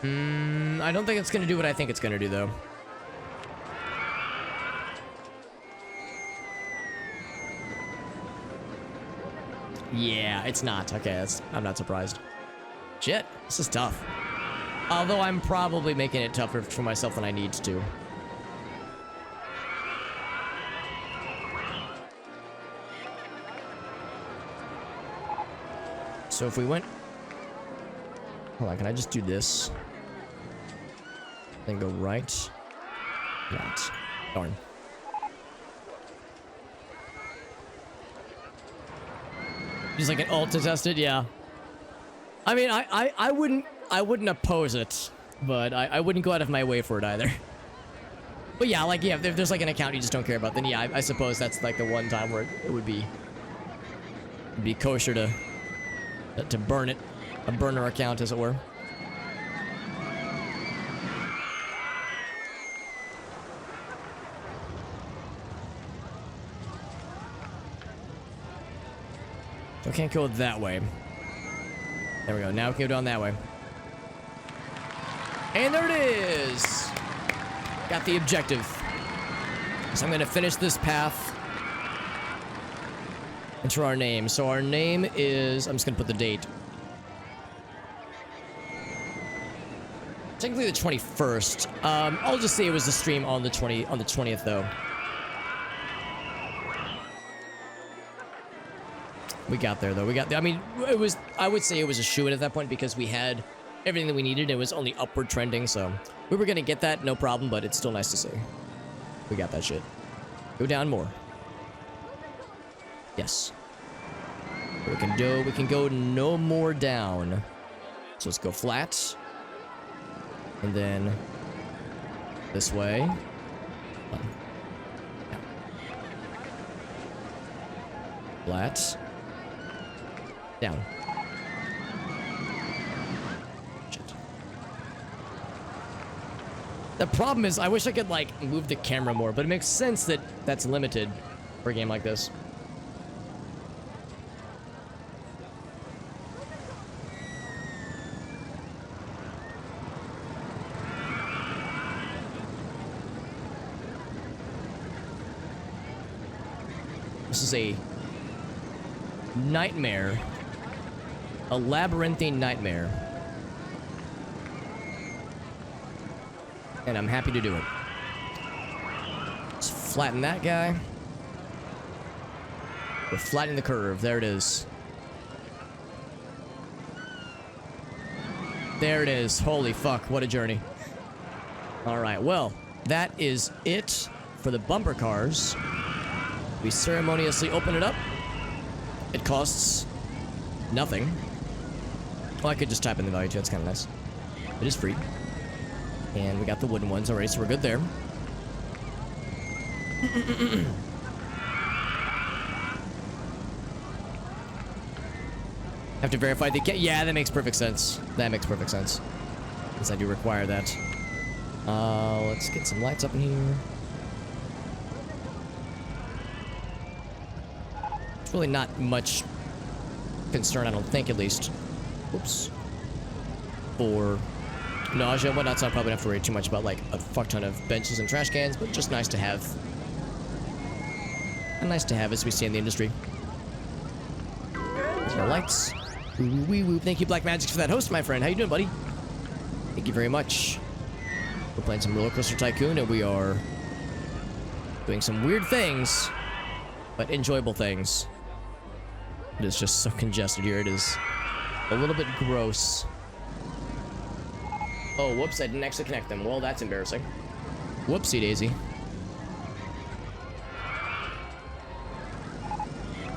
I don't think it's gonna do what I think it's gonna do, though. Yeah, it's not. Okay, I'm not surprised. Shit, this is tough. Although I'm probably making it tougher for myself than I need to. So if we went... Hold on, can I just do this? Then go right. Right. Darn. Just like an alt to test it, yeah. I mean, I wouldn't oppose it, but I wouldn't go out of my way for it either. But yeah, like, yeah, if there's like an account you just don't care about, then yeah, I suppose that's like the one time where it would be kosher to burn it, a burner account, as it were. So I can't go that way. There we go. Now we can go down that way. And there it is! Got the objective. So I'm going to finish this path. Enter our name. So our name is... I'm just going to put the date. Technically the 21st. I'll just say it was the stream on the 20th, though. We got there, though. We got there. I mean, it was... I would say it was a shoo-in at that point because we had everything that we needed. It was only upward trending, so... We were gonna get that, no problem, but it's still nice to see. We got that shit. Go down more. Yes. We can go no more down. So let's go flat. And then... this way. Flat. Down. Shit. The problem is, I wish I could, like, move the camera more, but it makes sense that that's limited for a game like this. This is a nightmare. A labyrinthine nightmare. And I'm happy to do it. Let's flatten that guy. We're flattening the curve. There it is. There it is. Holy fuck, what a journey. Alright, well, that is it for the bumper cars. We ceremoniously open it up. It costs nothing. Oh, I could just type in the value too. That's kind of nice. It is free. And we got the wooden ones already, so we're good there. Have to verify the... Yeah, that makes perfect sense. That makes perfect sense. Because I do require that. Let's get some lights up in here. It's really not much concern, I don't think, at least. Oops. For nausea and whatnot, so I probably don't have to worry too much about, like, a fuck ton of benches and trash cans, but just nice to have. And nice to have, as we see in the industry. There's our lights. Woo woo woo. Thank you, Black Magic, for that host, my friend. How you doing, buddy? Thank you very much. We're playing some RollerCoaster Tycoon, and we are doing some weird things, but enjoyable things. It is just so congested here. It is a little bit gross. Oh, whoops, I didn't actually connect them. Well, that's embarrassing. Whoopsie daisy.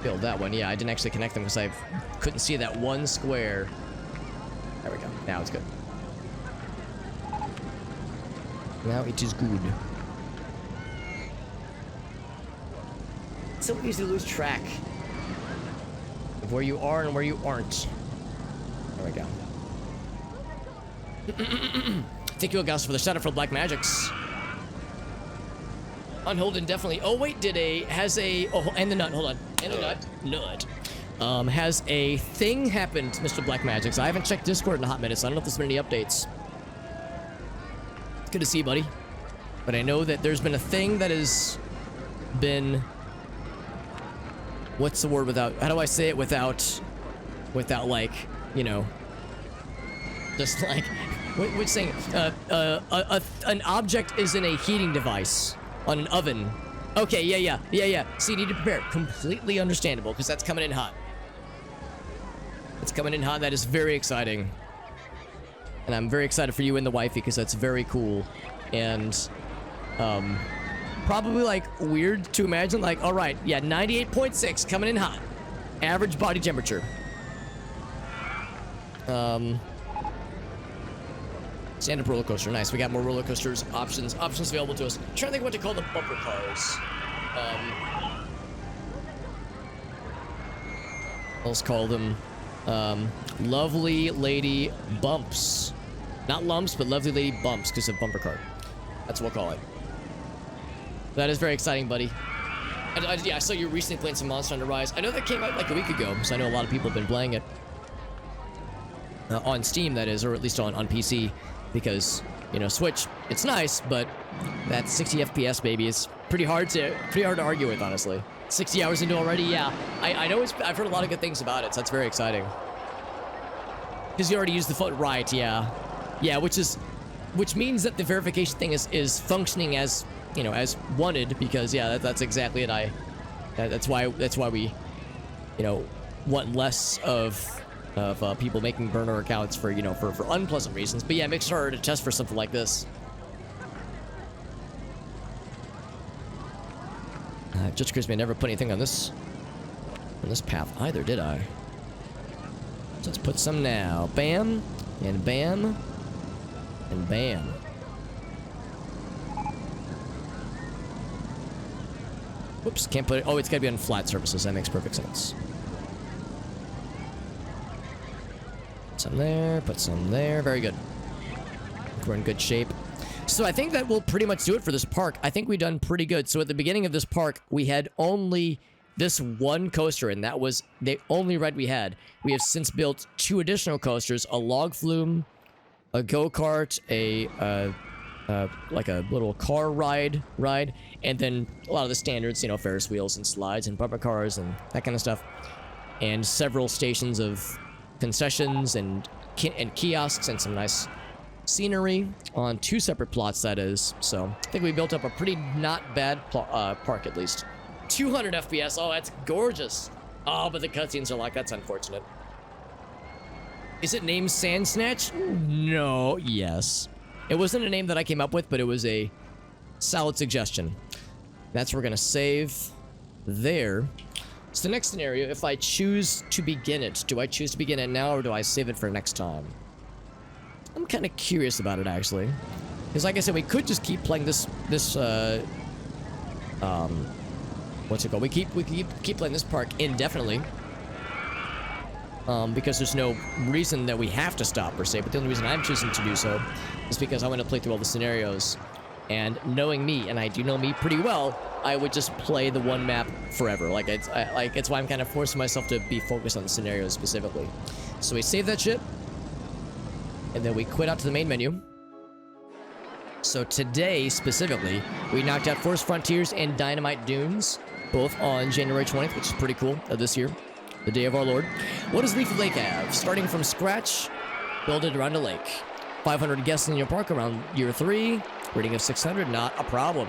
Build that one. Yeah, I didn't actually connect them because I couldn't see that one square. There we go. Now it's good. Now it is good. It's so easy to lose track of where you are and where you aren't. There we go. Thank you, August, for the shout out for Black Magics. Unhold indefinitely. Oh wait, and the nut. Hold on. And the nut. Has a thing happened, Mr. Black Magics? I haven't checked Discord in a hot minute, so I don't know if there's been any updates. It's good to see you, buddy. But I know that there's been a thing that has been. What's the word without? How do I say it without like, you know, just like, which saying? An object is in a heating device on an oven. Okay, yeah. So you need to prepare. Completely understandable, because that's coming in hot. It's coming in hot. That is very exciting. And I'm very excited for you and the wifey, because that's very cool. And, probably, like, weird to imagine. Like, all right, yeah, 98.6 coming in hot. Average body temperature. Stand-up roller coaster. Nice. We got more roller coasters options available to us. I'm trying to think what to call the bumper cars. Let's call them Lovely Lady Bumps. Not lumps, but Lovely Lady Bumps because of bumper car. That's what we'll call it. That is very exciting, buddy. And yeah, I saw you recently playing some Monster Hunter Rise. I know that came out like a week ago, so I know a lot of people have been playing it. On Steam, that is, or at least on PC. Because, you know, Switch, it's nice, but that 60 FPS, baby, is pretty hard to argue with, honestly. 60 hours into already, yeah. I know I've heard a lot of good things about it, so that's very exciting. Because you already used the foot, right? Yeah, yeah, which means that the verification thing is functioning as, you know, as wanted. Because yeah, that's exactly it. That's why we, you know, want less of people making burner accounts for, you know, for unpleasant reasons. But yeah, it makes it harder to test for something like this. Just Crispy, I never put anything on this path either, did I? So let's put some now. Bam, and bam, and bam. Whoops, can't put it. Oh, it's gotta be on flat surfaces. That makes perfect sense. Some there, put some there. Very good. We're in good shape. So I think that will pretty much do it for this park. I think we've done pretty good. So at the beginning of this park, we had only this one coaster, and that was the only ride we had. We have since built 2 additional coasters, a log flume, a go-kart, like a little car ride, and then a lot of the standards, you know, Ferris wheels and slides and bumper cars and that kind of stuff. And several stations of concessions and kiosks and some nice scenery on 2 separate plots, that is. So I think we built up a pretty not bad park, at least. 200 FPS. Oh, that's gorgeous. Oh, but the cutscenes are like, that's unfortunate. Is it named Sand Snatch? No. Yes. It wasn't a name that I came up with, but it was a solid suggestion. That's where we're gonna save there. So the next scenario, if I choose to begin it, do I choose to begin it now, or do I save it for next time? I'm kind of curious about it, actually. Because like I said, we could just keep playing this what's it called? We keep playing this park indefinitely. Because there's no reason that we have to stop, per se, but the only reason I'm choosing to do so is because I want to play through all the scenarios. And knowing me, and I do know me pretty well, I would just play the one map forever. Like it's why I'm kind of forcing myself to be focused on the scenarios specifically. So we save that shit, and then we quit out to the main menu. So today, specifically, we knocked out Forest Frontiers and Dynamite Dunes, both on January 20th, which is pretty cool, of this year, the day of our Lord. What does Leafy Lake have? Starting from scratch, build it around a lake. 500 guests in your park around year 3, rating of 600, not a problem.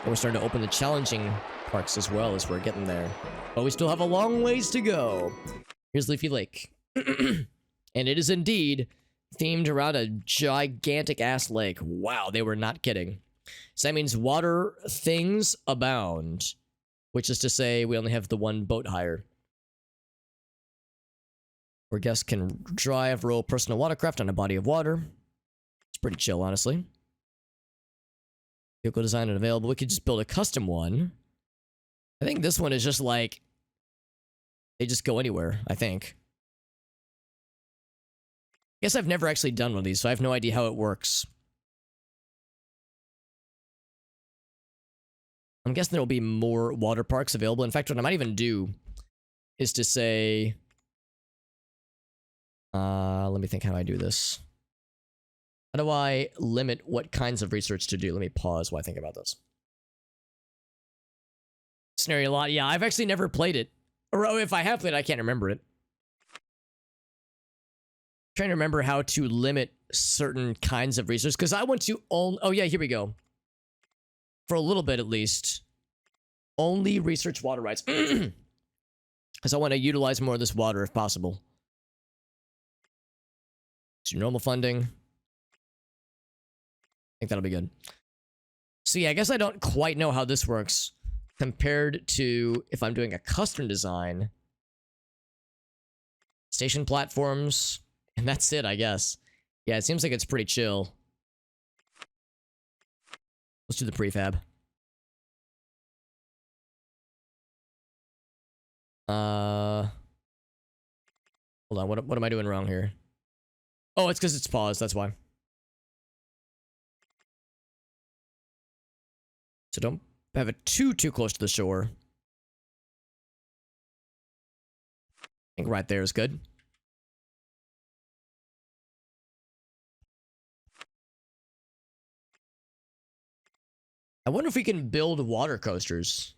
And we're starting to open the challenging parks as well as we're getting there. But we still have a long ways to go. Here's Leafy Lake. And it is indeed themed around a gigantic-ass lake. Wow, they were not kidding. So that means water things abound. Which is to say, we only have the one boat hire. Where guests can drive, row personal watercraft on a body of water. It's pretty chill, honestly. Vehicle design and available. We could just build a custom one. I think this one is just like... They just go anywhere, I think. I guess I've never actually done one of these, so I have no idea how it works. I'm guessing there will be more water parks available. In fact, what I might even do is to say... let me think how I do this. How do I limit what kinds of research to do? Let me pause while I think about this. Scenario lot. Yeah, I've actually never played it. Or if I have played it, I can't remember it. I'm trying to remember how to limit certain kinds of research. Because I want to own... Oh yeah, here we go. For a little bit at least. Only research water rights. Because I want to utilize more of this water if possible. So normal funding. I think that'll be good. So yeah, I guess I don't quite know how this works compared to if I'm doing a custom design. Station platforms. And that's it, I guess. Yeah, it seems like it's pretty chill. Let's do the prefab. Hold on, what am I doing wrong here? Oh, it's because it's paused, that's why. So don't have it too close to the shore. I think right there is good. I wonder if we can build water coasters.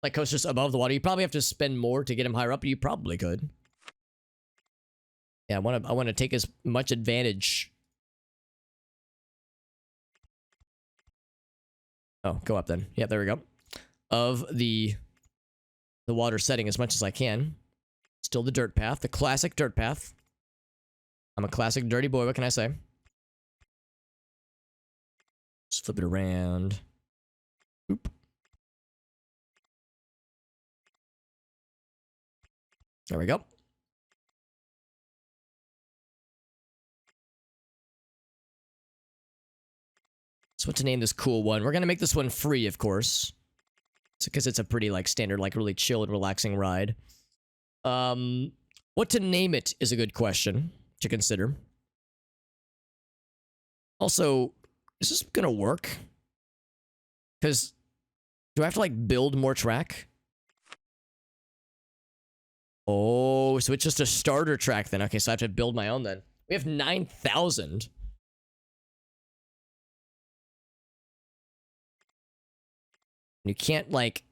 Like coasters above the water. You probably have to spend more to get them higher up, but you probably could. Yeah, I want to take as much advantage. Oh, go up then. Yeah, there we go. Of the water setting as much as I can. Still the dirt path, the classic dirt path. I'm a classic dirty boy, what can I say? Just flip it around. Oop. There we go. So what to name this cool one? We're gonna make this one free, of course. Because it's a pretty, like, standard, like, really chill and relaxing ride. What to name it is a good question to consider. Also, is this gonna work? Because, do I have to, like, build more track? Oh, so it's just a starter track then. Okay, so I have to build my own then. We have 9,000. You can't, like,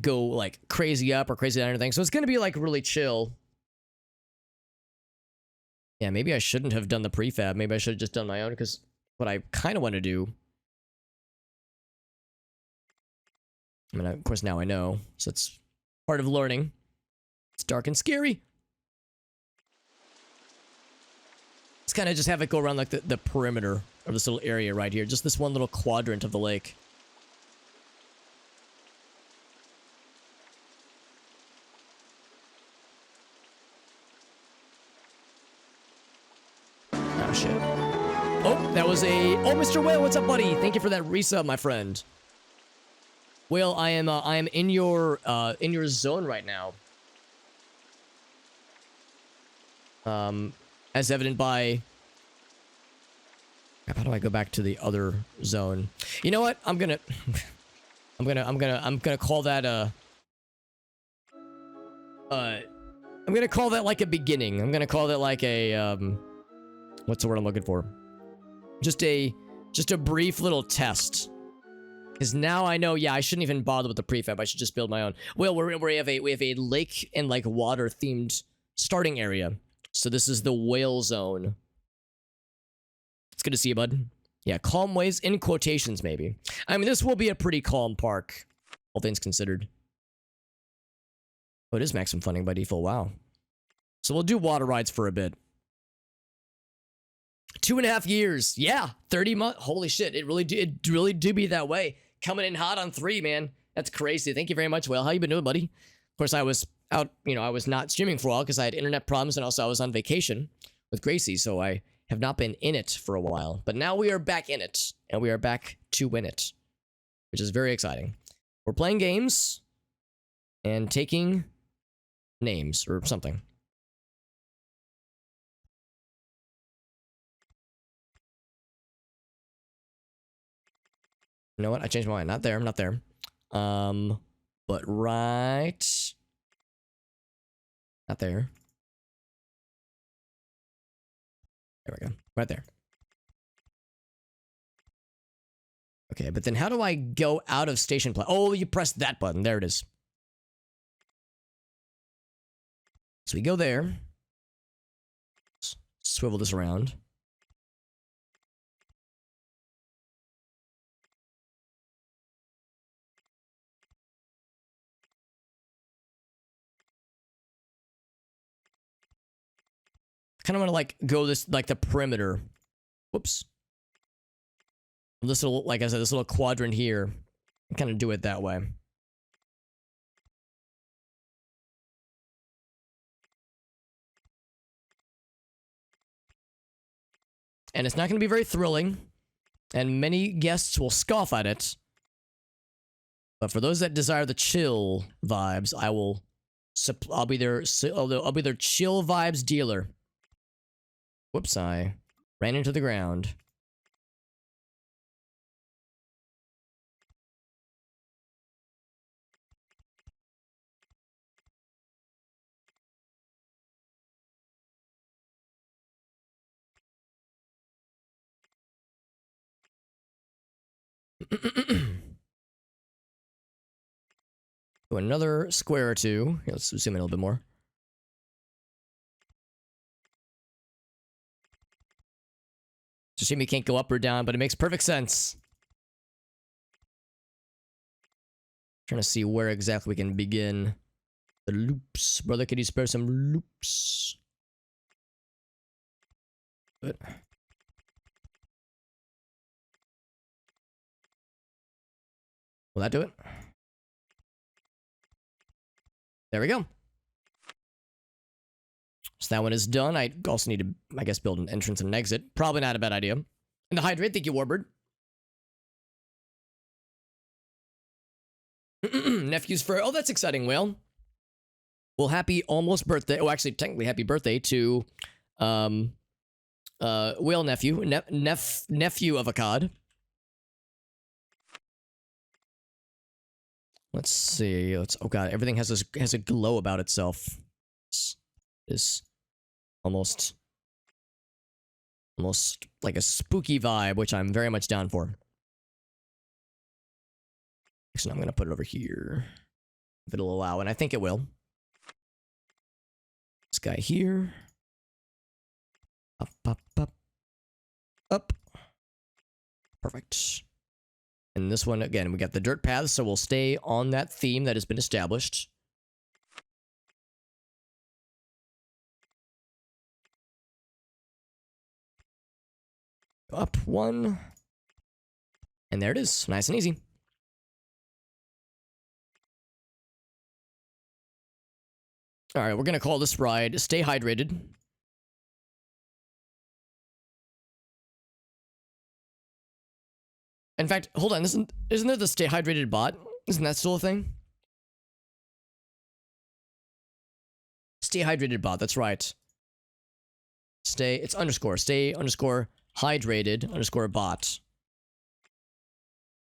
go, like, crazy up or crazy down or anything. So it's going to be, like, really chill. Yeah, maybe I shouldn't have done the prefab. Maybe I should have just done my own, because what I kind of want to do... I mean, of course, now I know. So it's part of learning. It's dark and scary. Let's kind of just have it go around, like, the perimeter of this little area right here. Just this one little quadrant of the lake. Oh, shit. Oh, that was a... Oh, Mr. Whale, what's up, buddy? Thank you for that resub, my friend. Whale, I am in your zone right now. As evident by... How do I go back to the other zone? You know what? I'm gonna call that I'm gonna call that like a beginning. I'm gonna call that like a what's the word I'm looking for? Just a brief little test. Because now I know, yeah, I shouldn't even bother with the prefab. I should just build my own. Well, we have a lake and like water themed starting area. So this is the whale zone. It's good to see you, bud. Yeah, calm ways in quotations, maybe. I mean, this will be a pretty calm park, all things considered. Oh, it is maximum funding by default. Wow. So we'll do water rides for a bit. 2.5 years. Yeah, 30 months. Holy shit, it really do be that way. Coming in hot on 3, man. That's crazy. Thank you very much, Will. How you been doing, buddy? Of course, I was out, I was not streaming for a while because I had internet problems, and also I was on vacation with Gracie, so I have not been in it for a while. But now we are back in it, and we are back to win it, which is very exciting. We're playing games and taking names or something. You know what? I changed my mind. Not there. Not there. But right. Not there. There we go. Right there. Okay, but then how do I go out of station play? Oh, you press that button. There it is. So we go there. Swivel this around. Kind of want to like go this like the perimeter. Whoops. This little, like I said, this little quadrant here. Kind of do it that way. And it's not going to be very thrilling, and many guests will scoff at it. But for those that desire the chill vibes, I'll be their chill vibes dealer. Whoops, I ran into the ground. Go another square or two. Here, let's zoom in a little bit more. It's a shame you can't go up or down, but it makes perfect sense. Trying to see where exactly we can begin. The loops. Brother, could you spare some loops? Good. Will that do it? There we go. So that one is done. I also need to, I guess, build an entrance and an exit. Probably not a bad idea. And the hydrate, thank you, Warbird. Nephews for, oh, that's exciting, Whale. Well, happy almost birthday. Oh, actually, technically, happy birthday to, Whale nephew, nephew of a cod. Let's see. Oh god, everything has a glow about itself. This almost like a spooky vibe, which I'm very much down for. So I'm gonna put it over here, if it'll allow, and I think it will. This guy here. Up, up, up, up. Perfect. And this one, again, we got the dirt paths, so we'll stay on that theme that has been established. Up one. And there it is. Nice and easy. Alright, we're gonna call this ride Stay Hydrated. In fact, hold on, isn't there the Stay Hydrated bot? Isn't that still a thing? Stay Hydrated bot, that's right. It's underscore, stay underscore hydrated underscore bot.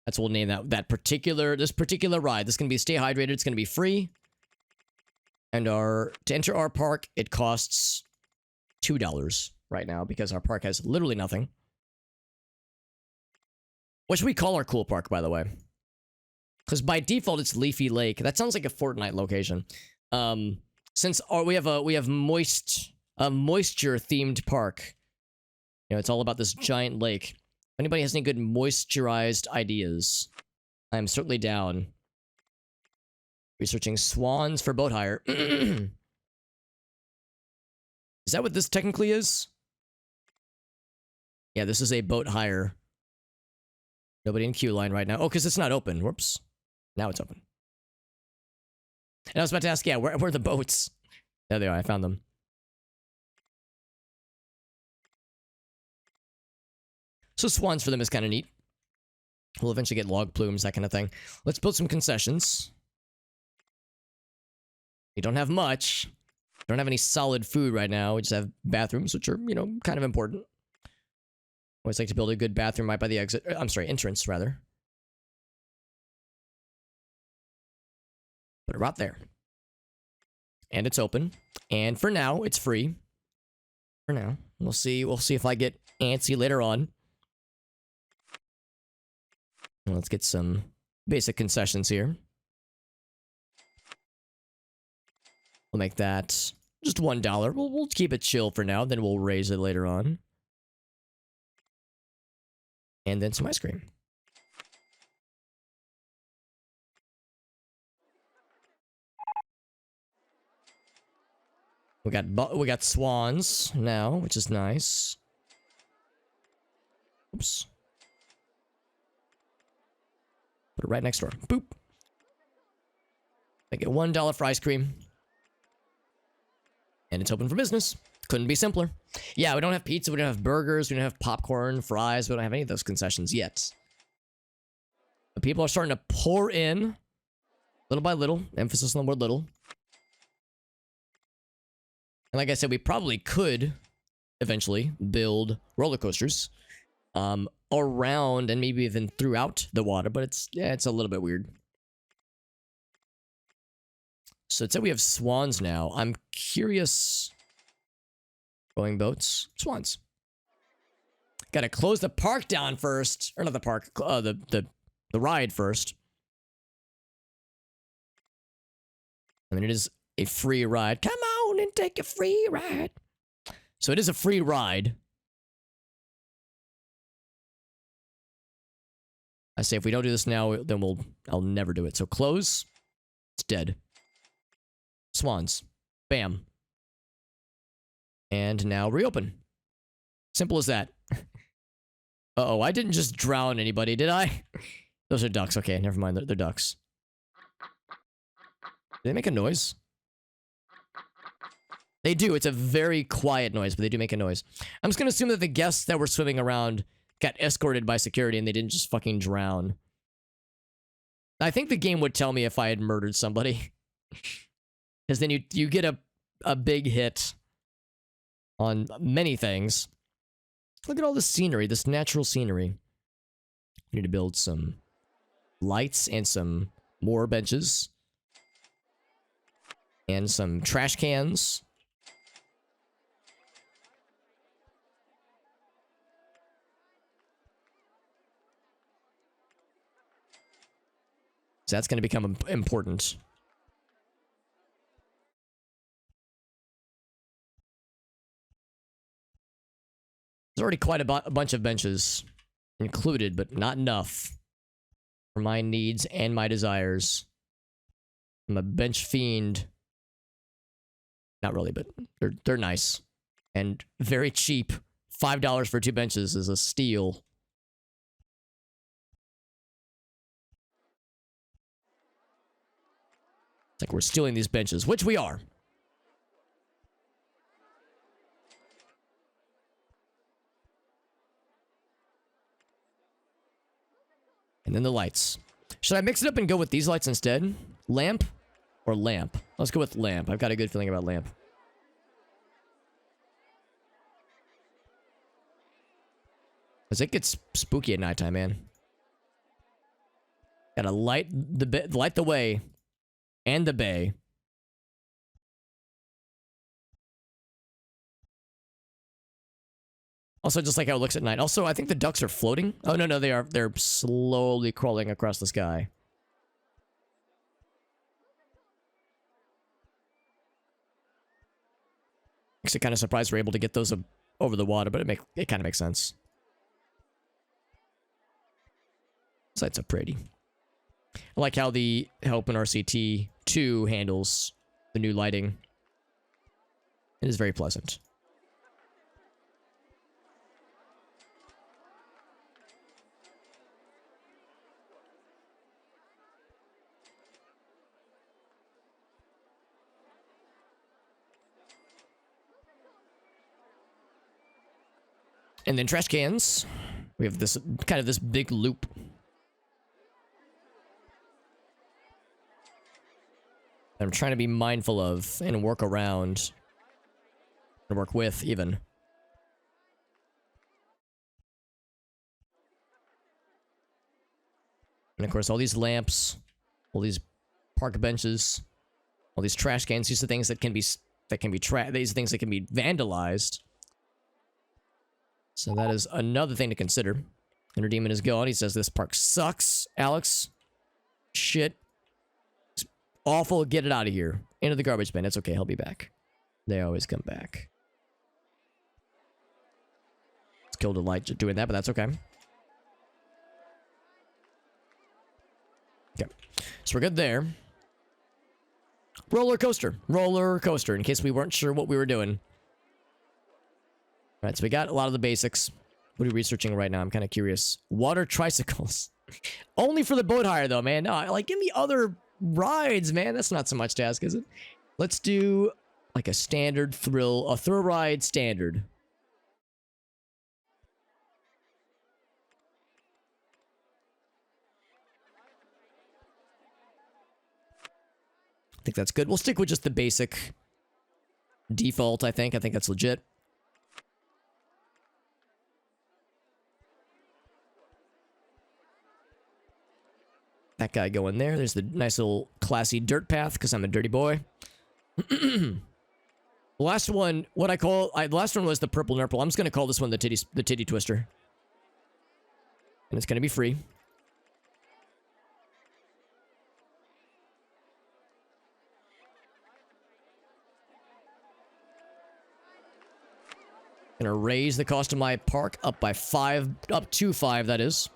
That's what we'll name this particular ride. This is gonna be Stay Hydrated, it's gonna be free. And to enter our park, it costs $2 right now because our park has literally nothing. What should we call our cool park, by the way? Because by default, it's Leafy Lake. That sounds like a Fortnite location. Since we have moisture themed park. You know, it's all about this giant lake. anybody has any good moisturized ideas, I'm certainly down. Researching swans for boat hire. Is that what this technically is? Yeah, this is a boat hire. Nobody in queue line right now. Oh, because it's not open. Whoops. Now it's open. And I was about to ask, yeah, where are the boats? There they are. I found them. So swans for them is kind of neat. We'll eventually get log plumes, that kind of thing. Let's build some concessions. We don't have much. We don't have any solid food right now. We just have bathrooms, which are, you know, kind of important. Always like to build a good bathroom right by the exit. I'm sorry, entrance, rather. Put it right there. And it's open. And for now, it's free. For now. We'll see if I get antsy later on. Let's get some basic concessions here. We'll make that just $1. We'll keep it chill for now, then we'll raise it later on. And then some ice cream. We got swans now, which is nice. Oops. Put it right next door. Boop. Make it $1 for ice cream. And it's open for business. Couldn't be simpler. Yeah, we don't have pizza, we don't have burgers, we don't have popcorn, fries, we don't have any of those concessions yet. But people are starting to pour in, little by little, emphasis on the word little. And like I said, we probably could eventually build roller coasters around and maybe even throughout the water, but it's a little bit weird. So it said we have swans now. I'm curious. Rowing boats, swans. Gotta close the park down first, or not the park, the ride first. I mean, it is a free ride. Come on and take a free ride. So it is a free ride. I say if we don't do this now, then I'll never do it. So close. It's dead. Swans. Bam. And now reopen. Simple as that. Uh-oh, I didn't just drown anybody, did I? Those are ducks. Okay, never mind. They're ducks. Do they make a noise? They do. It's a very quiet noise, but they do make a noise. I'm just going to assume that the guests that were swimming around got escorted by security and they didn't just fucking drown. I think the game would tell me if I had murdered somebody. Because then you get a big hit on many things. Look at all this scenery, this natural scenery. We need to build some lights and some more benches. And some trash cans. So that's going to become important. There's already quite a bunch of benches included, but not enough for my needs and my desires. I'm a bench fiend. Not really, but they're nice. And very cheap. $5 for 2 benches is a steal. It's like we're stealing these benches, which we are. And then the lights. Should I mix it up and go with these lights instead? Lamp or lamp? Let's go with lamp. I've got a good feeling about lamp. Because it gets spooky at nighttime, man. Gotta light the way. And the bay. Also, just like how it looks at night. Also, I think the ducks are floating. Oh, no, they are. They're slowly crawling across the sky. Actually, kind of surprised we're able to get those over the water, but it kind of makes sense. Sights are pretty. I like how the OpenRCT2 handles the new lighting. It is very pleasant. And then trash cans. We have this kind of this big loop. I'm trying to be mindful of and work around. And work with, even. And of course, all these lamps, all these park benches, all these trash cans. These are things that can be these are things that can be vandalized. So that is another thing to consider. Inner Demon is gone. He says this park sucks, Alex. Shit. It's awful. Get it out of here. Into the garbage bin. It's okay. He'll be back. They always come back. It's killed a light doing that, but that's okay. Okay. So we're good there. Roller coaster. Roller coaster, in case we weren't sure what we were doing. Alright, so we got a lot of the basics. What are we researching right now? I'm kind of curious. Water tricycles. Only for the boat hire, though, man. No, like, give me other rides, man. That's not so much to ask, is it? Let's do, like, a standard a thrill ride standard. I think that's good. We'll stick with just the basic default, I think. I think that's legit. That guy going there. There's the nice little classy dirt path, because I'm a dirty boy. The last one, the last one was the purple nurple. I'm just going to call this one the titty twister. And it's going to be free. Gonna raise the cost of my park up by 5, up to 5, that is.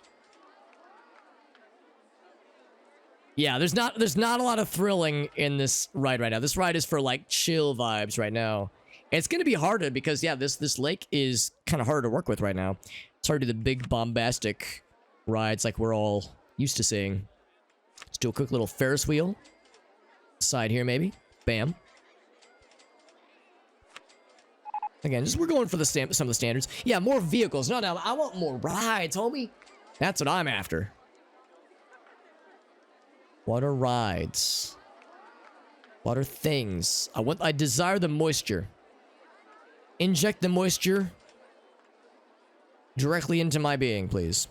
Yeah, there's not a lot of thrilling in this ride right now. This ride is for, like, chill vibes right now. It's gonna be harder because, yeah, this lake is kind of hard to work with right now. It's hard to do the big bombastic rides like we're all used to seeing. Let's do a quick little Ferris wheel. Side here, maybe. Bam. Again, we're going for some of the standards. Yeah, more vehicles. No, I want more rides, homie. That's what I'm after. Water rides. Water things. I desire the moisture. Inject the moisture directly into my being, please.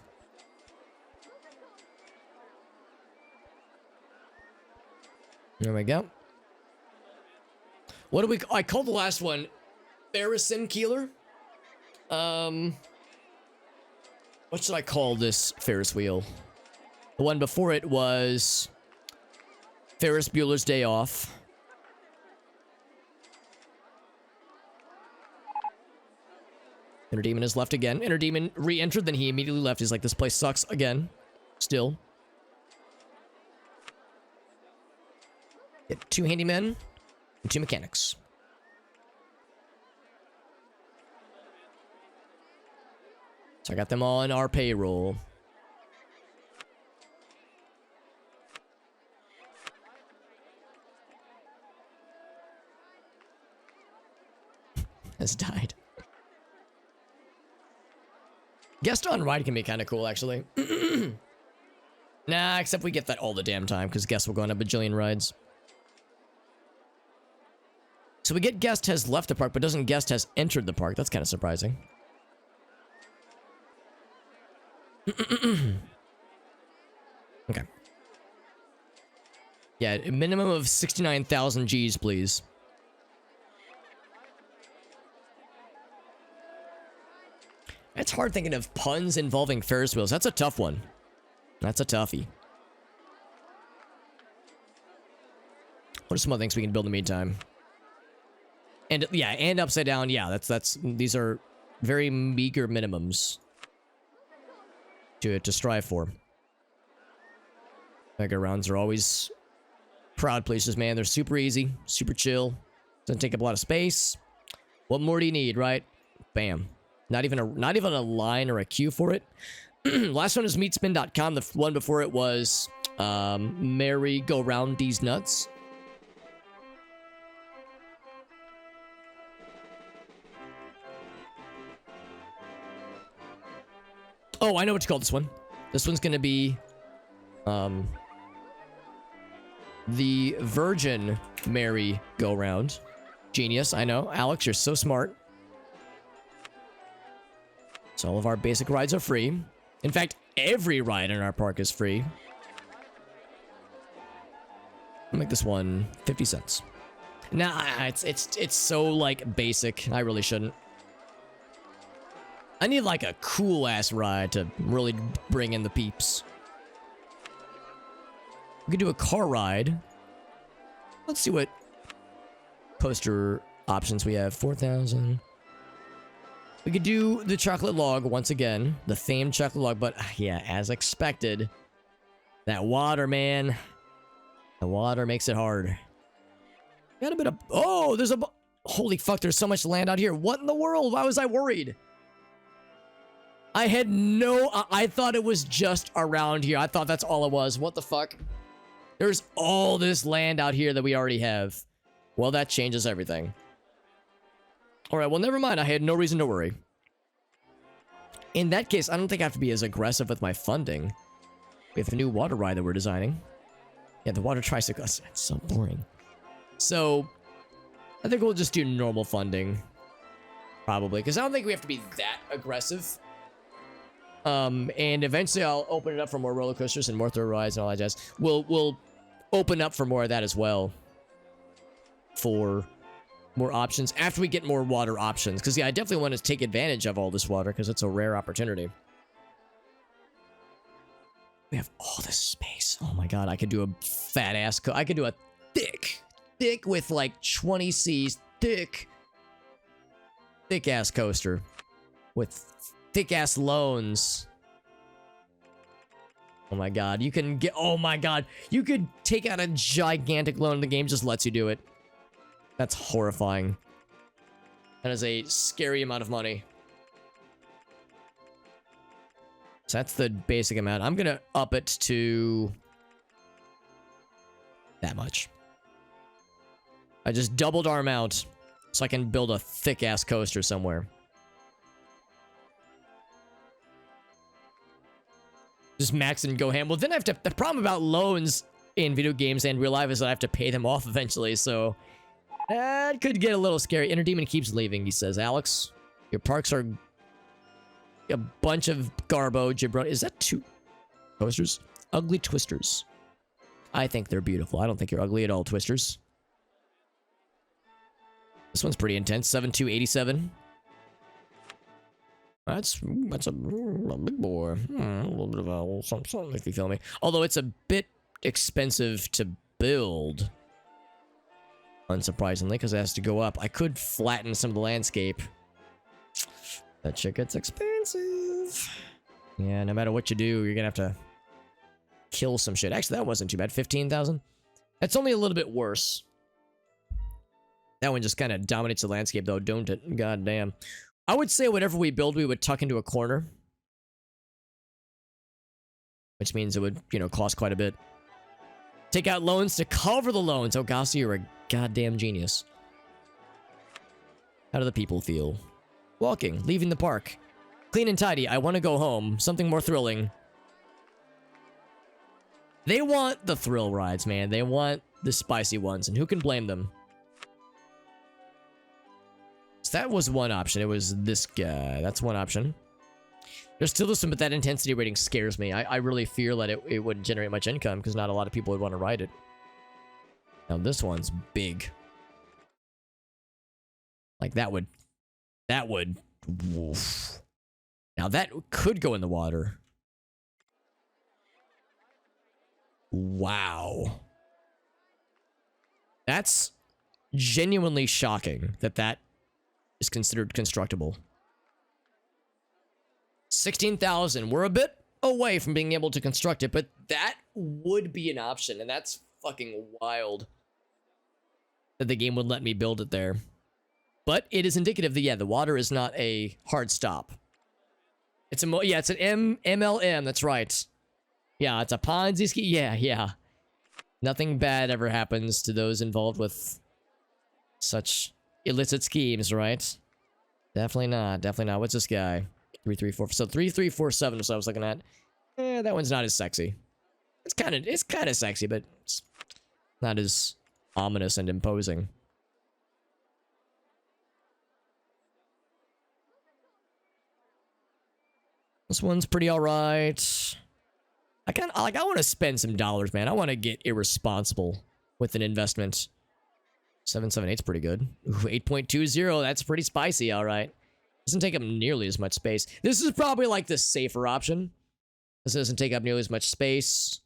There we go. What do I called the last one Ferris and Keeler? What should I call this Ferris wheel? The one before it was Ferris Bueller's Day Off. Inner Demon is left again. Inner Demon re-entered, then he immediately left. He's like, this place sucks again. Still. Get 2 handymen and 2 mechanics. So I got them all on our payroll. Has died. Guest on ride can be kind of cool, actually. Nah, except we get that all the damn time, because guest will go on a bajillion rides. So we get guest has left the park, but doesn't guest has entered the park. That's kind of surprising. Okay. Yeah, a minimum of 69,000 Gs, please. It's hard thinking of puns involving Ferris wheels. That's a tough one. That's a toughie. What are some other things we can build in the meantime? And yeah, and upside down. Yeah, these are very meager minimums to strive for. Mega rounds are always proud places, man. They're super easy, super chill. Doesn't take up a lot of space. What more do you need, right? Bam. Not even a line or a queue for it. Last one is meatspin.com. The one before it was Merry Go Round These Nuts. Oh, I know what you call this one. This one's gonna be the Virgin Merry Go Round. Genius, I know. Alex, you're so smart. So all of our basic rides are free. In fact, every ride in our park is free. I'll make this one 50 cents. Nah, it's so like basic. I really shouldn't. I need like a cool ass ride to really bring in the peeps. We could do a car ride. Let's see what coaster options we have. 4,000. We could do the chocolate log once again. The famed chocolate log, but yeah, as expected. That water, man. The water makes it hard. Got a bit of... Oh, there's a... Holy fuck, there's so much land out here. What in the world? Why was I worried? I had no... I thought it was just around here. I thought that's all it was. What the fuck? There's all this land out here that we already have. Well, that changes everything. Alright, well, never mind. I had no reason to worry. In that case, I don't think I have to be as aggressive with my funding. We have a new water ride that we're designing. Yeah, the water tricycle. That's so boring. So, I think we'll just do normal funding. Probably. Because I don't think we have to be that aggressive. And eventually I'll open it up for more roller coasters and more thrill rides and all that jazz. We'll open up for more of that as well. For more options after we get more water options. Because, yeah, I definitely want to take advantage of all this water because it's a rare opportunity. We have all this space. Oh my god, I could do a fat ass... I could do a thick with like 20 Cs, thick ass coaster with thick ass loans. Oh my god, you can get... Oh my god, you could take out a gigantic loan and the game just lets you do it. That's horrifying. That is a scary amount of money. So that's the basic amount. I'm gonna up it to that much. I just doubled our amount so I can build a thick-ass coaster somewhere. Just max and go ham. Well, then I have to... The problem about loans in video games and real life is that I have to pay them off eventually, so... That could get a little scary. Inner Demon keeps leaving, he says. Alex, your parks are a bunch of garbo, jabroni. Is that 2 coasters? Ugly Twisters. I think they're beautiful. I don't think you're ugly at all, Twisters. This one's pretty intense. 7287. That's a big boy. A little bit of a something if you feel me. Although it's a bit expensive to build. Unsurprisingly, because it has to go up. I could flatten some of the landscape. That shit gets expensive. Yeah, no matter what you do, you're gonna have to kill some shit. Actually, that wasn't too bad. 15,000? That's only a little bit worse. That one just kind of dominates the landscape, though, don't it? God damn. I would say whatever we build, we would tuck into a corner. Which means it would, you know, cost quite a bit. Take out loans to cover the loans. Oh, Gossi, you're a goddamn genius. How do the people feel? Walking, leaving the park. Clean and tidy. I want to go home. Something more thrilling. They want the thrill rides, man. They want the spicy ones, and who can blame them? So that was one option. It was this guy. That's one option. There's still this one, but that intensity rating scares me. I really fear that it wouldn't generate much income because not a lot of people would want to ride it. Now this one's big. Like that would... Woof. Now that could go in the water. Wow. That's genuinely shocking that is considered constructible. 16,000. We're a bit away from being able to construct it, but that would be an option, and that's fucking wild that the game would let me build it there. But it is indicative that, yeah, the water is not a hard stop. It's a it's an MLM, that's right. Yeah, it's a Ponzi scheme. Yeah. Nothing bad ever happens to those involved with such illicit schemes, right? Definitely not. What's this guy? 334. So 3347 is what I was looking at. That one's not as sexy. It's kind of sexy, but it's not as ominous and imposing. This one's pretty alright. I want to spend some dollars, man. I want to get irresponsible with an investment. 778's pretty good. Ooh, 8.20, that's pretty spicy, alright. Doesn't take up nearly as much space. This is probably like the safer option. This doesn't take up nearly as much space.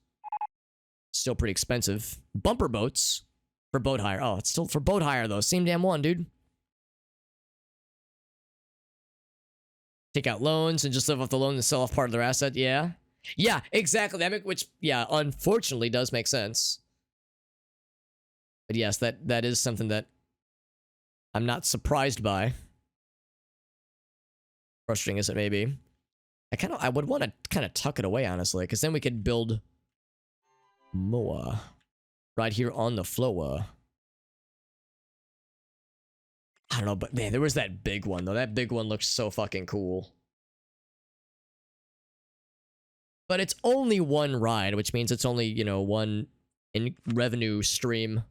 Still pretty expensive. Bumper boats for boat hire. Oh, it's still for boat hire, though. Same damn one, dude. Take out loans and just live off the loan and sell off part of their asset. Yeah. Yeah, exactly. Which, yeah, unfortunately does make sense. But yes, that is something that I'm not surprised by. Frustrating as it may be. I would want to kind of tuck it away, honestly, because then we could build Moa right here on the floor. I don't know, but man, there was that big one, though. That big one looks so fucking cool. But it's only one ride, which means it's only, you know, one revenue stream.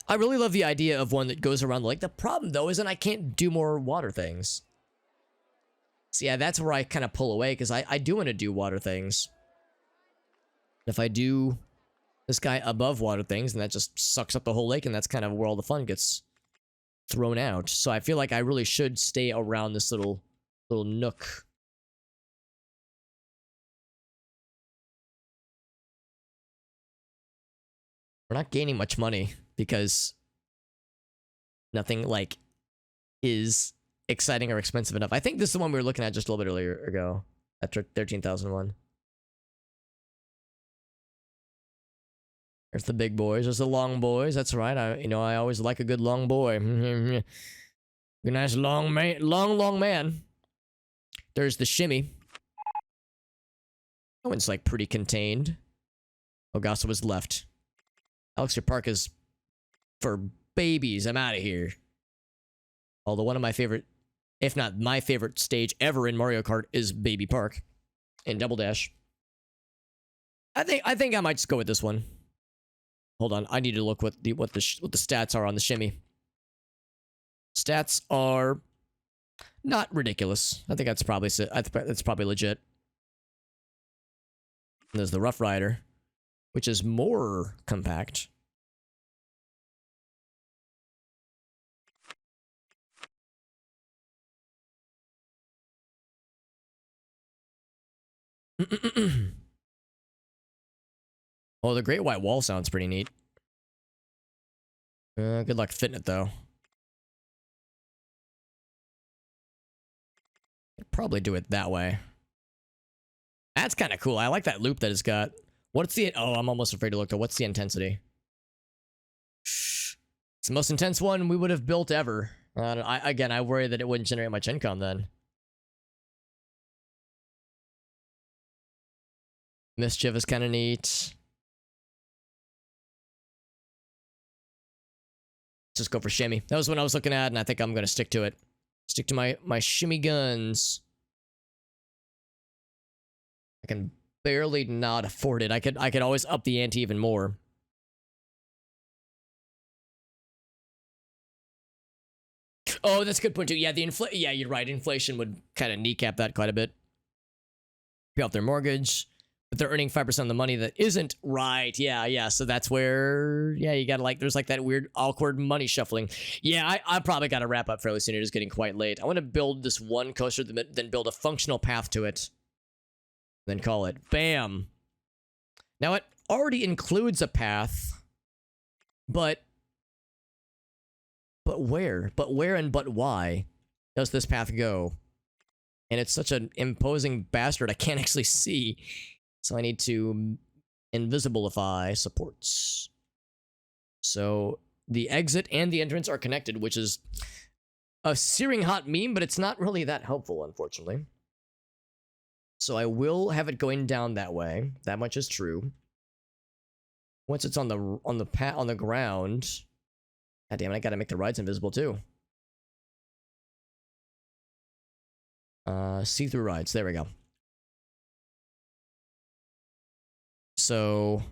I really love the idea of one that goes around the lake. The problem, though, is that I can't do more water things. So yeah, that's where I kind of pull away, because I do want to do water things. If I do this guy above water things, and that just sucks up the whole lake, and that's kind of where all the fun gets thrown out. So I feel like I really should stay around this little nook. We're not gaining much money because nothing like is exciting or expensive enough. I think this is the one we were looking at just a little bit earlier ago. After 13,001. There's the big boys. There's the long boys. That's right. I always like a good long boy. Good nice long man. Long man. There's the shimmy. That one's like pretty contained. Ogasa was left. Alex, your park is for babies. I'm out of here. Although one of my favorite, if not my favorite stage ever in Mario Kart is Baby Park in Double Dash. I think I might just go with this one. Hold on, I need to look what the stats are on the shimmy. Stats are not ridiculous. I think that's probably legit. And there's the Rough Rider, which is more compact. Oh, the Great White Wall sounds pretty neat. Good luck fitting it, though. I'd probably do it that way. That's kind of cool. I like that loop that it's got. What's the... Oh, I'm almost afraid to look, though. What's the intensity? It's the most intense one we would have built ever. Again, I worry that it wouldn't generate much income then. Mischief is kind of neat. Just go for shimmy. That was what I was looking at, and I think I'm gonna stick to it. Stick to my shimmy guns. I can barely not afford it. I could always up the ante even more. Oh, that's a good point too. Yeah, yeah, you're right. Inflation would kind of kneecap that quite a bit. Pay off their mortgage. But they're earning 5% of the money that isn't right. Yeah. So that's where, yeah, you gotta there's like that weird, awkward money shuffling. Yeah, I probably gotta wrap up fairly soon. It is getting quite late. I want to build this one coaster, then build a functional path to it. Then call it. Bam. Now, it already includes a path. But where? But where and but why does this path go? And it's such an imposing bastard I can't actually see. So I need to invisibilify supports. So the exit and the entrance are connected, which is a searing hot meme, but it's not really that helpful, unfortunately. So I will have it going down that way. That much is true. Once it's on the ground, god damn it, I gotta make the rides invisible too. See-through rides. There we go. So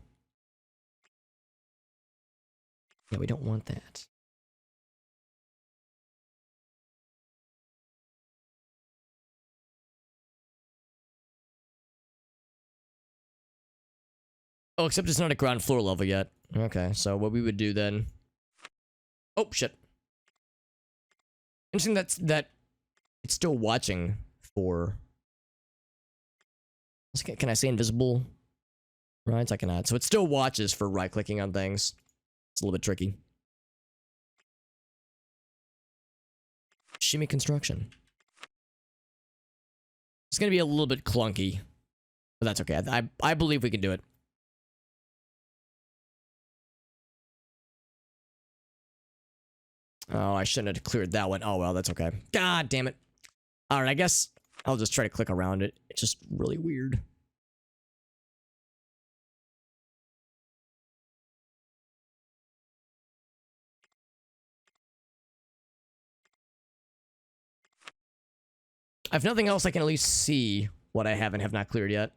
yeah, we don't want that. Oh, except it's not at ground floor level yet. Okay, so what we would do then... Oh, shit. Interesting that it's still watching for... Can I say invisible rides? I cannot. So it still watches for right-clicking on things. It's a little bit tricky. Shimmy construction. It's gonna be a little bit clunky. But that's okay. I believe we can do it. Oh, I shouldn't have cleared that one. Oh, well, that's okay. God damn it. Alright, I guess I'll just try to click around it. It's just really weird. If nothing else, I can at least see what I have and have not cleared yet.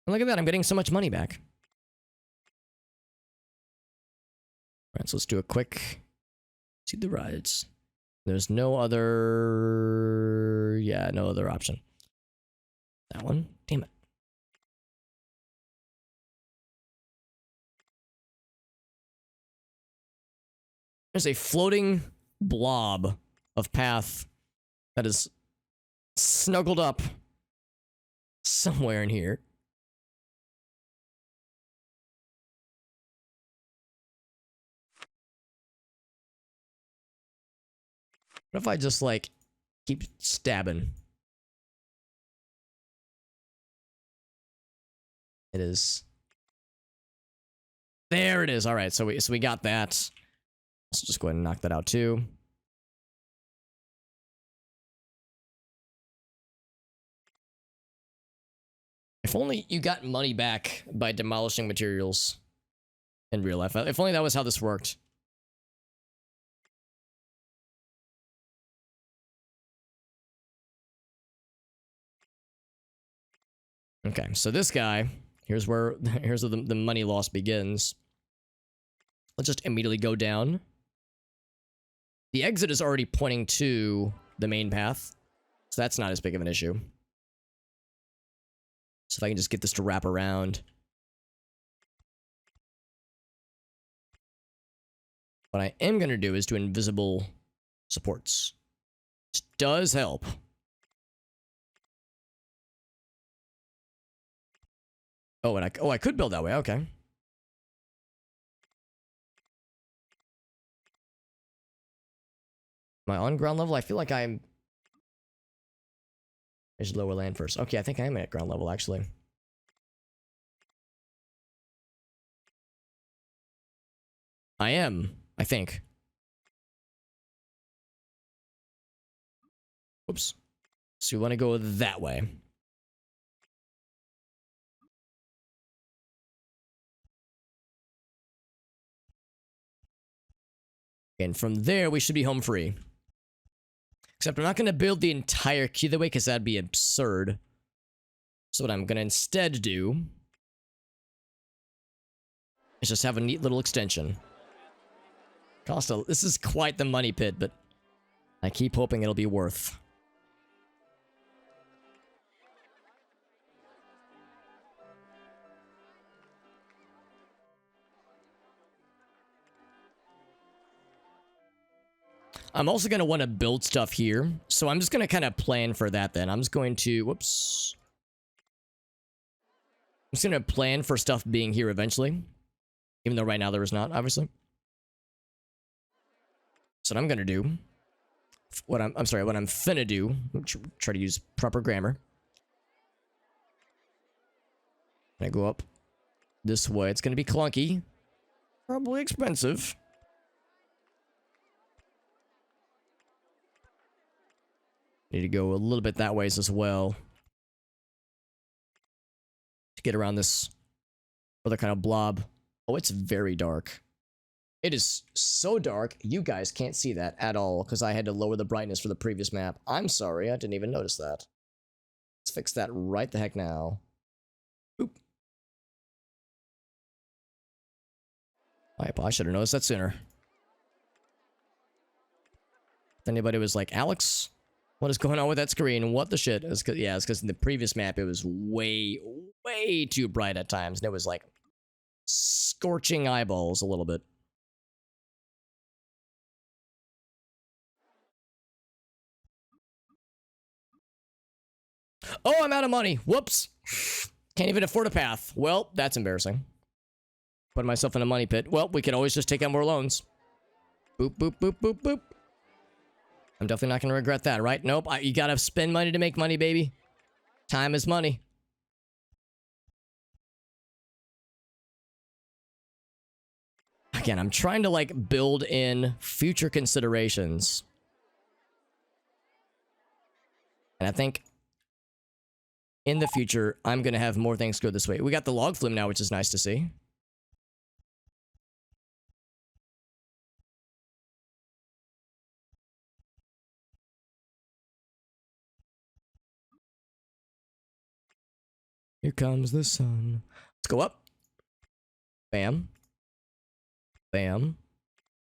And look at that, I'm getting so much money back. Alright, so let's do a quick... See the rides. There's no other... Yeah, no other option. That one? Damn it. There's a floating blob of path that is snuggled up somewhere in here. What if I just, like, keep stabbing? It is. There it is. All right, so we got that. Let's just go ahead and knock that out too. If only you got money back by demolishing materials in real life. If only that was how this worked. Okay, so this guy, here's where the money loss begins. Let's just immediately go down. The exit is already pointing to the main path, so that's not as big of an issue. So if I can just get this to wrap around. What I am going to do is do invisible supports. Which does help. Oh, and I could build that way. Okay. Am I on ground level? I feel like I'm... I should lower land first. Okay, I think I am at ground level, actually. I am, I think. Oops. So you want to go that way. And from there, we should be home free. Except I'm not going to build the entire queue that way, because that'd be absurd. So what I'm going to instead do is just have a neat little extension. Costa, this is quite the money pit, but I keep hoping it'll be worth. I'm also going to want to build stuff here. So I'm just going to kind of plan for that then. I'm just going to... Whoops. I'm just going to plan for stuff being here eventually. Even though right now there is not, obviously. So what I'm going to do... what I'm sorry, what I'm finna do, try to use proper grammar. I go up this way. It's gonna be clunky. Probably expensive. Need to go a little bit that ways as well. To get around this other kind of blob. Oh, it's very dark. It is so dark, you guys can't see that at all because I had to lower the brightness for the previous map. I'm sorry, I didn't even notice that. Let's fix that right the heck now. Oop. I should have noticed that sooner. If anybody was like, Alex, what is going on with that screen? What the shit? It's because in the previous map it was way too bright at times. And it was like scorching eyeballs a little bit. Oh, I'm out of money. Whoops. Can't even afford a path. Well, that's embarrassing. Put myself in a money pit. Well, we can always just take out more loans. Boop, boop, boop, boop, boop. I'm definitely not going to regret that, right? Nope. You got to spend money to make money, baby. Time is money. Again, I'm trying to, like, build in future considerations. And I think in the future, I'm going to have more things go this way. We got the log flume now, which is nice to see. Here comes the sun. Let's go up. Bam. Bam.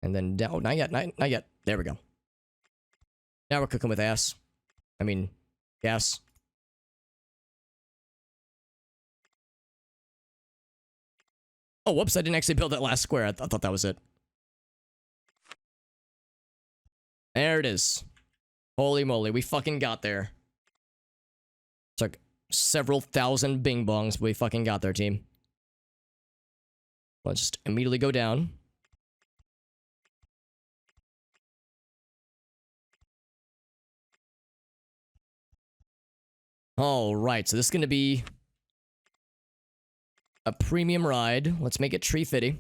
And then down. Oh, not yet. Not yet. There we go. Now we're cooking with ass. I mean, gas. Oh, whoops. I didn't actually build that last square. I thought that was it. There it is. Holy moly. We fucking got there. Took several thousand bing bongs, but we fucking got there, team. Let's just immediately go down. Alright, so this is going to be a premium ride. Let's make it tree fitty.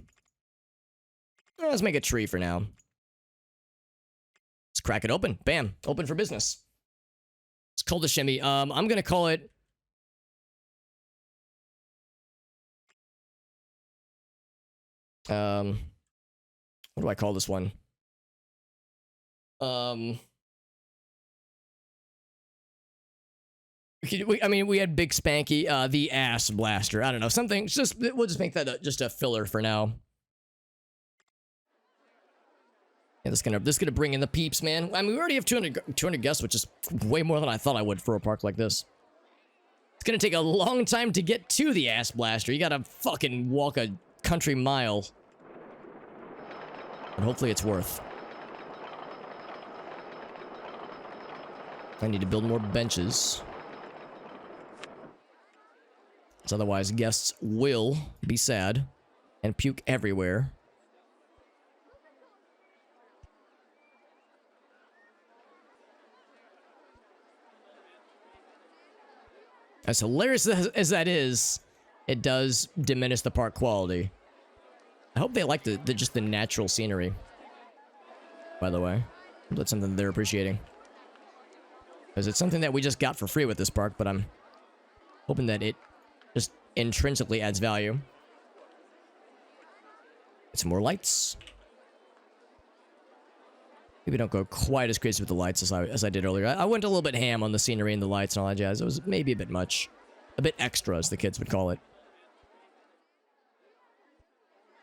Let's make it tree for now. Let's crack it open. Bam. Open for business. It's called a shimmy. I'm going to call it... what do I call this one? I mean, we had Big Spanky, the Ass Blaster. I don't know, something. We'll just make that just a filler for now. Yeah, this gonna bring in the peeps, man. I mean, we already have 200 guests, which is way more than I thought I would for a park like this. It's gonna take a long time to get to the Ass Blaster. You gotta fucking walk a country mile. And hopefully it's worth. I need to build more benches. Because otherwise guests will be sad and puke everywhere. As hilarious as that is, it does diminish the park quality. I hope they like just the natural scenery. By the way, that's something they're appreciating. Because it's something that we just got for free with this park, but I'm hoping that it just intrinsically adds value. Get some more lights. Maybe don't go quite as crazy with the lights as I did earlier. I went a little bit ham on the scenery and the lights and all that jazz. It was maybe a bit much. A bit extra, as the kids would call it.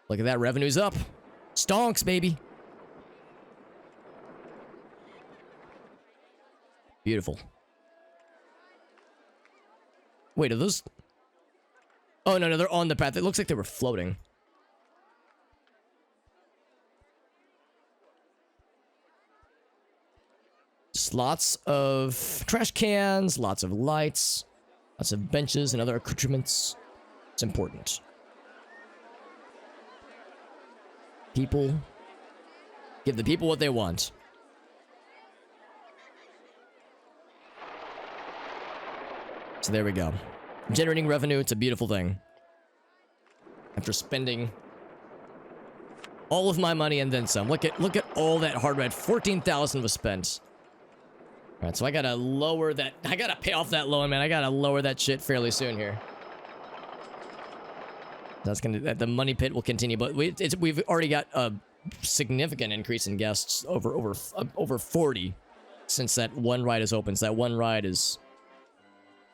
Look at that, revenue's up. Stonks, baby. Beautiful. Wait, are those... Oh, no, they're on the path. It looks like they were floating. Just lots of trash cans, lots of lights, lots of benches and other accoutrements. It's important. People. Give the people what they want. So there we go. Generating revenue, it's a beautiful thing. After spending all of my money and then some. Look at all that hardware. 14,000 was spent. All right, so I gotta lower that. I gotta pay off that loan, man. I gotta lower that shit fairly soon here. That's gonna. The money pit will continue, but we've already got a significant increase in guests, over 40, since that one ride is open. So that one ride is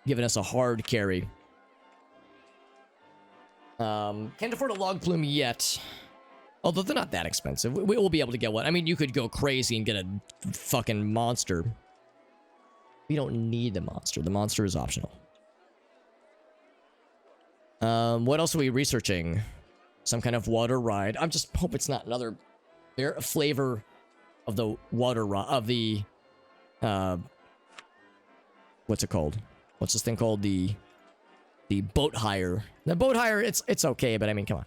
giving us a hard carry. Can't afford a log plume yet. Although they're not that expensive. We will be able to get one. I mean, you could go crazy and get a fucking monster. We don't need the monster. The monster is optional. What else are we researching? Some kind of water ride. I just hope it's not another flavor of the water ride, of the, what's it called? What's this thing called? The boat hire. The boat hire, it's okay, but I mean, come on.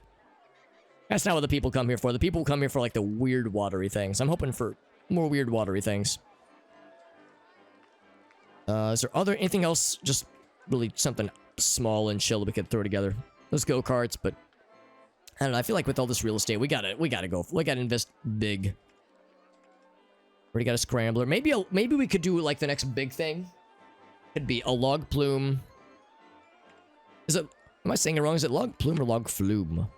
That's not what the people come here for. The people come here for, like, the weird watery things. I'm hoping for more weird watery things. Is there anything else? Just really something small and chill that we could throw together. Those go-karts, but I don't know. I feel like with all this real estate, we gotta invest big. Already got a scrambler. Maybe we could do, like, the next big thing. Could be a log plume. Am I saying it wrong? Is it log plume or log flume?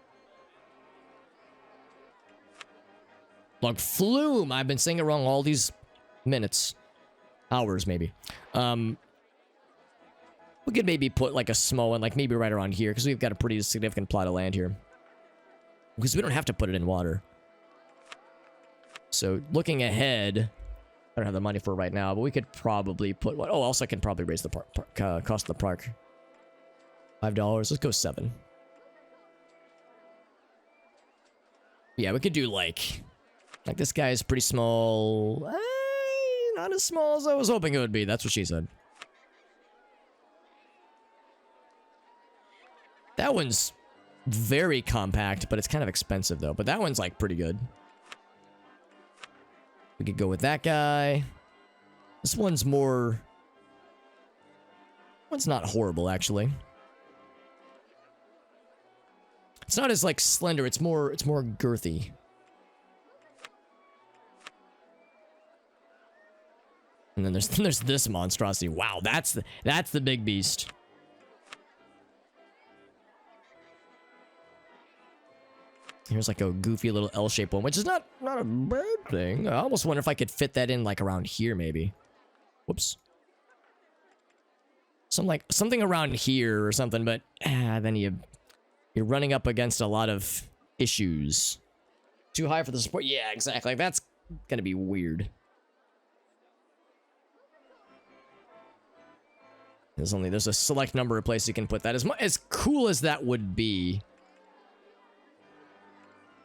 Log flume. I've been saying it wrong all these minutes. Hours, maybe. We could maybe put, like, a small one, like, maybe right around here, because we've got a pretty significant plot of land here. Because we don't have to put it in water. So, looking ahead, I don't have the money for it right now, but we could probably put one. Oh, also I can probably raise the cost of the park. $5. Let's go 7. Yeah, we could do, like this guy is pretty small. Not as small as I was hoping it would be. That's what she said. That one's very compact, but it's kind of expensive, though. But that one's, like, pretty good. We could go with that guy. This one's more... One's not horrible, actually. It's not as, like, slender. It's more girthy. And then there's this monstrosity. Wow, that's the big beast. Here's like a goofy little L-shaped one, which is not a bad thing. I almost wonder if I could fit that in, like, around here, maybe. Whoops. Something around here or something, but then you're running up against a lot of issues. Too high for the support? Yeah, exactly. That's gonna be weird. There's a select number of places you can put that. As cool as that would be,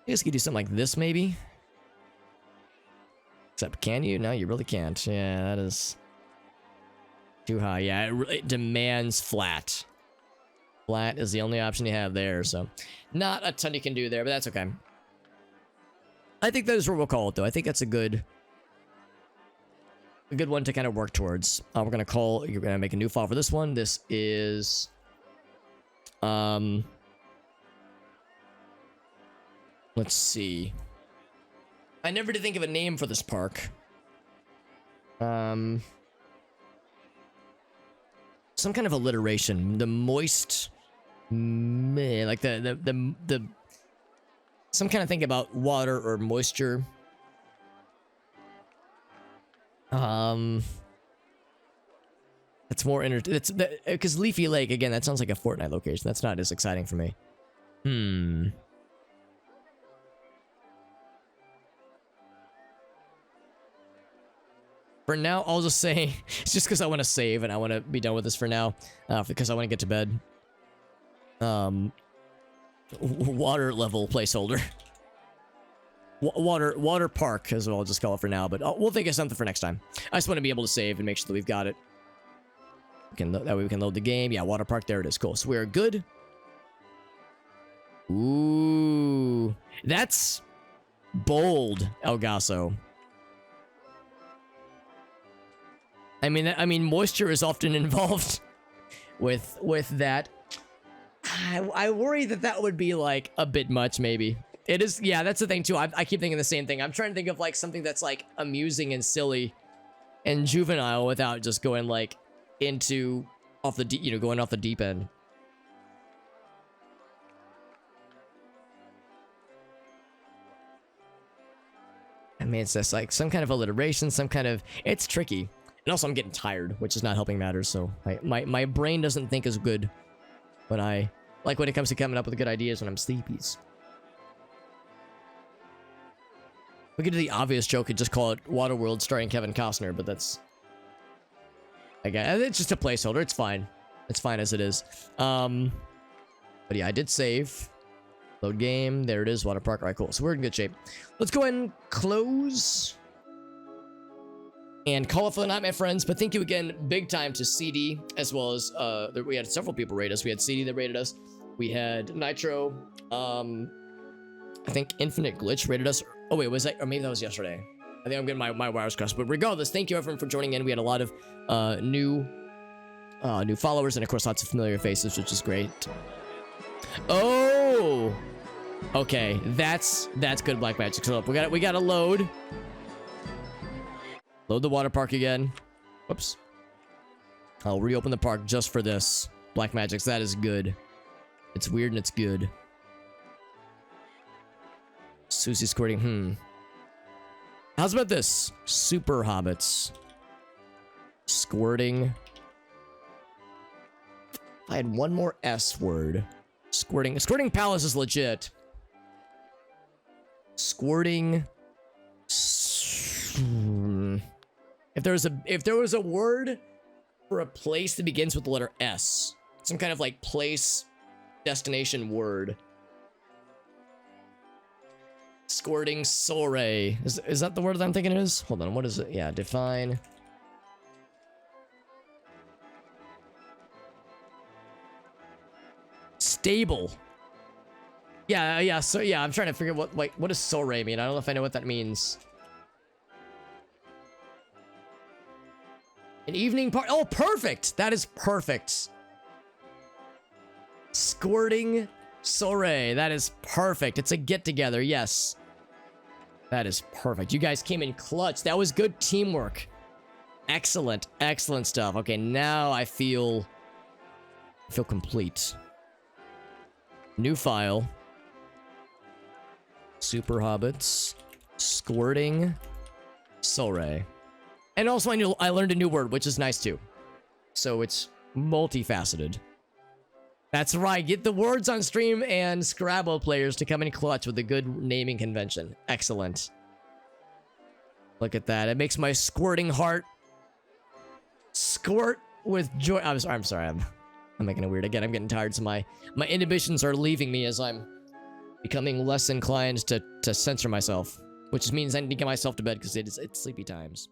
I guess you could do something like this, maybe. Except, can you? No, you really can't. Yeah, that is too high. Yeah, it demands flat. Flat is the only option you have there, so not a ton you can do there, but that's okay. I think that is what we'll call it, though. I think that's a good one to kind of work towards. You're gonna make a new file for this one. This is let's see. I never did think of a name for this park. Some kind of alliteration. The moist, like the some kind of thing about water or moisture. That's more because Leafy Lake, again, that sounds like a Fortnite location. That's not as exciting for me. For now, I'll just say, it's just because I want to save and I want to be done with this for now, because I want to get to bed. Water level placeholder. Water park is what I'll just call it for now, but we'll think of something for next time. I just want to be able to save and make sure that we've got it. That way we can load the game. Yeah, water park, there it is. Cool. So we're good. Ooh, that's bold, El Gaso. I mean, moisture is often involved with that. I worry that would be like a bit much, maybe. It is, yeah, that's the thing too. I keep thinking the same thing. I'm trying to think of like something that's like amusing and silly and juvenile without just going like into off the going off the deep end. I mean, it's just like some kind of alliteration, some kind of, it's tricky. And also I'm getting tired, which is not helping matters. So my brain doesn't think as good when when it comes to coming up with good ideas when I'm sleepies. We could do the obvious joke and just call it Waterworld starring Kevin Costner, but that's, again, it's just a placeholder. It's fine. It's fine as it is. But yeah, I did save. Load game. There it is. Water park. All right, cool. So we're in good shape. Let's go ahead and close and call it for the night, my friends. But thank you again, big time to CD, as well as we had several people rate us. We had CD that rated us. We had Nitro. I think Infinite Glitch rated us. Oh wait, was that, or maybe that was yesterday. I think I'm getting my wires crossed. But regardless, thank you everyone for joining in. We had a lot of new followers and of course lots of familiar faces, which is great. Oh, okay, that's good Black Magic. So we gotta load the water park again. Whoops. I'll reopen the park just for this Black Magics. That is good. It's weird and it's good. Susie squirting. How's about this? Super Hobbits. Squirting. If I had one more S word. Squirting. Squirting Palace is legit. Squirting. If there was a word for a place that begins with the letter S, some kind of like place, destination word. Squirting Soray. Is that the word that I'm thinking it is? Hold on, what is it? Yeah, define. Stable. Yeah, so yeah, I'm trying to figure what does Soray mean? I don't know if I know what that means. An evening party. Oh, perfect. That is perfect. Squirting Soray. That is perfect. It's a get-together. Yes. That is perfect. You guys came in clutch. That was good teamwork. Excellent. Excellent stuff. Okay, now I feel complete. New file. Super Hobbits. Squirting Soray. And also I learned a new word, which is nice too. So it's multifaceted. That's right. Get the words on stream and Scrabble players to come in clutch with a good naming convention. Excellent. Look at that. It makes my squirting heart squirt with joy. I'm sorry. I'm making it weird. Again, I'm getting tired, so my inhibitions are leaving me as I'm becoming less inclined to censor myself. Which means I need to get myself to bed because it's sleepy times.